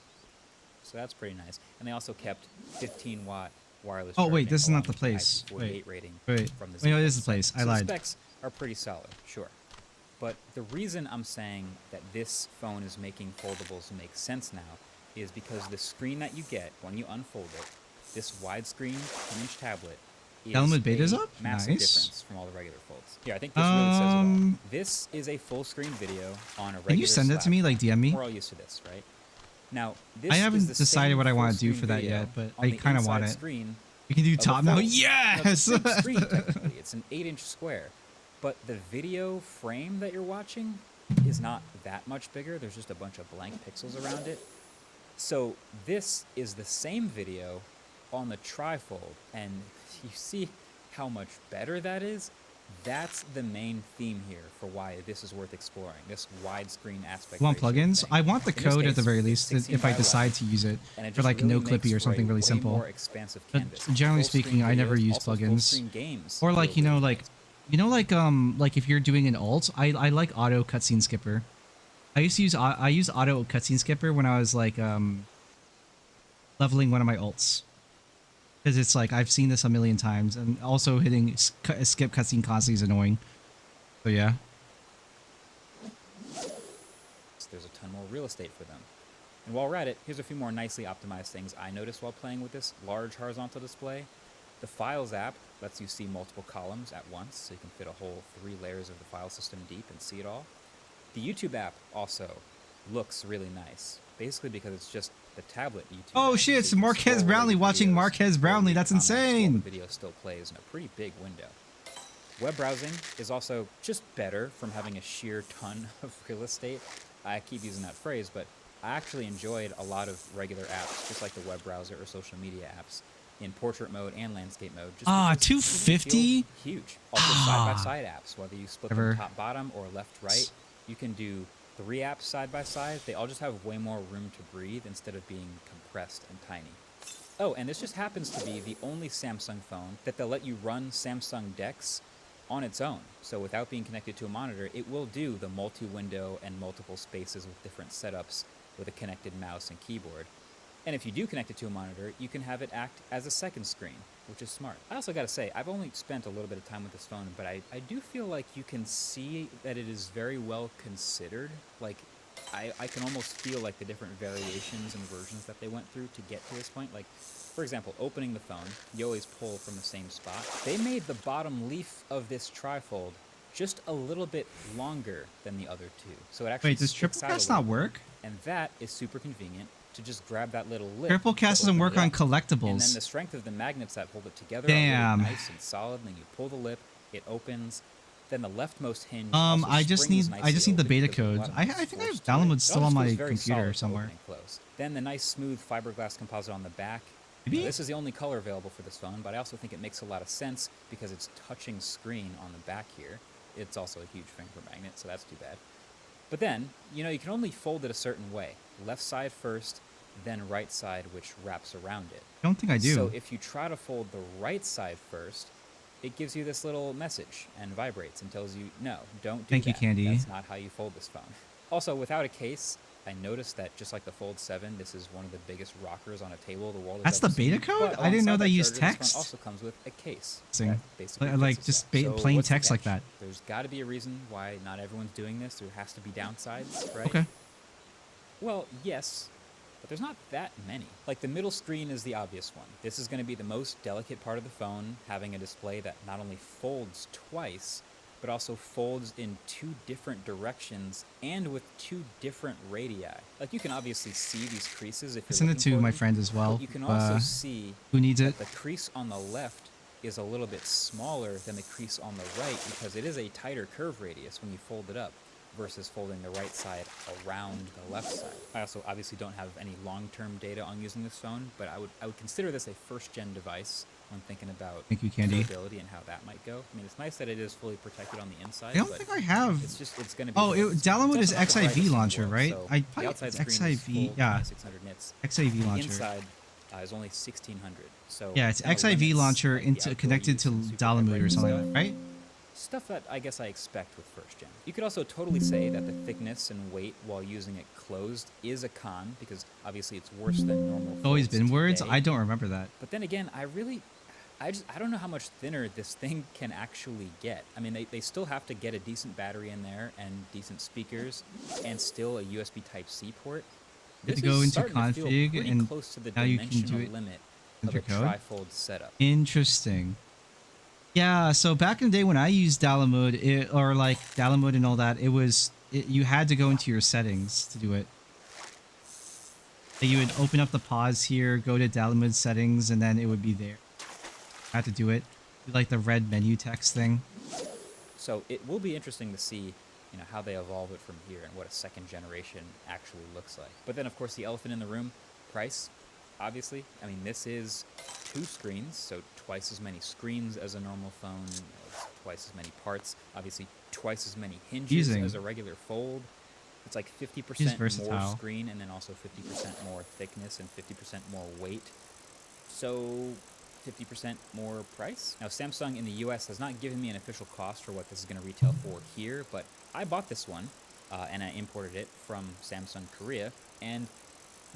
So that's pretty nice. And they also kept 15-watt wireless charging. Oh, wait, this is not the along with place. IP48 Wait, rating wait. from the Wait, no, Z it is the Fold. place. I So lied. the specs are pretty solid, sure. But the reason I'm saying that this phone is making foldables make sense now is because the screen that you get when you unfold it, this widescreen 10-inch tablet, is Download beta's a up? massive Nice. difference from all the regular folds. Yeah, I think this really says it all. This is a full screen video on a regular Can you send that to me, slab. DM me? We're all used to this, right? Now, this I is haven't the decided same what I want to do full-screen for that video yet, but on I the kind of want inside it. screen We can do of a top now. film. Yes. It's a big screen, technically. It's an 8-inch square, but the video frame that you're watching is not that much bigger. There's just a bunch of blank pixels around it. So this is the same video on the trifold, and you see how much better that is. That's the main theme here for why this is worth exploring, this widescreen aspect. Want plugins? thing. I want the In this code at case, the very it's least 16 if I by decide 11, to use it and it for just like really no makes clippy or for something a really way simple. more expansive But canvas. generally Full-screen speaking, I never videos, use also plugins. full-screen games Or like, feel you know, really like like if you're doing an alt, I like auto cutscene skipper. I used auto cutscene skipper when I was like leveling one of my alts. Because it's like I've seen this a million times, and also hitting skip cutscene constantly is annoying. So yeah. There's a ton more real estate for them. And while we're at it, here's a few more nicely optimized things I noticed while playing with this large horizontal display. The Files app lets you see multiple columns at once, so you can fit a whole 3 layers of the file system deep and see it all. The YouTube app also looks really nice, basically because it's just the tablet YouTube. Oh app, shit, it's so you can Marquez scroll Brownlee right watching videos, Marquez scroll Brownlee. read That's comments while insane. The video still plays in a pretty big window. Web browsing is also just better from having a sheer ton of real estate. I keep using that phrase, but I actually enjoyed a lot of regular apps, just like the web browser or social media apps, in portrait mode and landscape mode. Just because they 250? feel huge. Also side-by-side apps, whether you split them top-bottom or left-right. You can do 3 apps side-by-side. They all just have way more room to breathe instead of being compressed and tiny. Oh, and this just happens to be the only Samsung phone that they'll let you run Samsung Dex on its own. So without being connected to a monitor, it will do the multi-window and multiple spaces with different setups with a connected mouse and keyboard. And if you do connect it to a monitor, you can have it act as a second screen, which is smart. I also gotta say, I've only spent a little bit of time with this phone, but I do feel like you can see that it is very well considered. Like, I can almost feel like the different variations and versions that they went through to get to this point. Like, for example, opening the phone, you always pull from the same spot. They made the bottom leaf of this trifold just a little bit longer than the other two. So it actually Wait, does triple cast not work? And that is super convenient to just grab that little lip. Triple cast doesn't work on collectibles. And then the strength of the magnets that hold it together Damn. are really nice and solid. And then you pull the lip, it opens. Then the leftmost hinge. I just need the beta code. I think I have downloaded still on my computer somewhere. Then the nice smooth fiberglass composite on the back. Maybe? This is the only color available for this phone, but I also think it makes a lot of sense because it's touching screen on the back here. It's also a huge finger magnet, so that's too bad. But then, you can only fold it a certain way. Left side first, then right side, which wraps around it. I don't think I do. So if you try to fold the right side first, it gives you this little message and vibrates and tells you, no, don't do Thank you, that. Candy. That's not how you fold this phone. Also, without a case, I noticed that just like the Fold 7, this is one of the biggest rockers on a table the world has That's the ever seen. beta code? But I didn't know alongside they that used charger, this text. phone also comes with a case. Sing. that basically Like fits just itself. So plain what's the text like catch? that. There's got to be a reason why not everyone's doing this. There has to be downsides, right? Okay. Well, yes, but there's not that many. Like the middle screen is the obvious one. This is going to be the most delicate part of the phone, having a display that not only folds twice, but also folds in 2 different directions and with 2 different radii. Like you can obviously see these creases if you're Send it looking to for my them, friend as well. but you can also see who needs that it. the crease on the left is a little bit smaller than the crease on the right because it is a tighter curve radius when you fold it up versus folding the right side around the left side. I also obviously don't have any long-term data on using this phone, but I would consider this a first-gen device when thinking about Thank you, Candy. durability and how that might go. I mean, it's nice that it is fully protected on the inside. I don't but think I have. It's going to be. Oh, download is It's also not the XIV brightest in the launcher, world, right? so I the probably outside it's screen is XIV. full Yeah. 600 nits. XIV The launcher. inside is only 1600. So Yeah, it's kinda XIV limits, launcher like, the into outdoor connected use to and super Dalamud high or brightness something stuff. like that, right? Stuff that I guess I expect with first gen. You could also totally say that the thickness and weight while using it closed is a con because obviously it's worse than normal. It's always folds been words. today. I don't remember that. But then again, I don't know how much thinner this thing can actually get. I mean, they still have to get a decent battery in there and decent speakers and still a USB Type-C port. You have This to go is into starting to feel config pretty and close to the now you can do dimensional it. limit of Enter a code. trifold setup. Interesting. Yeah, so back in the day when I used Dalamud, or like Dalamud and all that, you had to go into your settings to do it. So you would open up the pause here, go to Dalamud settings, and then it would be there. I had to do it. Do like the red menu text thing. So it will be interesting to see, you know, how they evolve it from here and what a second generation actually looks like. But then, of course, the elephant in the room, price, obviously. I mean, this is 2 screens, so twice as many screens as a normal phone, twice as many parts, obviously twice as many hinges as a regular Fold. It's like 50% more screen and then also 50% more thickness and 50% more weight. So 50% more price. Now, Samsung in the US has not given me an official cost for what this is going to retail for here, but I bought this one and I imported it from Samsung Korea, and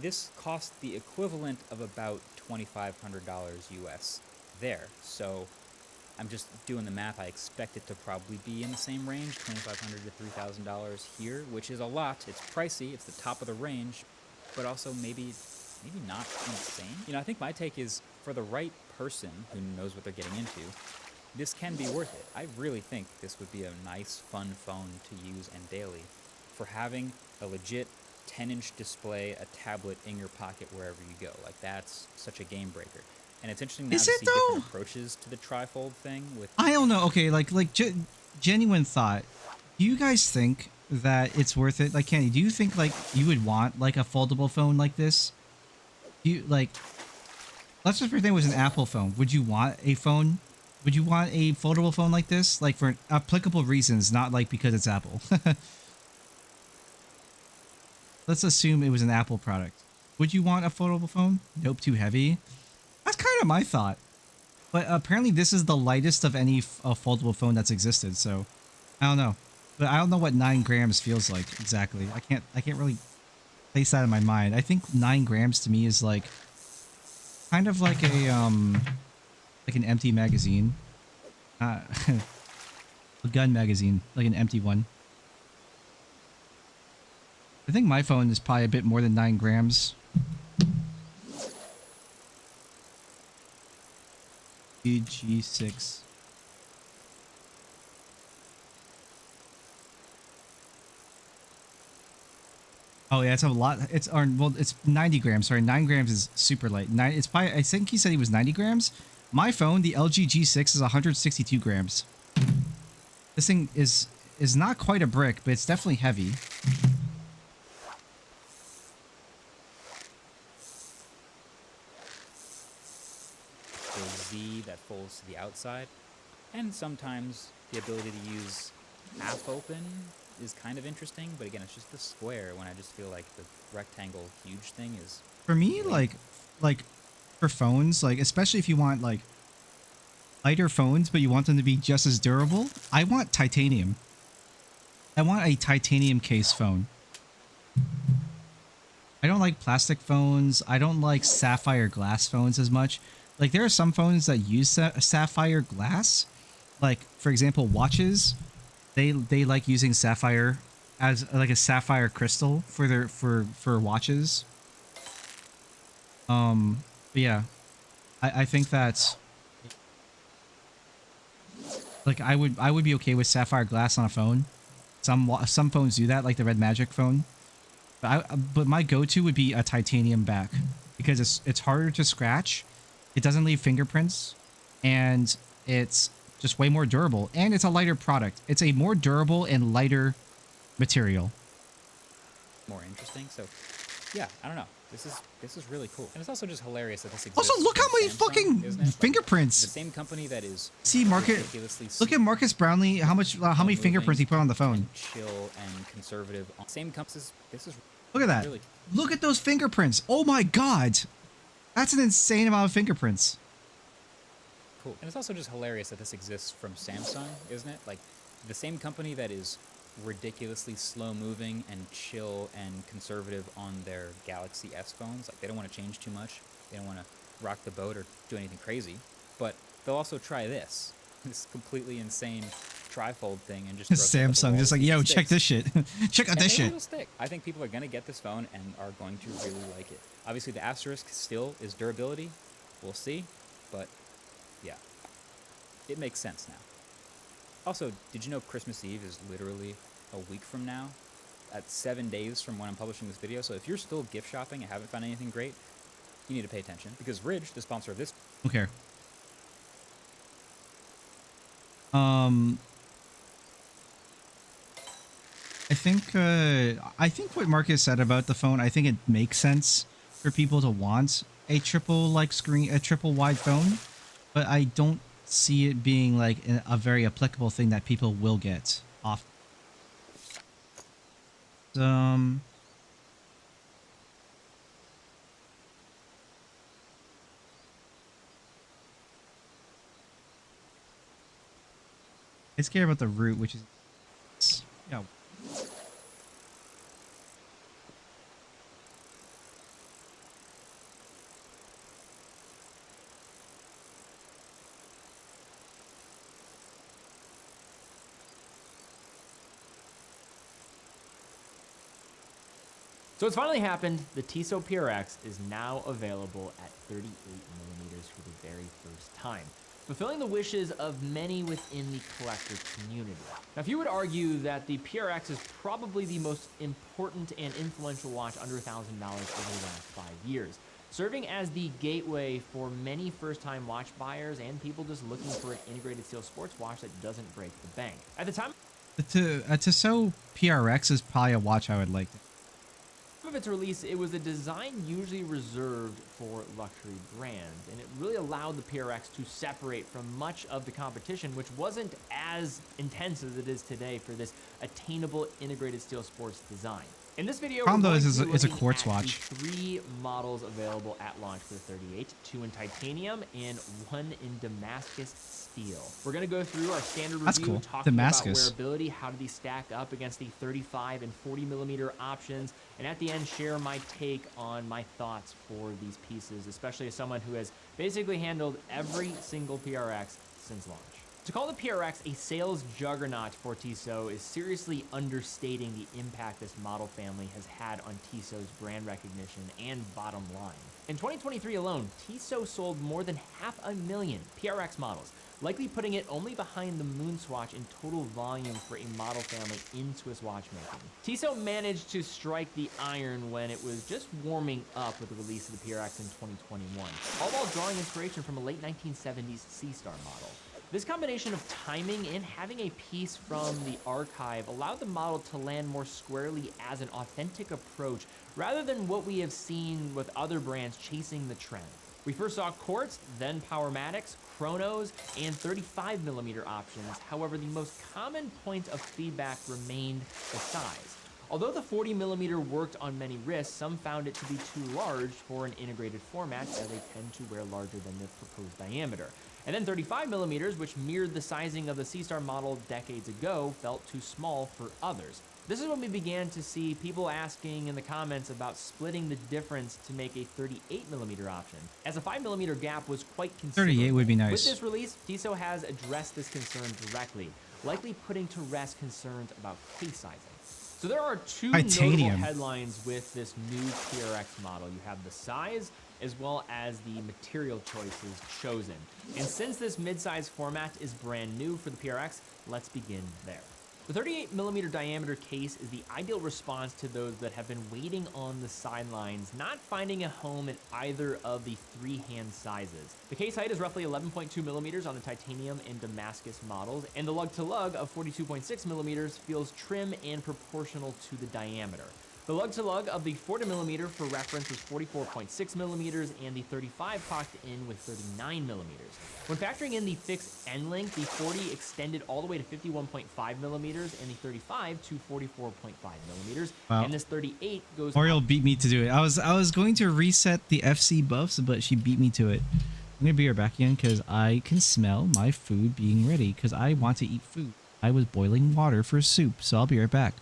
this cost the equivalent of about $2,500 US there. So I'm just doing the math. I expect it to probably be in the same range, $2,500 to $3,000 here, which is a lot. It's pricey. It's the top of the range, but also maybe not insane. You know, I think my take is, for the right person who knows what they're getting into, this can be worth it. I really think this would be a nice, fun phone to use and daily. For having a legit 10-inch display, a tablet in your pocket wherever you go. Like, that's such a game breaker. And it's interesting now to see different approaches to the trifold thing. With I don't know. Okay, like genuine thought. Do you guys think that it's worth it? Like, Kenny, do you think like you would want like a foldable phone like this? Do you like? Let's just pretend it was an Apple phone. Would you want a phone? Would you want a foldable phone like this? Like for applicable reasons, not like because it's Apple. Let's assume it was an Apple product. Would you want a foldable phone? Nope, too heavy. That's kind of my thought. But apparently this is the lightest of any foldable phone that's existed, so I don't know. But I don't know what 9 grams feels like exactly. I can't really place that in my mind. I think 9 grams to me is like kind of like a like an empty magazine. A gun magazine, like an empty one. I think my phone is probably a bit more than 9 grams. G6. Oh yeah, it's a lot. It's 90 grams. Sorry, 9 grams is super light. It's probably. I think he said he was 90 grams. My phone, the LG G6, is 162 grams. This thing is not quite a brick, but it's definitely heavy. Z that folds to the outside, and sometimes the ability to use half open is kind of interesting, but again, it's just the square, when I just feel like the rectangle huge thing is for me like for phones, like especially if you want like lighter phones but you want them to be just as durable, I want titanium. I want a titanium case phone. I don't like plastic phones. I don't like sapphire glass phones as much. Like, there are some phones that use sapphire glass. Like, for example, watches. They like using sapphire as like a sapphire crystal for their for watches. But yeah, I think that's like I would be okay with sapphire glass on a phone. Some phones do that, like the Red Magic phone. But my go-to would be a titanium back because it's harder to scratch. It doesn't leave fingerprints, and it's just way more durable, and it's a lighter product. It's a more durable and lighter material. more interesting. So yeah, I don't know. This is really cool. And it's also just hilarious that this exists. Also, look how many Samsung, fucking fingerprints. The same company that is Look at Marcus Brownlee, how many fingerprints he put on the phone. Chill and conservative. Same company. This is Look at that. Really look at those fingerprints. Oh my god. That's an insane amount of fingerprints. cool. And it's also just hilarious that this exists from Samsung, isn't it? Like, the same company that is ridiculously slow moving and chill and conservative on their Galaxy S phones. Like, they don't want to change too much. They don't want to rock the boat or do anything crazy. But they'll also try this completely insane trifold thing and just Samsung just like, yo, check this shit. Check out this shit. It'll stick. I think people are going to get this phone and are going to really like it. Obviously, the asterisk still is durability. We'll see. But yeah, it makes sense now. Also, did you know Christmas Eve is literally a week from now? At 7 days from when I'm publishing this video. So if you're still gift shopping and haven't found anything great, you need to pay attention. Because Ridge, the sponsor of this... Okay. Um, I think what Marcus said about the phone, I think it makes sense for people to want a triple like screen, a triple wide phone, but I don't see it being like a very applicable thing that people will get off. Um, I care about the root, which is, yeah. So it's finally happened. The Tissot PRX is now available at 38mm for the very first time, fulfilling the wishes of many within the collector community. Now, if you would argue that the PRX is probably the most important and influential watch under $1,000 over the last 5 years, serving as the gateway for many first-time watch buyers and people just looking for an integrated steel sports watch that doesn't break the bank. At the time Tissot PRX is probably a watch I would like to. of its release, it was a design usually reserved for luxury brands, and it really allowed the PRX to separate from much of the competition, which wasn't as intense as it is today for this attainable integrated steel sports design. In this video, Problem though is it's a quartz watch. 3 models available at launch for the 38, 2 in titanium and 1 in Damascus steel. We're going to go through our standard That's review, cool. talking Damascus. about wearability, how do these stack up against the 35 and 40mm options, and at the end share my take on my thoughts for these pieces, especially as someone who has basically handled every single PRX since launch. To call the PRX a sales juggernaut for Tissot is seriously understating the impact this model family has had on Tissot's brand recognition and bottom line. In 2023 alone, Tissot sold more than 500,000 PRX models, likely putting it only behind the Moonswatch in total volume for a model family in Swiss watchmaking. Tissot managed to strike the iron when it was just warming up with the release of the PRX in 2021, all while drawing inspiration from a late 1970s C-Star model. This combination of timing and having a piece from the archive allowed the model to land more squarely as an authentic approach rather than what we have seen with other brands chasing the trend. We first saw quartz, then Powermatics, chronos, and 35mm options. However, the most common point of feedback remained the size. Although the 40mm worked on many wrists, some found it to be too large for an integrated format, as they tend to wear larger than the proposed diameter. And then 35mm, which mirrored the sizing of the C-Star model decades ago, felt too small for others. This is when we began to see people asking in the comments about splitting the difference to make a 38mm option, as a 5mm gap was quite considerable. 38 would be nice. With this release, Tissot has addressed this concern directly, likely putting to rest concerns about case sizing. So there are 2 Titanium. notable headlines with this new PRX model. You have the size as well as the material choices chosen. And since this mid-size format is brand new for the PRX, let's begin there. The 38mm diameter case is the ideal response to those that have been waiting on the sidelines, not finding a home in either of the 3-hand sizes. The case height is roughly 11.2mm on the titanium and Damascus models, and the lug-to-lug of 42.6mm feels trim and proportional to the diameter. The lug-to-lug of the 40mm for reference was 44.6mm, and the 35 clocked in with 39mm. When factoring in the fixed end length, the 40 extended all the way to 51.5mm, and the 35 to 44.5mm, Wow. and this 38 goes... Oriole beat me to do it. I was going to reset the FC buffs, but she beat me to it. I'm gonna be right back again because I can smell my food being ready because I want to eat food. I was boiling water for soup, so I'll be right back.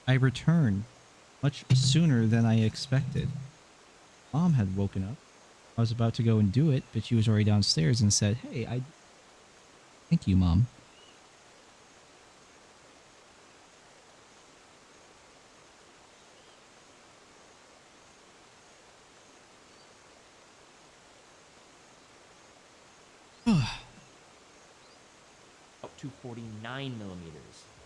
I returned much sooner than I expected. Mom had woken up, I was about to go and do it, but she was already downstairs and said, "Hey, thank you, Mom." Up to 49 millimeters.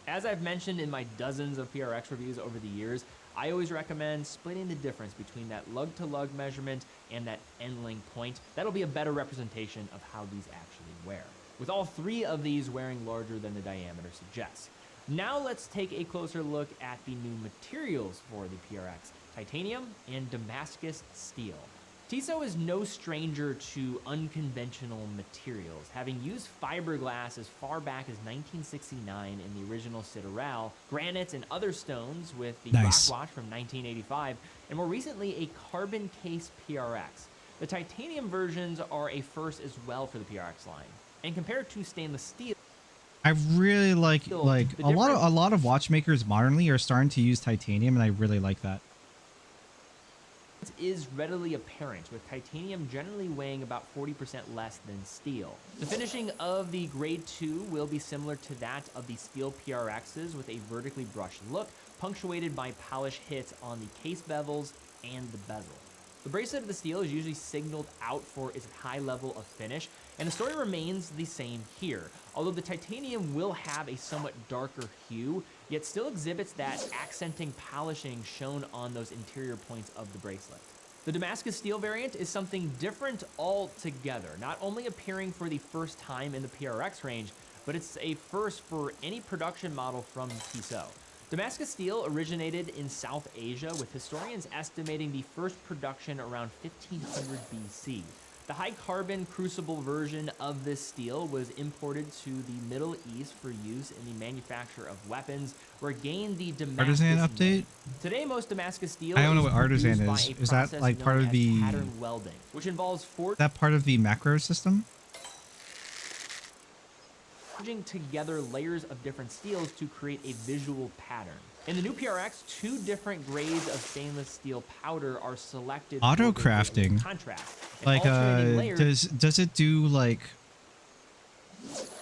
As I've mentioned in my dozens of PRX reviews over the years, I always recommend splitting the difference between that lug-to-lug measurement and that end-link point. That'll be a better representation of how these actually wear, with all three of these wearing larger than the diameter suggests. Now let's take a closer look at the new materials for the PRX, titanium and Damascus steel. Tissot is no stranger to unconventional materials, having used fiberglass as far back as 1969 in the original Citadel, granite and other stones with the Rockwatch from 1985, and more recently a carbon case PRX. The titanium versions are a first as well for the PRX line, and compared to stainless steel, I really like a lot of watchmakers modernly are starting to use titanium, and I really like that. Is readily apparent, with titanium generally weighing about 40% less than steel. The finishing of the Grade 2 will be similar to that of the steel PRXs, with a vertically brushed look, punctuated by polish hits on the case bevels and the bezel. The bracelet of the steel is usually signaled out for its high level of finish, and the story remains the same here, although the titanium will have a somewhat darker hue, yet still exhibits that accenting polishing shown on those interior points of the bracelet. The Damascus steel variant is something different altogether, not only appearing for the first time in the PRX range, but it's a first for any production model from Tissot. Damascus steel originated in South Asia, with historians estimating the first production around 1500 BC. The high carbon crucible version of this steel was imported to the Middle East for use in the manufacture of weapons, where it gained the Damascus Artisan update? name. Today, most Damascus steel I don't know is what artisan produced is. by a Is that process like part known of as the pattern welding, which involves that part of the macro system? forging together layers of different steels to create a visual pattern. In the new PRX, 2 different grades of stainless steel powder are selected Auto for crafting. contrast. And Like alternating layers does it do like,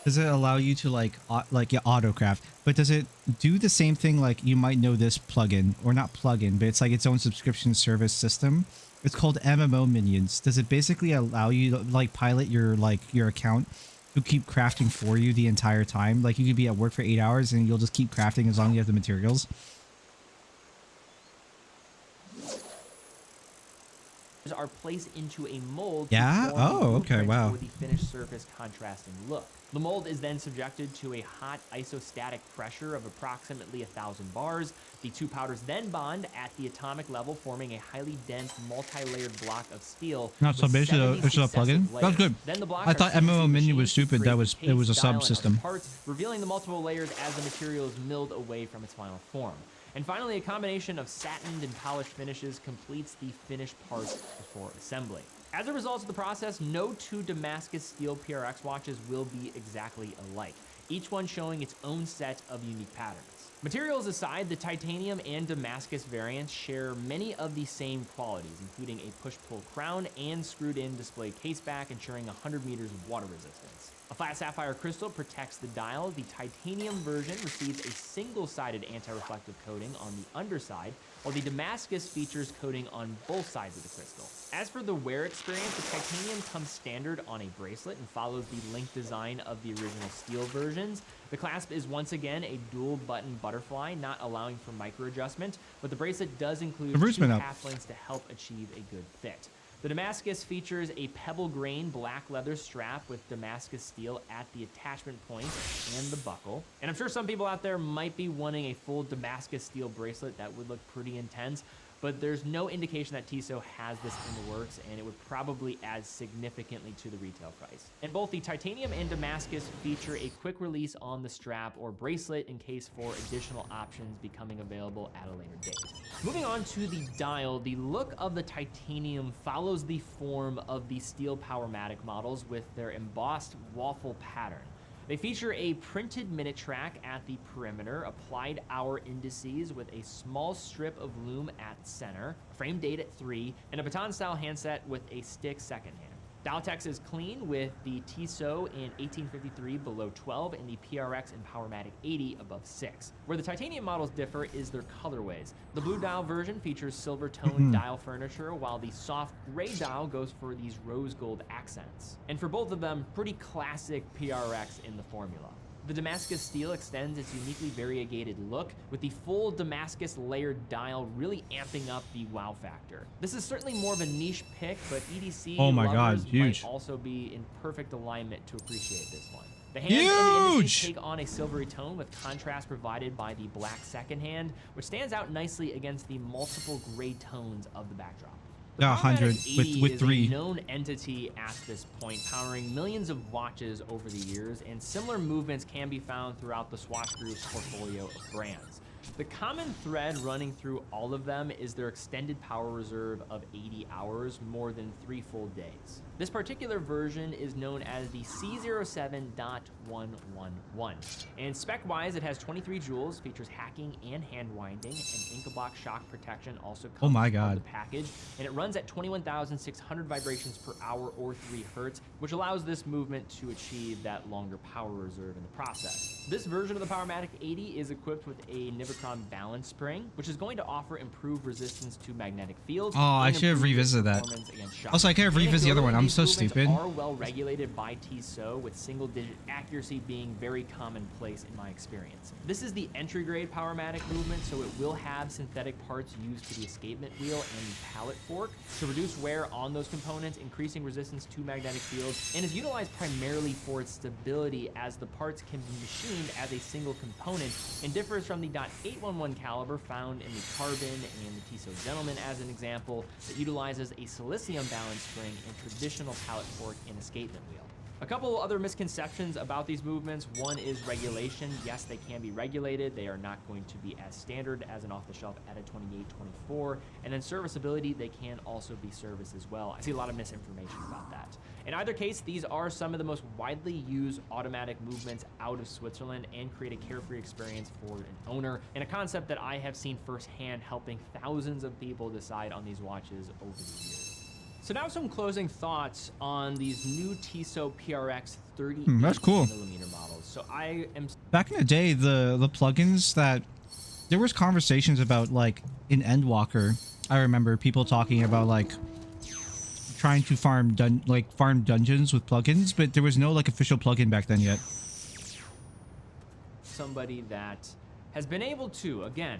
does it allow you to like auto craft, but does it do the same thing? Like, you might know this plugin, or not plugin, but it's like its own subscription service system. It's called MMO Minions. Does it basically allow you to like pilot your account to keep crafting for you the entire time? Like, you could be at work for 8 hours and you'll just keep crafting as long as you have the materials. are placed into a mold. Yeah? To form Oh, okay, blueprint wow. For the finished surface contrasting look. The mold is then subjected to a hot isostatic pressure of approximately 1,000 bars. The 2 powders then bond at the atomic level, forming a highly dense, multi-layered block of steel. Not so with basically it's a 70 plugin. successive That's good. layers. Then the blocks I are thought sent to MMO the Minion was machine to stupid. create That the was it case, was a style, and other subsystem. parts, revealing the multiple layers as the material is milled away from its final form. And finally, a combination of satined and polished finishes completes the finished parts before assembly. As a result of the process, no 2 Damascus steel PRX watches will be exactly alike, each one showing its own set of unique patterns. Materials aside, the titanium and Damascus variants share many of the same qualities, including a push-pull crown and screwed-in display caseback, ensuring 100 meters of water resistance. A flat sapphire crystal protects the dial. The titanium version receives a single-sided anti-reflective coating on the underside, while the Damascus features coating on both sides of the crystal. As for the wear experience, the titanium comes standard on a bracelet and follows the link design of the original steel versions. The clasp is once again a dual button butterfly, not allowing for micro adjustment, but the bracelet does include 2 half links to help achieve a good fit. The Damascus features a pebble grain black leather strap with Damascus steel at the attachment point and the buckle. And I'm sure some people out there might be wanting a full Damascus steel bracelet that would look pretty intense, but there's no indication that Tissot has this in the works, and it would probably add significantly to the retail price. And both the titanium and Damascus feature a quick release on the strap or bracelet in case for additional options becoming available at a later date. Moving on to the dial, the look of the titanium follows the form of the steel Powermatic models with their embossed waffle pattern. They feature a printed minute track at the perimeter, applied hour indices with a small strip of loom at center, frame date at 3, and a baton-style handset with a stick second hand. Dial text is clean with the Tissot in 1853 below 12 and the PRX and Powermatic 80 above 6. Where the titanium models differ is their colorways. The blue dial version features silver tone dial furniture, while the soft gray dial goes for these rose gold accents. And for both of them, pretty classic PRX in the formula. The Damascus steel extends its uniquely variegated look, with the full Damascus layered dial really amping up the wow factor. This is certainly more of a niche pick, but EDC lovers might also be in perfect alignment to appreciate this one. The hands and the indices take on a silvery tone with contrast provided by the black second hand, which stands out nicely against the multiple gray tones of the backdrop. The 100 with 3. is a known entity at this point, powering millions of watches over the years, and similar movements can be found throughout the Swatch Group's portfolio of brands. The common thread running through all of them is their extended power reserve of 80 hours, more than 3 full days. This particular version is known as the C07.111. And spec-wise, it has 23 joules, features hacking and hand winding, and Inca Block shock protection also comes with the package, and it runs at 21,600 vibrations per hour or 3 hertz, which allows this movement to achieve that longer power reserve in the process. This version of the Powermatic 80 is equipped with a Nivicron balance spring, which is going to offer improved resistance to magnetic fields. Oh, I should have revisited that. Also, I can't revisit the other one. I'm so stupid. Are well regulated by Tissot, with single-digit accuracy being very commonplace in my experience. This is the entry-grade Powermatic movement, so it will have synthetic parts used for the escapement wheel and the pallet fork to reduce wear on those components, increasing resistance to magnetic fields, and is utilized primarily for its stability, as the parts can be machined as a single component, and differs from the .811 caliber found in the Carbon and the Tissot Gentleman as an example, that utilizes a silicium balance spring and traditional pallet fork and escapement wheel. A couple other misconceptions about these movements. One is regulation. Yes, they can be regulated. They are not going to be as standard as an off-the-shelf ETA 2824. And then serviceability, they can also be serviced as well. I see a lot of misinformation about that. In either case, these are some of the most widely used automatic movements out of Switzerland and create a carefree experience for an owner, and a concept that I have seen firsthand, helping thousands of people decide on these watches over the years. So now some closing thoughts on these new Tissot PRX 30 that's cool. millimeter models. So I am back in the day, the plugins that there was conversations about, like in Endwalker, I remember people talking about like trying to farm dungeons with plugins, but there was no like official plugin back then yet. Somebody that has been able to, again,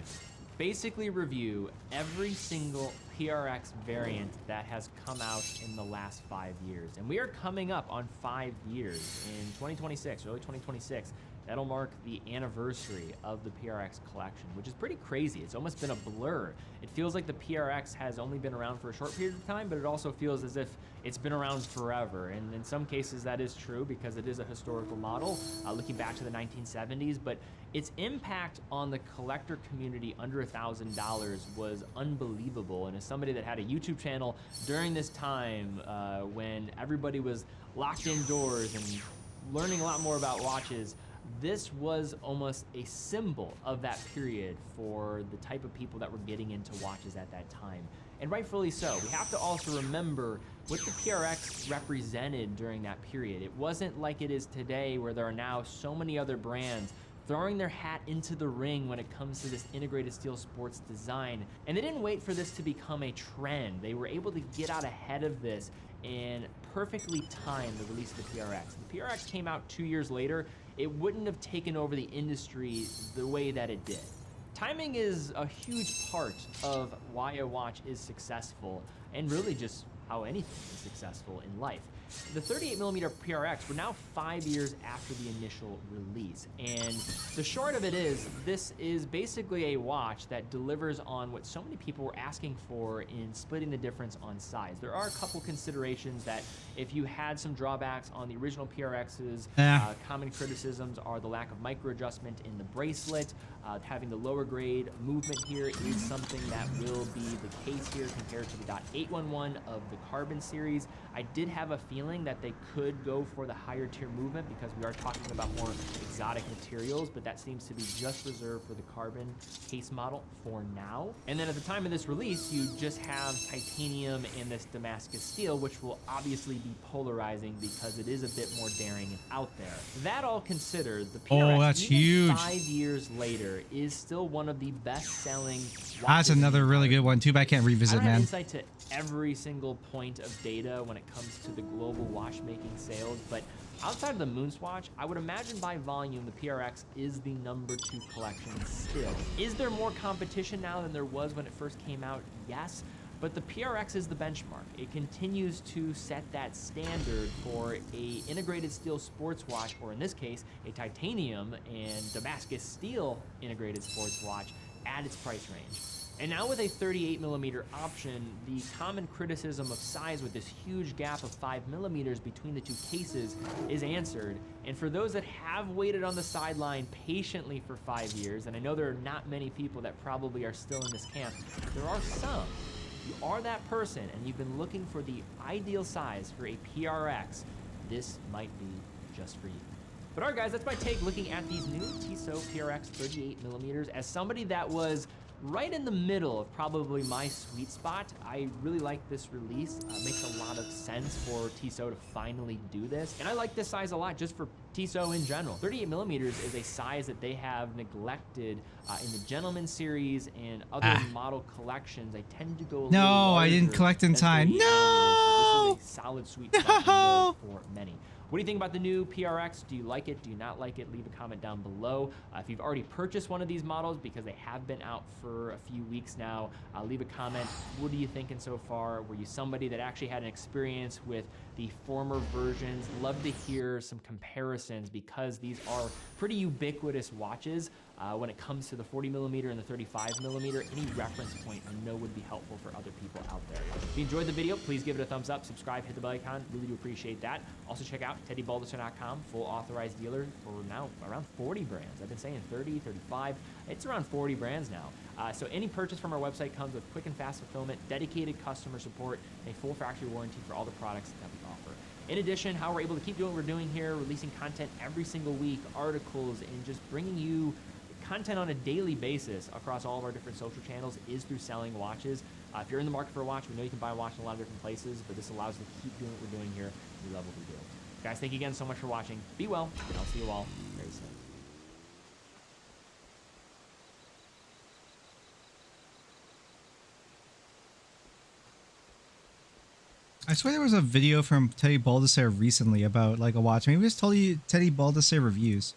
basically review every single PRX variant that has come out in the last 5 years. And we are coming up on 5 years in 2026, early 2026. That'll mark the anniversary of the PRX collection, which is pretty crazy. It's almost been a blur. It feels like the PRX has only been around for a short period of time, but it also feels as if it's been around forever. And in some cases that is true, because it is a historical model, looking back to the 1970s, but its impact on the collector community under $1,000 was unbelievable. And as somebody that had a YouTube channel during this time, when everybody was locked indoors and learning a lot more about watches, this was almost a symbol of that period for the type of people that were getting into watches at that time. And rightfully so. We have to also remember what the PRX represented during that period. It wasn't like it is today, where there are now so many other brands throwing their hat into the ring when it comes to this integrated steel sports design. And they didn't wait for this to become a trend. They were able to get out ahead of this and perfectly time the release of the PRX. The PRX came out 2 years later. It wouldn't have taken over the industry the way that it did. Timing is a huge part of why a watch is successful, and really just how anything is successful in life. The 38mm PRX, we're now 5 years after the initial release, and the short of it is, this is basically a watch that delivers on what so many people were asking for in splitting the difference on size. There are a couple considerations that if you had some drawbacks on the original PRXs, common criticisms are the lack of micro adjustment in the bracelet. Having the lower grade movement here is something that will be the case here compared to the .811 of the Carbon series. I did have a feeling that they could go for the higher tier movement because we are talking about more exotic materials, but that seems to be just reserved for the Carbon case model for now. And then at the time of this release, you just have titanium and this Damascus steel, which will obviously be polarizing because it is a bit more daring and out there. That all considered, the PRX, that's even huge. 5 years later, is still one of the best-selling watches. That's another really good one. Too bad I can't revisit, I don't have man. insight to every single point of data when it comes to the global watchmaking sales, but outside of the Moonswatch, I would imagine by volume, the PRX is the #2 collection still. Is there more competition now than there was when it first came out? Yes. But the PRX is the benchmark. It continues to set that standard for a integrated steel sports watch, or in this case, a titanium and Damascus steel integrated sports watch at its price range. And now with a 38mm option, the common criticism of size with this huge gap of 5mm between the two cases is answered. And for those that have waited on the sideline patiently for 5 years, and I know there are not many people that probably are still in this camp, there are some. If you are that person and you've been looking for the ideal size for a PRX, this might be just for you. But all right, guys, that's my take looking at these new Tissot PRX 38mm. As somebody that was right in the middle of probably my sweet spot, I really like this release. It makes a lot of sense for Tissot to finally do this. And I like this size a lot just for Tissot in general. 38mm is a size that they have neglected in the Gentleman series and other model collections. They tend to go a little larger. I didn't collect in time. No! So this is a solid sweet spot for many. What do you think about the new PRX? Do you like it? Do you not like it? Leave a comment down below. If you've already purchased one of these models, because they have been out for a few weeks now, leave a comment. What are you thinking so far? Were you somebody that actually had an experience with the former versions? Love to hear some comparisons because these are pretty ubiquitous watches. When it comes to the 40mm and the 35mm, any reference point I know would be helpful for other people out there. If you enjoyed the video, please give it a thumbs up, subscribe, hit the bell icon. Really do appreciate that. Also check out TeddyBaldister.com, full authorized dealer for now around 40 brands. I've been saying 30, 35. It's around 40 brands now. So any purchase from our website comes with quick and fast fulfillment, dedicated customer support, and a full factory warranty for all the products that we offer. In addition, how we're able to keep doing what we're doing here, releasing content every single week, articles, and just bringing you content on a daily basis across all of our different social channels is through selling watches. If you're in the market for a watch, we know you can buy a watch in a lot of different places, but this allows us to keep doing what we're doing here. We love what we do. Guys, thank you again so much for watching. Be well, and I'll see you all very soon. I swear there was a video from Teddy Baldister recently about like a watch. Maybe it was Teddy Baldister reviews.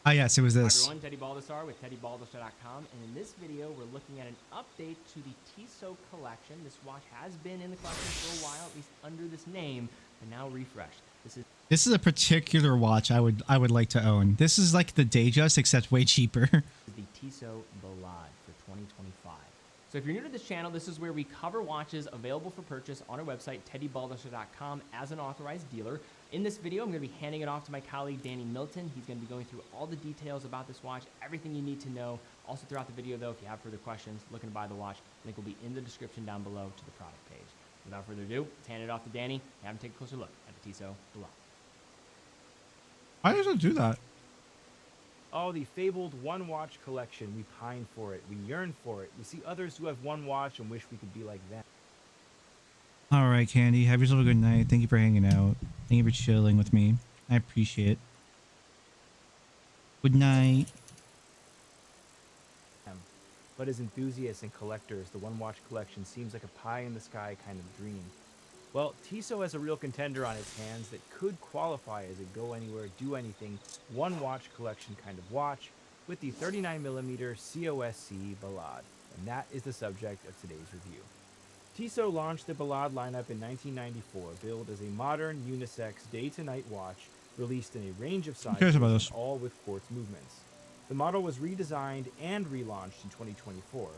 Ah, yes, it was this. Hi everyone, Teddy Baldister with TeddyBaldister.com, and in this video, we're looking at an update to the Tissot collection. This watch has been in the collection for a while, at least under this name, and now refreshed. This is a particular watch I would like to own. This is like the Datejust, except way cheaper. The Tissot Ballade for 2025. So if you're new to this channel, this is where we cover watches available for purchase on our website, TeddyBaldister.com, as an authorized dealer. In this video, I'm going to be handing it off to my colleague, Danny Milton. He's going to be going through all the details about this watch, everything you need to know. Also throughout the video, though, if you have further questions, looking to buy the watch, link will be in the description down below to the product page. Without further ado, let's hand it off to Danny and have him take a closer look at the Tissot Ballade. Why does it do that? Oh, the fabled one watch collection. We pine for it. We yearn for it. We see others who have one watch and wish we could be like them. All right, Candy. Have yourself a good night. Thank you for hanging out. Thank you for chilling with me. I appreciate it. Good night. But as enthusiasts and collectors, the one watch collection seems like a pie-in-the-sky kind of dream. Well, Tissot has a real contender on its hands that could qualify as a go-anywhere, do-anything, one-watch collection kind of watch with the 39mm COSC Ballade, and that is the subject of today's review. Tissot launched the Ballade lineup in 1994, billed as a modern, unisex, day-to-night watch, released in a range of sizes, and all with quartz movements. The model was redesigned and relaunched in 2024,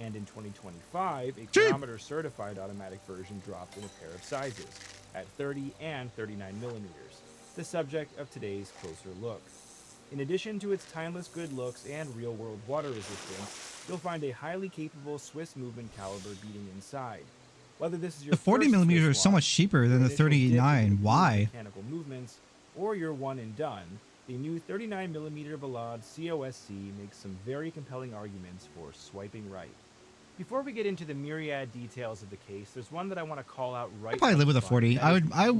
and in 2025, a chronometer-certified automatic version dropped in a pair of sizes, at 30 and 39mm, the subject of today's closer look. In addition to its timeless good looks and real-world water resistance, you'll find a highly capable Swiss movement caliber beating inside. Whether this is your The 40 millimeter is so much cheaper than the 39. Why? Mechanical movements, or your one and done, the new 39mm Ballade COSC makes some very compelling arguments for swiping right. Before we get into the myriad details of the case, there's one that I want to call out right. I'd probably live with a 40. I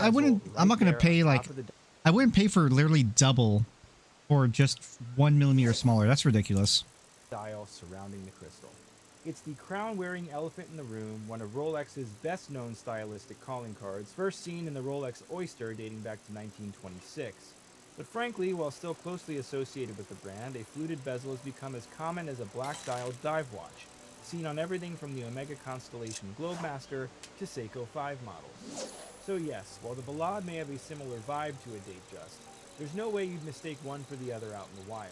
wouldn't. I'm not gonna pay like. I wouldn't pay for literally double, or just 1 millimeter smaller. That's ridiculous. Dial surrounding the crystal. It's the crown-wearing elephant in the room, one of Rolex's best-known stylistic calling cards, first seen in the Rolex Oyster dating back to 1926. But frankly, while still closely associated with the brand, a fluted bezel has become as common as a black dial dive watch, seen on everything from the Omega Constellation Globemaster to Seiko 5 models. So yes, while the Ballade may have a similar vibe to a Datejust, there's no way you'd mistake one for the other out in the wild.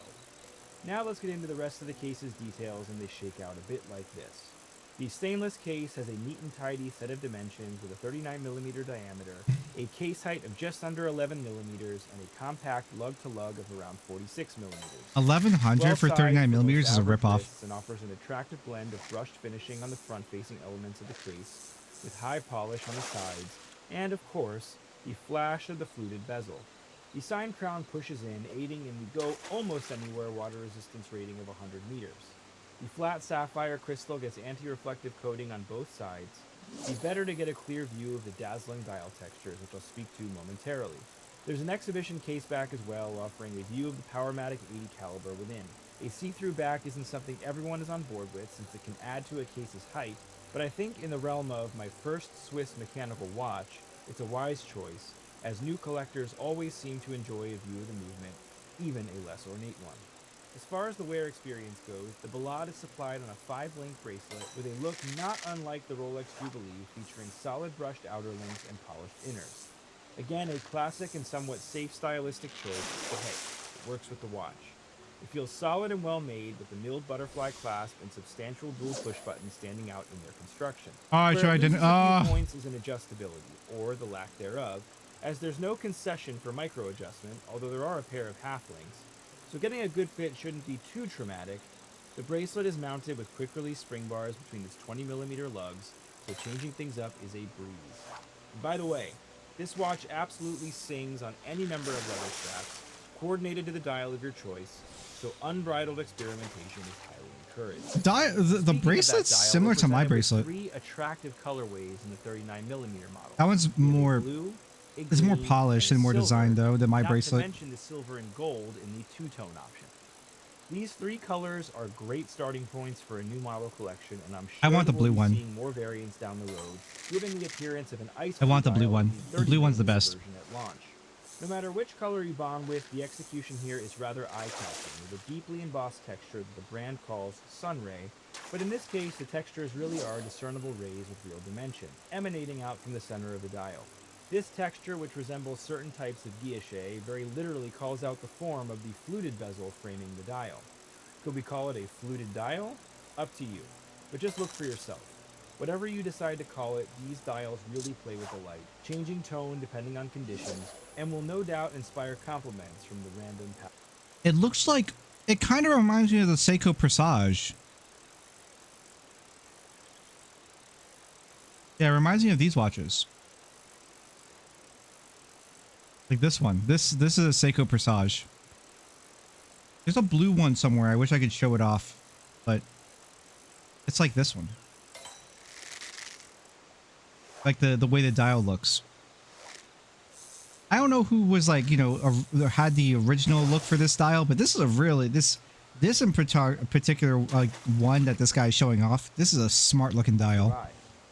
Now let's get into the rest of the case's details, and they shake out a bit like this. The stainless case has a neat and tidy set of dimensions with a 39mm diameter, a case height of just under 11mm, and a compact lug-to-lug of around 46mm. 1100 for 39mm is a ripoff. And offers an attractive blend of brushed finishing on the front-facing elements of the case, with high polish on the sides, and of course, the flash of the fluted bezel. The sign crown pushes in, aiding in the go almost anywhere water resistance rating of 100 meters. The flat sapphire crystal gets anti-reflective coating on both sides. Be better to get a clear view of the dazzling dial textures, which I'll speak to momentarily. There's an exhibition case back as well, offering a view of the Powermatic 80 caliber within. A see-through back isn't something everyone is on board with, since it can add to a case's height, but I think in the realm of my first Swiss mechanical watch, it's a wise choice, as new collectors always seem to enjoy a view of the movement, even a less ornate one. As far as the wear experience goes, the Ballade is supplied on a 5-link bracelet with a look not unlike the Rolex Jubilee, featuring solid brushed outer links and polished inners. Again, a classic and somewhat safe stylistic choice, but hey, it works with the watch. It feels solid and well made, with the milled butterfly clasp and substantial dual push buttons standing out in their construction. Oh, sure I didn't. A few points is an adjustability, or the lack thereof, as there's no concession for micro adjustment, although there are a pair of half links. So getting a good fit shouldn't be too traumatic. The bracelet is mounted with quick release spring bars between its 20mm lugs, so changing things up is a breeze. And by the way, this watch absolutely sings on any number of leather straps, coordinated to the dial of your choice, so unbridled experimentation is highly encouraged. The bracelet's similar to my bracelet. 3 attractive colorways in the 39mm model. That one's more. It's more polished and more designed though than my bracelet. Not to mention the silver and gold in the two-tone option. These 3 colors are great starting points for a new model collection, and I'm sure I want the blue one. Seeing more variants down the road, giving the appearance of an ice. I want the blue one. The blue one's the best. At launch. No matter which color you bond with, the execution here is rather eye-catching, with a deeply embossed texture that the brand calls Sunray, but in this case, the textures really are discernible rays with real dimension, emanating out from the center of the dial. This texture, which resembles certain types of guilloche, very literally calls out the form of the fluted bezel framing the dial. Could we call it a fluted dial? Up to you, but just look for yourself. Whatever you decide to call it, these dials really play with the light, changing tone depending on conditions, and will no doubt inspire compliments from the random path. It looks like, it kind of reminds me of the Seiko Presage. Yeah, it reminds me of these watches. Like this one. This is a Seiko Presage. There's a blue one somewhere. I wish I could show it off, but it's like this one. Like the way the dial looks. I don't know who was like, you know, had the original look for this dial, but this is a really, this in particular, like one that this guy is showing off. This is a smart looking dial. Right.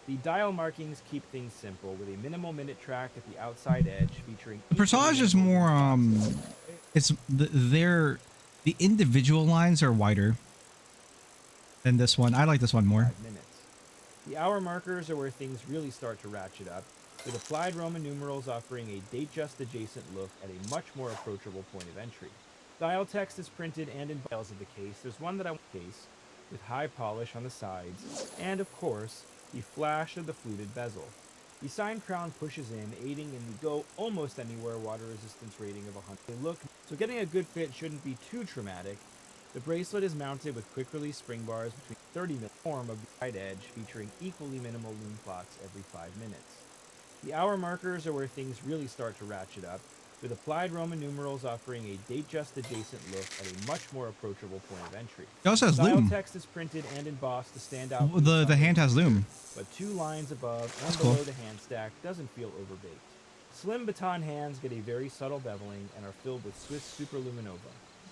The dial markings keep things simple, with a minimal minute track at the outside edge featuring... The Presage is more, it's the individual lines are wider than this one. I like this one more. 5 minutes. The hour markers are where things really start to ratchet up, with applied Roman numerals offering a Datejust adjacent look at a much more approachable point of entry. Dial text is printed and in dials of the case. There's one that I want case, with high polish on the sides, and of course, the flash of the fluted bezel. The sign crown pushes in, aiding in the go almost anywhere water resistance rating of 100. So getting a good fit shouldn't be too traumatic. The bracelet is mounted with quick-release spring bars between 30 mm form of the right edge, featuring equally minimal loom plots every 5 minutes. The hour markers are where things really start to ratchet up, with applied Roman numerals offering a date-just adjacent look at a much more approachable point of entry. It also has Style loom. text is printed and embossed to stand out. The hand has loom. But 2 lines above and That's below cool. the hand stack doesn't feel overbaked. Slim baton hands get a very subtle beveling and are filled with Swiss Superluminova.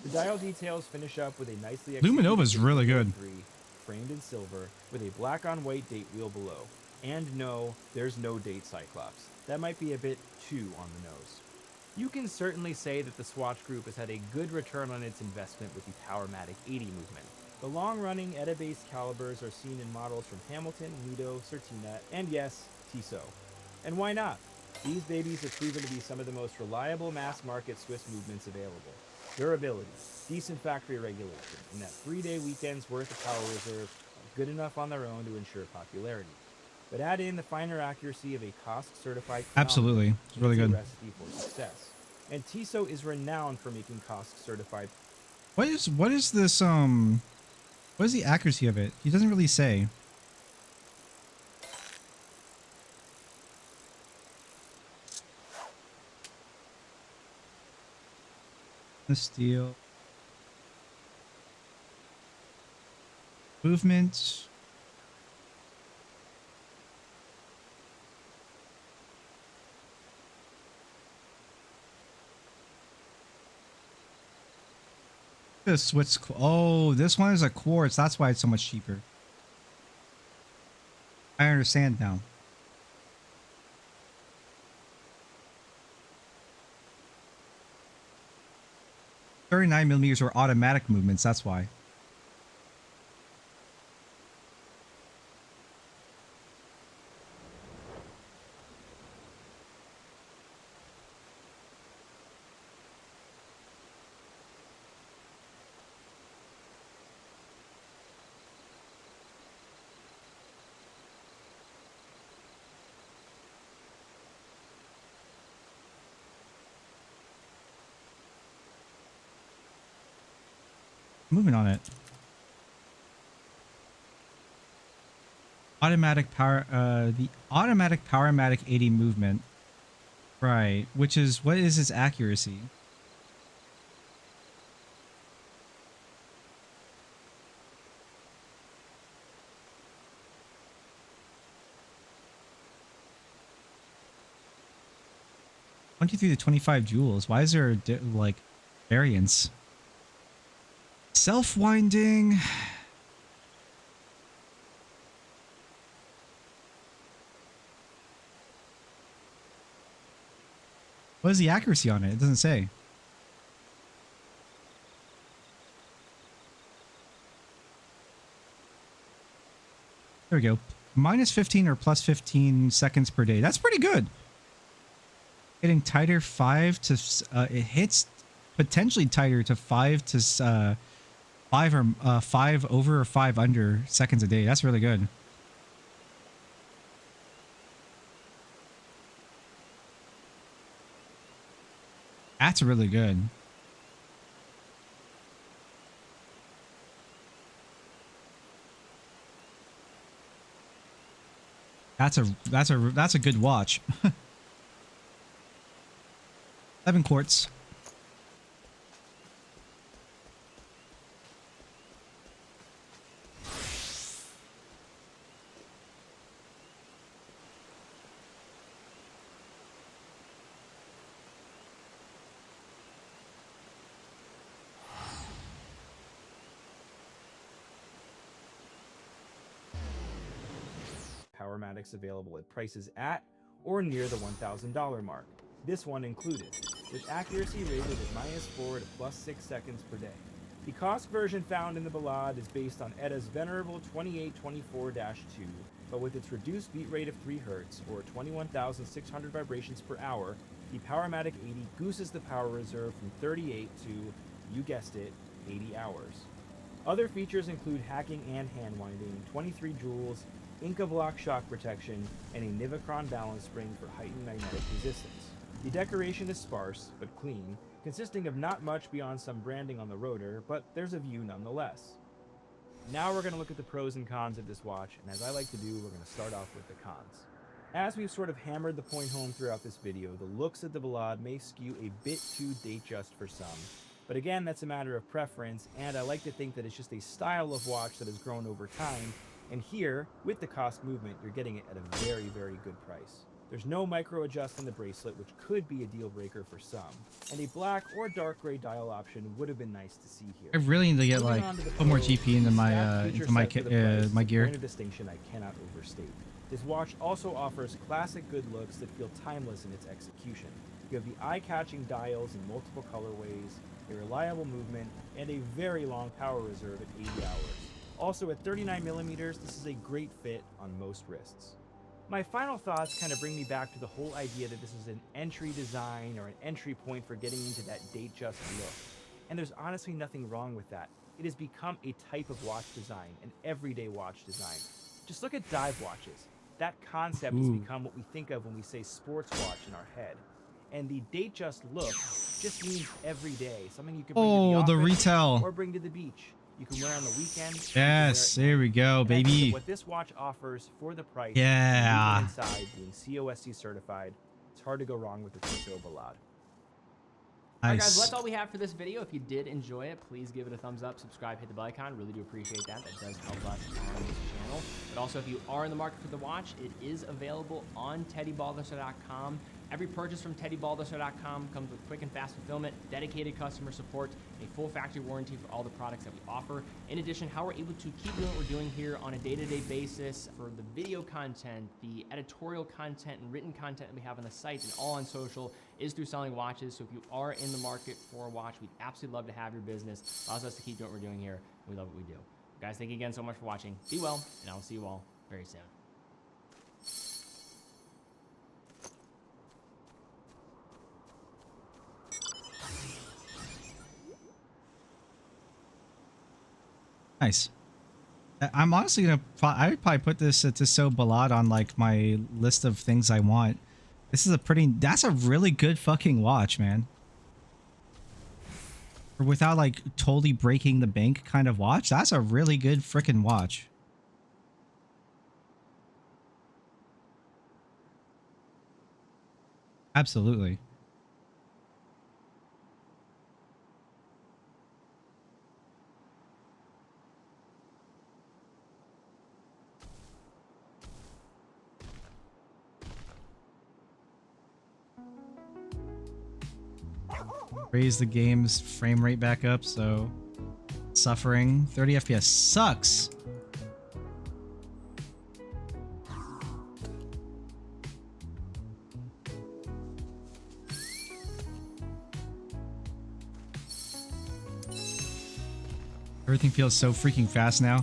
The dial details finish up with a nicely executed Luminova's really good. 3, framed in silver, with a black on white date wheel below. And no, there's no date Cyclops. That might be a bit too on the nose. You can certainly say that the Swatch Group has had a good return on its investment with the Powermatic 80 movement. The long-running ETA-based calibers are seen in models from Hamilton, Nito, Certina, and yes, Tissot. And why not? These babies have proven to be some of the most reliable mass-market Swiss movements available. Durability, decent factory regulation, and that 3-day weekend's worth of power reserve are good enough on their own to ensure popularity. But add in the finer accuracy of a COSC-certified Absolutely. It's really good. recipe for success. And Tissot is renowned for making COSC-certified. What is this what is the accuracy of it? He doesn't really say. The steel movement. This what's oh, this one is a quartz. That's why it's so much cheaper. I understand now. .39mm were automatic movements. That's why. Moving on it. Automatic power, the automatic Powermatic 80 movement. Right, which is, what is its accuracy? (23 to 25 joules). Why is there like variance? Self-winding. What is the accuracy on it? It doesn't say. There we go. Minus 15 or plus 15 seconds per day. That's pretty good. Getting tighter 5 to it hits potentially tighter to 5 to 5 or 5 over or 5 under seconds a day. That's really good. That's really good. That's a good watch. 7 quartz. Powermatics available at prices at or near the $1,000 mark. This one included, with accuracy rated at -4 to +6 seconds per day. The COSC version found in the Ballade is based on ETA's venerable 2824-2, but with its reduced beat rate of 3 Hz, or 21,600 vibrations per hour, the Powermatic 80 gooses the power reserve from 38 to, you guessed it, 80 hours. Other features include hacking and hand winding, 23 joules, Inca block shock protection, and a Nivicron balance spring for heightened magnetic resistance. The decoration is sparse, but clean, consisting of not much beyond some branding on the rotor, but there's a view nonetheless. Now we're going to look at the pros and cons of this watch, and as I like to do, we're going to start off with the cons. As we've sort of hammered the point home throughout this video, the looks of the Ballade may skew a bit too date-just for some. But again, that's a matter of preference, and I like to think that it's just a style of watch that has grown over time, and here, with the cost movement, you're getting it at a very, very good price. There's no micro adjust in the bracelet, which could be a deal breaker for some, and a black or dark gray dial option would have been nice to see here. I really need to get like put more GP into my gear. Point of distinction I cannot overstate. This watch also offers classic good looks that feel timeless in its execution. You have the eye-catching dials in multiple colorways, a reliable movement, and a very long power reserve at 80 hours. Also at 39mm, this is a great fit on most wrists. My final thoughts kind of bring me back to the whole idea that this is an entry design or an entry point for getting into that date-just look. And there's honestly nothing wrong with that. It has become a type of watch design, an everyday watch design. Just look at dive watches. That concept has become what we think of when we say sports watch in our head. And the date-just look just means every day, something you can bring to the office the retail. or bring to the beach. You can wear on the weekend. Yes, there we go, baby. What this watch offers for the price, yeah, inside being COSC certified, it's hard to go wrong with the Tissot Ballade. Nice. Alright guys, well, that's all we have for this video. If you did enjoy it, please give it a thumbs up, subscribe, hit the bell icon. Really do appreciate that. That does help us on this channel. But also, if you are in the market for the watch, it is available on TeddyBalderStar.com. Every purchase from TeddyBalderStar.com comes with quick and fast fulfillment, dedicated customer support, a full factory warranty for all the products that we offer. In addition, how we're able to keep doing what we're doing here on a day-to-day basis for the video content, the editorial content, and written content that we have on the site and all on social is through selling watches. So if you are in the market for a watch, we'd absolutely love to have your business. Allows us to keep doing what we're doing here. We love what we do. Guys, thank you again so much for watching. Be well, and I will see you all very soon. Nice. I'm honestly gonna. I would probably put this Tissot Ballade on like my list of things I want. This is a pretty. That's a really good fucking watch, man. Without like totally breaking the bank kind of watch. That's a really good freaking watch. Absolutely. Raise the game's frame rate back up, so suffering. 30 FPS sucks. Everything feels so freaking fast now.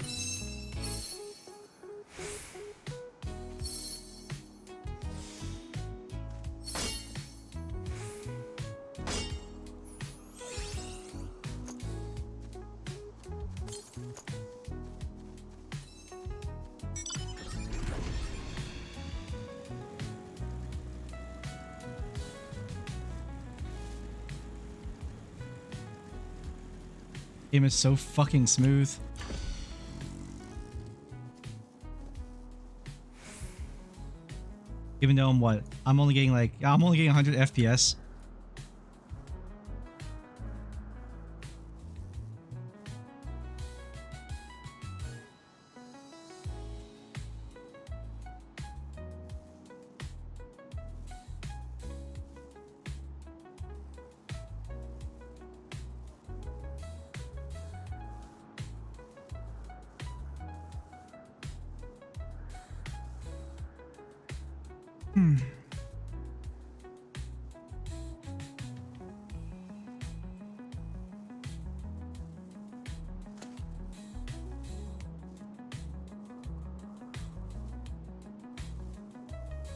Game is so fucking smooth. Even though I'm only getting 100 FPS.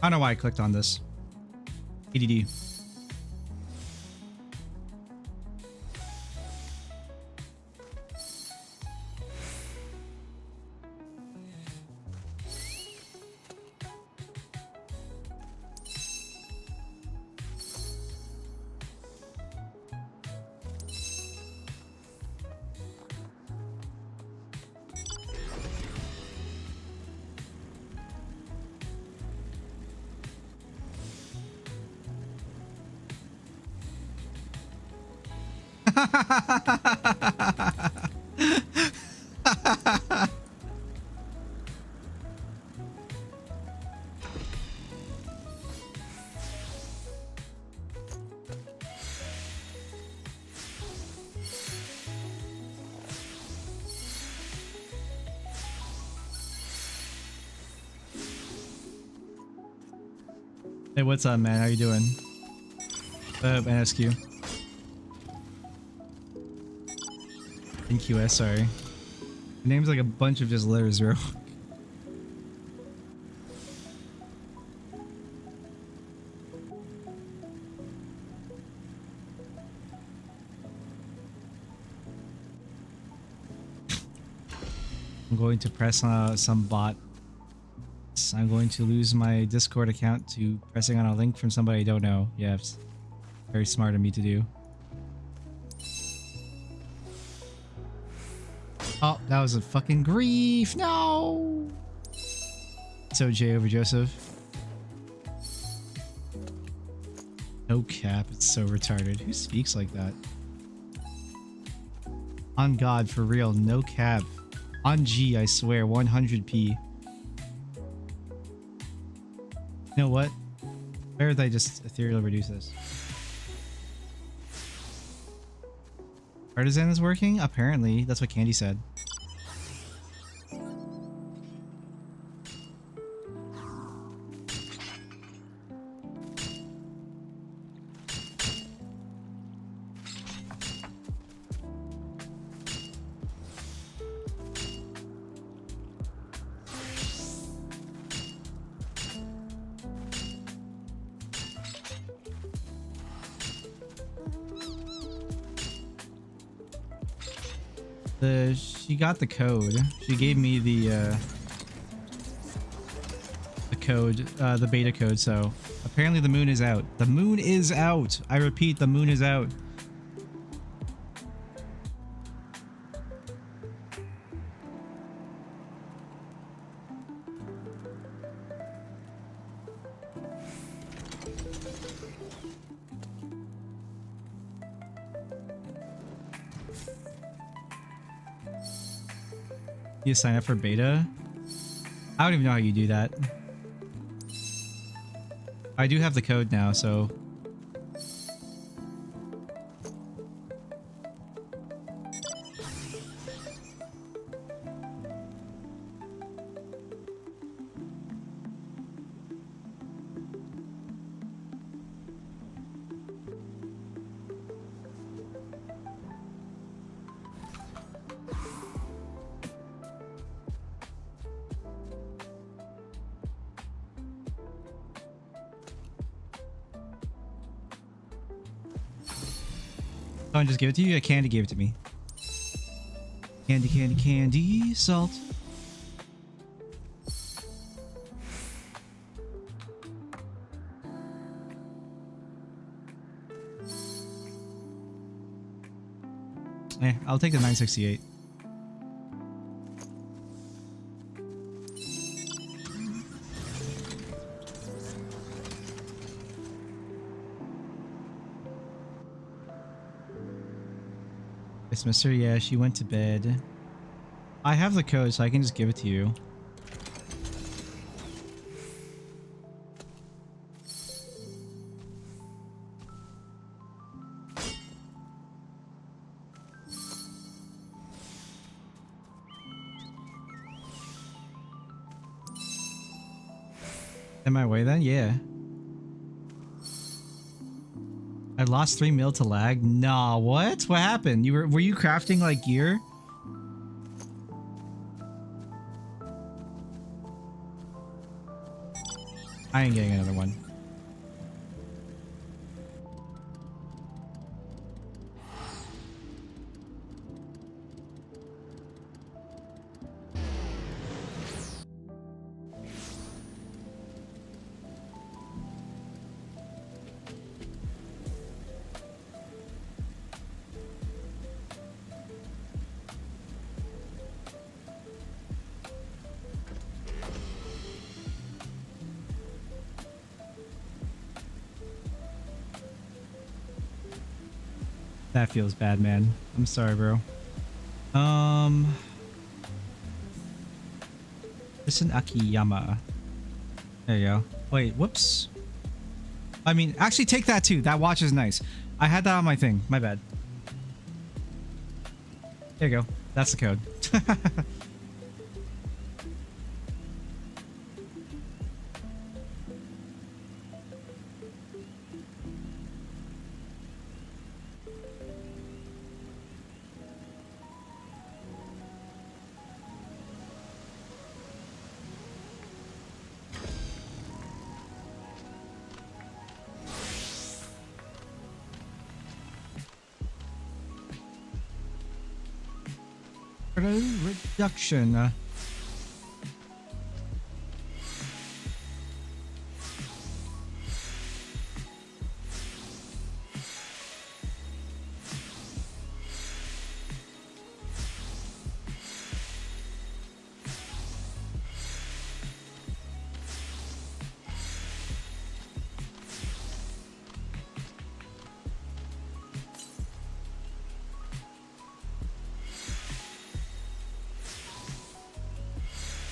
I don't know why I clicked on this. ADD. Hey, what's up, man? How you doing? NSQ. NQS, sorry. Your name's like a bunch of just letters, bro. I'm going to press some bot. I'm going to lose my Discord account to pressing on a link from somebody I don't know. Yeah, it's very smart of me to do. Oh, that was a fucking grief. No. So J over Joseph. No cap. It's so retarded. Who speaks like that? On God, for real. No cap. On G, I swear. 100p. You know what? Where did I just ethereal reduce this? Artisan is working? Apparently. That's what Candy said. She got the code. She gave me the code, the beta code, so apparently the moon is out. The moon is out! I repeat, the moon is out. You sign up for beta? I don't even know how you do that. I do have the code now, so... Someone just give it to you? Yeah, Candy gave it to me. Candy, candy, candy, salt. I'll take the 968. Yes, mister. Yeah, she went to bed. I have the code, so I can just give it to you. In my way then? Yeah. I lost 3 mil to lag? Nah, what? What happened? Were you crafting like gear? I ain't getting another one. That feels bad, man. I'm sorry, bro. Listen, Akiyama. There you go. Wait, whoops. I mean, actually take that too. That watch is nice. I had that on my thing. My bad. There you go. That's the code. Reduction.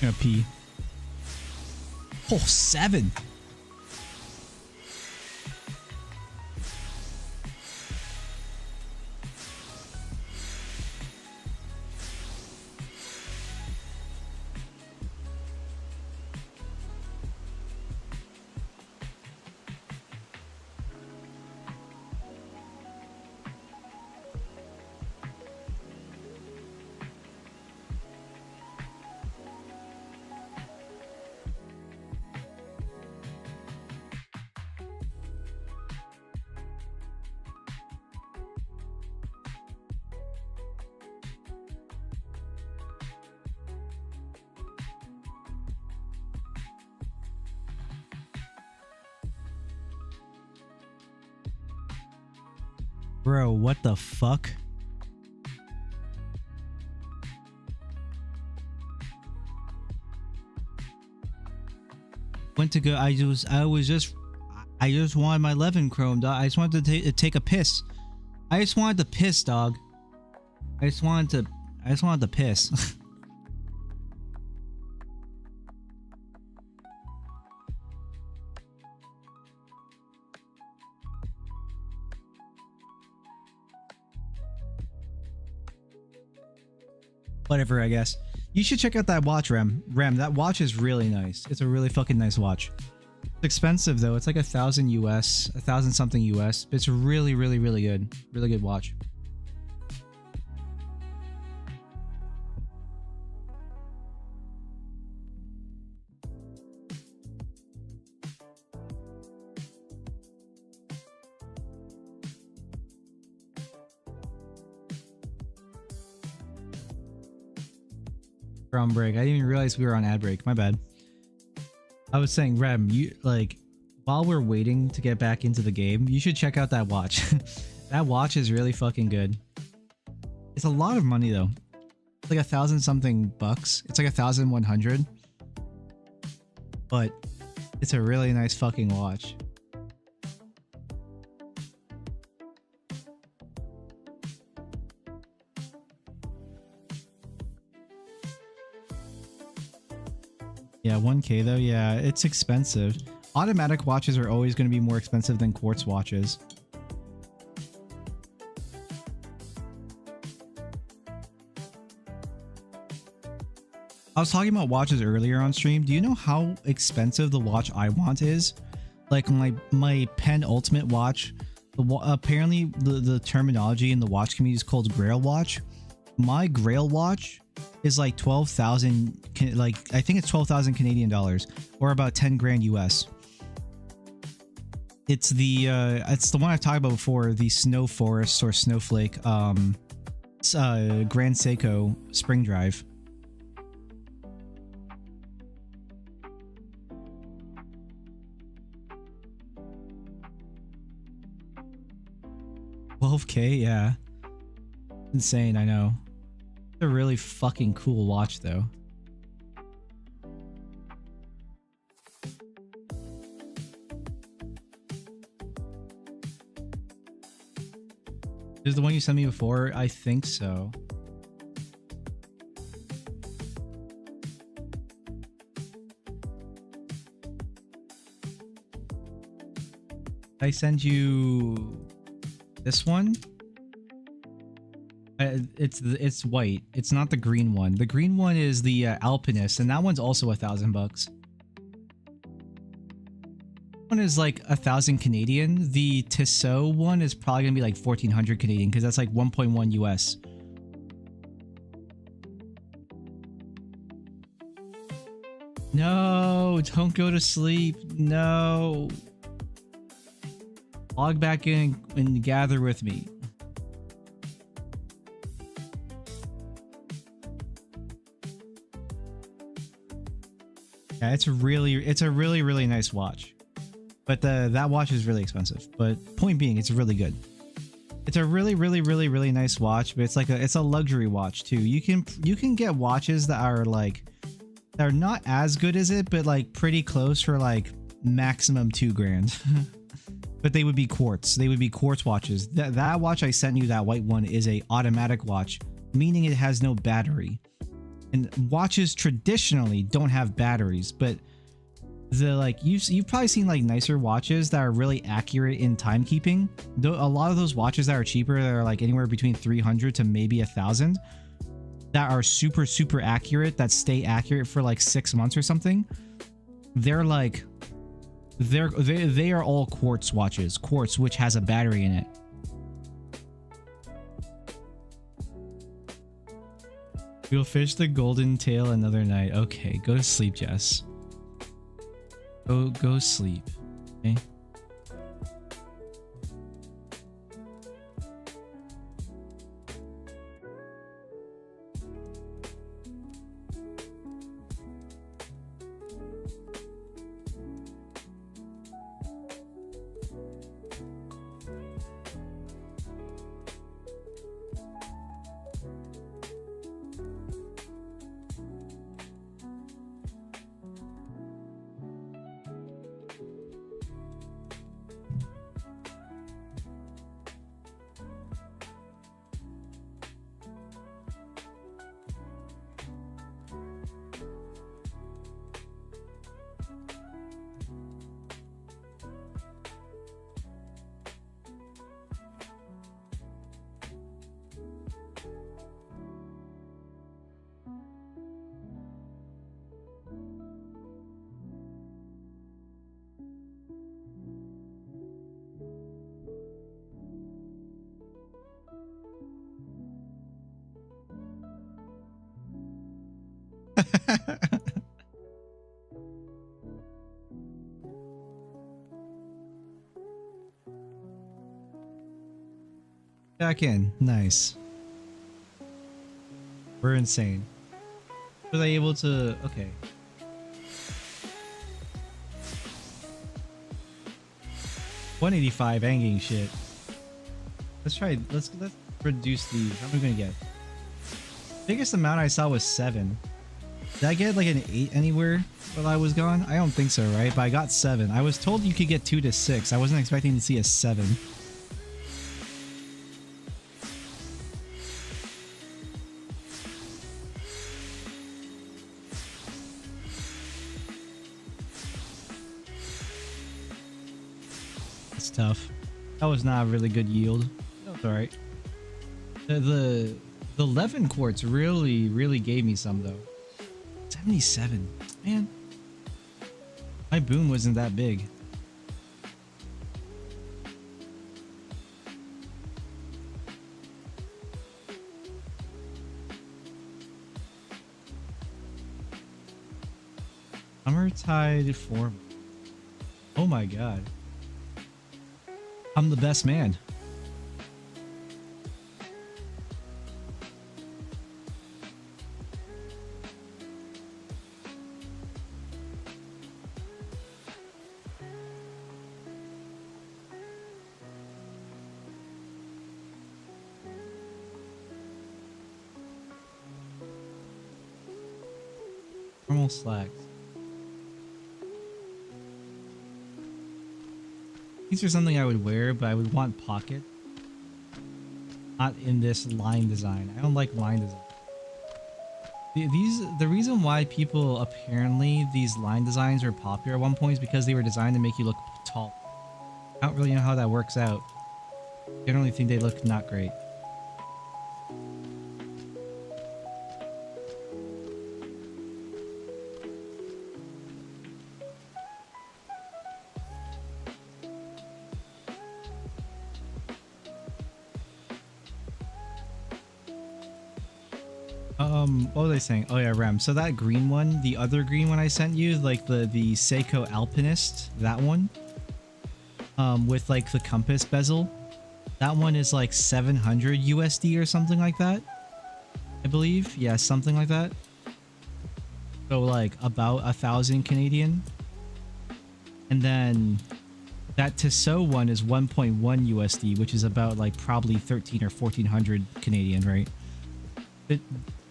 Gonna pee. Oh, 7. Bro, what the fuck? Went to go. I just wanted my 11 chrome, dog. I just wanted to take a piss. I just wanted to piss, dog. I just wanted to piss. Whatever, I guess. You should check out that watch, Rem. That watch is really nice. It's a really fucking nice watch. It's expensive though. It's like 1,000 US, 1,000 something US. But it's really, really, really good. Really good watch. We're on break. I didn't even realize we were on ad break. My bad. I was saying, Rem, you like while we're waiting to get back into the game, you should check out that watch. That watch is really fucking good. It's a lot of money though. It's like 1,000 something bucks. It's like 1,100. But it's a really nice fucking watch. Yeah, 1K though. Yeah, it's expensive. Automatic watches are always going to be more expensive than quartz watches. I was talking about watches earlier on stream. Do you know how expensive the watch I want is? Like my penultimate watch. Apparently the terminology in the watch community is called Grail watch. My Grail watch is like 12,000, like I think it's 12,000 Canadian dollars or about 10 grand US. It's the one I talked about before, the Snow Forest or Snowflake Grand Seiko Spring Drive. $12K, yeah. Insane, I know. It's a really fucking cool watch though. Is the one you sent me before? I think so. I send you this one. It's white. It's not the green one. The green one is the Alpinist, and that one's also $1,000. One is like 1,000 Canadian. The Tissot one is probably gonna be like 1,400 Canadian because that's like 1.1 US. No, don't go to sleep. No. Log back in and gather with me. Yeah, it's a really nice watch. But that watch is really expensive. But point being, it's really good. It's a really nice watch, but it's a luxury watch too. You can get watches that are like they're not as good as it, but like pretty close for like maximum $2,000. But they would be quartz. They would be quartz watches. That watch I sent you, that white one, is a automatic watch, meaning it has no battery. And watches traditionally don't have batteries, but you've probably seen like nicer watches that are really accurate in timekeeping. Though a lot of those watches that are cheaper, that are like anywhere between 300 to maybe 1,000, that are super accurate, that stay accurate for like 6 months or something. They're like they are all quartz watches. Quartz, which has a battery in it. We'll fish the golden tail another night. Okay, go to sleep, Jess. Go sleep. Okay. Back in. Nice. We're insane. Were they able to... Okay. $185 hanging shit. Let's try... Let's reduce these. How am I gonna get? Biggest amount I saw was 7. Did I get like an 8 anywhere while I was gone? I don't think so, right? But I got 7. I was told you could get 2 to 6. I wasn't expecting to see a 7. That's tough. That was not a really good yield. That was alright. The 11 quartz really gave me some though. 77. Man. My boom wasn't that big. Summertide form. Oh my god. I'm the best man. Normal slacks. These are something I would wear, but I would want pocket. Not in this line design. I don't like line design. The reason why people apparently these line designs are popular at one point is because they were designed to make you look tall. I don't really know how that works out. Generally think they look not great. What was I saying? Oh yeah, Rem. So that green one, the other green one I sent you, like the Seiko Alpinist, that one, with like the compass bezel, that one is like 700 USD or something like that, I believe. Yeah, something like that. So like about 1,000 Canadian. And then that Tissot one is 1.1 USD, which is about like probably 13 or 1400 Canadian, right?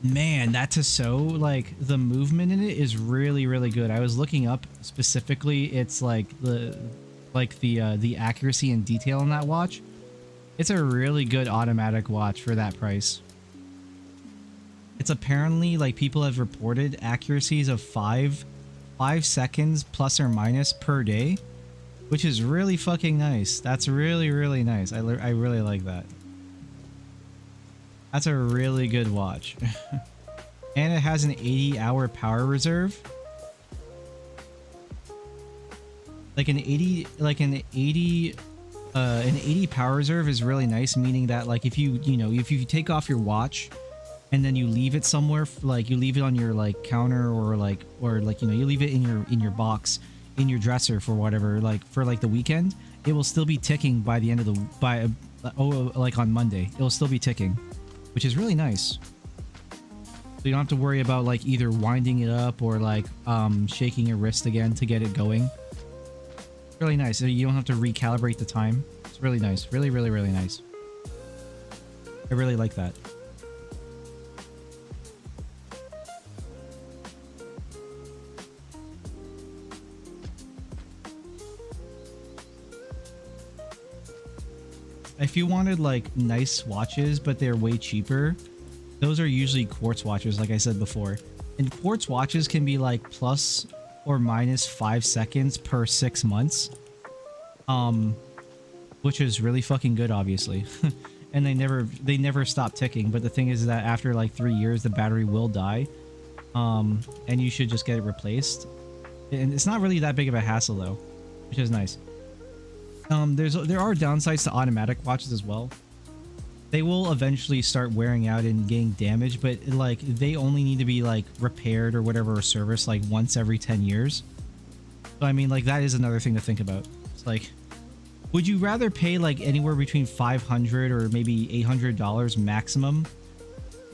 Man, that Tissot, like the movement in it is really, really good. I was looking up specifically, it's like the accuracy and detail in that watch. It's a really good automatic watch for that price. It's apparently, like, people have reported accuracies of 5 seconds plus or minus per day, which is really fucking nice. That's really, really nice. I really like that. That's a really good watch. And it has an 80-hour power reserve. An 80 power reserve is really nice, meaning that like if you take off your watch and then you leave it somewhere, like you leave it on your like counter or you leave it in your box in your dresser for whatever, like for like the weekend, it will still be ticking by the end of like on Monday. It will still be ticking, which is really nice. So you don't have to worry about like either winding it up or like shaking your wrist again to get it going. Really nice. So you don't have to recalibrate the time. It's really nice. Really, really, really nice. I really like that. If you wanted like nice watches, but they're way cheaper, those are usually quartz watches, like I said before. And quartz watches can be like plus or minus 5 seconds per 6 months. Which is really fucking good, obviously. And they never stop ticking. But the thing is that after like 3 years, the battery will die. And you should just get it replaced. And it's not really that big of a hassle though, which is nice. There are downsides to automatic watches as well. They will eventually start wearing out and getting damaged, but like they only need to be like repaired or whatever, or serviced like once every 10 years. So I mean, like that is another thing to think about. It's like, would you rather pay like anywhere between $500 or maybe $800 maximum?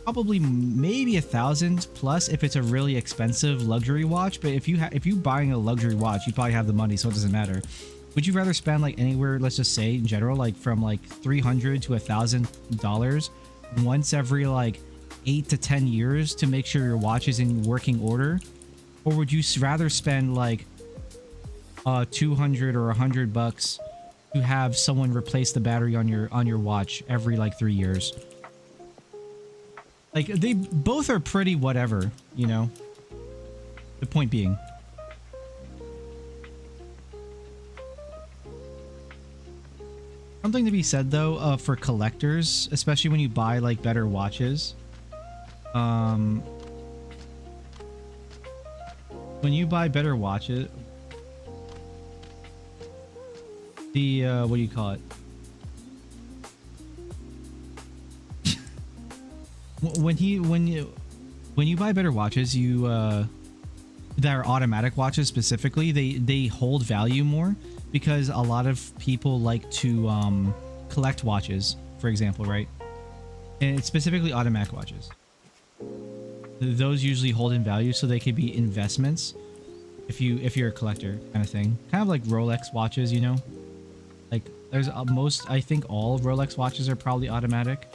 Probably maybe 1,000 plus if it's a really expensive luxury watch. But if you buying a luxury watch, you probably have the money, so it doesn't matter. Would you rather spend like anywhere, let's just say in general, like from like $300 to $1,000 once every like 8 to 10 years to make sure your watch is in working order? Or would you rather spend like $200 or $100 to have someone replace the battery on your watch every like 3 years? Like they both are pretty whatever, you know? The point being. Something to be said though, for collectors, especially when you buy like better watches. When you buy better watches, the what do you call it? when you buy better watches, that are automatic watches specifically, they hold value more. Because a lot of people like to collect watches, for example, right? And it's specifically automatic watches. Those usually hold in value, so they could be investments if you're a collector, kind of thing. Kind of like Rolex watches, you know? Like there's I think all Rolex watches are probably automatic.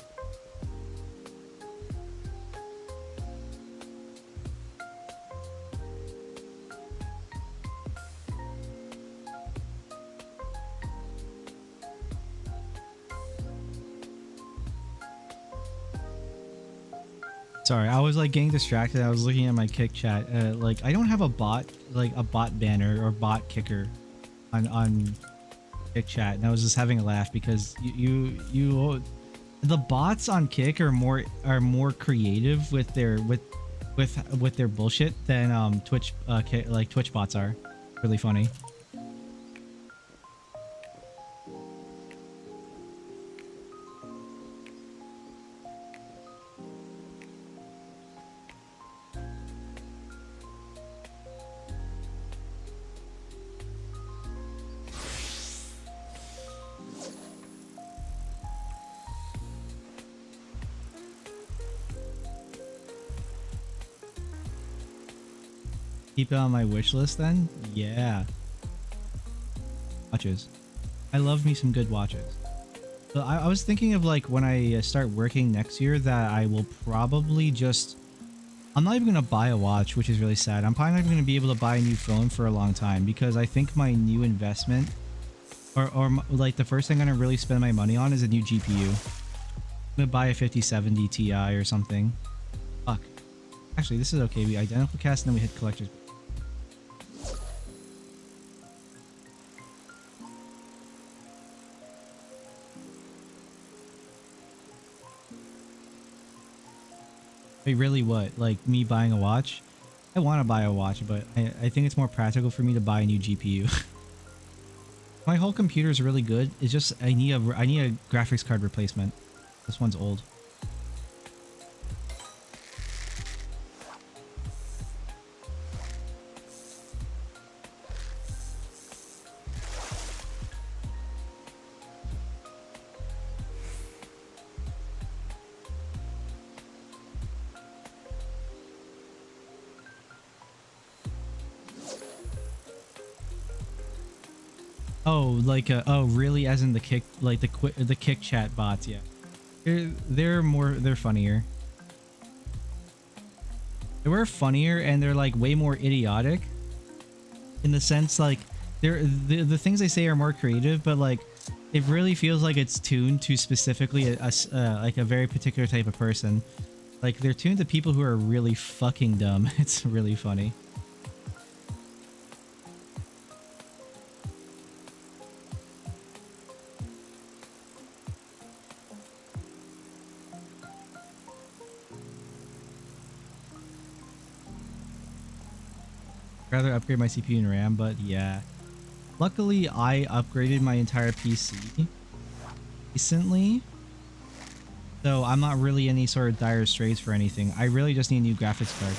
Sorry, I was like getting distracted. I was looking at my kick chat. Like I don't have a bot, like a bot banner or bot kicker on kick chat, and I was just having a laugh because you the bots on kick are more creative with their bullshit than Twitch like Twitch bots are. Really funny. Keep it on my wish list then? Yeah. Watches. I love me some good watches. So I was thinking of like when I start working next year that I will probably just... I'm not even going to buy a watch, which is really sad. I'm probably not even going to be able to buy a new phone for a long time because I think my new investment or like the first thing I'm going to really spend my money on is a new GPU. I'm going to buy a 5070 Ti or something. Fuck. Actually, this is okay. We identical cast and then we hit collector's. Wait, really what? Like me buying a watch? I want to buy a watch, but I think it's more practical for me to buy a new GPU. My whole computer is really good. It's just I need a graphics card replacement. This one's old. Oh, like oh, really? As in the kick, like the kick chat bots? Yeah, they're funnier. They were funnier, and they're like way more idiotic. In the sense, like the things they say are more creative, but like it really feels like it's tuned to specifically like a very particular type of person. Like they're tuned to people who are really fucking dumb. It's really funny. Rather upgrade my CPU and RAM, but yeah. Luckily, I upgraded my entire PC recently, so I'm not really in any sort of dire straits for anything. I really just need a new graphics card.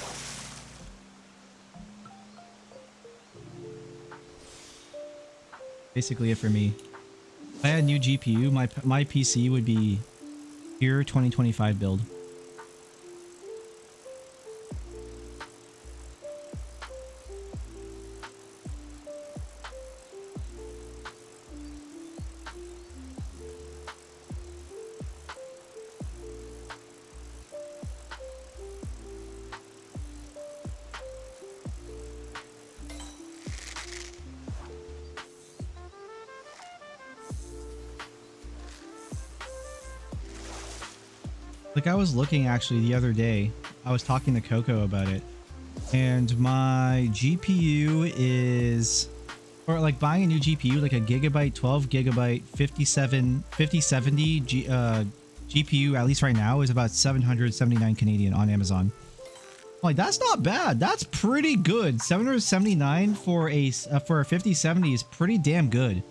Basically it for me. If I had a new GPU, my PC would be pure 2025 build. Like I was looking actually the other day, I was talking to Coco about it, and my GPU is, or like buying a new GPU, like a gigabyte, 12 gigabyte, 5070 GPU, at least right now, is about 779 Canadian on Amazon. Like that's not bad. That's pretty good. 779 for a 5070 is pretty damn good.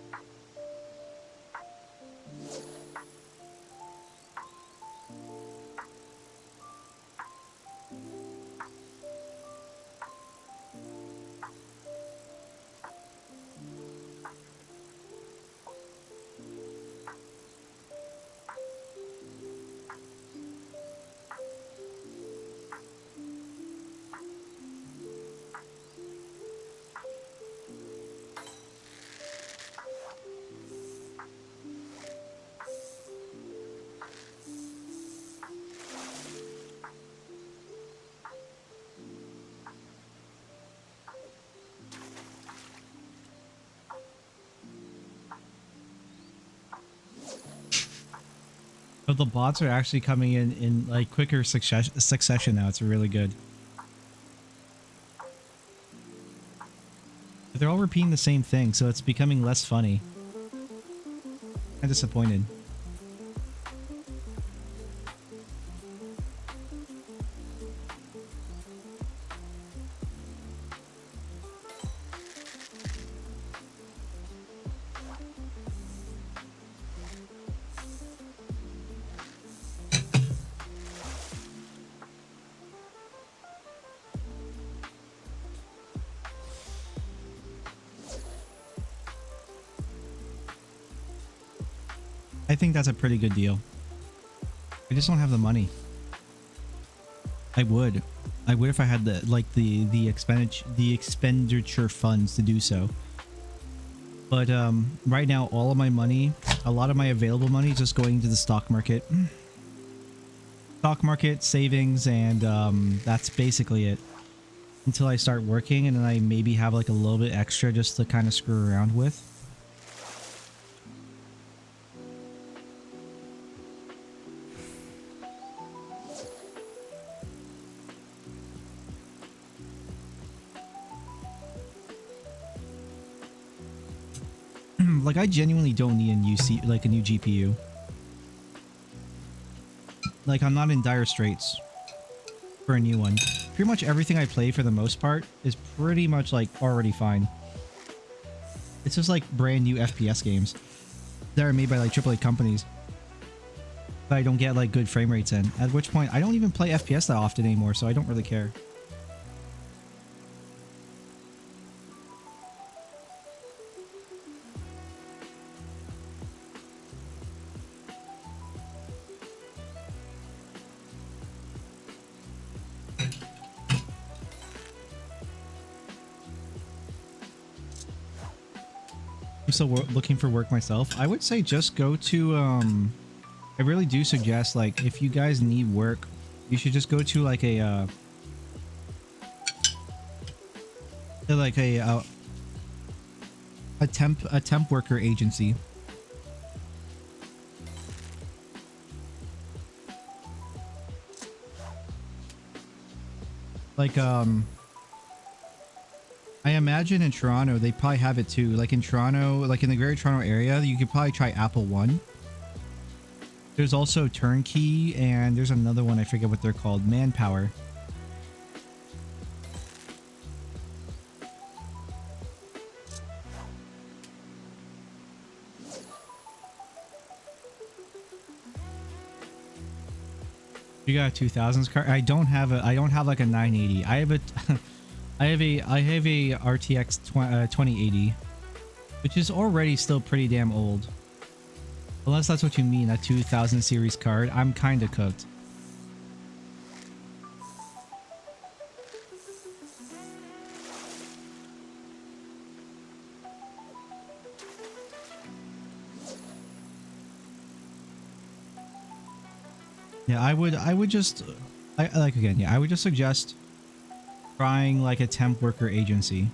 But the bots are actually coming in like quicker succession now. It's really good. But they're all repeating the same thing, so it's becoming less funny. I'm disappointed. I think that's a pretty good deal. I just don't have the money. I would if I had the expenditure funds to do so. But right now, all of my money, a lot of my available money, is just going to the stock market. Stock market, savings, and that's basically it. Until I start working, and then I maybe have like a little bit extra just to kind of screw around with. Like, I genuinely don't need a new new GPU. Like, I'm not in dire straits for a new one. Pretty much everything I play for the most part is pretty much like already fine. It's just like brand new FPS games that are made by like AAA companies that I don't get like good frame rates in. At which point I don't even play FPS that often anymore, so I don't really care. I'm still looking for work myself. I would say just go to I really do suggest, like, if you guys need work, you should just go to like a temp worker agency. Like I imagine in Toronto they probably have it too. Like in Toronto, like in the Greater Toronto area, you could probably try Apple One. There's also Turnkey, and there's another one, I forget what they're called, Manpower. You got a 2000s car? I don't have like a 980. I have a I have a RTX 2080, which is already still pretty damn old. Unless that's what you mean, a 2000 series card. I'm kind of cooked. Yeah, I would just suggest trying like a temp worker agency.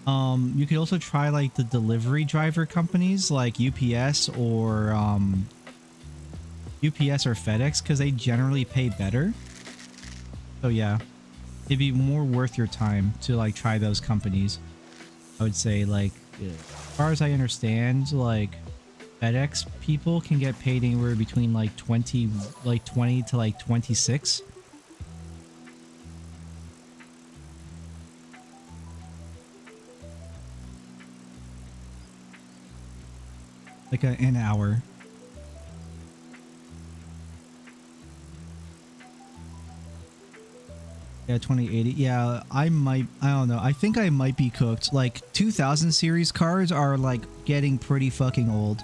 You could also try like the delivery driver companies like UPS or FedEx, because they generally pay better. So yeah, it'd be more worth your time to like try those companies. I would say, like, as far as I understand, like FedEx people can get paid anywhere between like 20 to like 26. Like an hour. Yeah, 2080. Yeah, I don't know. I think I might be cooked. Like 2000 series cards are like getting pretty fucking old.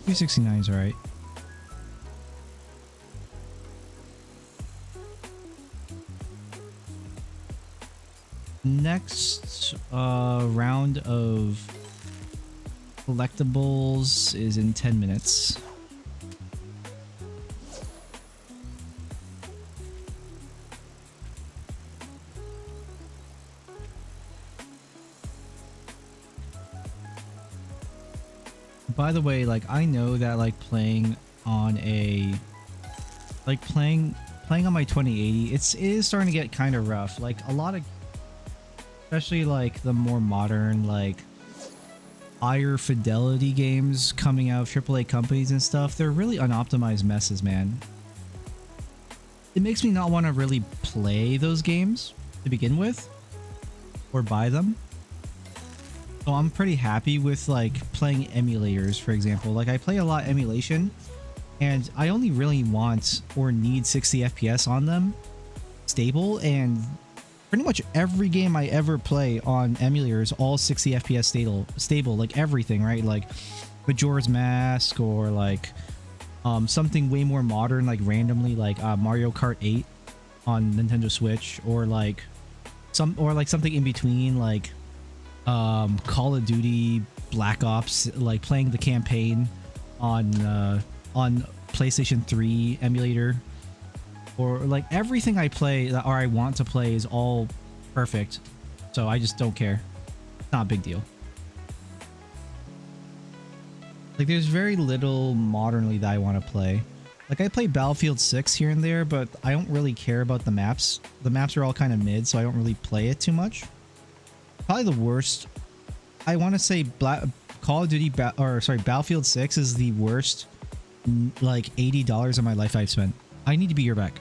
269 is alright. Next round of collectibles is in 10 minutes. By the way, like, I know that like playing on a playing on my 2080, it is starting to get kind of rough. Like a lot of, especially like the more modern, like higher fidelity games coming out of AAA companies and stuff, they're really unoptimized messes, man. It makes me not want to really play those games to begin with or buy them. So I'm pretty happy with like playing emulators, for example. Like I play a lot emulation and I only really want or need 60 FPS on them stable, and pretty much every game I ever play on emulators all 60 FPS stable, like everything, right? Like Majora's Mask, or like something way more modern, like randomly like Mario Kart 8 on Nintendo Switch, or like something in between, like Call of Duty Black Ops, like playing the campaign on PlayStation 3 emulator, or like everything I play or I want to play is all perfect. So I just don't care. It's not a big deal. Like there's very little modernly that I want to play. Like I play Battlefield 6 here and there, but I don't really care about the maps. The maps are all kind of mid, so I don't really play it too much. Probably the worst, I want to say Call of Duty, Battlefield 6 is the worst, like $80 of my life I've spent. I need to be right back.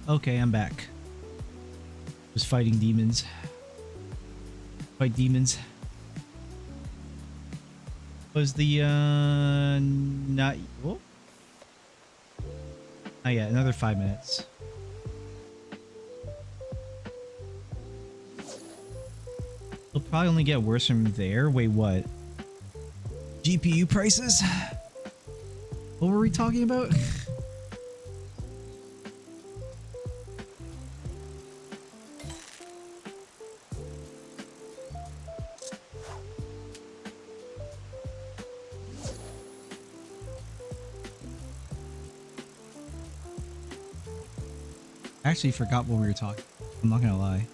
Okay, I'm back. Just fighting demons. Fight demons. Was the not oh? Oh yeah, another 5 minutes. It'll probably only get worse from there. Wait, what? GPU prices? What were we talking about? I actually forgot what we were talking. I'm not gonna lie.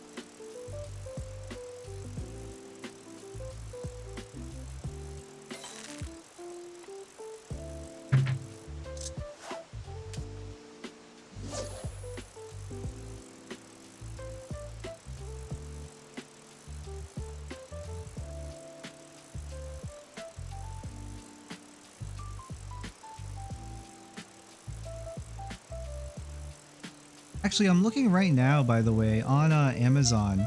Actually, I'm looking right now, by the way, on Amazon.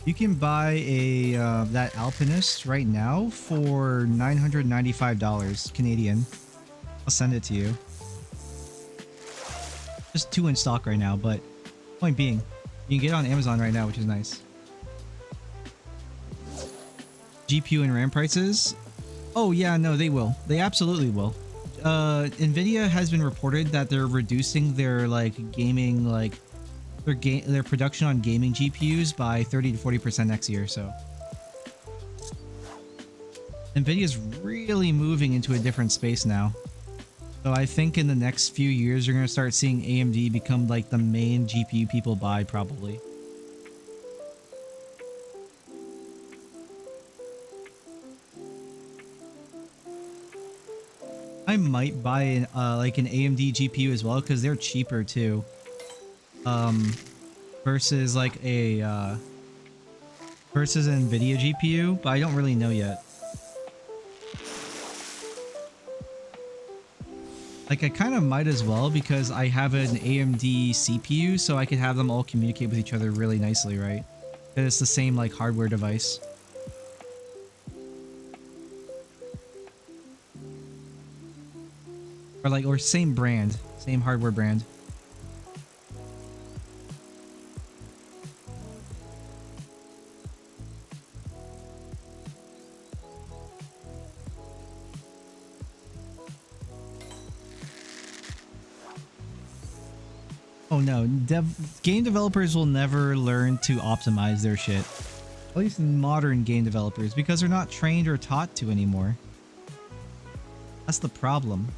You can buy a that Alpinist right now for $995 Canadian. I'll send it to you. Just 2 in stock right now, but point being, you can get it on Amazon right now, which is nice. GPU and RAM prices? Oh yeah, no, they will. They absolutely will. Nvidia has been reported that they're reducing their gaming their production on gaming GPUs by 30 to 40% next year. So Nvidia's really moving into a different space now. So I think in the next few years you're going to start seeing AMD become like the main GPU people buy probably. I might buy an AMD GPU as well because they're cheaper too. Versus like a versus an Nvidia GPU, but I don't really know yet. Like I kind of might as well because I have an AMD CPU, so I could have them all communicate with each other really nicely, right? And it's the same like hardware device. Or same brand, same hardware brand. Oh no, game developers will never learn to optimize their shit. At least modern game developers, because they're not trained or taught to anymore. That's the problem.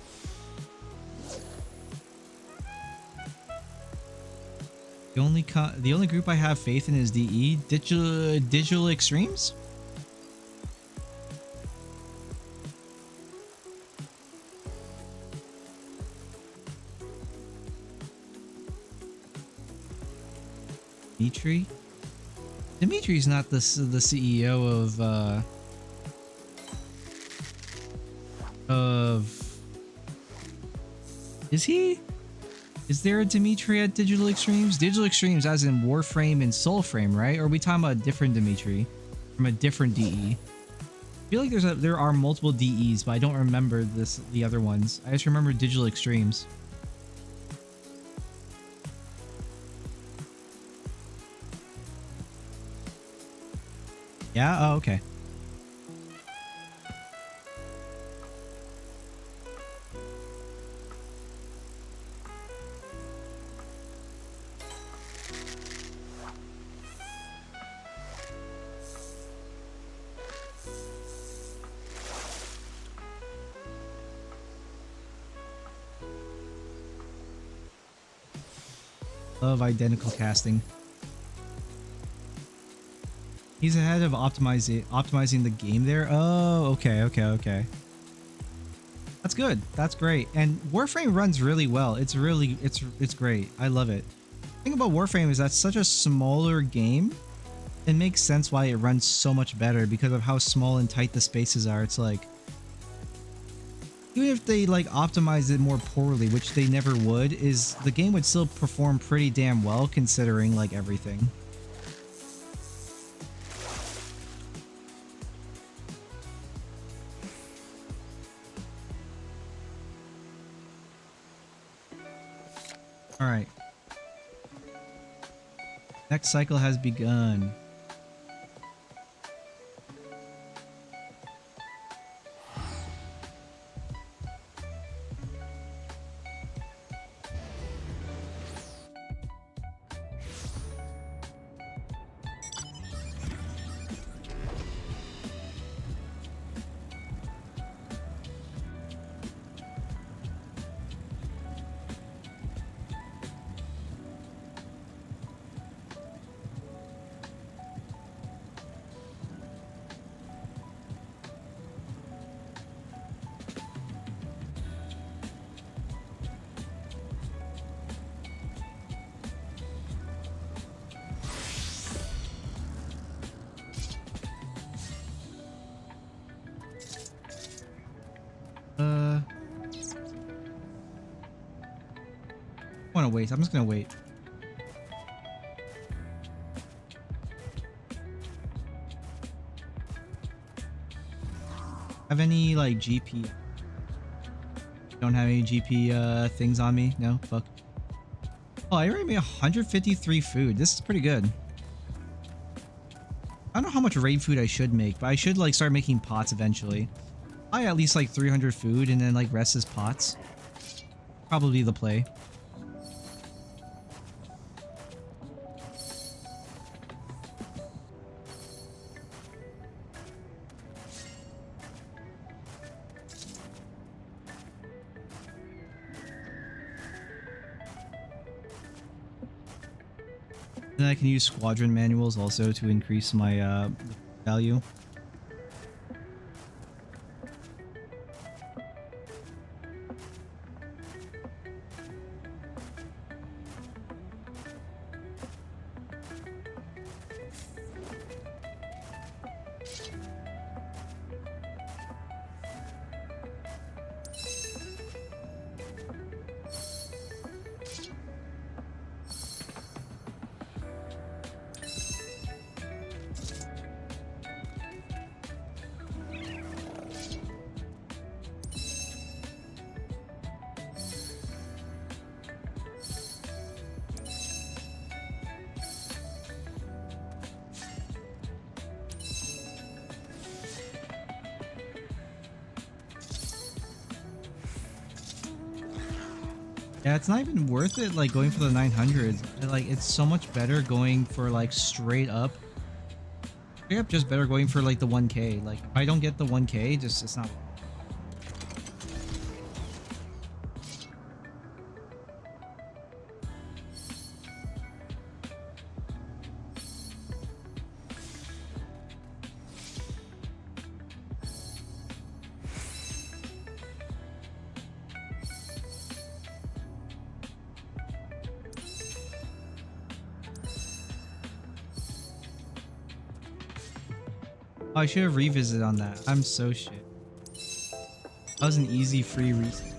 The only group I have faith in is DE, Digital Extremes. Dimitri's not the CEO of is he? Is there a Dimitri at Digital Extremes? Digital Extremes as in Warframe and Soulframe, right? Or are we talking about a different Dimitri from a different DE? I feel like there are multiple DEs, but I don't remember the other ones. I just remember Digital Extremes. Yeah? Oh, okay. Love identical casting. He's ahead of optimizing the game there. Oh, okay. That's good. That's great. And Warframe runs really well. It's great. I love it. The thing about Warframe is that's such a smaller game. It makes sense why it runs so much better because of how small and tight the spaces are. It's like even if they optimize it more poorly, which they never would, is the game would still perform pretty damn well considering everything. All right. Next cycle has begun. I want to wait. I'm just gonna wait. Have any like GP? Don't have any GP things on me? No? Fuck. Oh, I already made 153 food. This is pretty good. I don't know how much raid food I should make, but I should like start making pots eventually. I at least like 300 food and then like rest is pots. Probably the play. Then I can use squadron manuals also to increase my value. Yeah, it's not even worth it like going for the 900s. Like it's so much better going for like straight up just better going for like the 1k. Like if I don't get the 1k, just it's not. Oh, I should have revisited on that. I'm so shit. That was an easy free reset.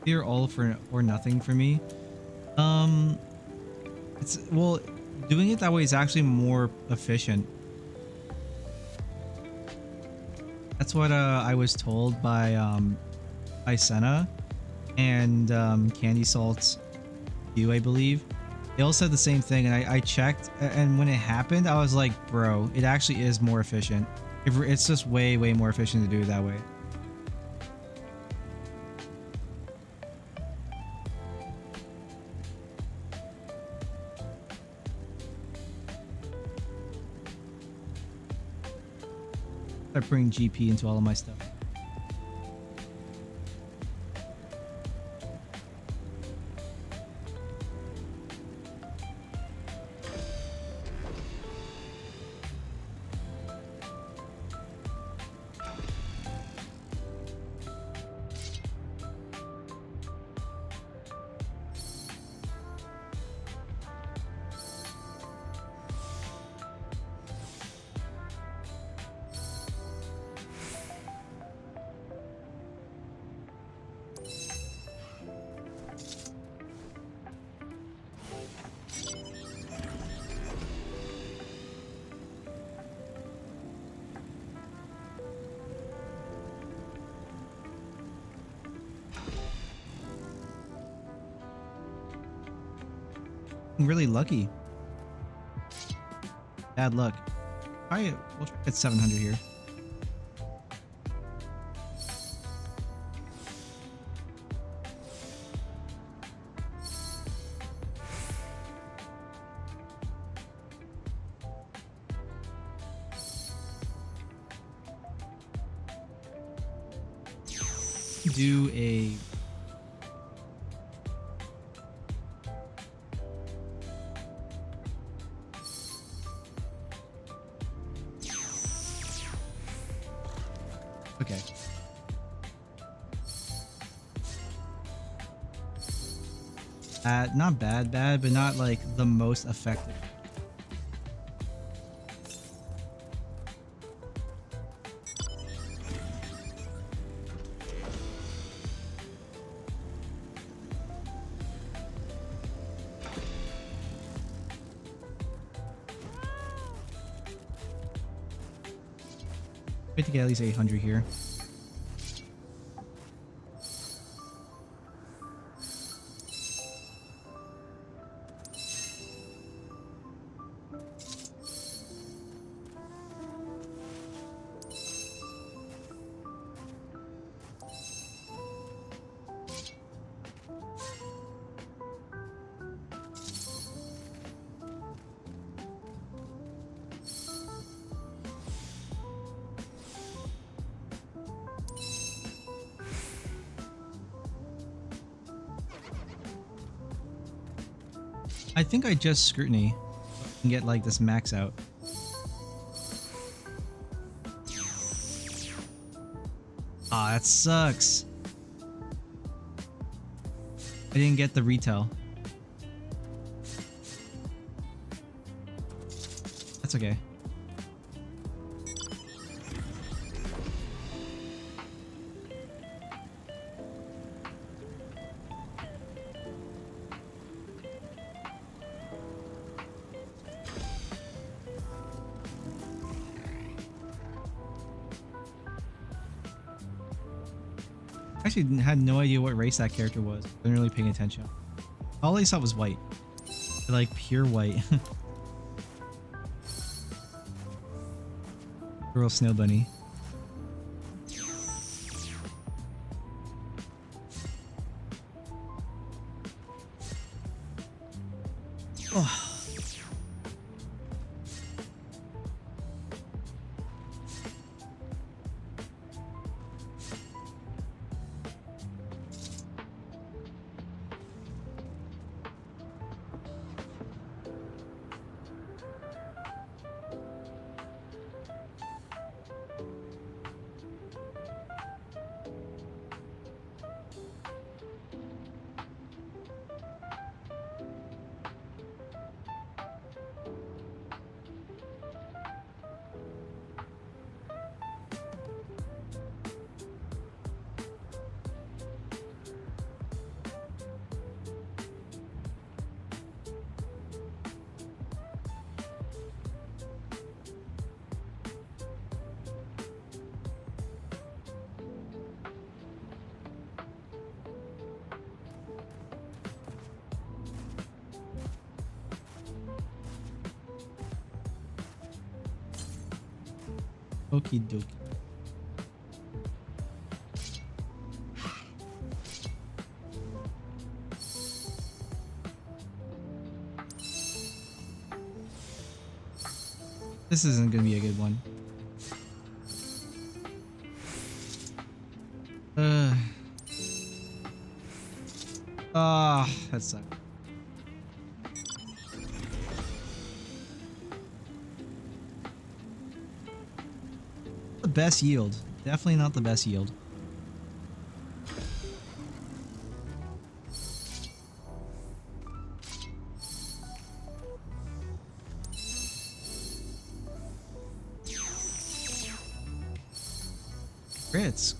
They're all for or nothing for me. It's well, doing it that way is actually more efficient. That's what I was told by Senna and Candy Salt. You, I believe they all said the same thing, and I checked, and when it happened I was like, bro, it actually is more efficient. It's just way more efficient to do it that way. Start putting GP into all of my stuff. Really lucky. Bad luck. We'll try to get 700 here. Do a okay. Not bad, but not like the most effective. We have to get at least 800 here. I think I just scrutiny and get like this max out. Ah, that sucks. I didn't get the retail. That's okay. Actually had no idea what race that character was. Wasn't really paying attention. All I saw was white. Like pure white. Girl Snow Bunny. Oh. Okie dokie. This isn't gonna be a good one. That sucks. The best yield. Definitely not the best yield. Crits.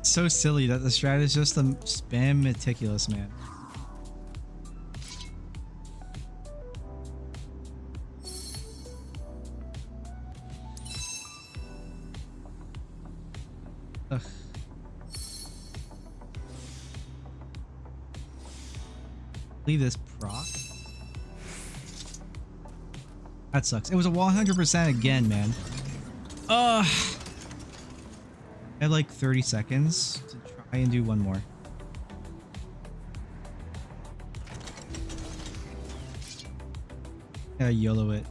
So silly that the strat is just the spam meticulous, man. Leave this proc. That sucks. It was a 100% again, man. I have like 30 seconds to try and do one more. Yeah, YOLO it.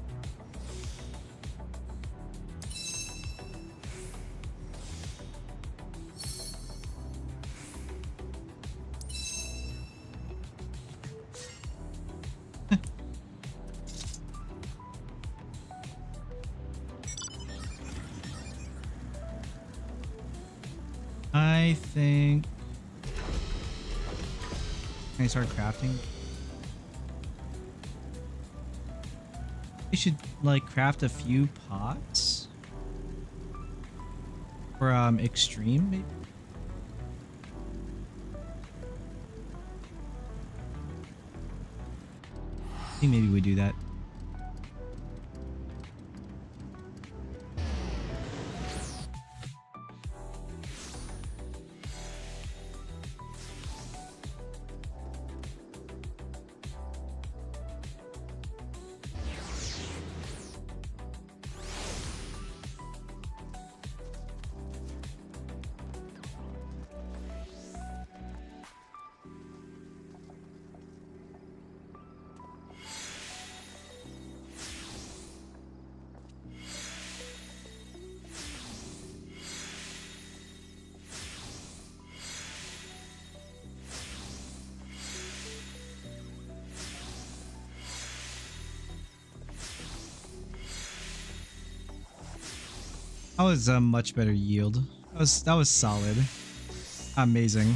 I think. Can I start crafting? We should like craft a few pots for extreme maybe. I think maybe we do that. That was a much better yield. That was solid. Amazing.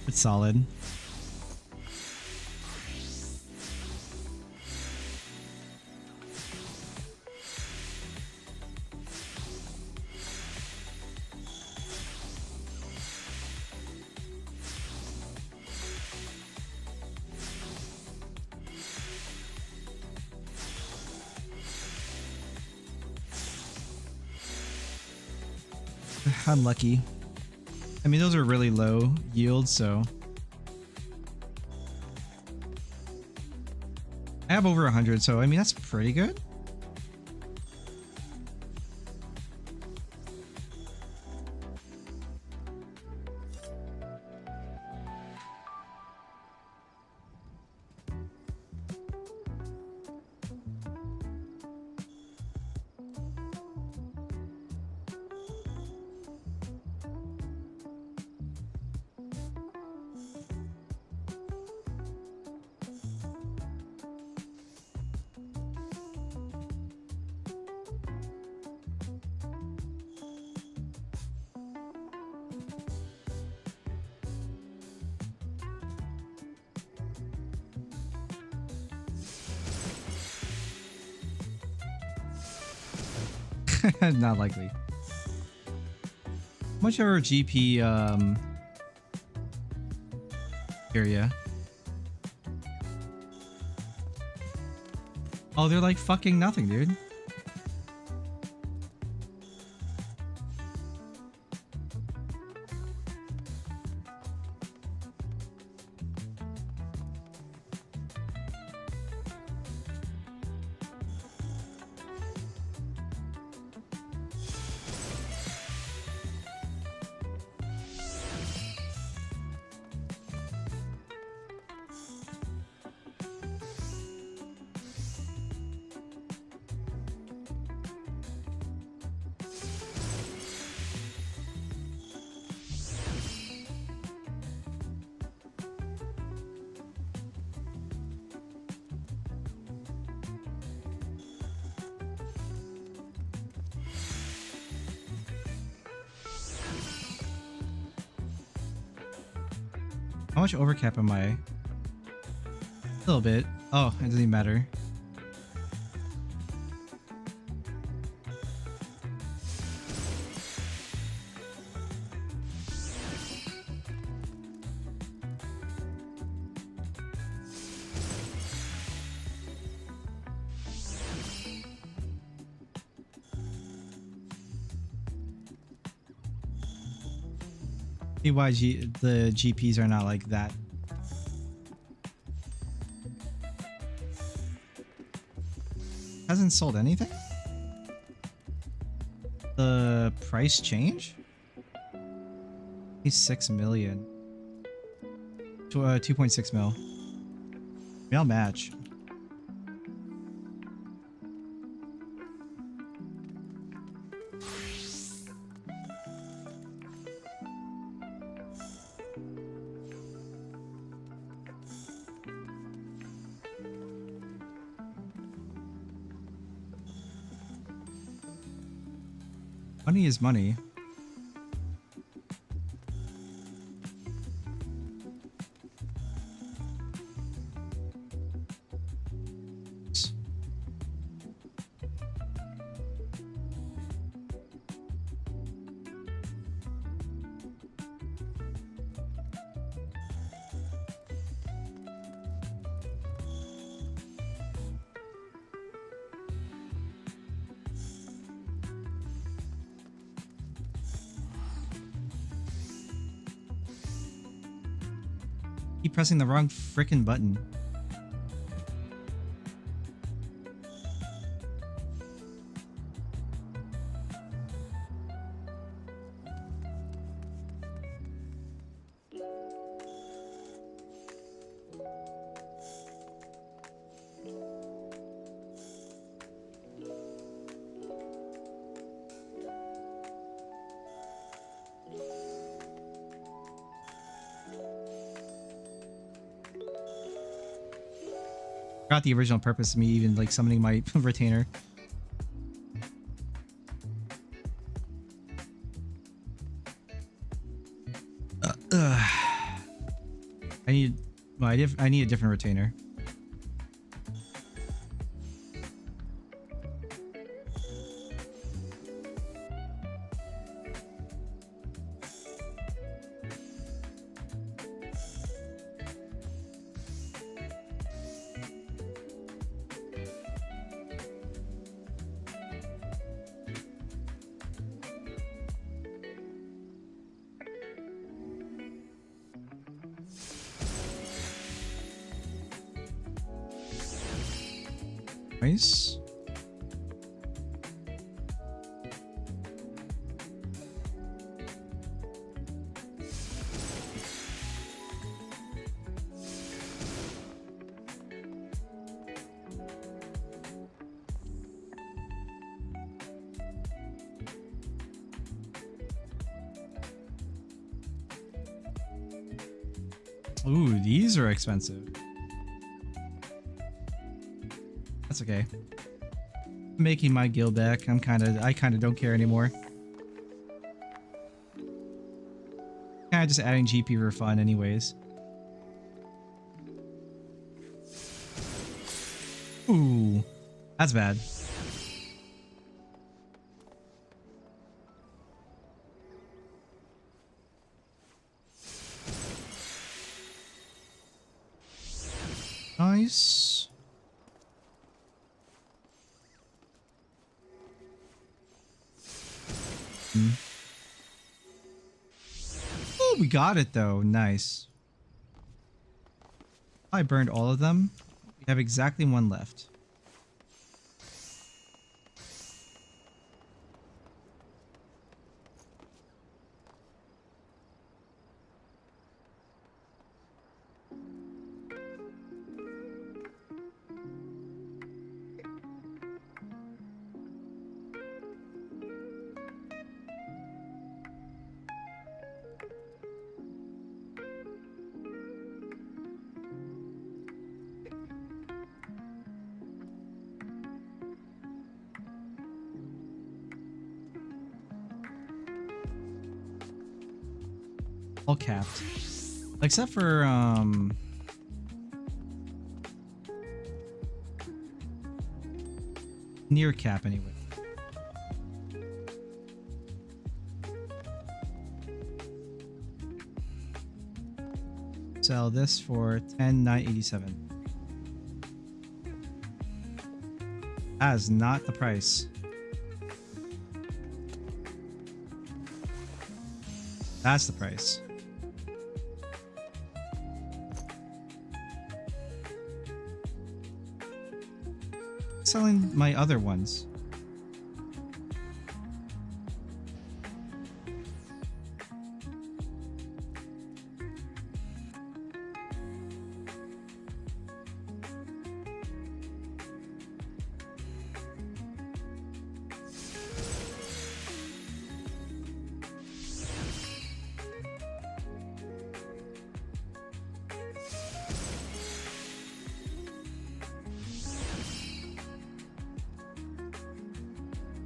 It's solid. Unlucky. I mean, those are really low yields, so I have over 100, so I mean that's pretty good. Not likely. How much of our GP area? Oh, they're like fucking nothing, dude. How much overcap am I? A little bit. Oh, it doesn't even matter. See why the GPs are not like that Hasn't sold anything? The price change? He's 6 million. 2.6 mil. Maybe I'll match. Money is money. Keep pressing the wrong frickin' button. Forgot the original purpose of me even like summoning my retainer. I need a different retainer. Nice. Ooh, these are expensive. That's okay. I'm making my guild back. I kind of don't care anymore. Kind of just adding GP for fun anyways. Ooh, that's bad. Nice. Oh, we got it though. Nice. I burned all of them. We have exactly one left. All capped. Except for, near cap anyway. Sell this for 10,987. That is not the price. That's the price. selling my other ones.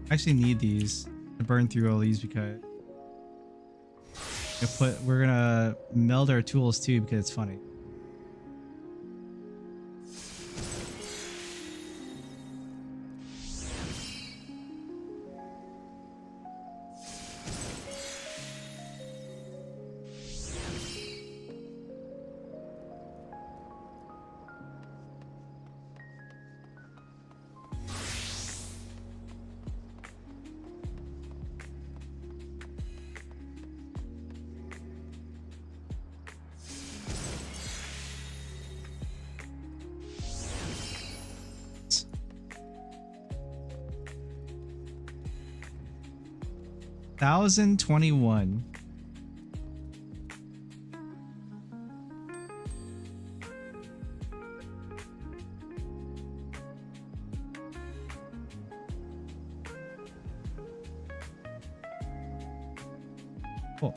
I actually need these to burn through all these because we're gonna meld our tools too because it's funny. $1,021. Cool.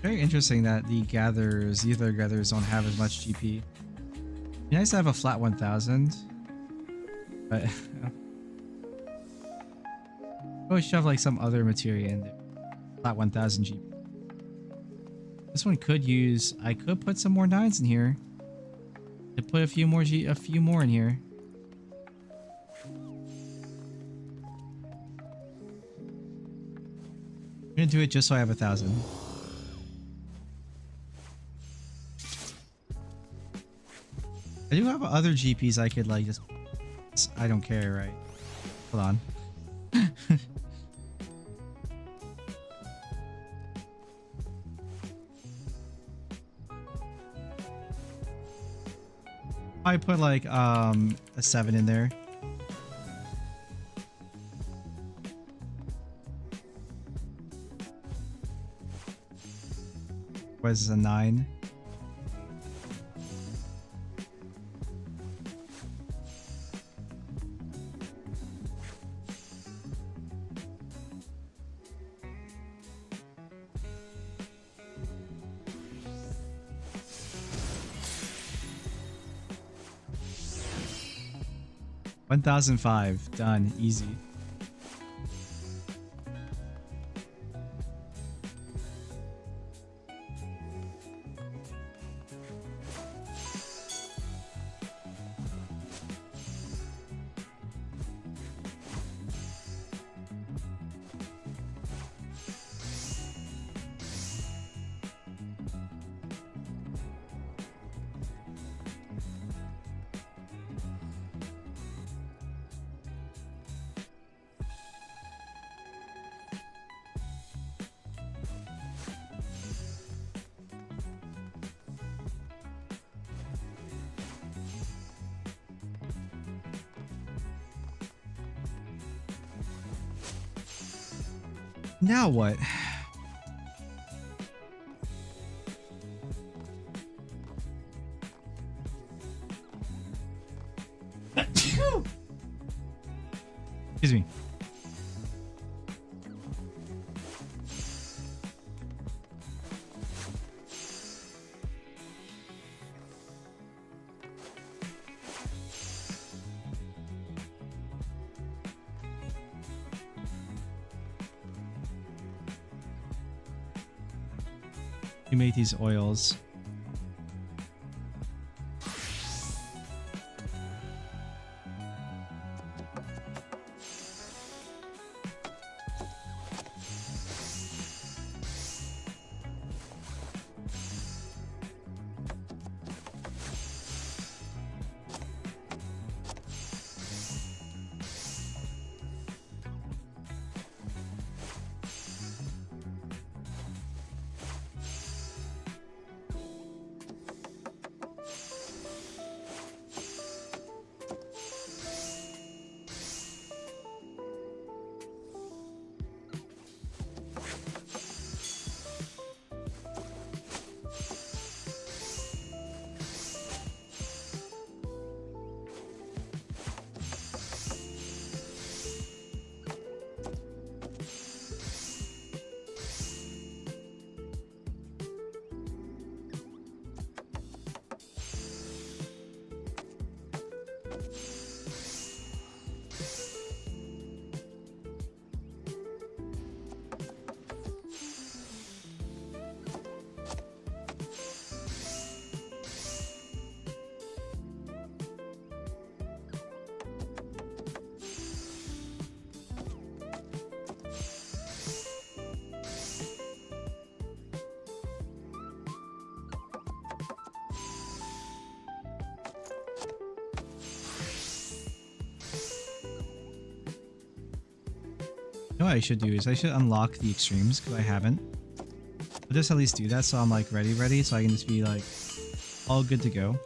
Very interesting that the other gatherers don't have as much GP. It'd be nice to have a flat 1000, but probably should have like some other materia in there. Flat 1000 GP. This one could use. I could put some more 9s in here. To put a few more in here. I'm gonna do it just so I have 1000. I do have other GPs I could like just. I don't care, right? Hold on. I put like a 7 in there. What is this, a 9? $1,005. Done. Easy. Now what? Excuse me. You make these oils. know what I should do is I should unlock the extremes because I haven't. I'll just at least do that so I'm like ready so I can just be like all good to go.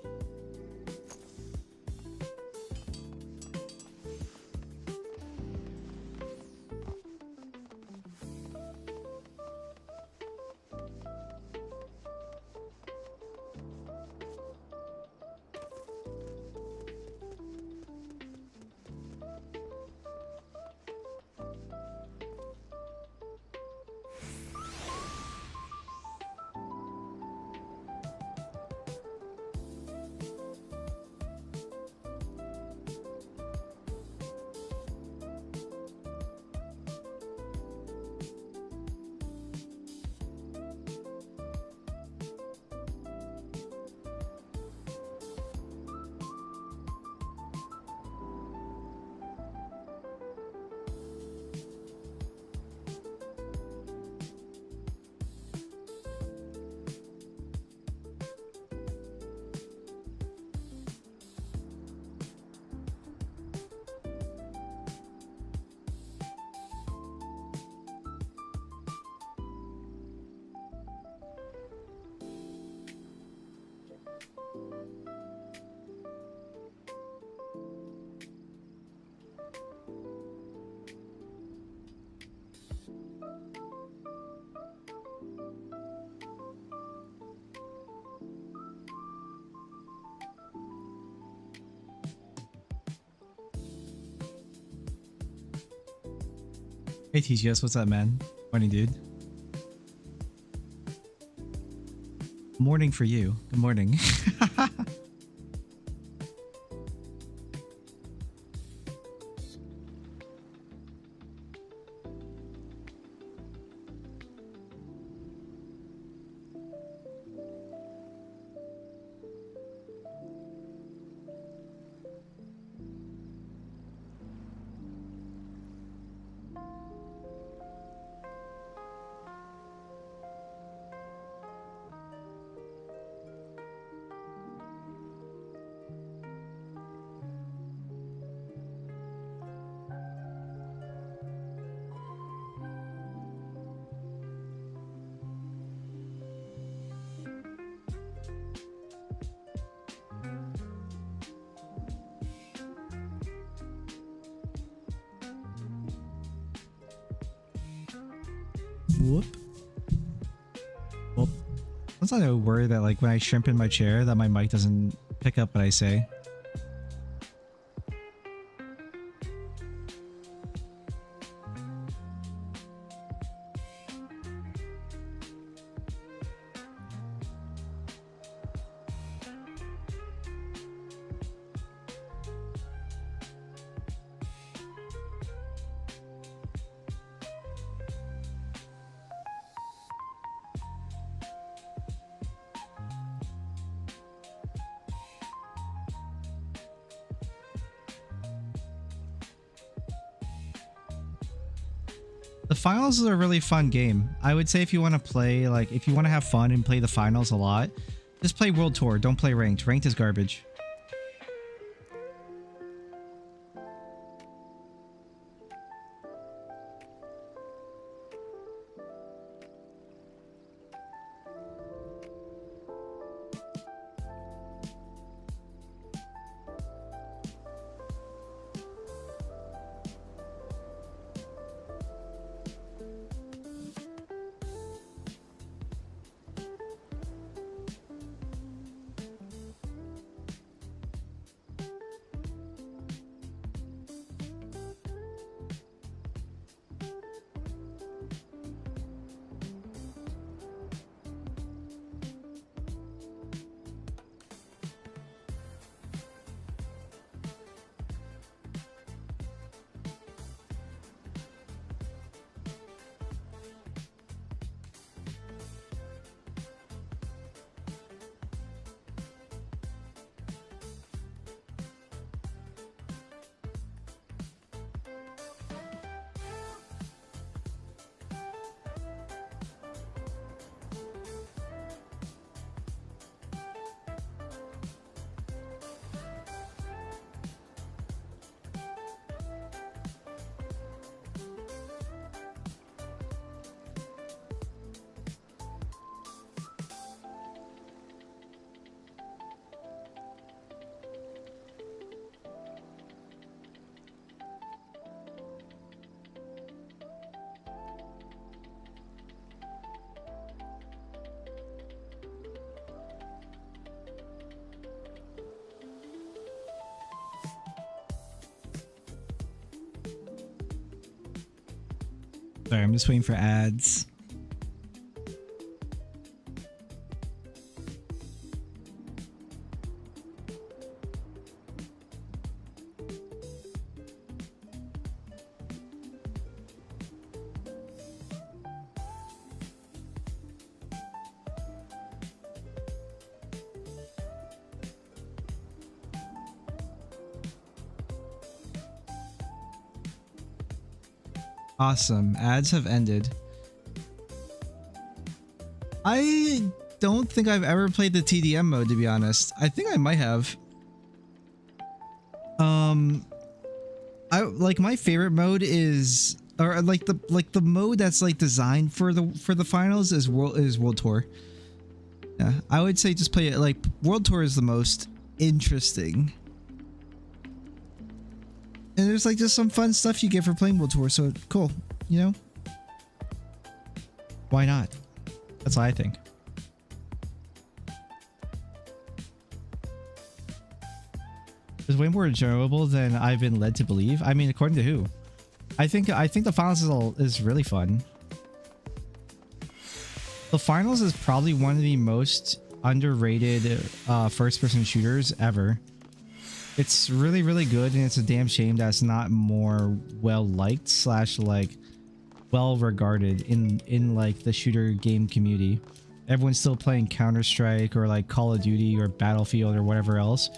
Hey TGS, what's up, man? Morning, dude. Morning for you. Good morning. Whoop. Well, that's not a word that like when I shrimp in my chair that my mic doesn't pick up what I say. The finals is a really fun game. I would say if you want to play, like, if you want to have fun and play the finals a lot, just play World Tour. Don't play Ranked. Ranked is garbage. Sorry, I'm just waiting for ads. Awesome. Ads have ended. I don't think I've ever played the TDM mode, to be honest. I think I might have. I like my favorite mode is, or like the mode that's like designed for the finals is World Tour. Yeah, I would say just play it. Like World Tour is the most interesting. And there's like just some fun stuff you get for playing World Tour, so cool, you know? Why not? That's what I think. It's way more enjoyable than I've been led to believe. I mean, according to who? I think the finals is really fun. The finals is probably one of the most underrated first-person shooters ever. It's really, really good, and it's a damn shame that it's not more well-liked / like well-regarded in like the shooter game community. Everyone's still playing Counter-Strike or like Call of Duty or Battlefield or whatever else,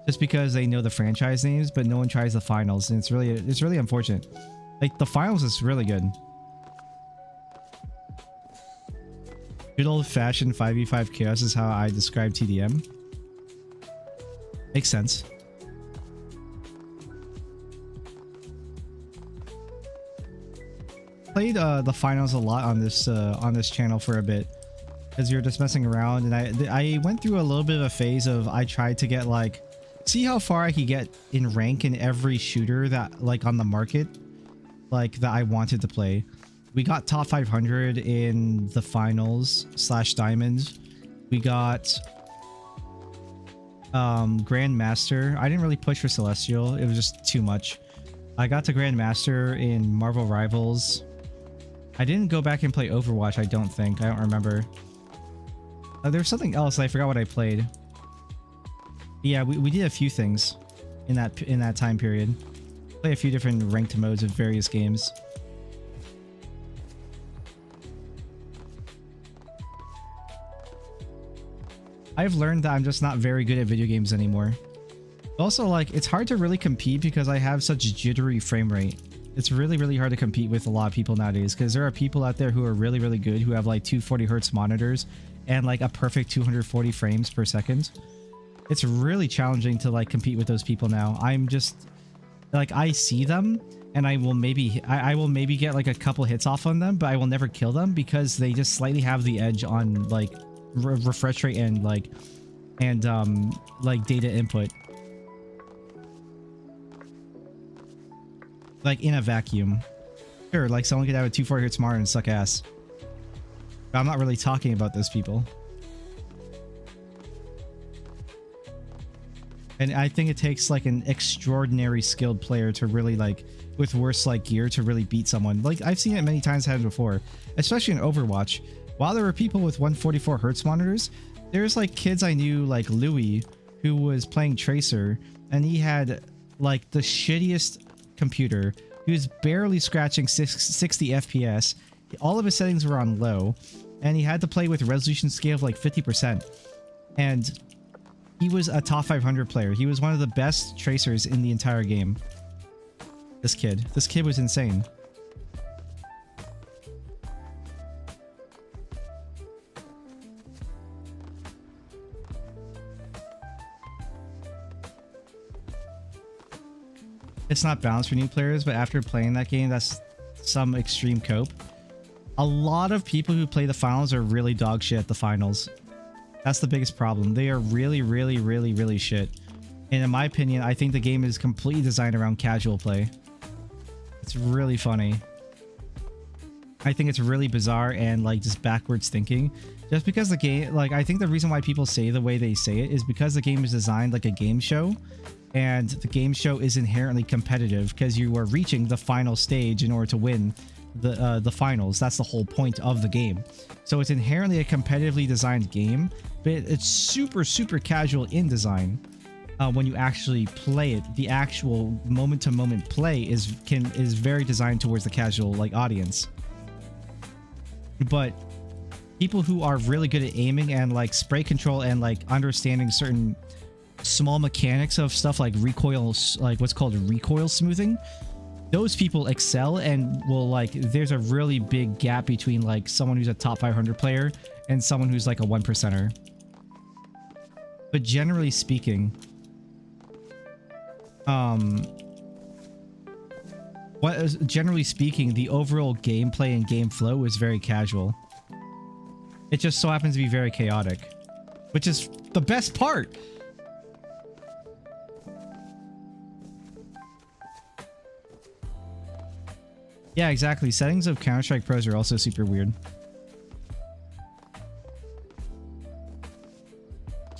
just because they know the franchise names, but no one tries the finals, and it's really unfortunate. Like the finals is really good. Good old-fashioned 5v5 chaos is how I describe TDM. Makes sense. Played the finals a lot on this channel for a bit, because you're just messing around, and I went through a little bit of a phase of I tried to get like, see how far I could get in rank in every shooter that like on the market, like that I wanted to play. We got top 500 in the finals / diamonds. We got Grandmaster. I didn't really push for Celestial, it was just too much. I got to Grandmaster in Marvel Rivals. I didn't go back and play Overwatch, I don't think. I don't remember. There's something else. I forgot what I played. Yeah, we did a few things in that time period. Play a few different ranked modes of various games. I've learned that I'm just not very good at video games anymore. Also, like, it's hard to really compete because I have such jittery frame rate. It's really, really hard to compete with a lot of people nowadays, because there are people out there who are really, really good, who have like 240 hertz monitors and like a perfect 240 frames per second. It's really challenging to like compete with those people now. I'm just like, I see them and I will maybe get like a couple hits off on them, but I will never kill them because they just slightly have the edge on like refresh rate and like data input. Like in a vacuum. Sure, like someone could have a 240 hertz monitor and suck ass. But I'm not really talking about those people. And I think it takes like an extraordinary skilled player to really like, with worse like gear, to really beat someone. Like I've seen it many times happen before, especially in Overwatch. While there were people with 144 hertz monitors, there's like kids I knew, like Louis, who was playing Tracer, and he had like the shittiest computer. He was barely scratching 60 FPS. All of his settings were on low, and he had to play with resolution scale of like 50%. And he was a top 500 player. He was one of the best tracers in the entire game. This kid was insane. It's not balanced for new players, but after playing that game, that's some extreme cope. A lot of people who play the finals are really dog shit at the finals. That's the biggest problem. They are really, really, really, really shit. And in my opinion, I think the game is completely designed around casual play. It's really funny. I think it's really bizarre and like just backwards thinking. Just because the game, like, I think the reason why people say the way they say it is because the game is designed like a game show. And the game show is inherently competitive because you are reaching the final stage in order to win. the finals. That's the whole point of the game. So it's inherently a competitively designed game, but it's super casual in design. When you actually play it, the actual moment-to-moment play is very designed towards the casual like audience. But people who are really good at aiming and like spray control and like understanding certain small mechanics of stuff like recoil, like what's called recoil smoothing, those people excel and will like, there's a really big gap between like someone who's a top 500 player and someone who's like a 1%er. But generally speaking, generally speaking, the overall gameplay and game flow is very casual. It just so happens to be very chaotic, which is the best part. Yeah, exactly. Settings of Counter-Strike Pros are also super weird.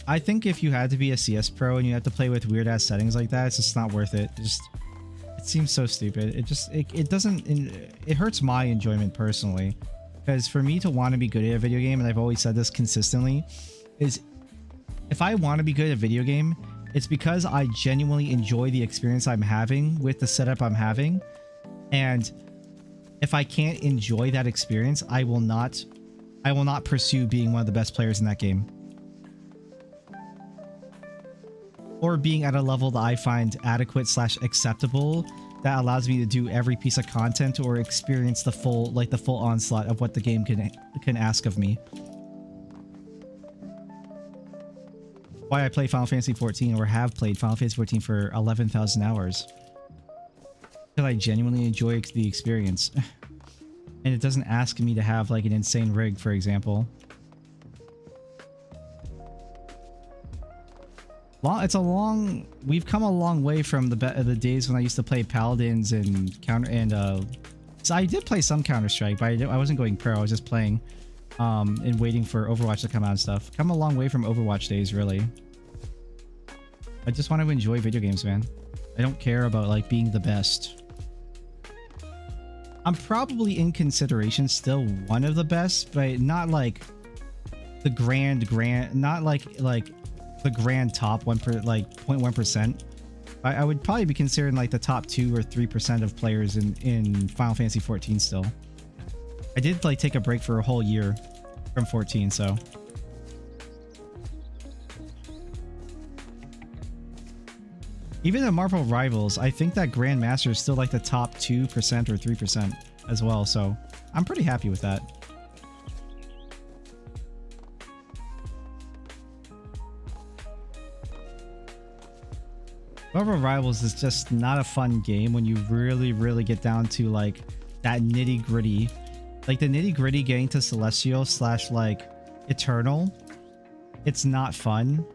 I think if you had to be a CS pro and you have to play with weird ass settings like that, it's just not worth it. It seems so stupid. It doesn't, it hurts my enjoyment personally. Because for me to want to be good at a video game, and I've always said this consistently, is if I want to be good at a video game, it's because I genuinely enjoy the experience I'm having with the setup I'm having. And if I can't enjoy that experience, I will not pursue being one of the best players in that game. Or being at a level that I find adequate / acceptable that allows me to do every piece of content or experience the full onslaught of what the game can ask of me. Why I play Final Fantasy XIV or have played Final Fantasy XIV for 11,000 hours. Because I genuinely enjoy the experience. And it doesn't ask me to have like an insane rig, for example. We've come a long way from the days when I used to play Paladins and so I did play some Counter-Strike, but I wasn't going pro. I was just playing and waiting for Overwatch to come out and stuff. Come a long way from Overwatch days, really. I just want to enjoy video games, man. I don't care about like being the best. I'm probably in consideration still one of the best, but not like the not like the grand top 0.1%. I would probably be considering like the top 2 or 3% of players in Final Fantasy XIV still. I did like take a break for a whole year from 14, so. Even in Marvel Rivals, I think that Grandmaster is still like the top 2% or 3% as well, so I'm pretty happy with that. Marvel Rivals is just not a fun game when you really get down to like that nitty gritty. Like the nitty gritty getting to Celestial / like Eternal. It's not fun.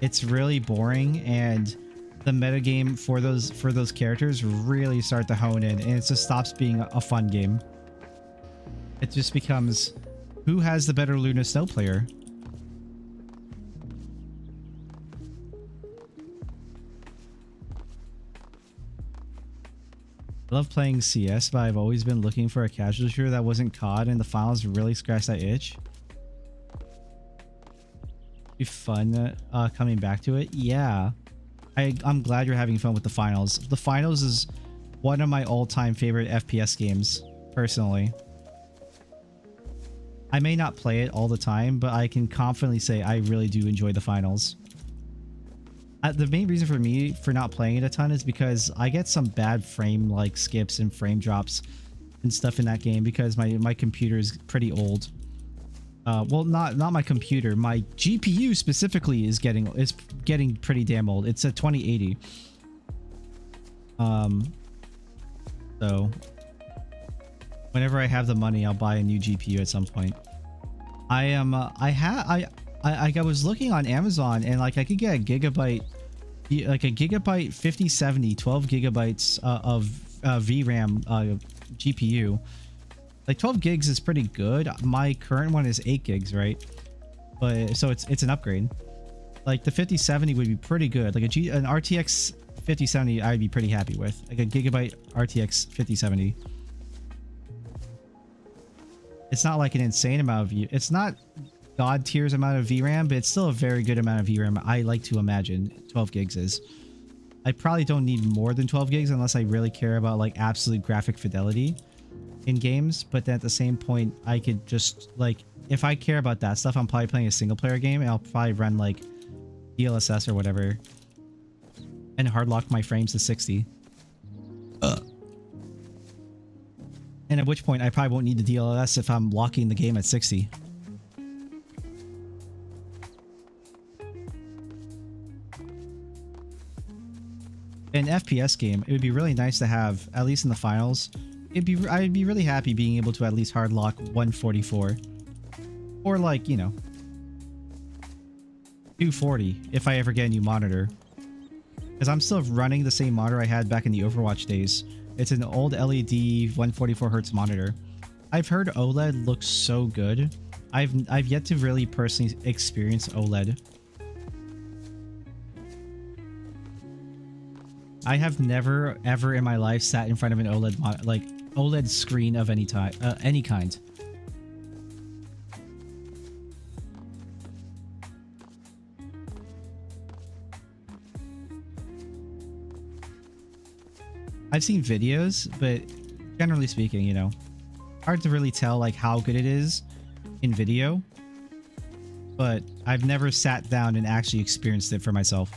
It's really boring, and the metagame for those characters really start to hone in, and it just stops being a fun game. It just becomes, who has the better Luna Snow player? I love playing CS, but I've always been looking for a casual shooter that wasn't COD, and the finals really scratched that itch. Be fun coming back to it. Yeah, I'm glad you're having fun with the finals. The finals is one of my all-time favorite FPS games, personally. I may not play it all the time, but I can confidently say I really do enjoy the finals. The main reason for me for not playing it a ton is because I get some bad frame like skips and frame drops and stuff in that game because my computer is pretty old. Well, not my computer. My GPU specifically is getting pretty damn old. It's a 2080. So whenever I have the money, I'll buy a new GPU at some point. I was looking on Amazon and like I could get a gigabyte 5070 12 gigabytes of VRAM GPU. Like 12 gigs is pretty good. My current one is 8 gigs, right? But so it's an upgrade. Like the 5070 would be pretty good. Like an RTX 5070 I'd be pretty happy with. Like a gigabyte RTX 5070. It's not like an insane amount of it's not god tiers amount of VRAM, but it's still a very good amount of VRAM. I like to imagine 12 gigs is. I probably don't need more than 12 gigs unless I really care about like absolute graphic fidelity in games. But then at the same point, I could just like, if I care about that stuff, I'm probably playing a single player game and I'll probably run like DLSS or whatever and hard lock my frames to 60. And at which point I probably won't need the DLSS if I'm locking the game at 60. In an FPS game, it would be really nice to have, at least in the finals, I'd be really happy being able to at least hard lock 144. Or like, you know, 240 if I ever get a new monitor. Because I'm still running the same monitor I had back in the Overwatch days. It's an old LED 144Hz monitor. I've heard OLED looks so good. I've yet to really personally experience OLED. I have never ever in my life sat in front of an OLED like OLED screen of any type, any kind. I've seen videos, but generally speaking, you know, hard to really tell like how good it is in video. But I've never sat down and actually experienced it for myself.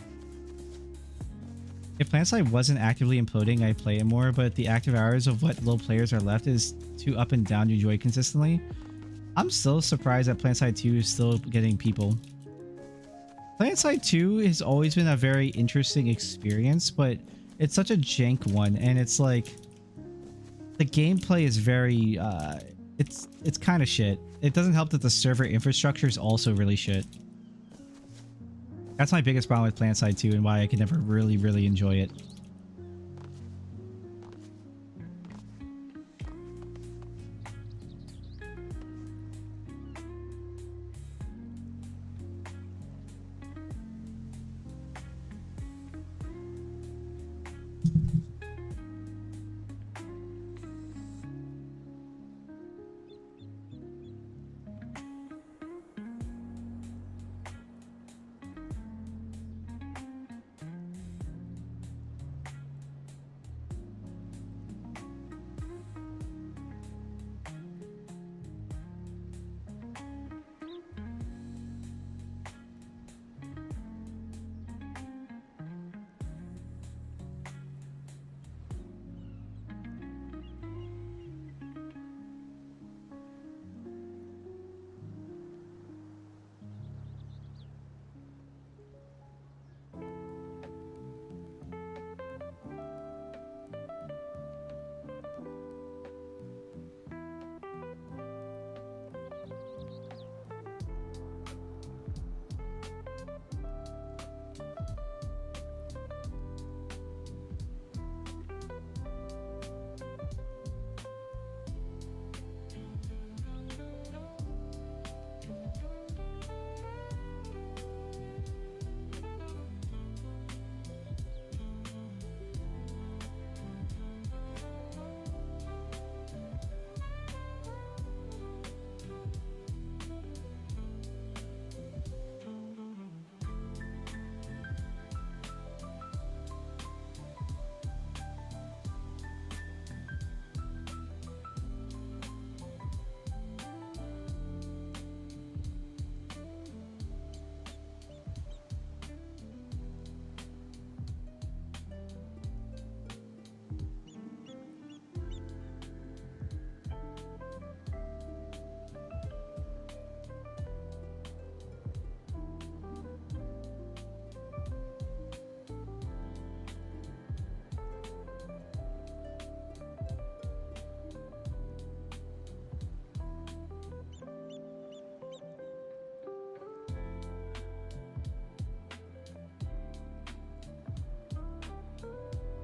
If PlanetSide wasn't actively imploding, I'd play it more, but the active hours of what little players are left is too up and down to enjoy consistently. I'm still surprised that PlanetSide 2 is still getting people. PlanetSide 2 has always been a very interesting experience, but it's such a jank one, and it's like the gameplay is very it's kind of shit. It doesn't help that the server infrastructure is also really shit. That's my biggest problem with PlanetSide 2 and why I can never really enjoy it.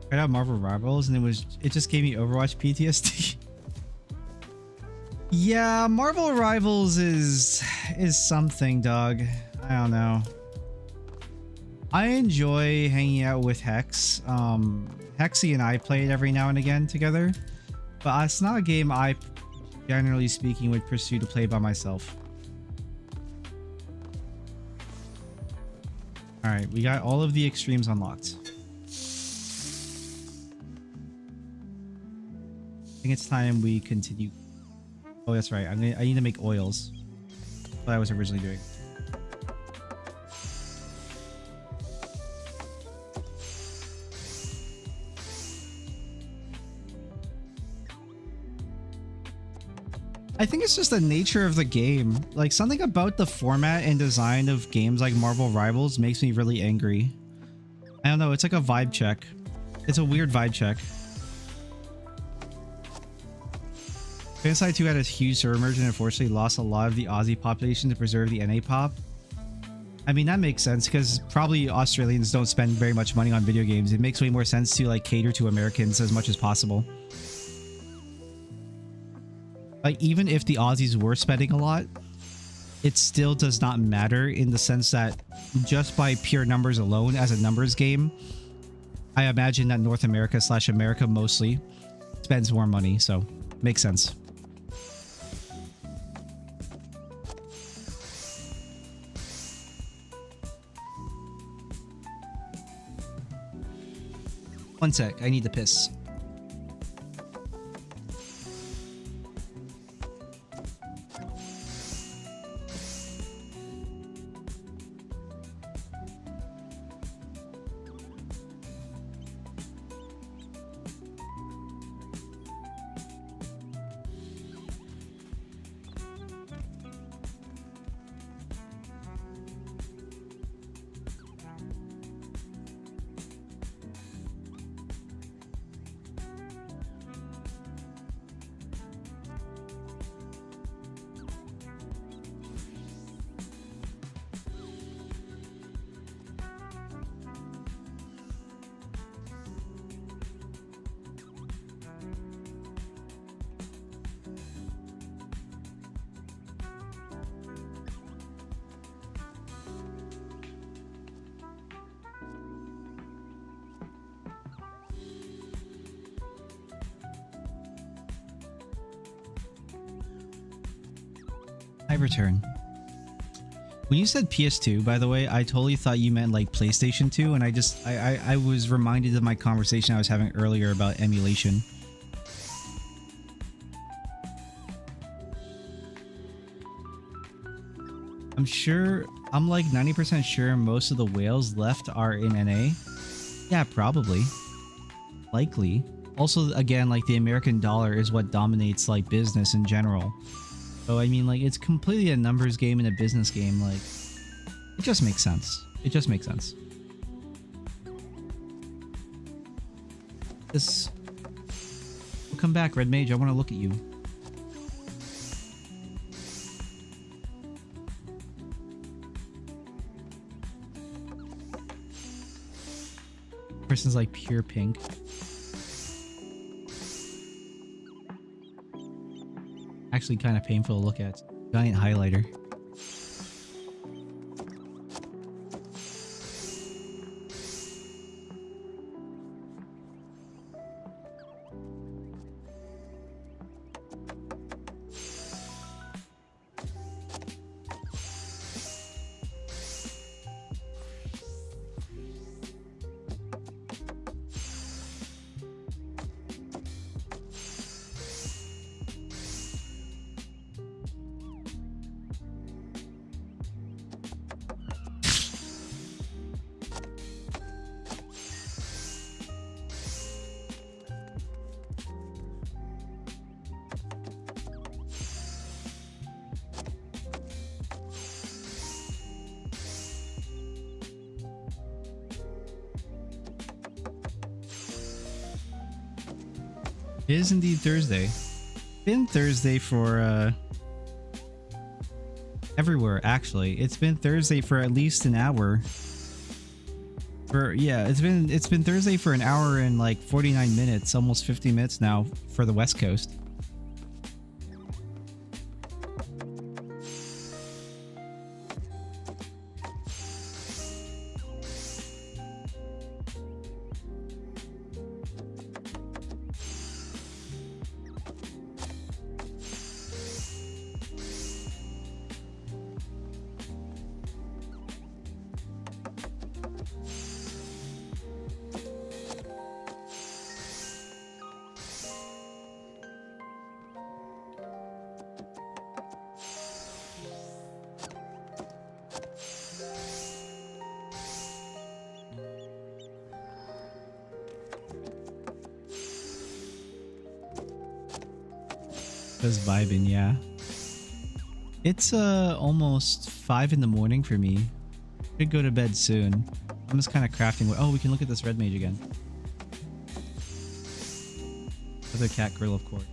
Tried out Marvel Rivals and it just gave me Overwatch PTSD. Yeah, Marvel Rivals is something, dog. I don't know. I enjoy hanging out with Hex. Hexy and I play it every now and again together, but it's not a game I generally speaking, would pursue to play by myself. Alright, we got all of the extremes unlocked. I think it's time we continue. Oh, that's right. I need to make oils. That's what I was originally doing. I think it's just the nature of the game. Like, something about the format and design of games like Marvel Rivals makes me really angry. I don't know, it's like a vibe check. It's a weird vibe check. FFXIV 2 had a huge server merge and unfortunately lost a lot of the Aussie population to preserve the NA pop. I mean, that makes sense because probably Australians don't spend very much money on video games. It makes way more sense to like cater to Americans as much as possible. Like, even if the Aussies were spending a lot, it still does not matter in the sense that just by pure numbers alone as a numbers game, I imagine that North America / America mostly spends more money, so makes sense. One sec, I need to piss. I return. When you said PS2, by the way, I totally thought you meant like PlayStation 2, and I was reminded of my conversation I was having earlier about emulation. I'm like 90% sure most of the whales left are in NA. Yeah, probably. Likely. Also, again, like the American dollar is what dominates like business in general. So I mean, like, it's completely a numbers game and a business game. Like, it just makes sense. It just makes sense. We'll come back, Red Mage. I want to look at you. Person's like pure pink. Actually kind of painful to look at. Giant highlighter. It is indeed Thursday. Been Thursday for everywhere actually. It's been Thursday for at least an hour. It's been Thursday for an hour and like 49 minutes, almost 50 minutes now for the West Coast. Just vibing, yeah. It's almost 5 in the morning for me. Should go to bed soon. I'm just kind of crafting. Oh, we can look at this red mage again. Other cat girl, of course.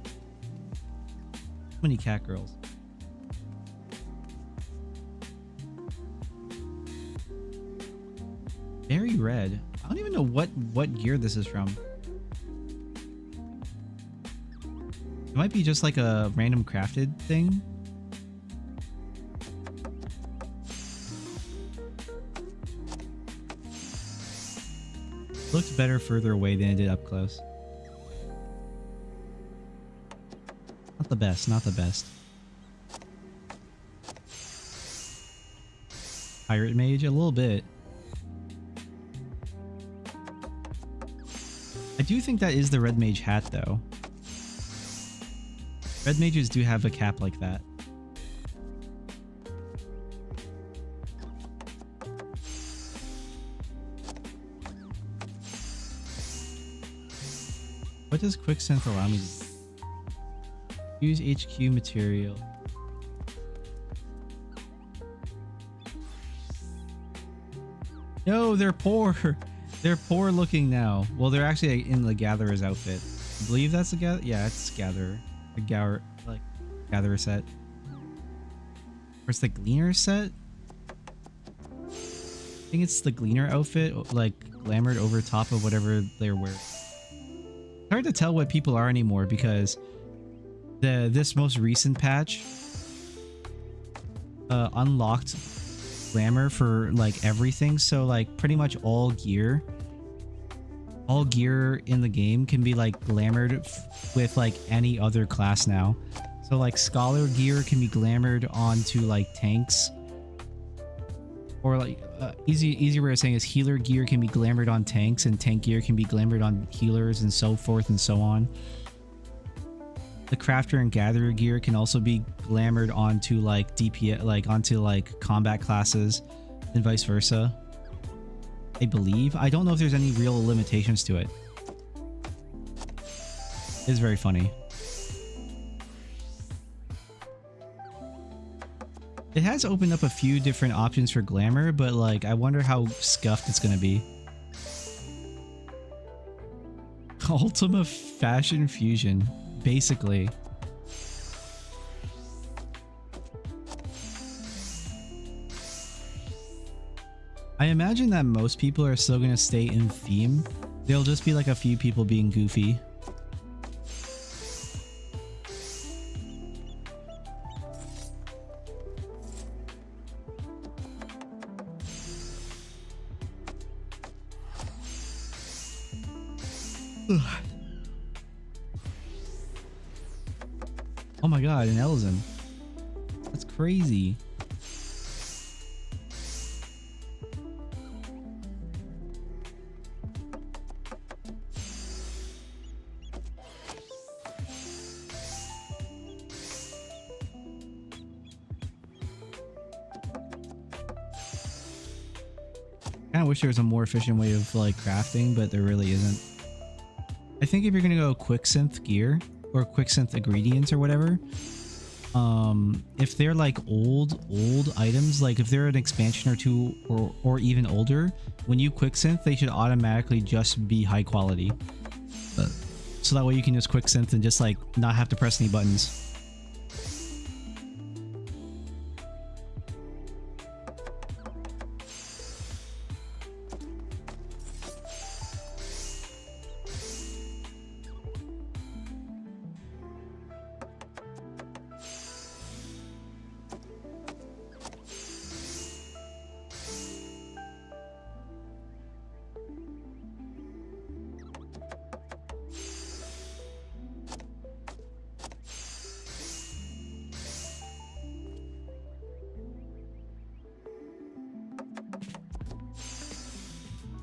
So many cat girls. Very red. I don't even know what gear this is from. It might be just like a random crafted thing. Looked better further away than it did up close. Not the best, not the best. Pirate mage, a little bit. I do think that is the red mage hat though. Red mages do have a cap like that. What does Quicksynth allow me to do? Use HQ material. No, they're poor. They're poor looking now. Well, they're actually in the Gatherer's outfit. I believe that's the Gather. Yeah, it's Gatherer. The Gatherer set. Where's the Gleaner set? I think it's the Gleaner outfit, like glamored over top of whatever they're wearing. It's hard to tell what people are anymore because this most recent patch unlocked glamour for like everything, so like pretty much all gear in the game can be like glamored with like any other class now. So like scholar gear can be glamored onto like tanks, or like easy way of saying is healer gear can be glamored on tanks, and tank gear can be glamored on healers, and so forth and so on. The crafter and gatherer gear can also be glamored onto like DPS, like onto like combat classes, and vice versa. I believe. I don't know if there's any real limitations to it. It's very funny. It has opened up a few different options for glamour, but like I wonder how scuffed it's gonna be. Ultima Fashion Fusion, basically. I imagine that most people are still gonna stay in theme. There'll just be like a few people being goofy. Oh my god, an Elzen. That's crazy. I wish there was a more efficient way of like crafting, but there really isn't. I think if you're gonna go Quicksynth gear or Quicksynth ingredients or whatever, if they're like old items, like if they're an expansion or two or even older, when you Quicksynth, they should automatically just be high quality. So that way you can just Quicksynth and just like not have to press any buttons.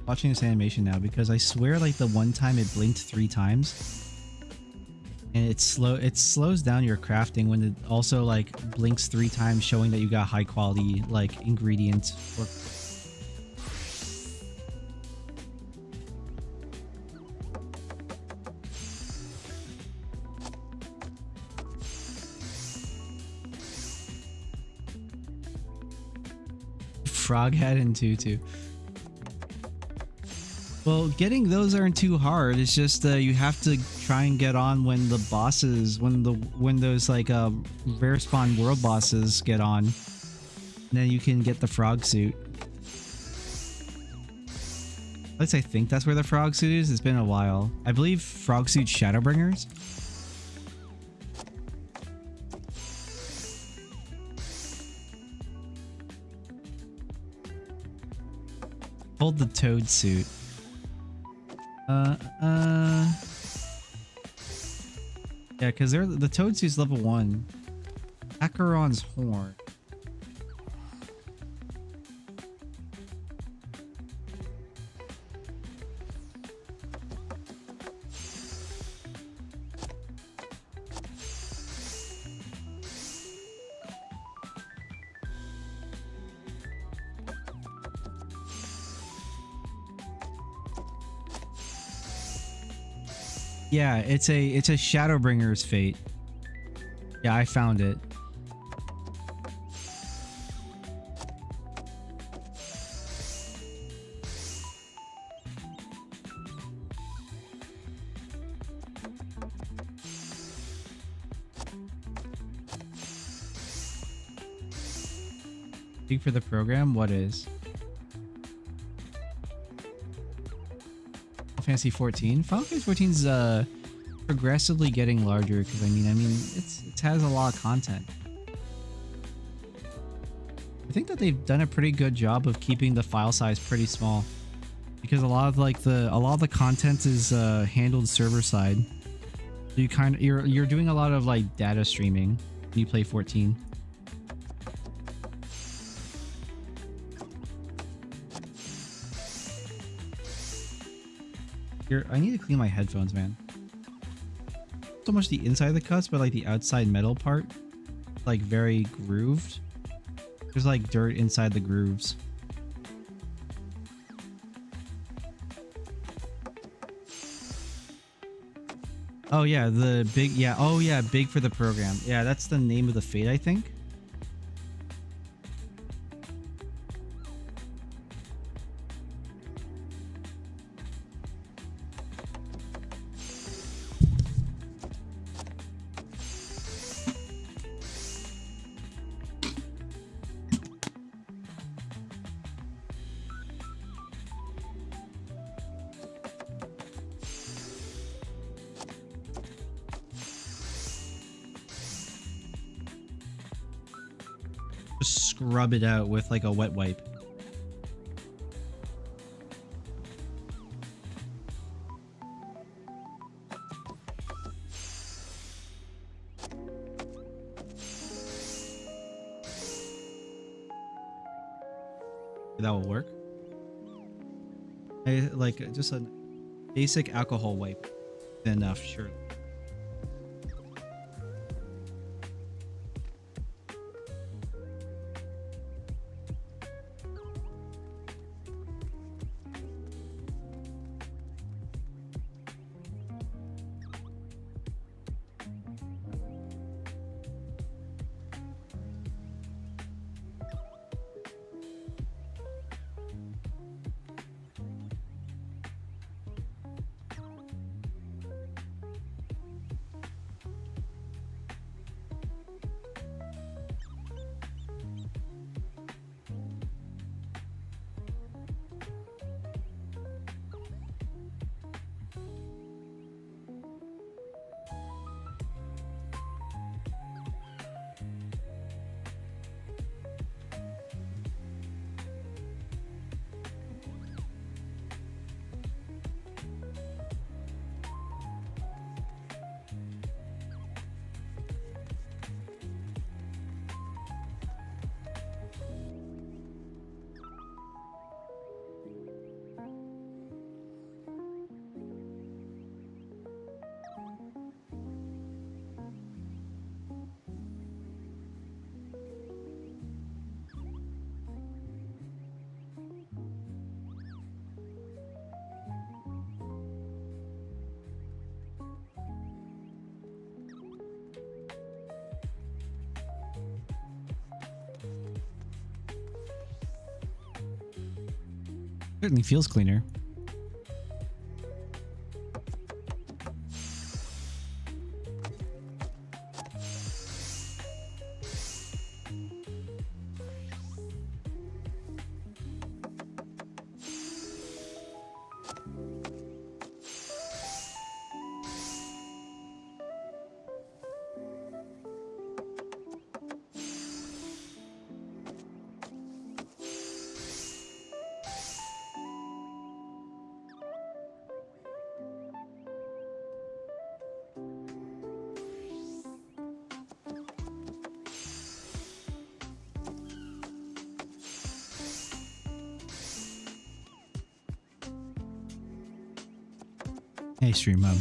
Watching this animation now because I swear like the one time it blinked 3 times and it slows down your crafting when it also like blinks 3 times, showing that you got high quality like ingredients or frog head and tutu. Well, getting those aren't too hard. It's just you have to try and get on when the bosses, when those like rare spawn world bosses get on, and then you can get the frog suit. At least I think that's where the frog suit is. It's been a while. I believe frog suit Shadowbringers. Hold the toad suit. Yeah, because the toad suit's level 1. Acheron's horn. Yeah, it's a Shadowbringer's fate. Yeah, I found it. Speak for the program. What is? Fantasy 14. Final Fantasy 14 is progressively getting larger because I mean it has a lot of content. I think that they've done a pretty good job of keeping the file size pretty small because a lot of the content is handled server side. So you're doing a lot of like data streaming when you play 14. I need to clean my headphones, man. So much the inside of the cuts, but like the outside metal part, like very grooved. There's like dirt inside the grooves. Oh yeah, the big, yeah, oh yeah, big for the program. Yeah, that's the name of the fate, I think. Scrub it out with like a wet wipe. That will work. I like just a basic alcohol wipe enough, sure. Certainly feels cleaner. Hey, stream mom.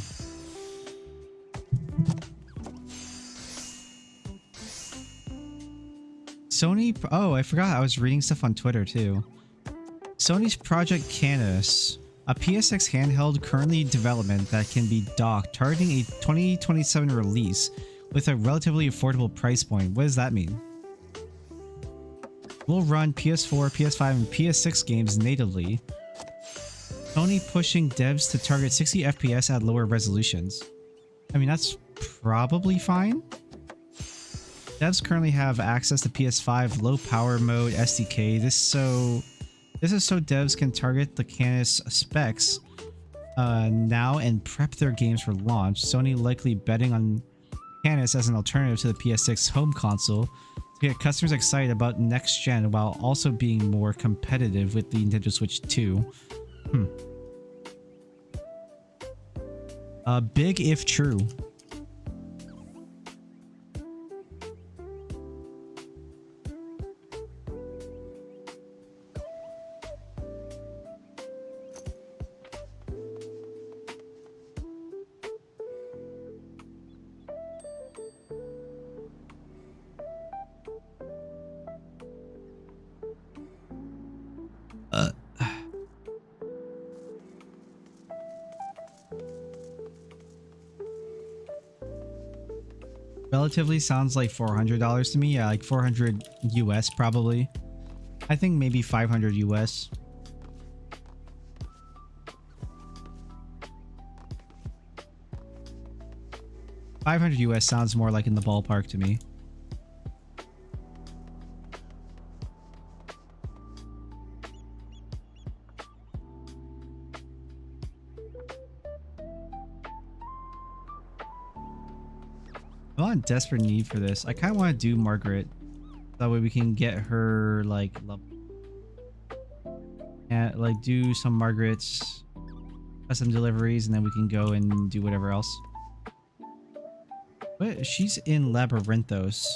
Sony. Oh, I forgot. I was reading stuff on Twitter too. Sony's Project Canis, a PSX handheld currently in development that can be docked, targeting a 2027 release with a relatively affordable price point. What does that mean? Will run PS4, PS5, and PS6 games natively. Sony pushing devs to target 60 FPS at lower resolutions. I mean, that's probably fine. Devs currently have access to PS5 low power mode SDK. This is so devs can target the Canis specs now and prep their games for launch. Sony likely betting on Canis as an alternative to the PS6 home console to get customers excited about next gen while also being more competitive with the Nintendo Switch 2. Big if true. Relatively sounds like $400 to me. Yeah, like 400 US probably. I think maybe 500 US. $500 US sounds more like in the ballpark to me. I'm not in desperate need for this. I kind of want to do Margaret. That way we can get her like and like do some Margaret's custom deliveries, and then we can go and do whatever else. But she's in Labyrinthos.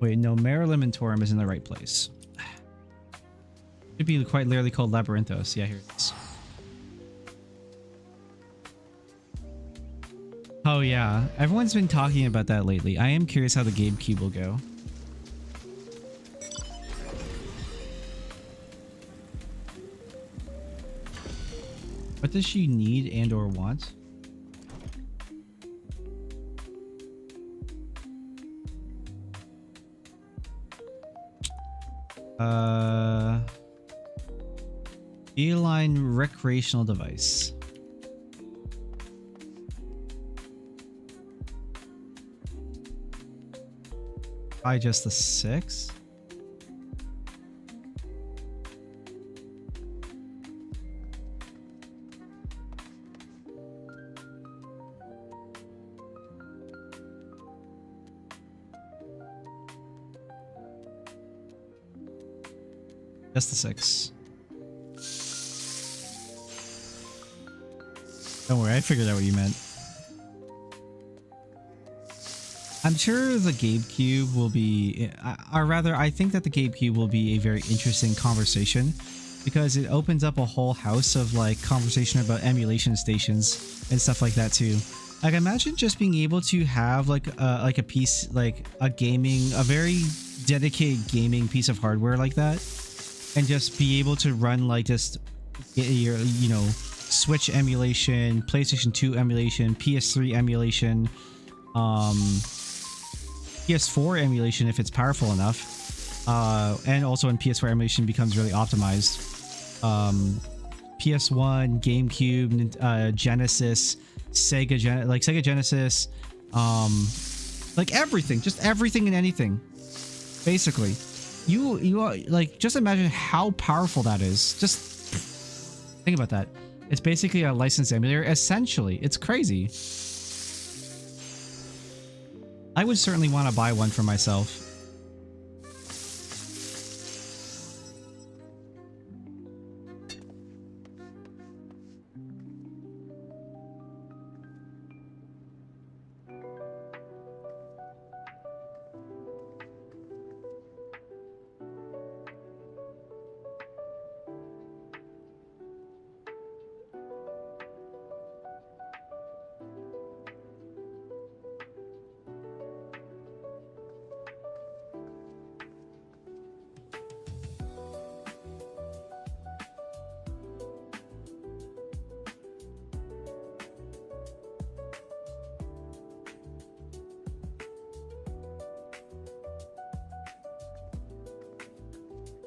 Wait, no, Merilimentorum is in the right place. Should be quite literally called Labyrinthos. Yeah, here it is. Oh yeah, everyone's been talking about that lately. I am curious how the GameCube will go. What does she need and or want? Feline recreational device. Probably just the 6. Just the 6. Don't worry, I figured out what you meant. I'm sure the GameCube will be, or rather, I think that the GameCube will be a very interesting conversation because it opens up a whole house of like conversation about emulation stations and stuff like that too. Like imagine just being able to have like a piece, like a very dedicated gaming piece of hardware like that, and just be able to run like just your, you know, Switch emulation, PlayStation 2 emulation, PS3 emulation, PS4 emulation if it's powerful enough, and also when PS4 emulation becomes really optimized. PS1, GameCube, Genesis, Sega Genesis, like everything, just everything and anything, basically. You are like, just imagine how powerful that is. Just think about that. It's basically a licensed emulator, essentially. It's crazy. I would certainly want to buy one for myself.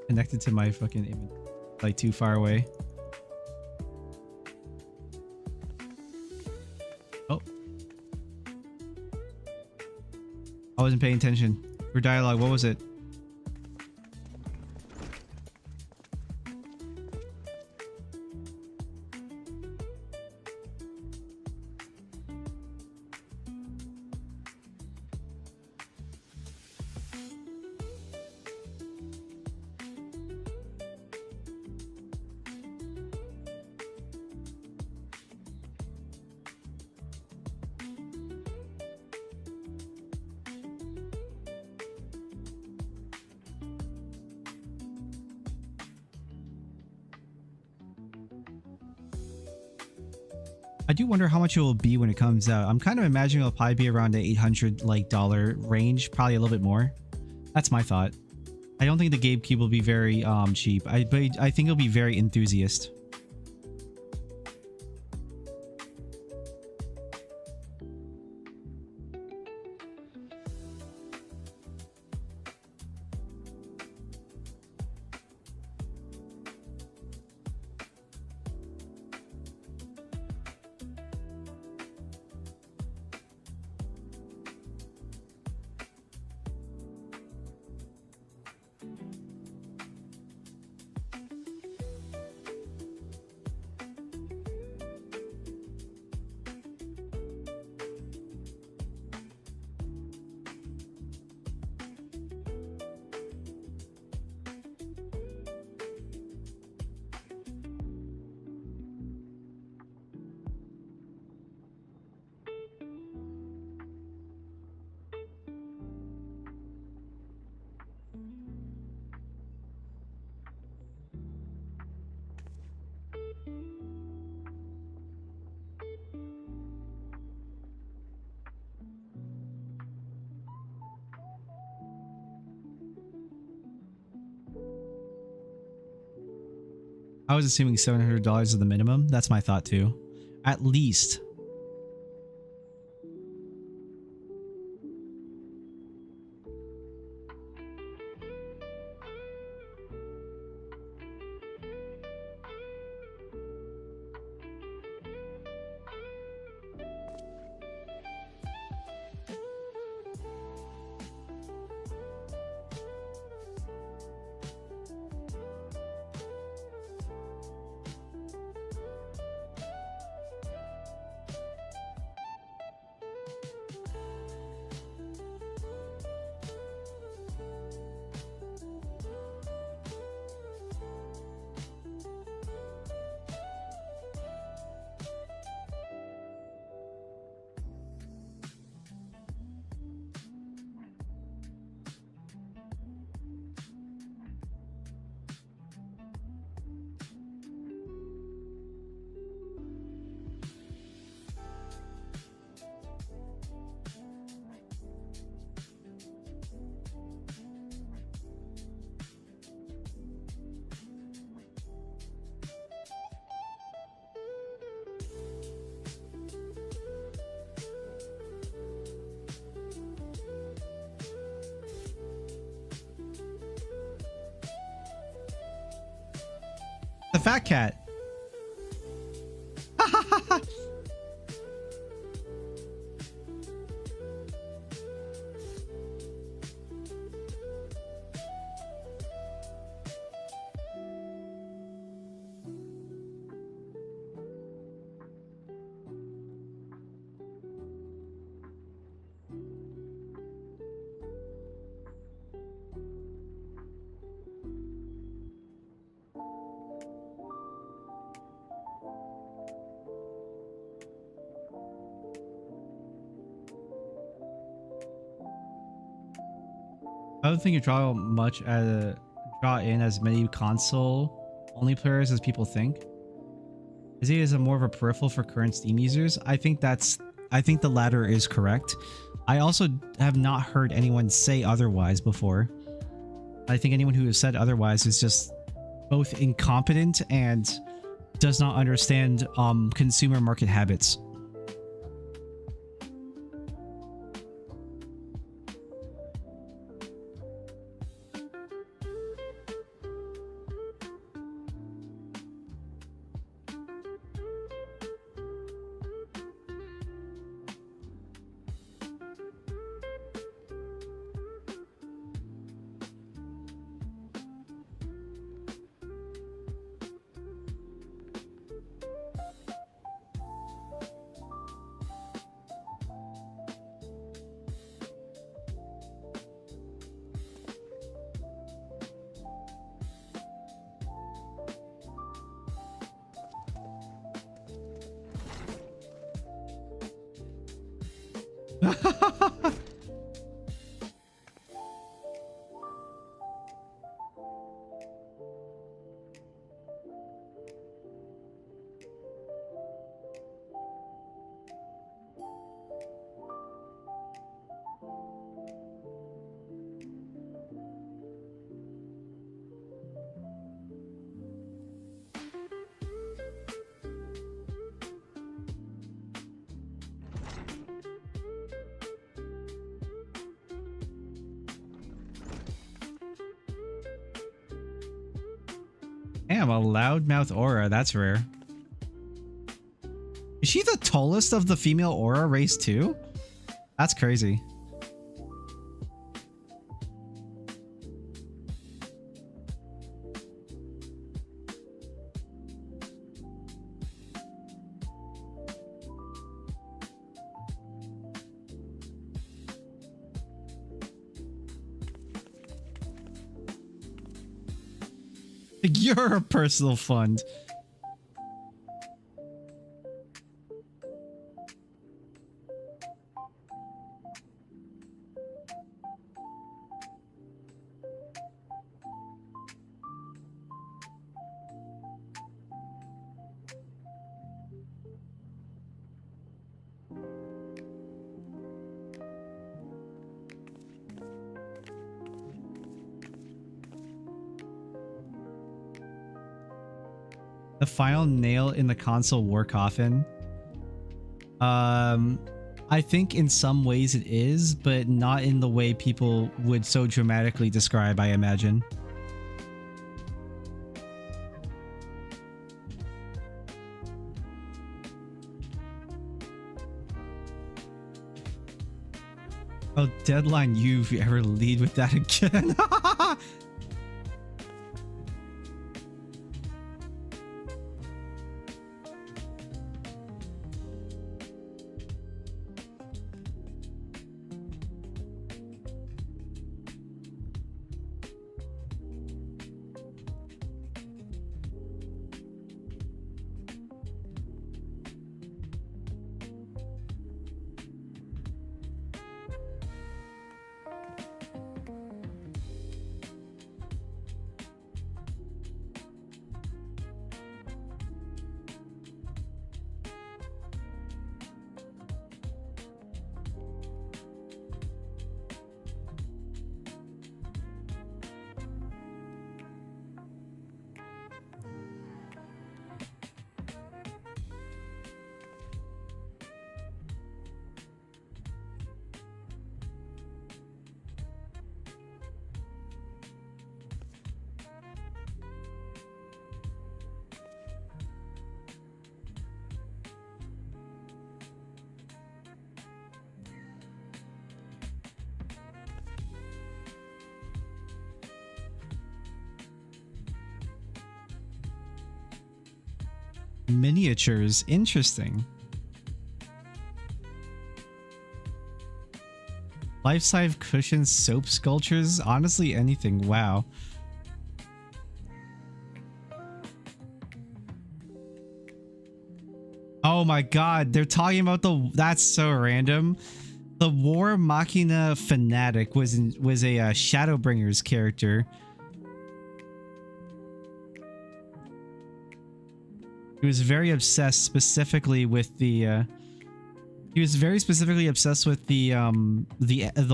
Connected to my fucking, like, too far away. Oh. I wasn't paying attention. For dialogue, what was it? I do wonder how much it will be when it comes out. I'm kind of imagining it'll probably be around the $800 range, probably a little bit more. That's my thought. I don't think the GameCube will be very cheap. But I think it'll be very enthusiast. I was assuming $700 is the minimum. That's my thought too. At least. The fat cat. I don't think you draw in as many console only players as people think. Is he a more of a peripheral for current Steam users? I think the latter is correct. I also have not heard anyone say otherwise before. I think anyone who has said otherwise is just both incompetent and does not understand consumer market habits. Damn, a loudmouth aura. That's rare. Is she the tallest of the female aura race too? That's crazy. You're a personal fund. The final nail in the console war coffin. I think in some ways it is, but not in the way people would so dramatically describe, I imagine. Oh, Deadline, you if you ever lead with that again. Miniatures. Interesting. Life-size cushion soap sculptures. Honestly, anything. Wow. Oh my god, they're talking about the... That's so random. The War Machina Fanatic was a Shadowbringers character. He was very obsessed specifically with the... he was very specifically obsessed with the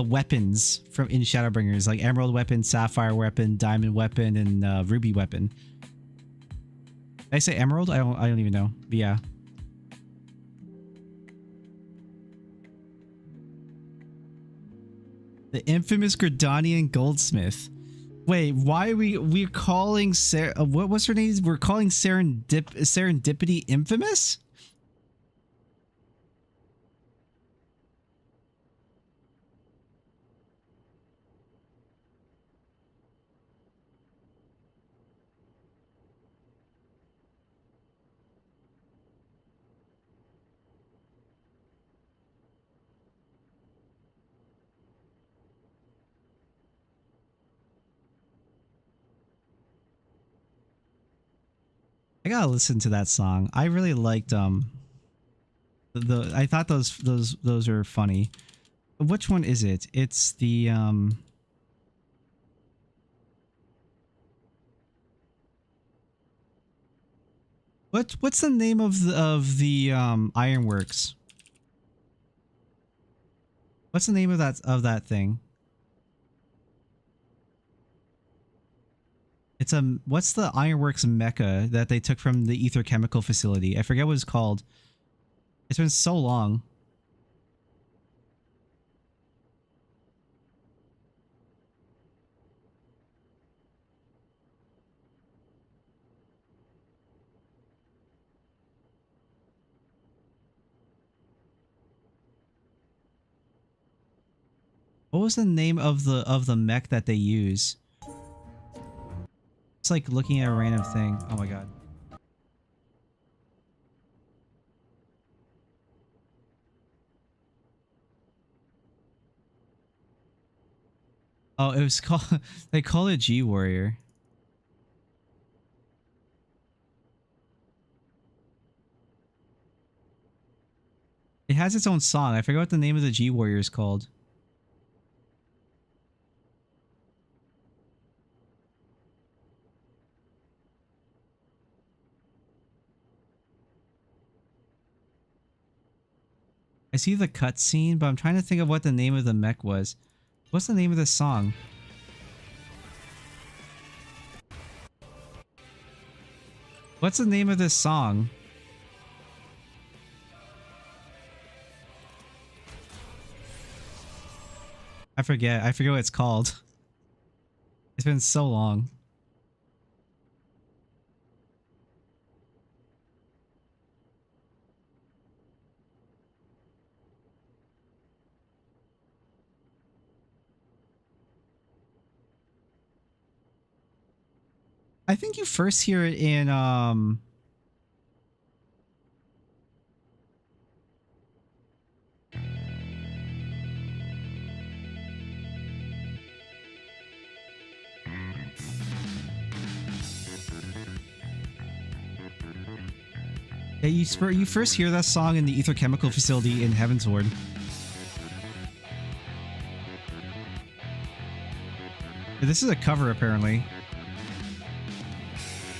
weapons from in Shadowbringers, like Emerald Weapon, Sapphire Weapon, Diamond Weapon, and Ruby Weapon. Did I say Emerald? I don't even know. But yeah. The infamous Gridanian Goldsmith. Wait, why are we're calling Sarah? What was her name? We're calling Serendipity infamous? I gotta listen to that song. I really liked I thought those are funny. Which one is it? It's the what's the name of the Ironworks? What's the name of that thing? It's what's the Ironworks mecha that they took from the Ether Chemical facility? I forget what it's called. It's been so long. What was the name of the mech that they use? It's like looking at a random thing. Oh my god. Oh, it was called... They call it G-Warrior. It has its own song. I forgot what the name of the G-Warrior is called. I see the cutscene, but I'm trying to think of what the name of the mech was. What's the name of this song? What's the name of this song? I forget. I forget what it's called. It's been so long. I think you first hear it in yeah, you first hear that song in the Ether Chemical facility in Heavensward. This is a cover apparently.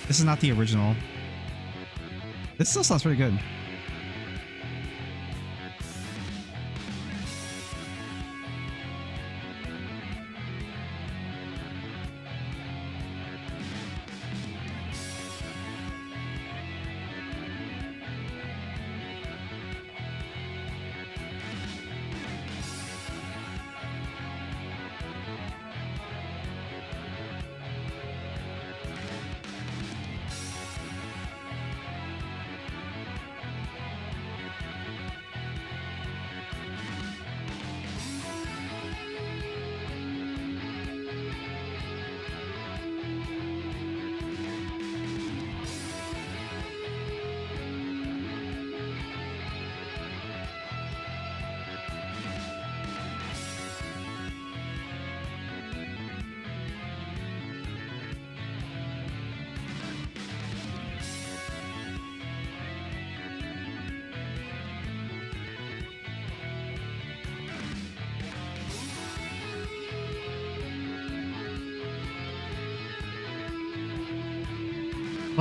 This is not the original. This still sounds pretty good.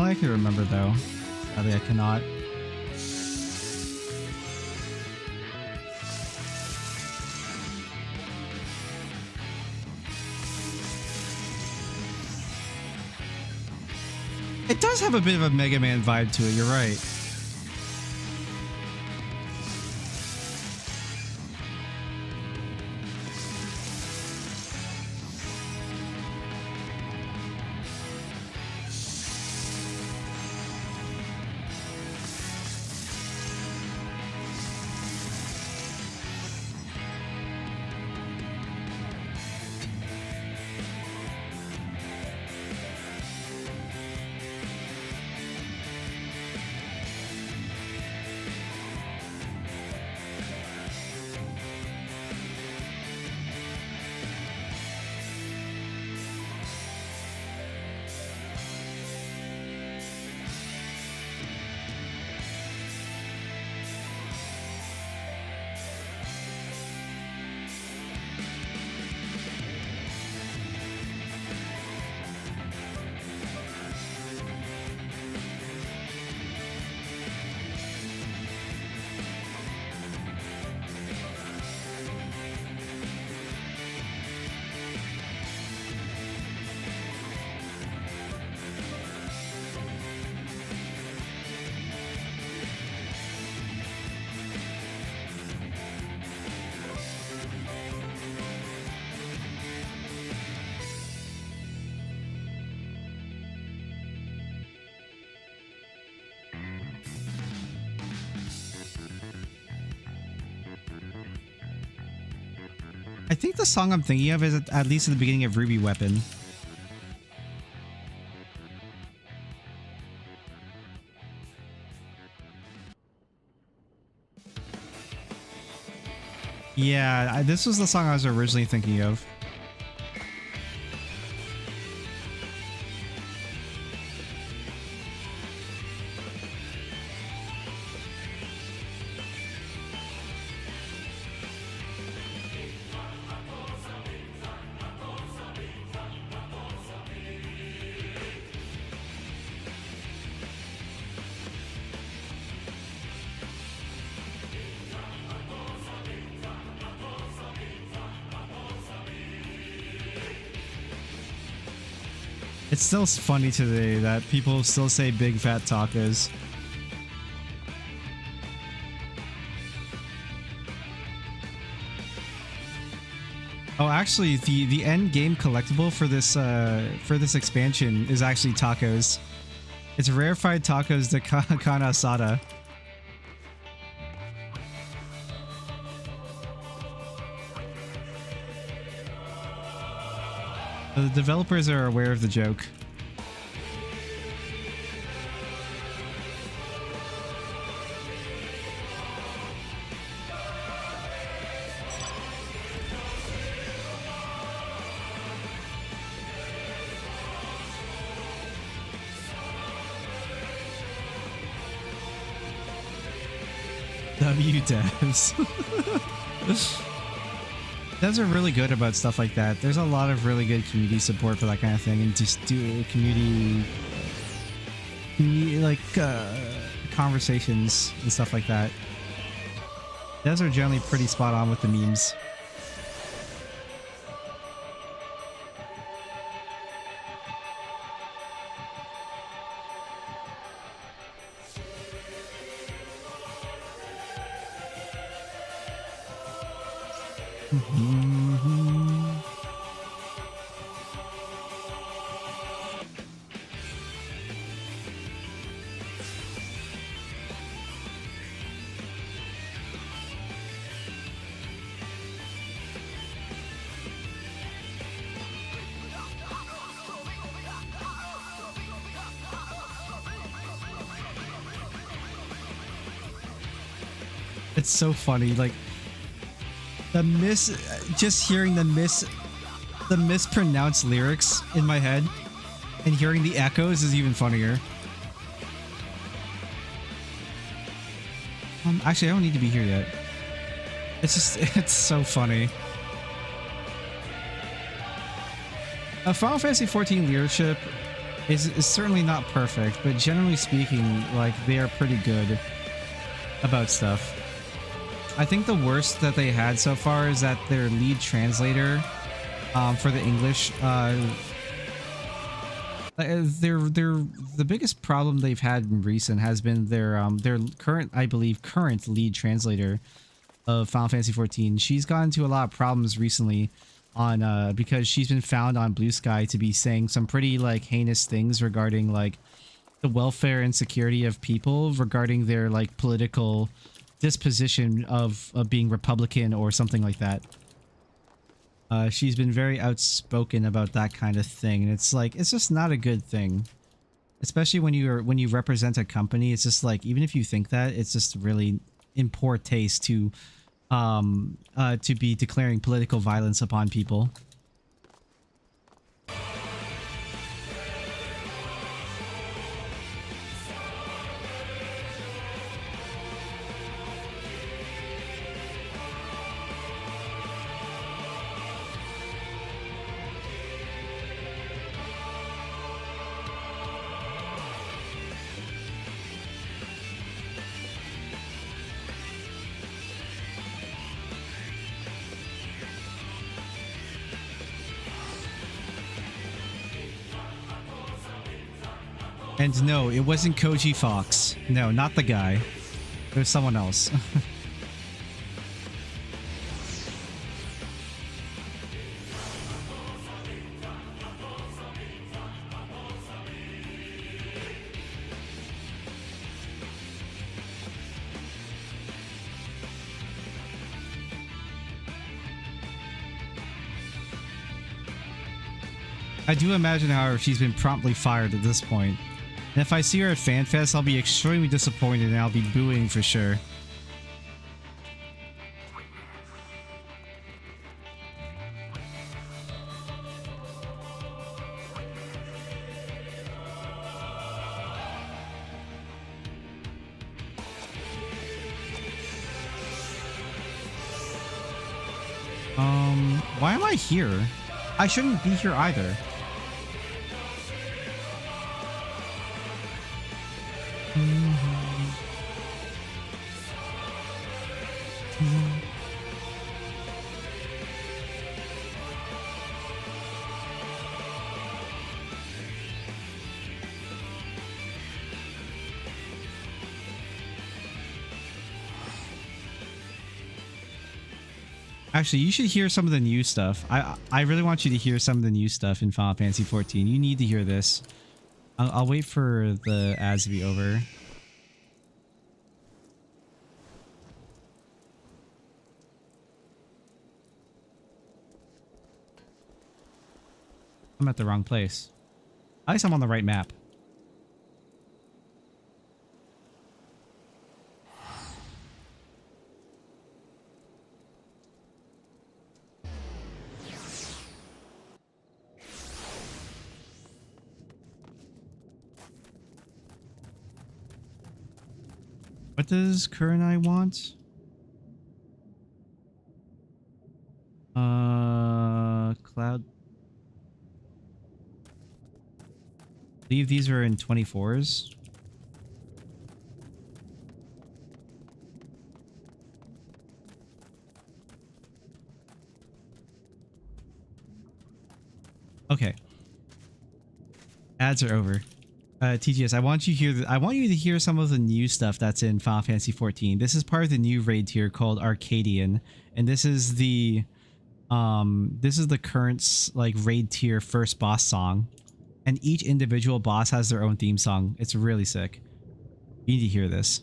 Well, I can remember though. Sadly, I cannot. It does have a bit of a Mega Man vibe to it, you're right. I think the song I'm thinking of is at least at the beginning of Ruby Weapon. Yeah, this was the song I was originally thinking of. It's still funny today that people still say big fat tacos. Oh, actually, the end game collectible for this expansion is actually tacos. It's rarefied tacos de carne asada. The developers are aware of the joke. Devs. Devs are really good about stuff like that. There's a lot of really good community support for that kind of thing, and just do community like conversations and stuff like that. Devs are generally pretty spot on with the memes. It's so funny, like just hearing the mispronounced lyrics in my head and hearing the echoes is even funnier. Actually, I don't need to be here yet. It's so funny. Final Fantasy XIV leadership is certainly not perfect, but generally speaking, like, they are pretty good about stuff. I think the worst that they had so far is that their lead translator for the English, the biggest problem they've had in recent has been their current, I believe, current lead translator of Final Fantasy XIV. She's gotten into a lot of problems recently on because she's been found on Blue Sky to be saying some pretty like heinous things regarding like the welfare and security of people, regarding their like political disposition of being Republican or something like that. She's been very outspoken about that kind of thing, and it's like, it's just not a good thing, especially when you represent a company. It's just like, even if you think that, it's just really in poor taste to be declaring political violence upon people. And no, it wasn't Koji Fox. No, not the guy. It was someone else. I do imagine, however, she's been promptly fired at this point. And if I see her at FanFest, I'll be extremely disappointed and I'll be booing for sure. Why am I here? I shouldn't be here either. Actually, you should hear some of the new stuff. I really want you to hear some of the new stuff in Final Fantasy XIV. You need to hear this. I'll wait for the ads to be over. I'm at the wrong place. At least I'm on the right map. What does Kurenai want? Cloud. I believe these are in 24s. Okay. Ads are over. TGS, I want you to hear some of the new stuff that's in Final Fantasy XIV. This is part of the new raid tier called Arcadian, and this is the current like raid tier first boss song, and each individual boss has their own theme song. It's really sick. You need to hear this.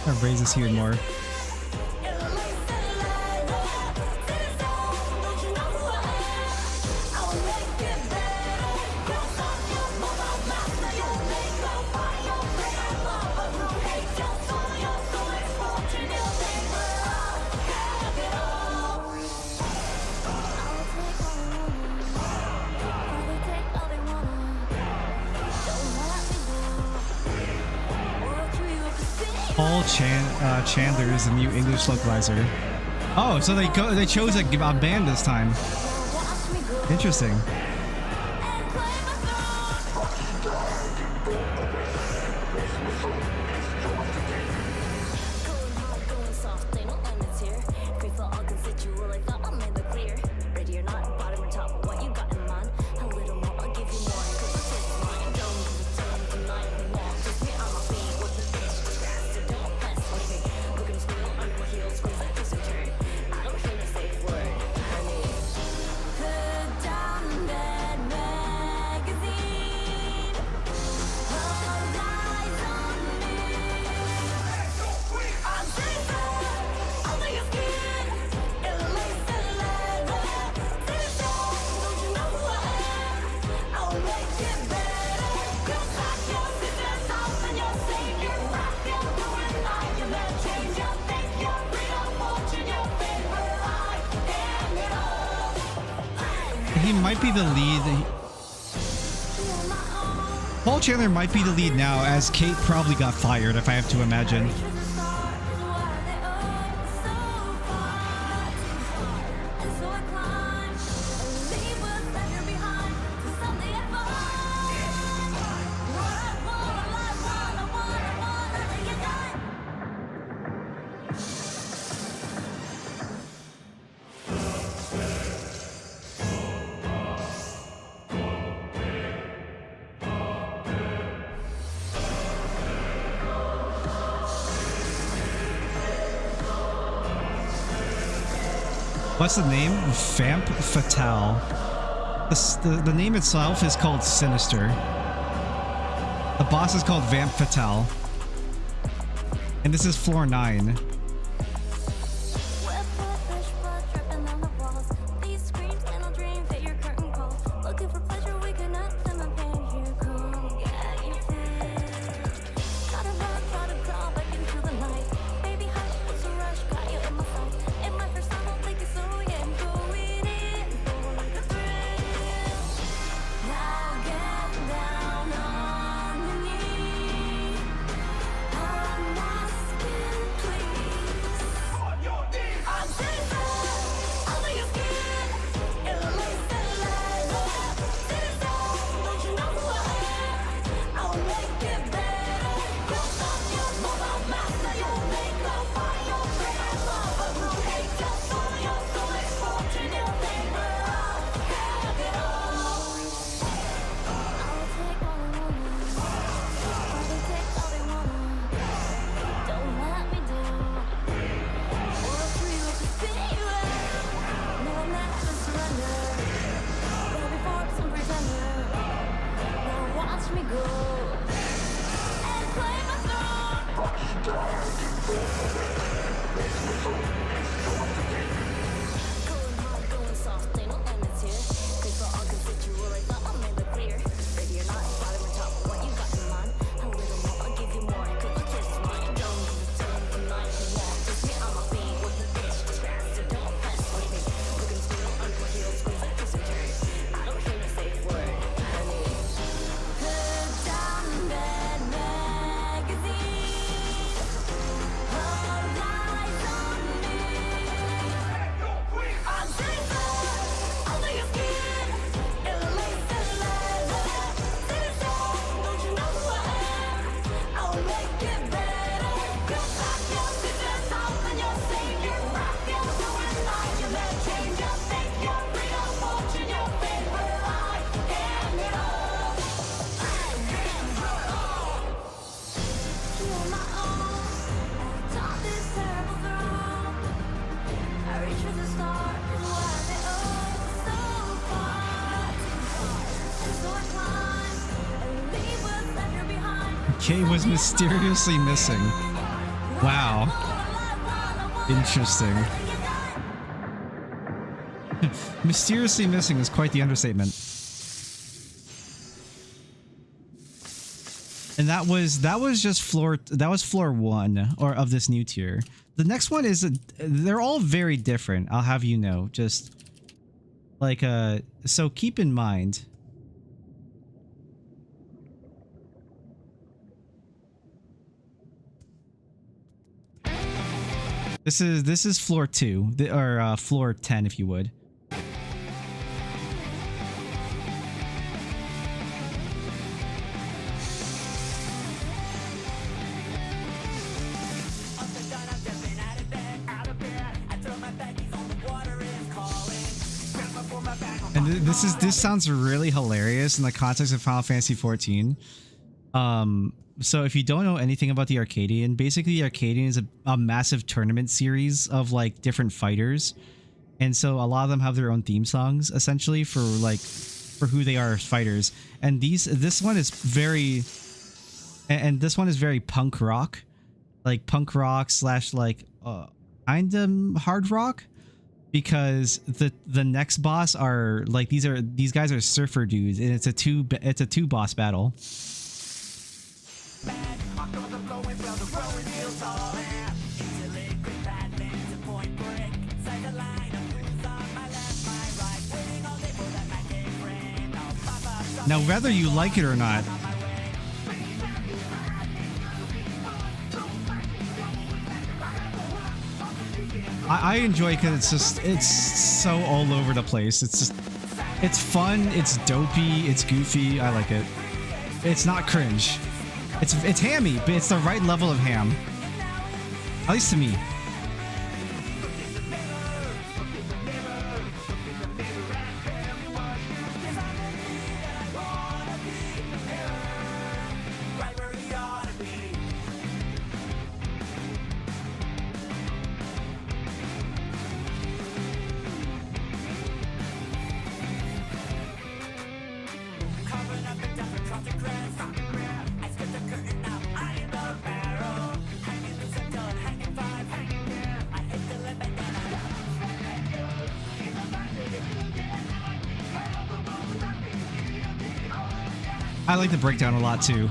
That raises here more. Paul Chandler is the new English localizer. Oh, so they chose a band this time. Interesting. He might be the lead. Paul Chandler might be the lead now, as Kate probably got fired, if I have to imagine. What's the name? Vamp Fatale. The name itself is called Sinister. The boss is called Vamp Fatale. And this is floor 9. Kay was mysteriously missing. Wow. Interesting. Mysteriously missing is quite the understatement. And that was just floor 1 or of this new tier. The next one is they're all very different. I'll have you know. Just like so keep in mind. This is floor 2 or floor 10 if you would. And this sounds really hilarious in the context of Final Fantasy XIV. So if you don't know anything about the Arcadian, basically the Arcadian is a massive tournament series of like different fighters. And so a lot of them have their own theme songs essentially for who they are as fighters. And this one is very punk rock. Like punk rock / like kind of hard rock. Because the next boss are like these guys are surfer dudes, and it's a two boss battle. Now, whether you like it or not, I enjoy it because it's so all over the place. It's fun, it's dopey, it's goofy. I like it. It's not cringe. It's hammy, but it's the right level of ham. At least to me. I like the breakdown a lot too.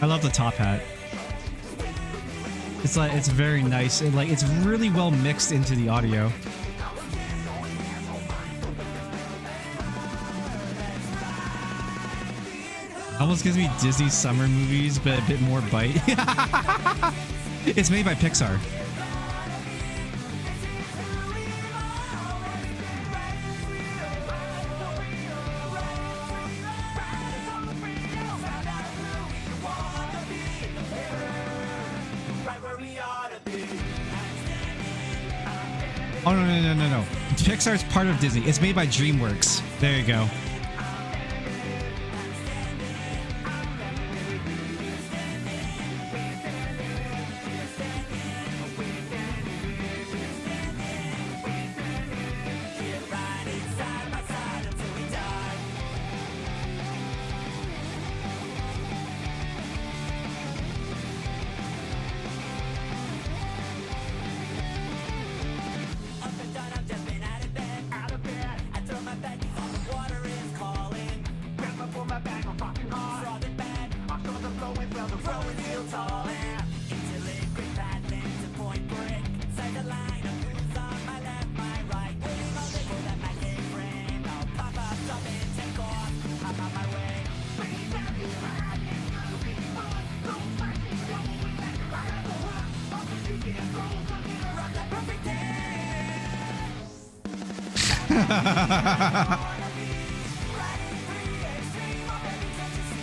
I love the top hat. It's very nice. It's really well mixed into the audio. Almost gives me Disney summer movies, but a bit more bite. It's made by Pixar. Oh, no. Pixar's part of Disney. It's made by DreamWorks. There you go.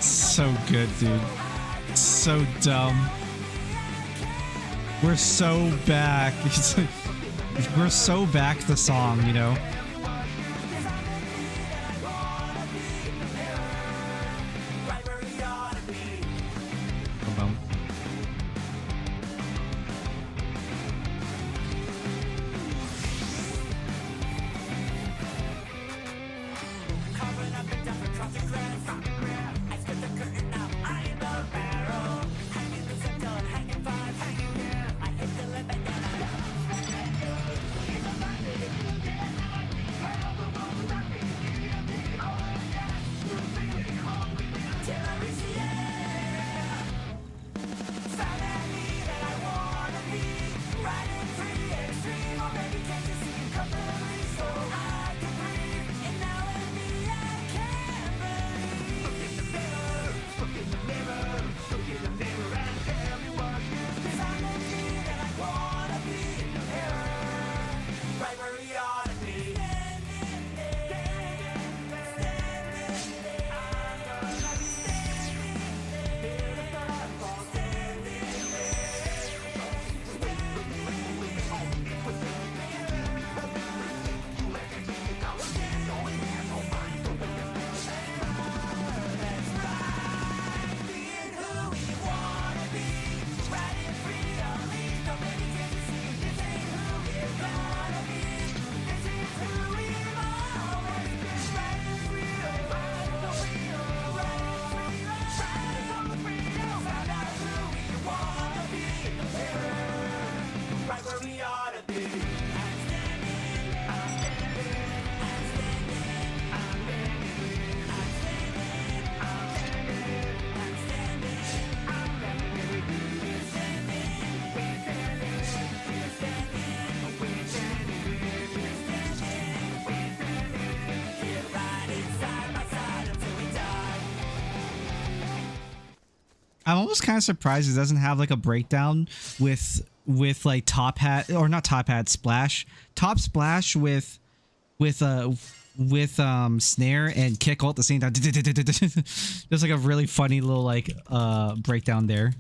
So good, dude. so dumb. We're so back. We're so back the song, you know? I'm almost kind of surprised it doesn't have like a breakdown with like top hat, or not top hat, splash, top splash with snare and kick all at the same time. There's like a really funny little like breakdown there.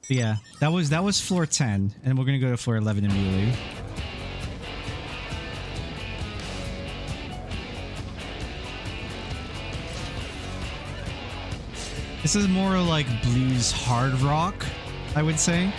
But yeah, that was floor 10, and we're gonna go to floor 11 immediately. This is more like blues hard rock, I would say.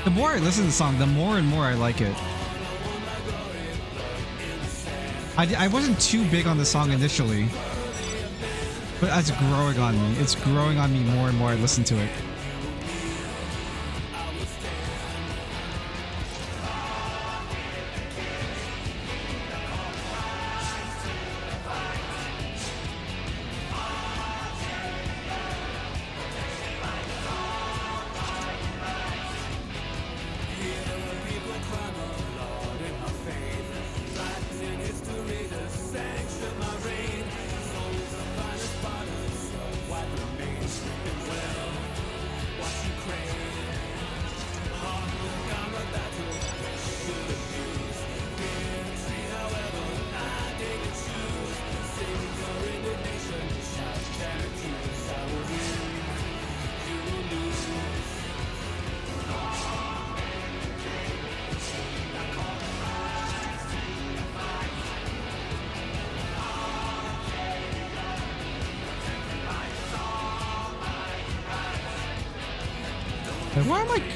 The more I listen to the song, the more and more I like it. I wasn't too big on the song initially, but it's growing on me. It's growing on me more and more I listen to it.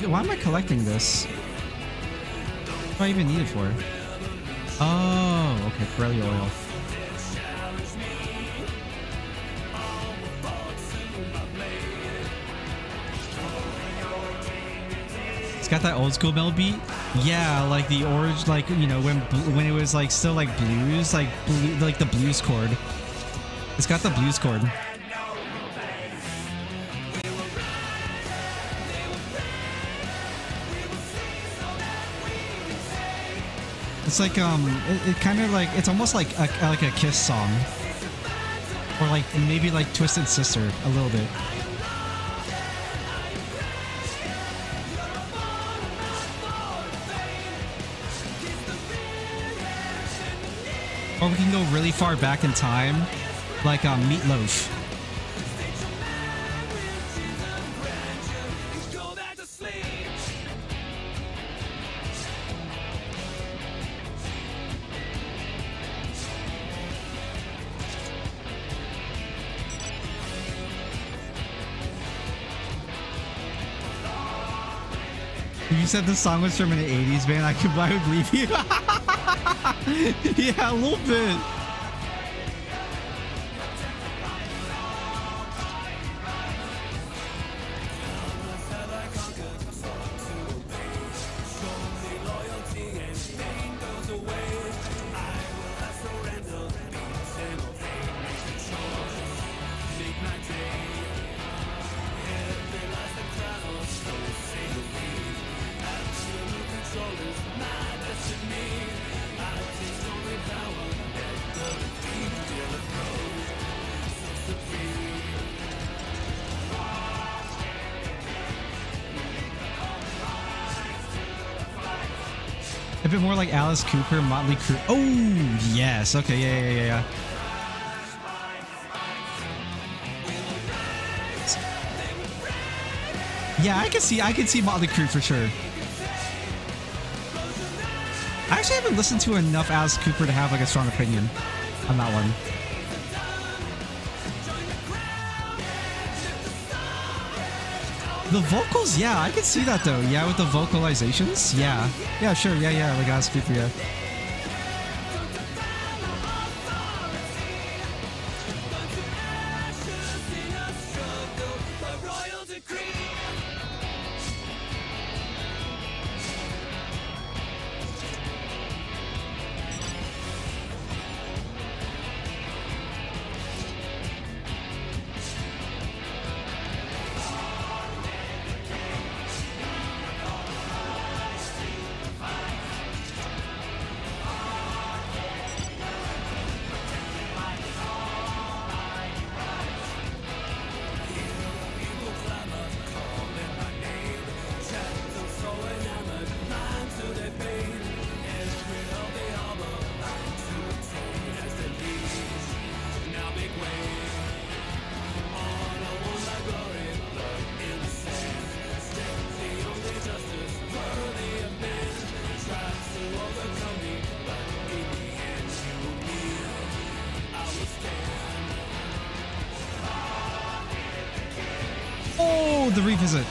Why am I collecting this? What do I even need it for? Oh, okay, Pirelli oil. It's got that old school metal beat. Yeah, like the orange, like, you know, when it was like still like blues, like the blues chord. It's got the blues chord. It's like it kind of like, it's almost like a Kiss song, or like maybe like Twisted Sister a little bit. Or we can go really far back in time, like Meatloaf. If you said the song was from an 80s band, I would believe you. Yeah, a little bit. A bit more like Alice Cooper, Motley Crue. Oh, yes. Okay, yeah. Yeah, I can see Motley Crue for sure. I actually haven't listened to enough Alice Cooper to have like a strong opinion on that one. The vocals, yeah, I can see that though. Yeah, with the vocalizations, yeah. Yeah, sure, yeah, like Alice Cooper, yeah. Oh, the revisit.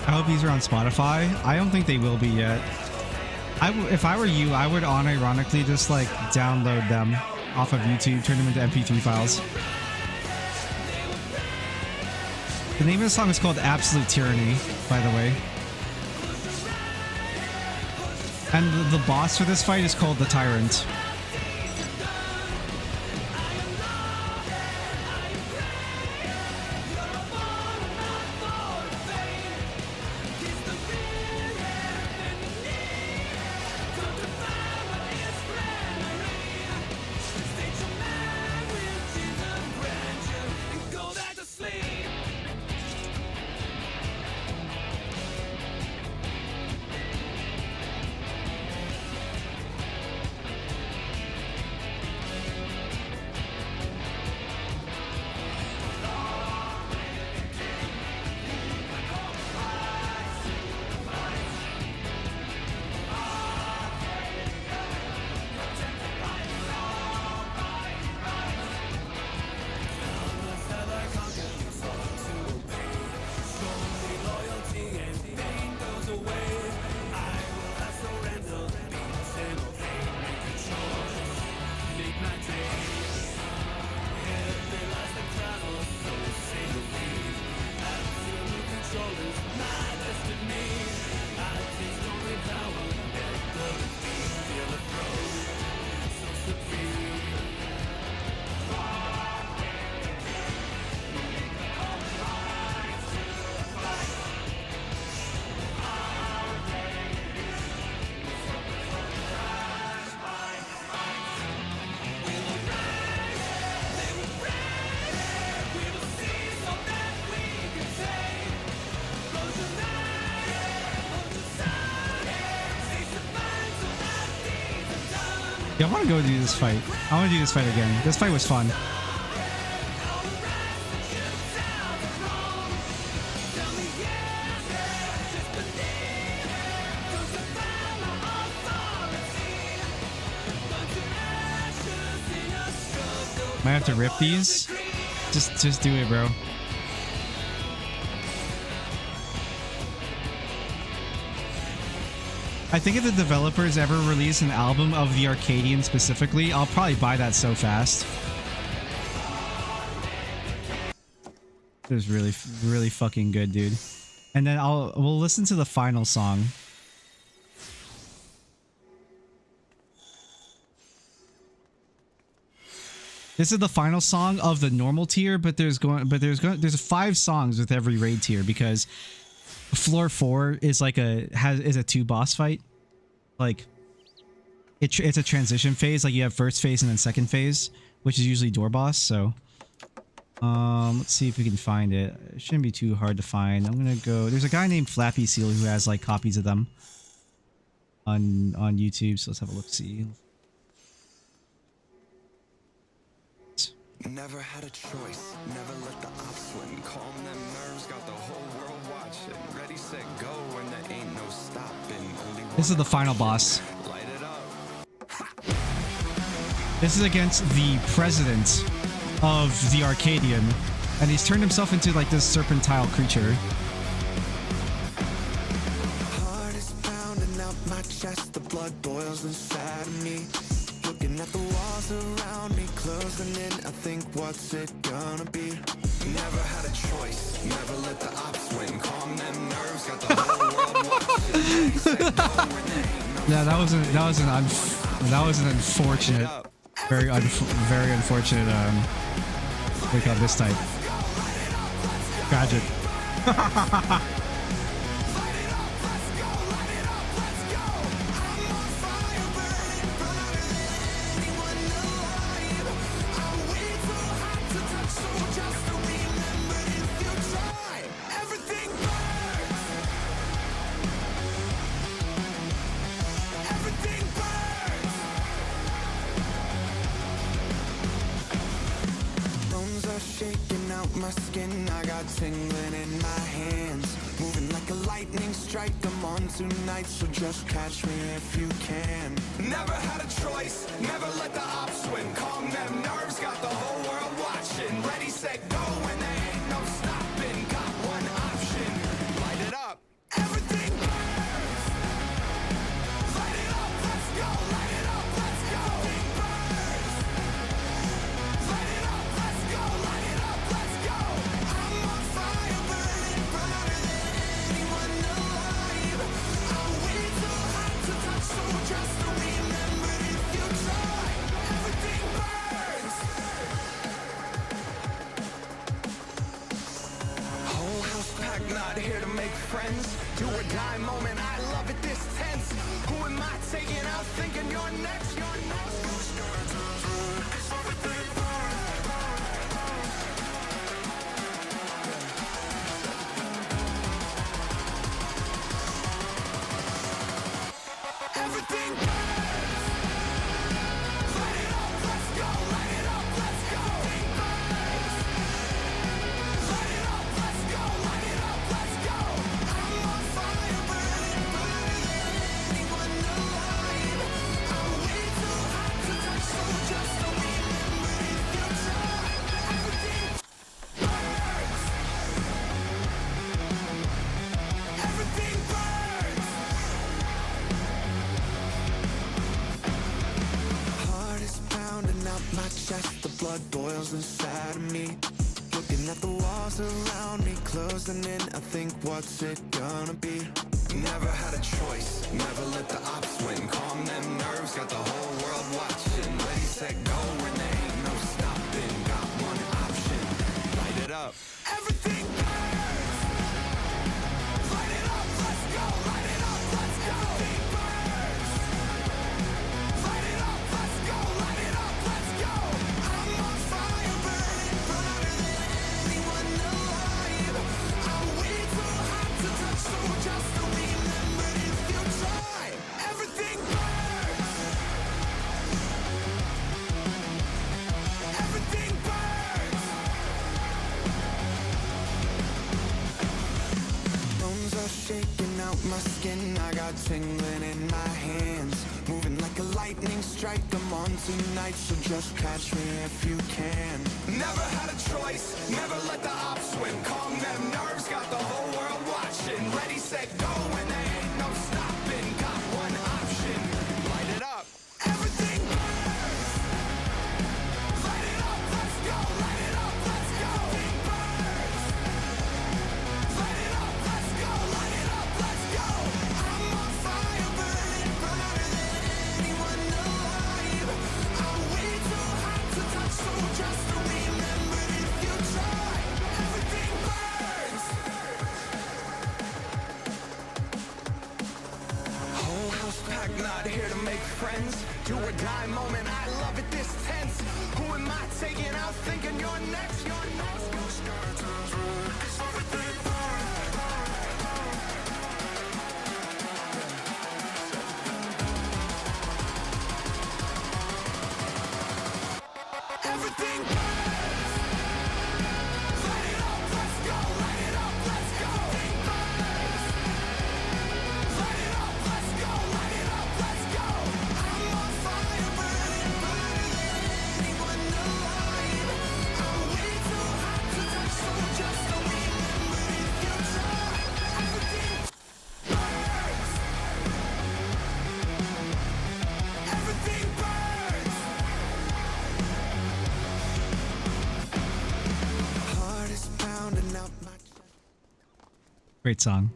I hope these are on Spotify. I don't think they will be yet. If I were you, I would unironically just like download them off of YouTube, turn them into MP3 files. The name of the song is called Absolute Tyranny, by the way. And the boss for this fight is called the Tyrant. Yeah, I want to go do this fight. I want to do this fight again. This fight was fun. Might have to rip these. Just do it, bro. I think if the developers ever release an album of the Arcadian specifically, I'll probably buy that so fast. It was really, really fucking good, dude. And then we'll listen to the final song. This is the final song of the normal tier, but there's 5 songs with every raid tier because floor 4 is like is a 2 boss fight. Like it's a transition phase. Like you have first phase and then second phase, which is usually door boss. So let's see if we can find it. It shouldn't be too hard to find. I'm gonna go. There's a guy named Flappy Seal who has like copies of them on YouTube. So let's have a look. See. Never had a choice, never let the ops win. Calm them nerves, got the whole world watching. Ready, set, go, and there ain't no stopping. Only this is the final boss. Light it up. This is against the president of the Arcadian, and he's turned himself into like this serpentine creature. Heart is pounding out my chest, the blood boils inside of me. Looking at the walls around me, closing in, I think what's it gonna be? Never had a choice, never let the ops win. Calm them nerves, got the whole world watching. Yeah, that was an unfortunate, very unfortunate what do you call this type? Tragic. Shaking out my skin, I got tingling in my hands. Moving like a lightning strike, I'm on tonight, so just catch me if you can. Never had a choice, never let the ops win. Calm them nerves, got the whole world watching. Ready, set, go, and there ain't no stopping. Got one option, light it up. Everything burns. Light it up, let's go, light it up, let's go. Everything burns. Light it up, let's go, light it up, let's go. I'm on fire, burning brighter than anyone alive. I'm way too hot to touch, so just remember if you try. Everything burns. Whole house packed, not here to make friends. Do or die moment, I love it this tense. Who am I taking out thinking you're next? You're next. Everything Everything burns. Light it up, let's go. Light it up, let's go. Everything burns. Light it up, let's go. Light it up, let's go. I'm on fire, burning brighter than anyone alive. I'm way too hot to touch, so just remember if you try. Everything burns. Everything burns. Heart is pounding out my chest, the blood boils inside of me. Looking at the walls around me, closing in, I think what's it gonna be? Never had a choice, never let the ops win. Calm them nerves, got the whole world watching. Ready, set, go, and there ain't no stopping. Got one option, light it up. Everything burns. Light it up, let's go. Light it up, let's go. Everything burns. Light it up, let's go. Light it up, let's go. I'm on fire, burning brighter than anyone alive. I'm way too hot to touch, so just remember if you try. Everything burns. bones are shaking out my skin. I got tingling in my hands, moving like a lightning strike. I'm on tonight, so just catch me if you can. Never had a choice, never let the ops win. Calm them nerves, got the whole world watching. Ready, set, go, and there ain't no stopping. Got one option, light it up. Everything burns. Light it up, let's go. Light it up, let's go. Everything burns. Light it up, let's go. Light it up, let's go. I'm on fire, burning brighter than anyone alive. I'm way too hot to touch, so just remember if you try. Everything burns. Whole house packed, not here to make friends. Do or die moment, I love it this tense. Who am I taking out thinking you're next? You're next. Everything burns. Everything burns. Light it up, let's go. Light it up, let's go. Everything burns. Light it up, let's go. Light it up, let's go. I'm on fire, burning brighter than anyone alive. I'm way too hot to touch, so just remember if you try. Everything burns. Everything burns. Heart is pounding out my chest. Great song.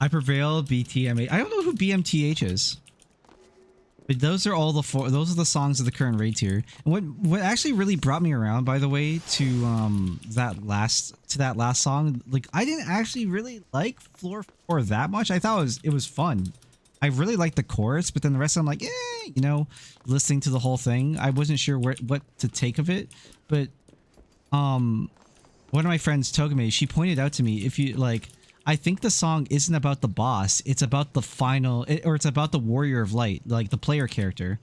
I Prevail, BTMA. I don't know who BMTH is. But those are all the four. Those are the songs of the current raid tier. And what actually really brought me around, by the way, to that last song, like I didn't actually really like Floor 4 that much. I thought it was fun. I really liked the chorus, but then the rest of them, like, you know, listening to the whole thing, I wasn't sure what to take of it. But one of my friends, Togame, she pointed out to me, if you like, I think the song isn't about the boss, it's about the final, or it's about the Warrior of Light, like the player character.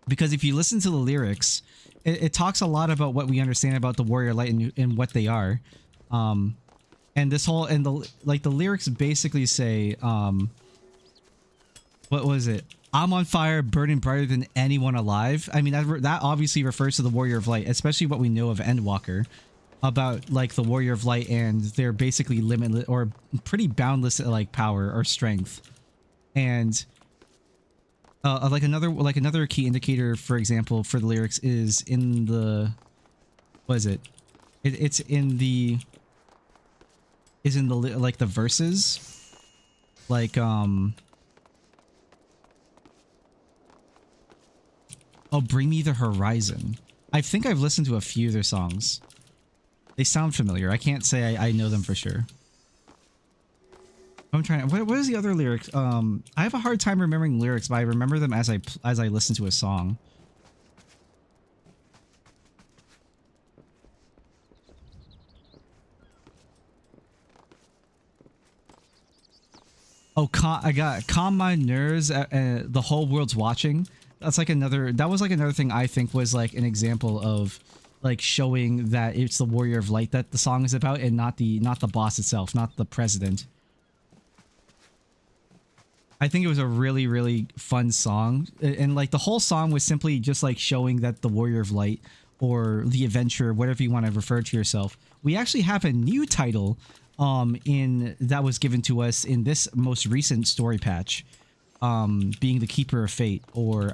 Because if you listen to the lyrics, it talks a lot about what we understand about the Warrior of Light and what they are. And this whole, and the lyrics basically say, what was it? I'm on fire, burning brighter than anyone alive. I mean, that obviously refers to the Warrior of Light, especially what we know of Endwalker, about like the Warrior of Light and their basically limitless or pretty boundless like power or strength. And like another key indicator, for example, for the lyrics is in the, what is it? It's in the like the verses, like oh, Bring Me the Horizon. I think I've listened to a few of their songs. They sound familiar. I can't say I know them for sure. I'm trying. What is the other lyrics? I have a hard time remembering lyrics, but I remember them as I listen to a song. Oh, I got Calm My Nerves. The Whole World's Watching. That's like another. That was like another thing I think was like an example of like showing that it's the Warrior of Light that the song is about, and not the boss itself, not the president. I think it was a really, really fun song, and like the whole song was simply just like showing that the Warrior of Light or the Adventurer, whatever you want to refer to yourself. We actually have a new title that was given to us in this most recent story patch, being the Keeper of Fate, or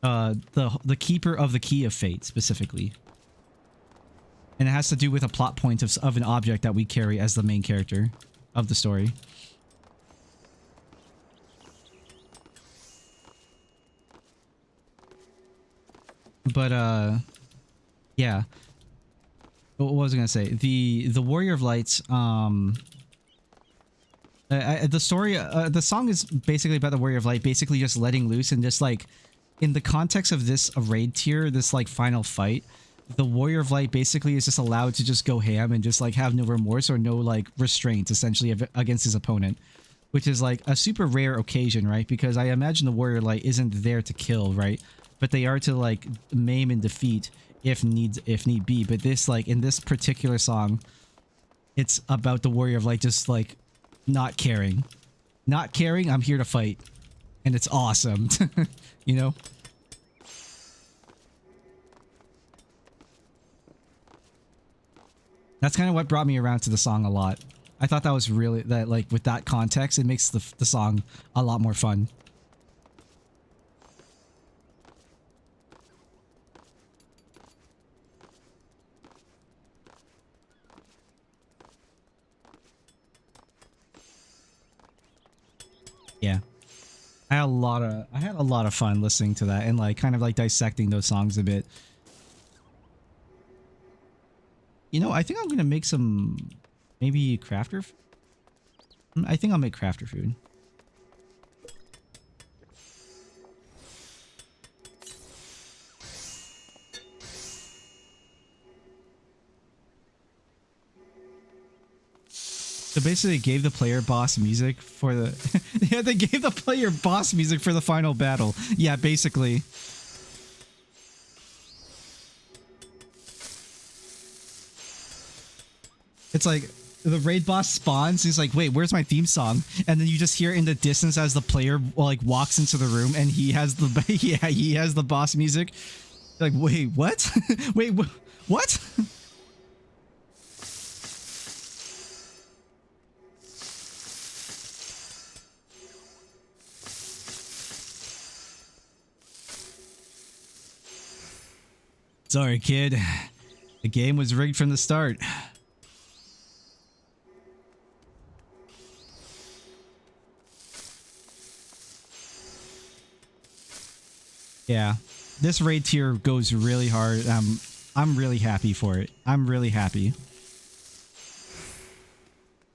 the Keeper of the Key of Fate specifically. And it has to do with a plot point of an object that we carry as the main character of the story. But yeah, what was I gonna say? The Warrior of Lights, the story, the song is basically about the Warrior of Light basically just letting loose, and just like in the context of this raid tier, this like final fight, the Warrior of Light basically is just allowed to just go ham and just like have no remorse or no like restraint essentially against his opponent, which is like a super rare occasion, right? Because I imagine the Warrior of Light isn't there to kill, right? But they are to like maim and defeat if need be. But this, like, in this particular song, it's about the warrior of like just like not caring. Not caring, I'm here to fight. And it's awesome. You know? That's kind of what brought me around to the song a lot. I thought that was really, that like with that context, it makes the song a lot more fun. Yeah. I had a lot of fun listening to that and like kind of like dissecting those songs a bit. You know, I think I'm going to make some maybe crafter. I think I'll make crafter food. So basically they gave the player boss music for the yeah, they gave the player boss music for the final battle. Yeah, basically. It's like the raid boss spawns, he's like, wait, where's my theme song? And then you just hear in the distance as the player like walks into the room and he has the yeah, he has the boss music. Like, wait, what? Wait, what? Sorry, kid. The game was rigged from the start. Yeah, this raid tier goes really hard. I'm really happy for it. I'm really happy.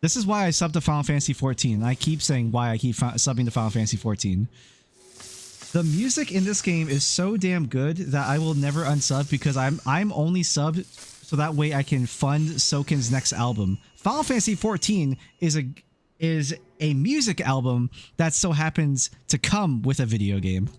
This is why I subbed to Final Fantasy 14. I keep saying why I keep subbing to Final Fantasy 14. The music in this game is so damn good that I will never unsub because I'm only subbed so that way I can fund Soken's next album. Final Fantasy 14 is a music album that so happens to come with a video game.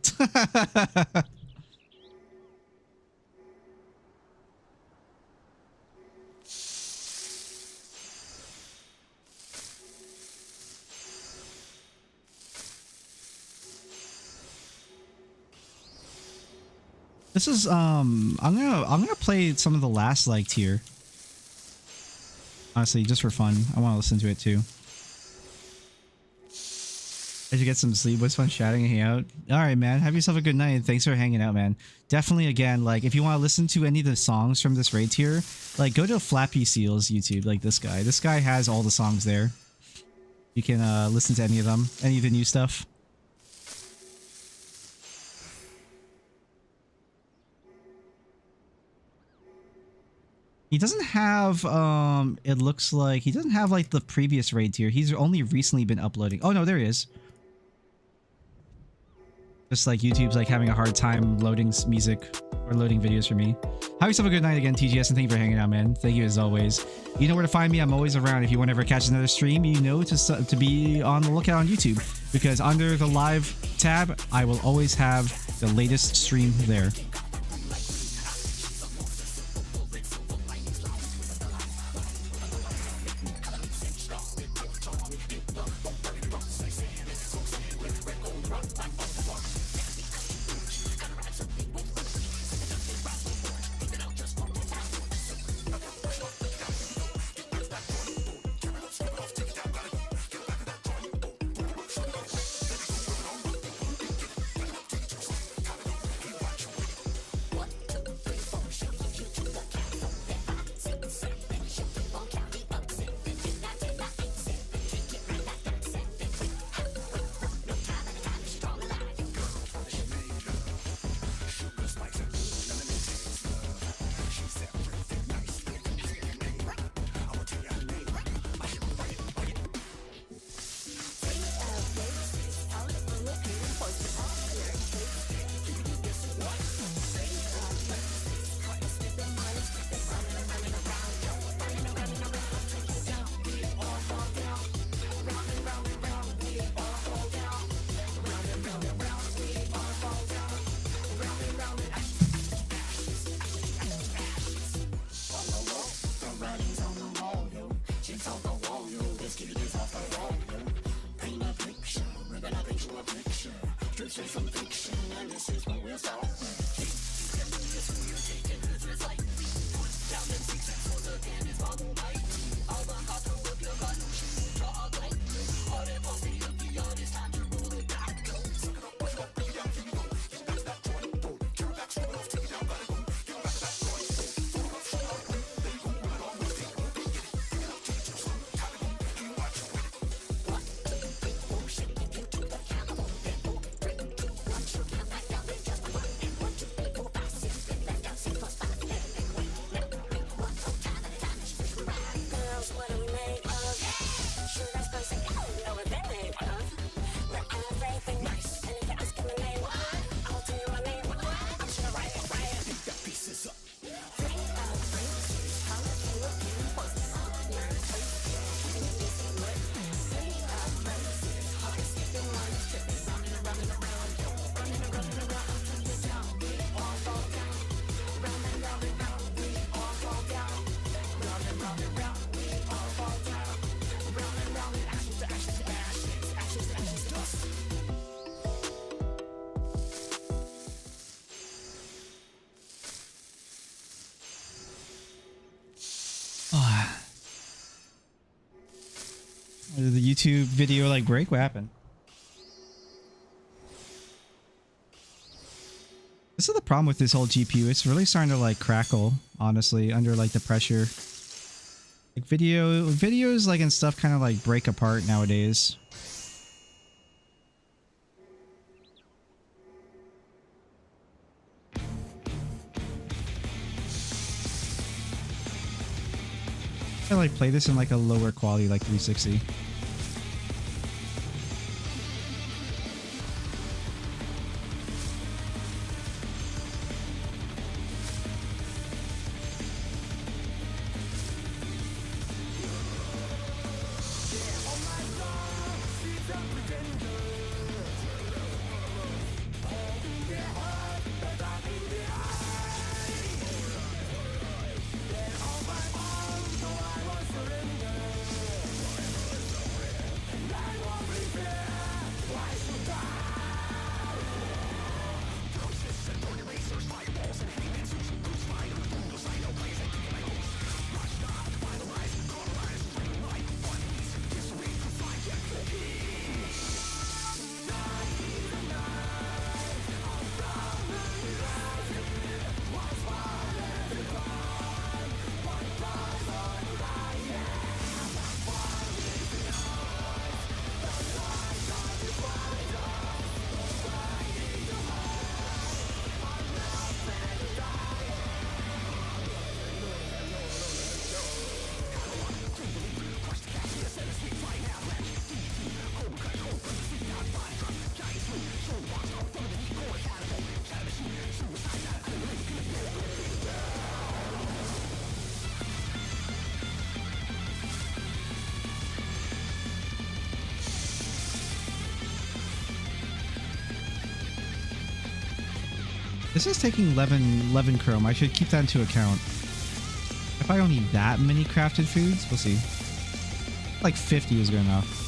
This is I'm gonna play some of the last like tier. Honestly, just for fun. I want to listen to it too. Did you get some sleep? Was fun chatting and hanging out. All right, man. Have yourself a good night. And thanks for hanging out, man. Definitely, again, like if you want to listen to any of the songs from this raid tier, like go to Flappy Seals YouTube. Like this guy. This guy has all the songs there. You can listen to any of them, any of the new stuff. He doesn't have, it looks like, he doesn't have, like, the previous raid tier. He's only recently been uploading. Oh, no, there he is. Just, like, YouTube's, like, having a hard time loading music or loading videos for me. Have yourself a good night again, TGS, and thank you for hanging out, man. Thank you, as always. You know where to find me. I'm always around. If you want to ever catch another stream, you know to be on the lookout on YouTube. Because under the live tab, I will always have the latest stream there. Did the YouTube video like break? What happened? This is the problem with this whole GPU. It's really starting to like crackle, honestly, under like the pressure. Like videos like and stuff kind of like break apart nowadays. I like play this in like a lower quality, like 360. This is taking 11 chrome. I should keep that into account. If I don't need that many crafted foods, we'll see. Like 50 is good enough.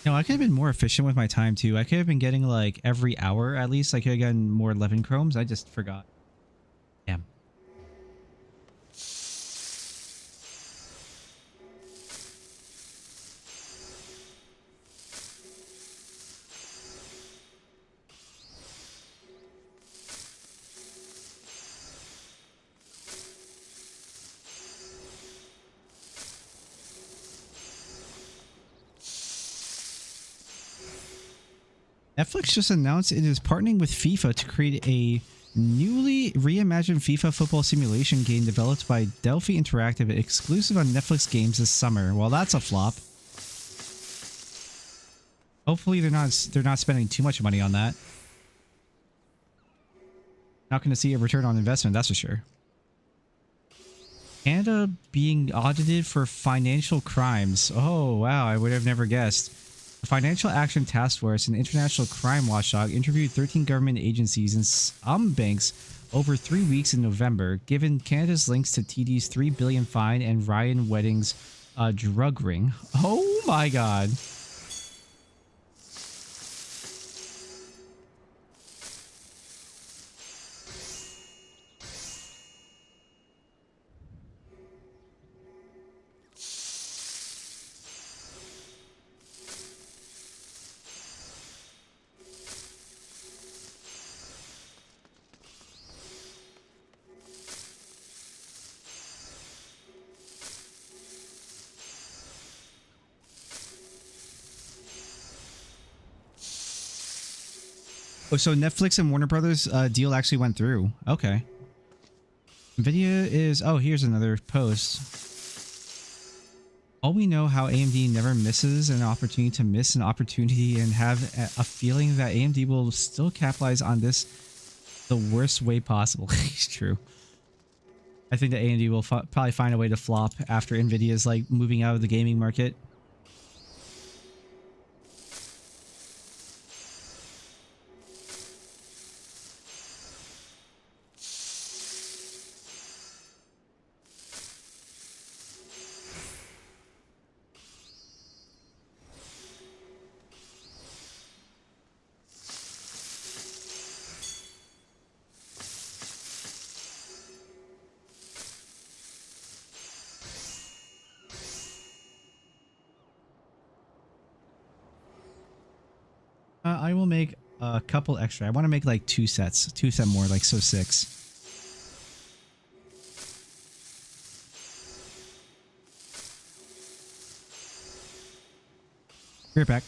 You know, I could have been more efficient with my time too. I could have been getting like every hour at least. I could have gotten more 11 chromes. I just forgot. Damn. Netflix just announced it is partnering with FIFA to create a newly reimagined FIFA football simulation game developed by Delphi Interactive, exclusive on Netflix games this summer. Well, that's a flop. Hopefully they're not spending too much money on that. Not going to see a return on investment, that's for sure. Canada being audited for financial crimes. Oh, wow, I would have never guessed. The Financial Action Task Force, an international crime watchdog, interviewed 13 government agencies and some banks over 3 weeks in November, given Canada's links to TD's $3 billion fine and Ryan Wedding's drug ring. Oh my god. Oh, so Netflix and Warner Brothers deal actually went through. Okay. Nvidia is... Oh, here's another post. All we know how AMD never misses an opportunity to miss an opportunity and have a feeling that AMD will still capitalize on this the worst way possible. It's true. I think that AMD will probably find a way to flop after Nvidia's like moving out of the gaming market. I will make a couple extra. I want to make like two sets more, like so 6. Be right back.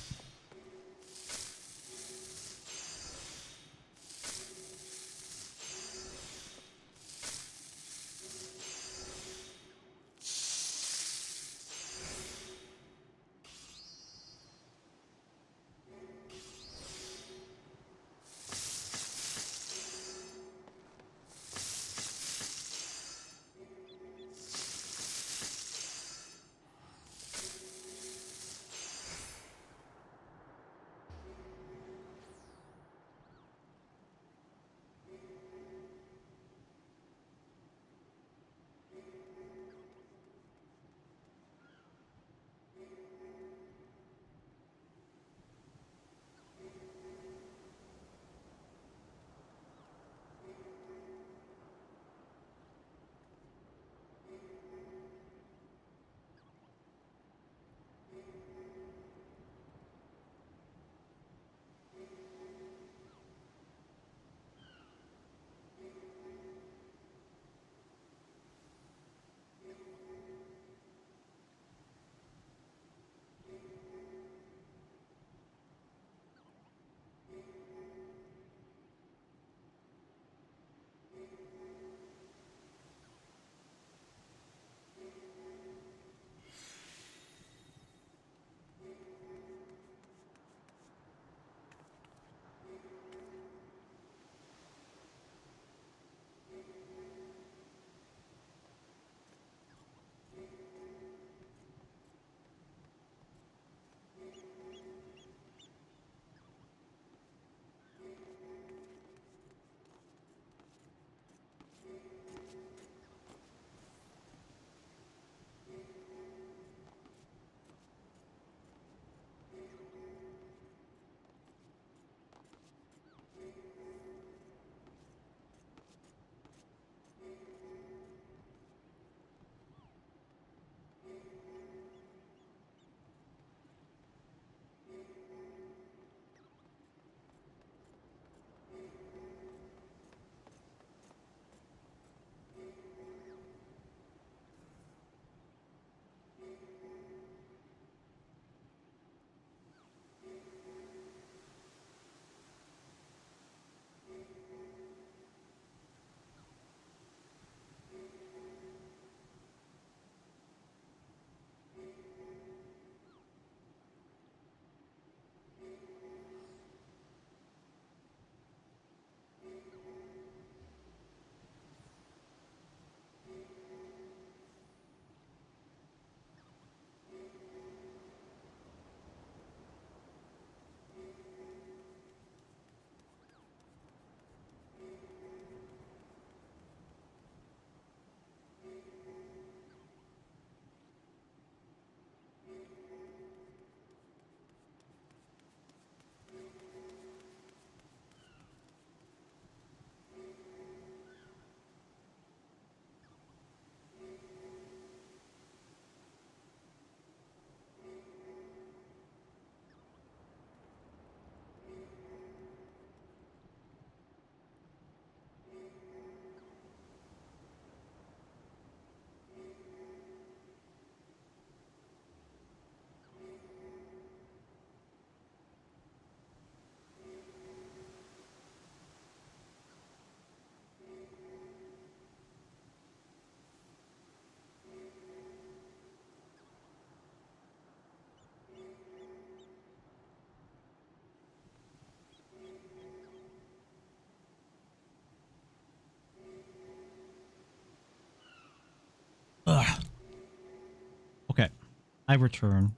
I return.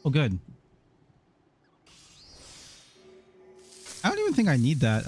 Oh, good. I don't even think I need that.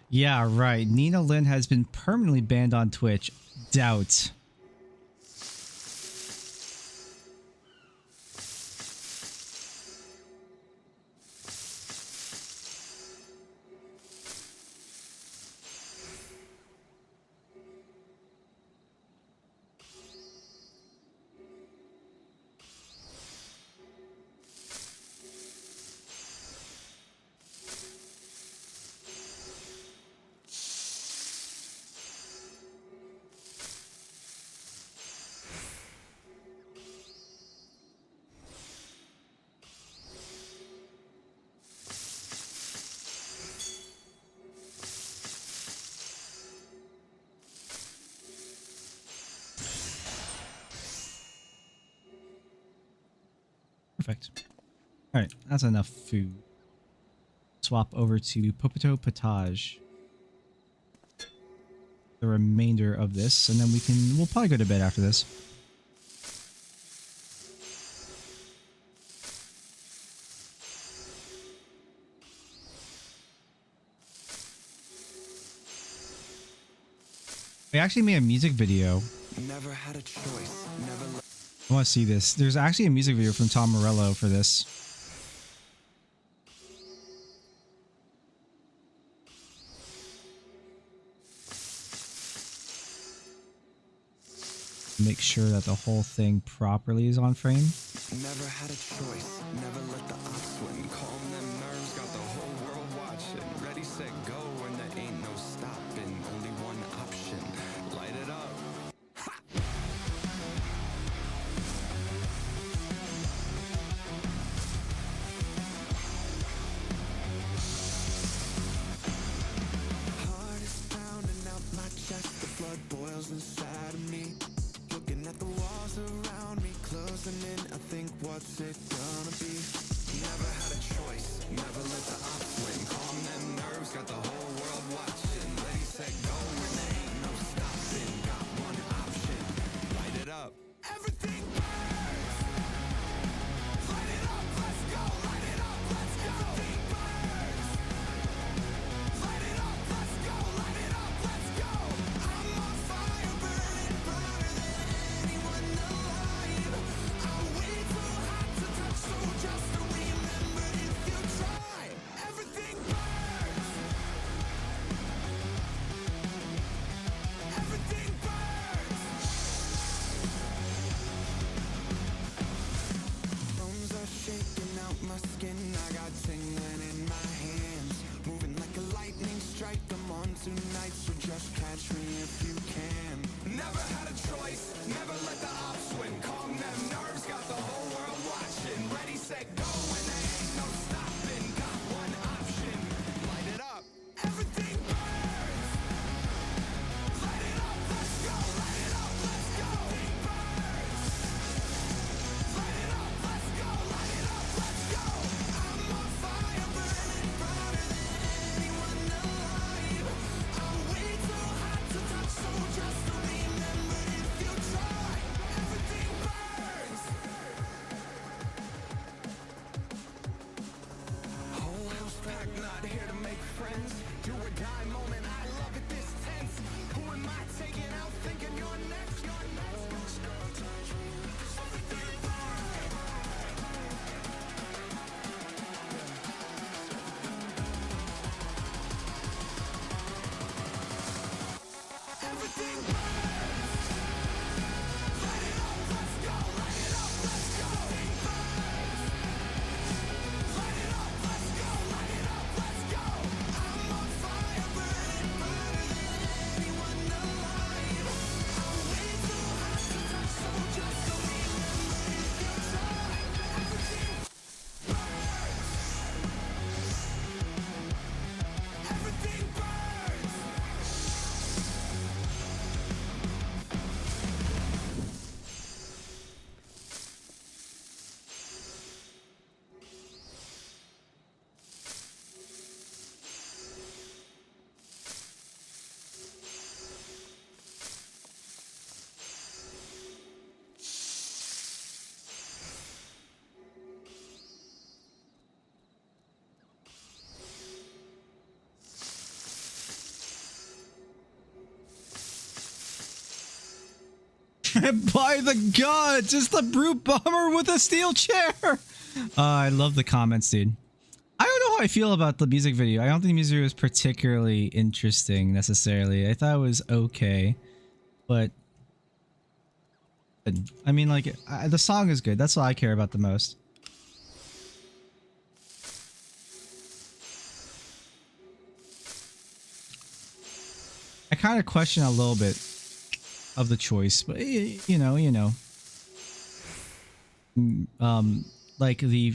Yeah, right. Nina Lynn has been permanently banned on Twitch. Doubt. Perfect. All right, that's enough food. Swap over to Popito Potage. The remainder of this, and then we'll probably go to bed after this. We actually made a music video. Never had a choice. I want to see this. There's actually a music video from Tom Morello for this. Make sure that the whole thing properly is on frame. Never had a choice. Never let the ops win. Calm them nerves. Got the whole world watching. Ready, set, go. And there ain't no stopping. Only one option. Light it up. Heart is pounding out my chest. The blood boils inside of me. Looking at the walls around me, closing in. I think, what's it gonna be? Never had a choice. Never let the ops win. Calm them nerves. Got the whole world watching. Ready, set, go. And there ain't no stopping. Got one option. Light it up. Everything burns. Light it up. Let's go. Light it up. Let's go. Everything burns. Light it up. Let's go. Light it up. Let's go. I'm on fire, burning brighter than anyone alive. I'm way too hot to touch, so just remember if you try. Everything burns. Everything burns. Bones are shaking out my skin. I got tingling in my hands. Moving like a lightning strike. I'm on tonight, so just catch me if you can. Never had a choice. Never let the ops win. Calm them nerves. Got the whole world watching. Ready, set, go. And there ain't no stopping. Got one option. Light it up. Everything burns. Light it up. Let's go. Light it up. Let's go. Everything burns. Light it up. Let's go. Light it up. Let's go. I'm on fire, burning brighter than anyone alive. I'm way too hot to touch, so just remember if you try. Everything burns. Whole house packed, not here to make friends. Do or die moment, I love it this tense. Who am I taking out thinking you're next? You're next. Everything burns. By the gods, it's the brute bomber with a steel chair. I love the comments, dude. I don't know how I feel about the music video. I don't think the music video was particularly interesting necessarily. I thought it was okay, but I mean, like, the song is good. That's all I care about the most. I kind of question a little bit of the choice, but you know, like the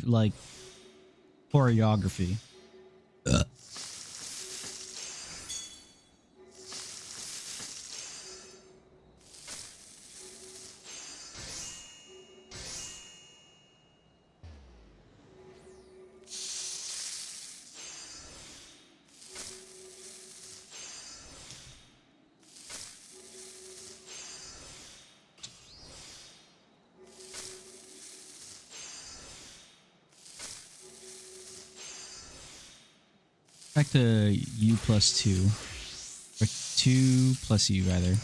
choreography. Back to U plus 2. Or 2 plus U, rather.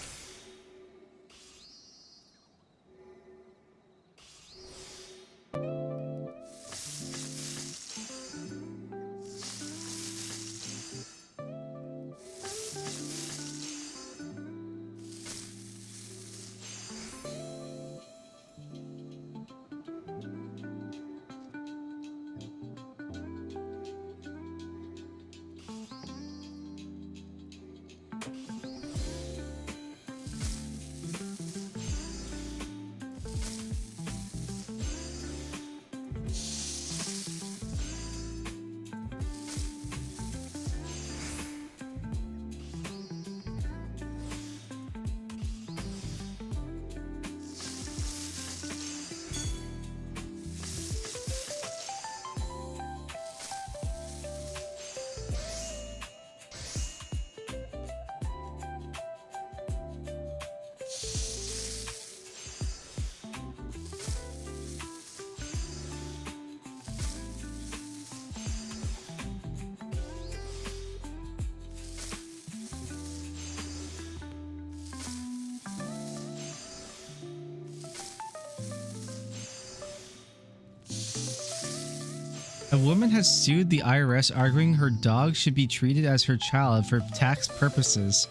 A woman has sued the IRS, arguing her dog should be treated as her child for tax purposes.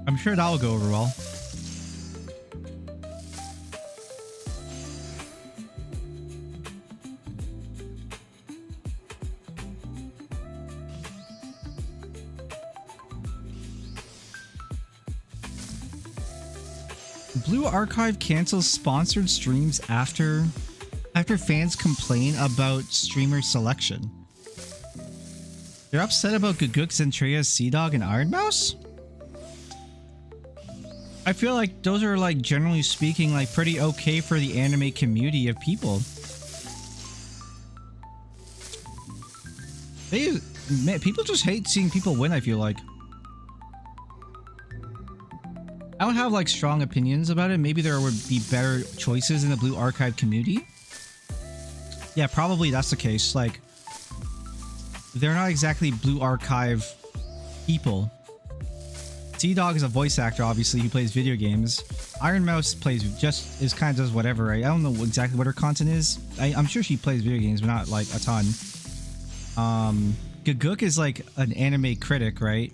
I'm sure that will go over well. Blue Archive cancels sponsored streams after fans complain about streamer selection. They're upset about Guguk, Zentreya, Sea Dog, and Iron Mouse? I feel like those are, like, generally speaking, like, pretty okay for the anime community of people. People just hate seeing people win, I feel like. I don't have, like, strong opinions about it. Maybe there would be better choices in the Blue Archive community. Yeah, probably that's the case. Like, they're not exactly Blue Archive people. T-Dog is a voice actor, obviously, who plays video games. Iron Mouse kind of does whatever, right? I don't know exactly what her content is. I'm sure she plays video games, but not, like, a ton. Guguk is, like, an anime critic, right?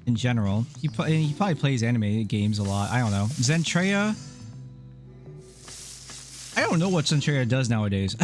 In general. He probably plays anime games a lot. I don't know. Zentreya? I don't know what Zentreya does nowadays.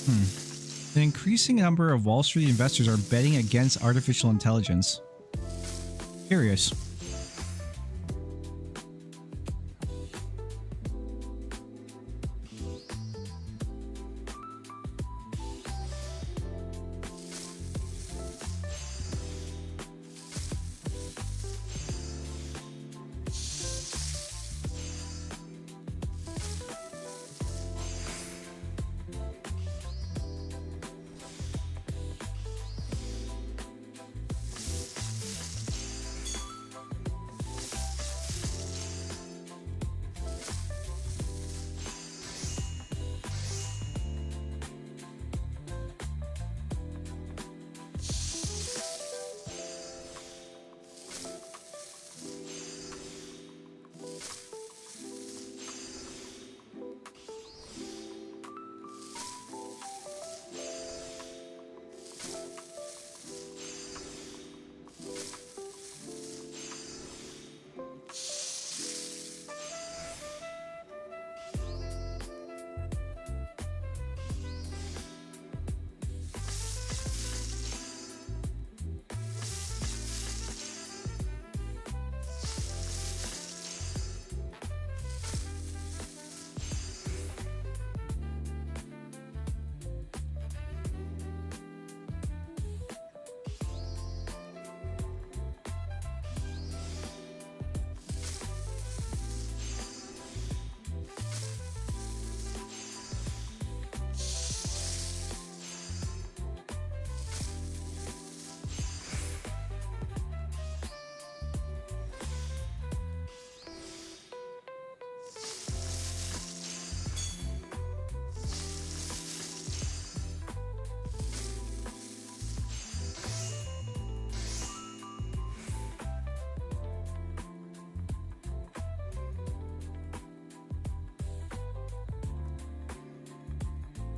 An increasing number of Wall Street investors are betting against artificial intelligence. Curious.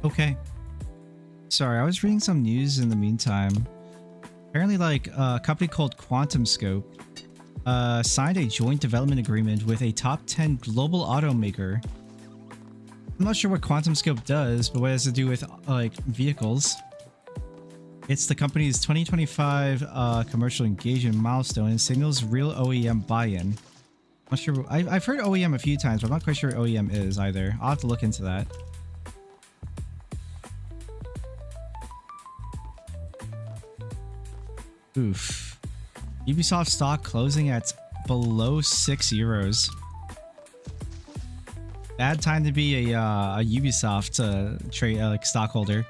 Okay. Sorry, I was reading some news in the meantime. Apparently, like, a company called Quantum Scope signed a joint development agreement with a top 10 global automaker. I'm not sure what Quantum Scope does, but what it has to do with, like, vehicles. It's the company's 2025 commercial engagement milestone and signals real OEM buy-in. I'm not sure. I've heard OEM a few times, but I'm not quite sure what OEM is either. I'll have to look into that. Oof. Ubisoft stock closing at below €6. Bad time to be a Ubisoft trade like stockholder.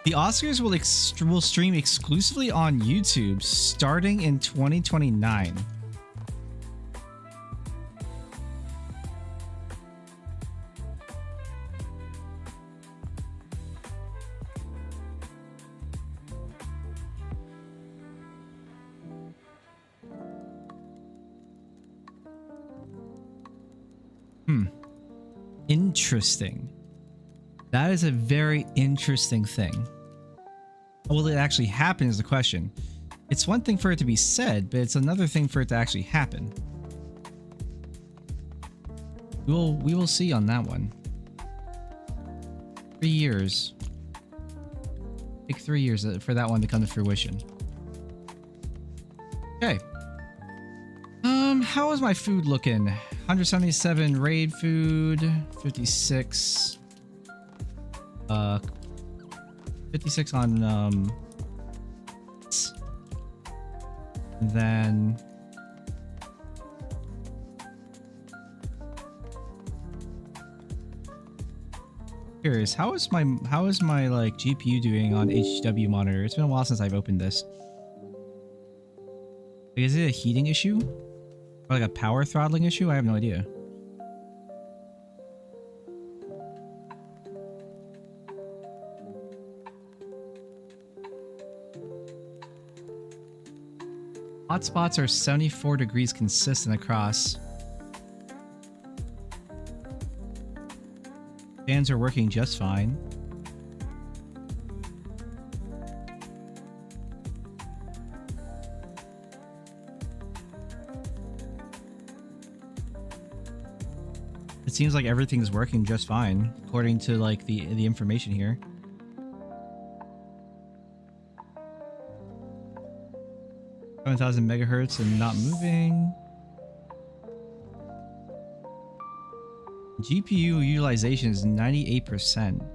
The Oscars will stream exclusively on YouTube starting in 2029. Interesting. That is a very interesting thing. Will it actually happen is the question. It's one thing for it to be said, but it's another thing for it to actually happen. We will see on that one. 3 years. Take 3 years for that one to come to fruition. Okay. How is my food looking? 177 raid food, 56. 56 on and then curious, how is my like GPU doing on HW monitor? It's been a while since I've opened this. Like, is it a heating issue? Or like a power throttling issue? I have no idea. Hotspots are 74 degrees consistent across. Fans are working just fine. The It seems like everything's working just fine according to like the information here. 7,000 megahertz and not moving. GPU utilization is 98%.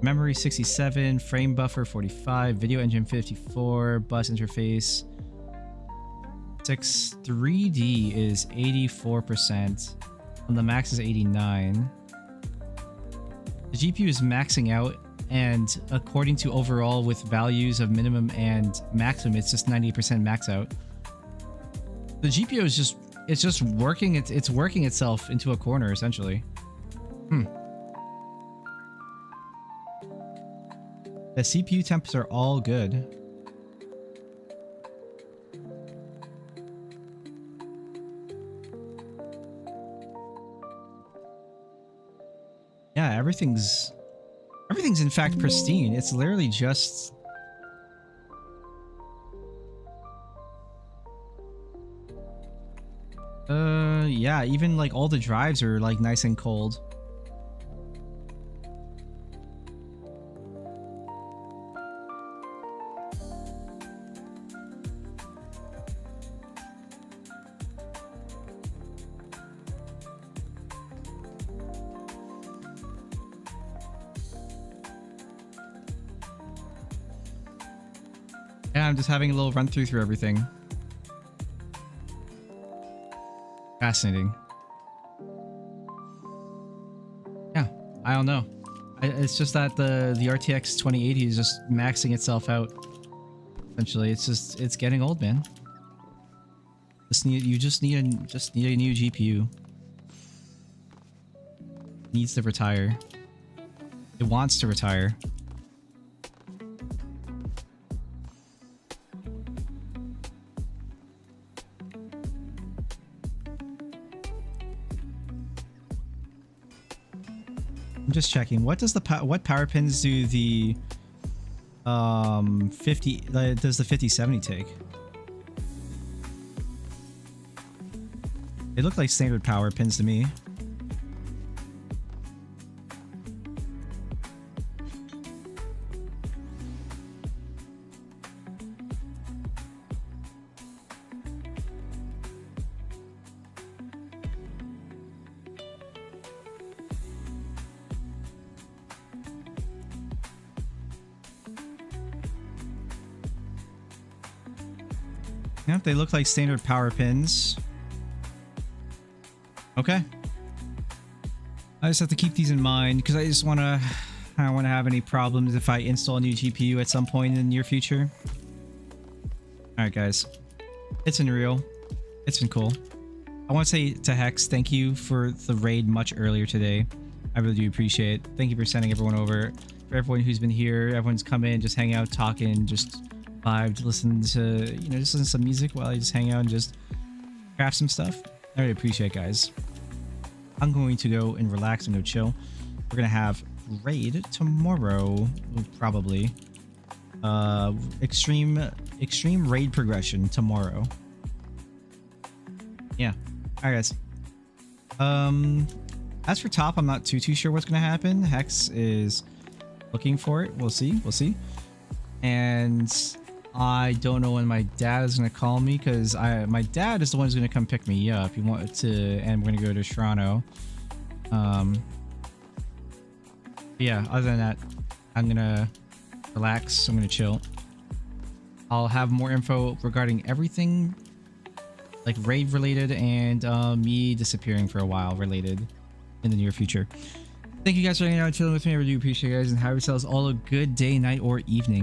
Memory 67, frame buffer 45, video engine 54, bus interface 6, 3D is 84%. And the max is 89. The GPU is maxing out, and according to overall with values of minimum and maximum, it's just 90% max out. The GPU is just working. It's working itself into a corner essentially. The CPU temps are all good. Yeah, everything's in fact pristine. It's literally just yeah, even like all the drives are like nice and cold. Yeah, I'm just having a little run through everything. Fascinating. Yeah, I don't know. It's just that the RTX 2080 is just maxing itself out. Essentially, it's getting old, man. You just need a new GPU. It needs to retire. It wants to retire. I'm just checking. What does what power pins do the 5070 take? They look like standard power pins to me. Yep, they look like standard power pins. Okay. I just have to keep these in mind because I don't want to have any problems if I install a new GPU at some point in the near future. Alright guys, it's been real. It's been cool. I want to say to Hex, thank you for the raid much earlier today. I really do appreciate it. Thank you for sending everyone over. For everyone who's been here, everyone's come in, just hang out, talking, just vibed, listen to, just listen to some music while I just hang out and just craft some stuff. I really appreciate it, guys. I'm going to go and relax and go chill. We're gonna have raid tomorrow, probably. Extreme raid progression tomorrow. Yeah. All right, guys. As for top, I'm not too sure what's gonna happen. Hex is looking for it. We'll see. And I don't know when my dad is gonna call me because my dad is the one who's gonna come pick me up. He wanted to, and we're gonna go to Toronto. Yeah. Other than that, I'm gonna relax. I'm gonna chill. I'll have more info regarding everything, like raid related and me disappearing for a while related in the near future. Thank you guys for hanging out and chilling with me. I really do appreciate you guys, and have yourselves all a good day, night, or evening.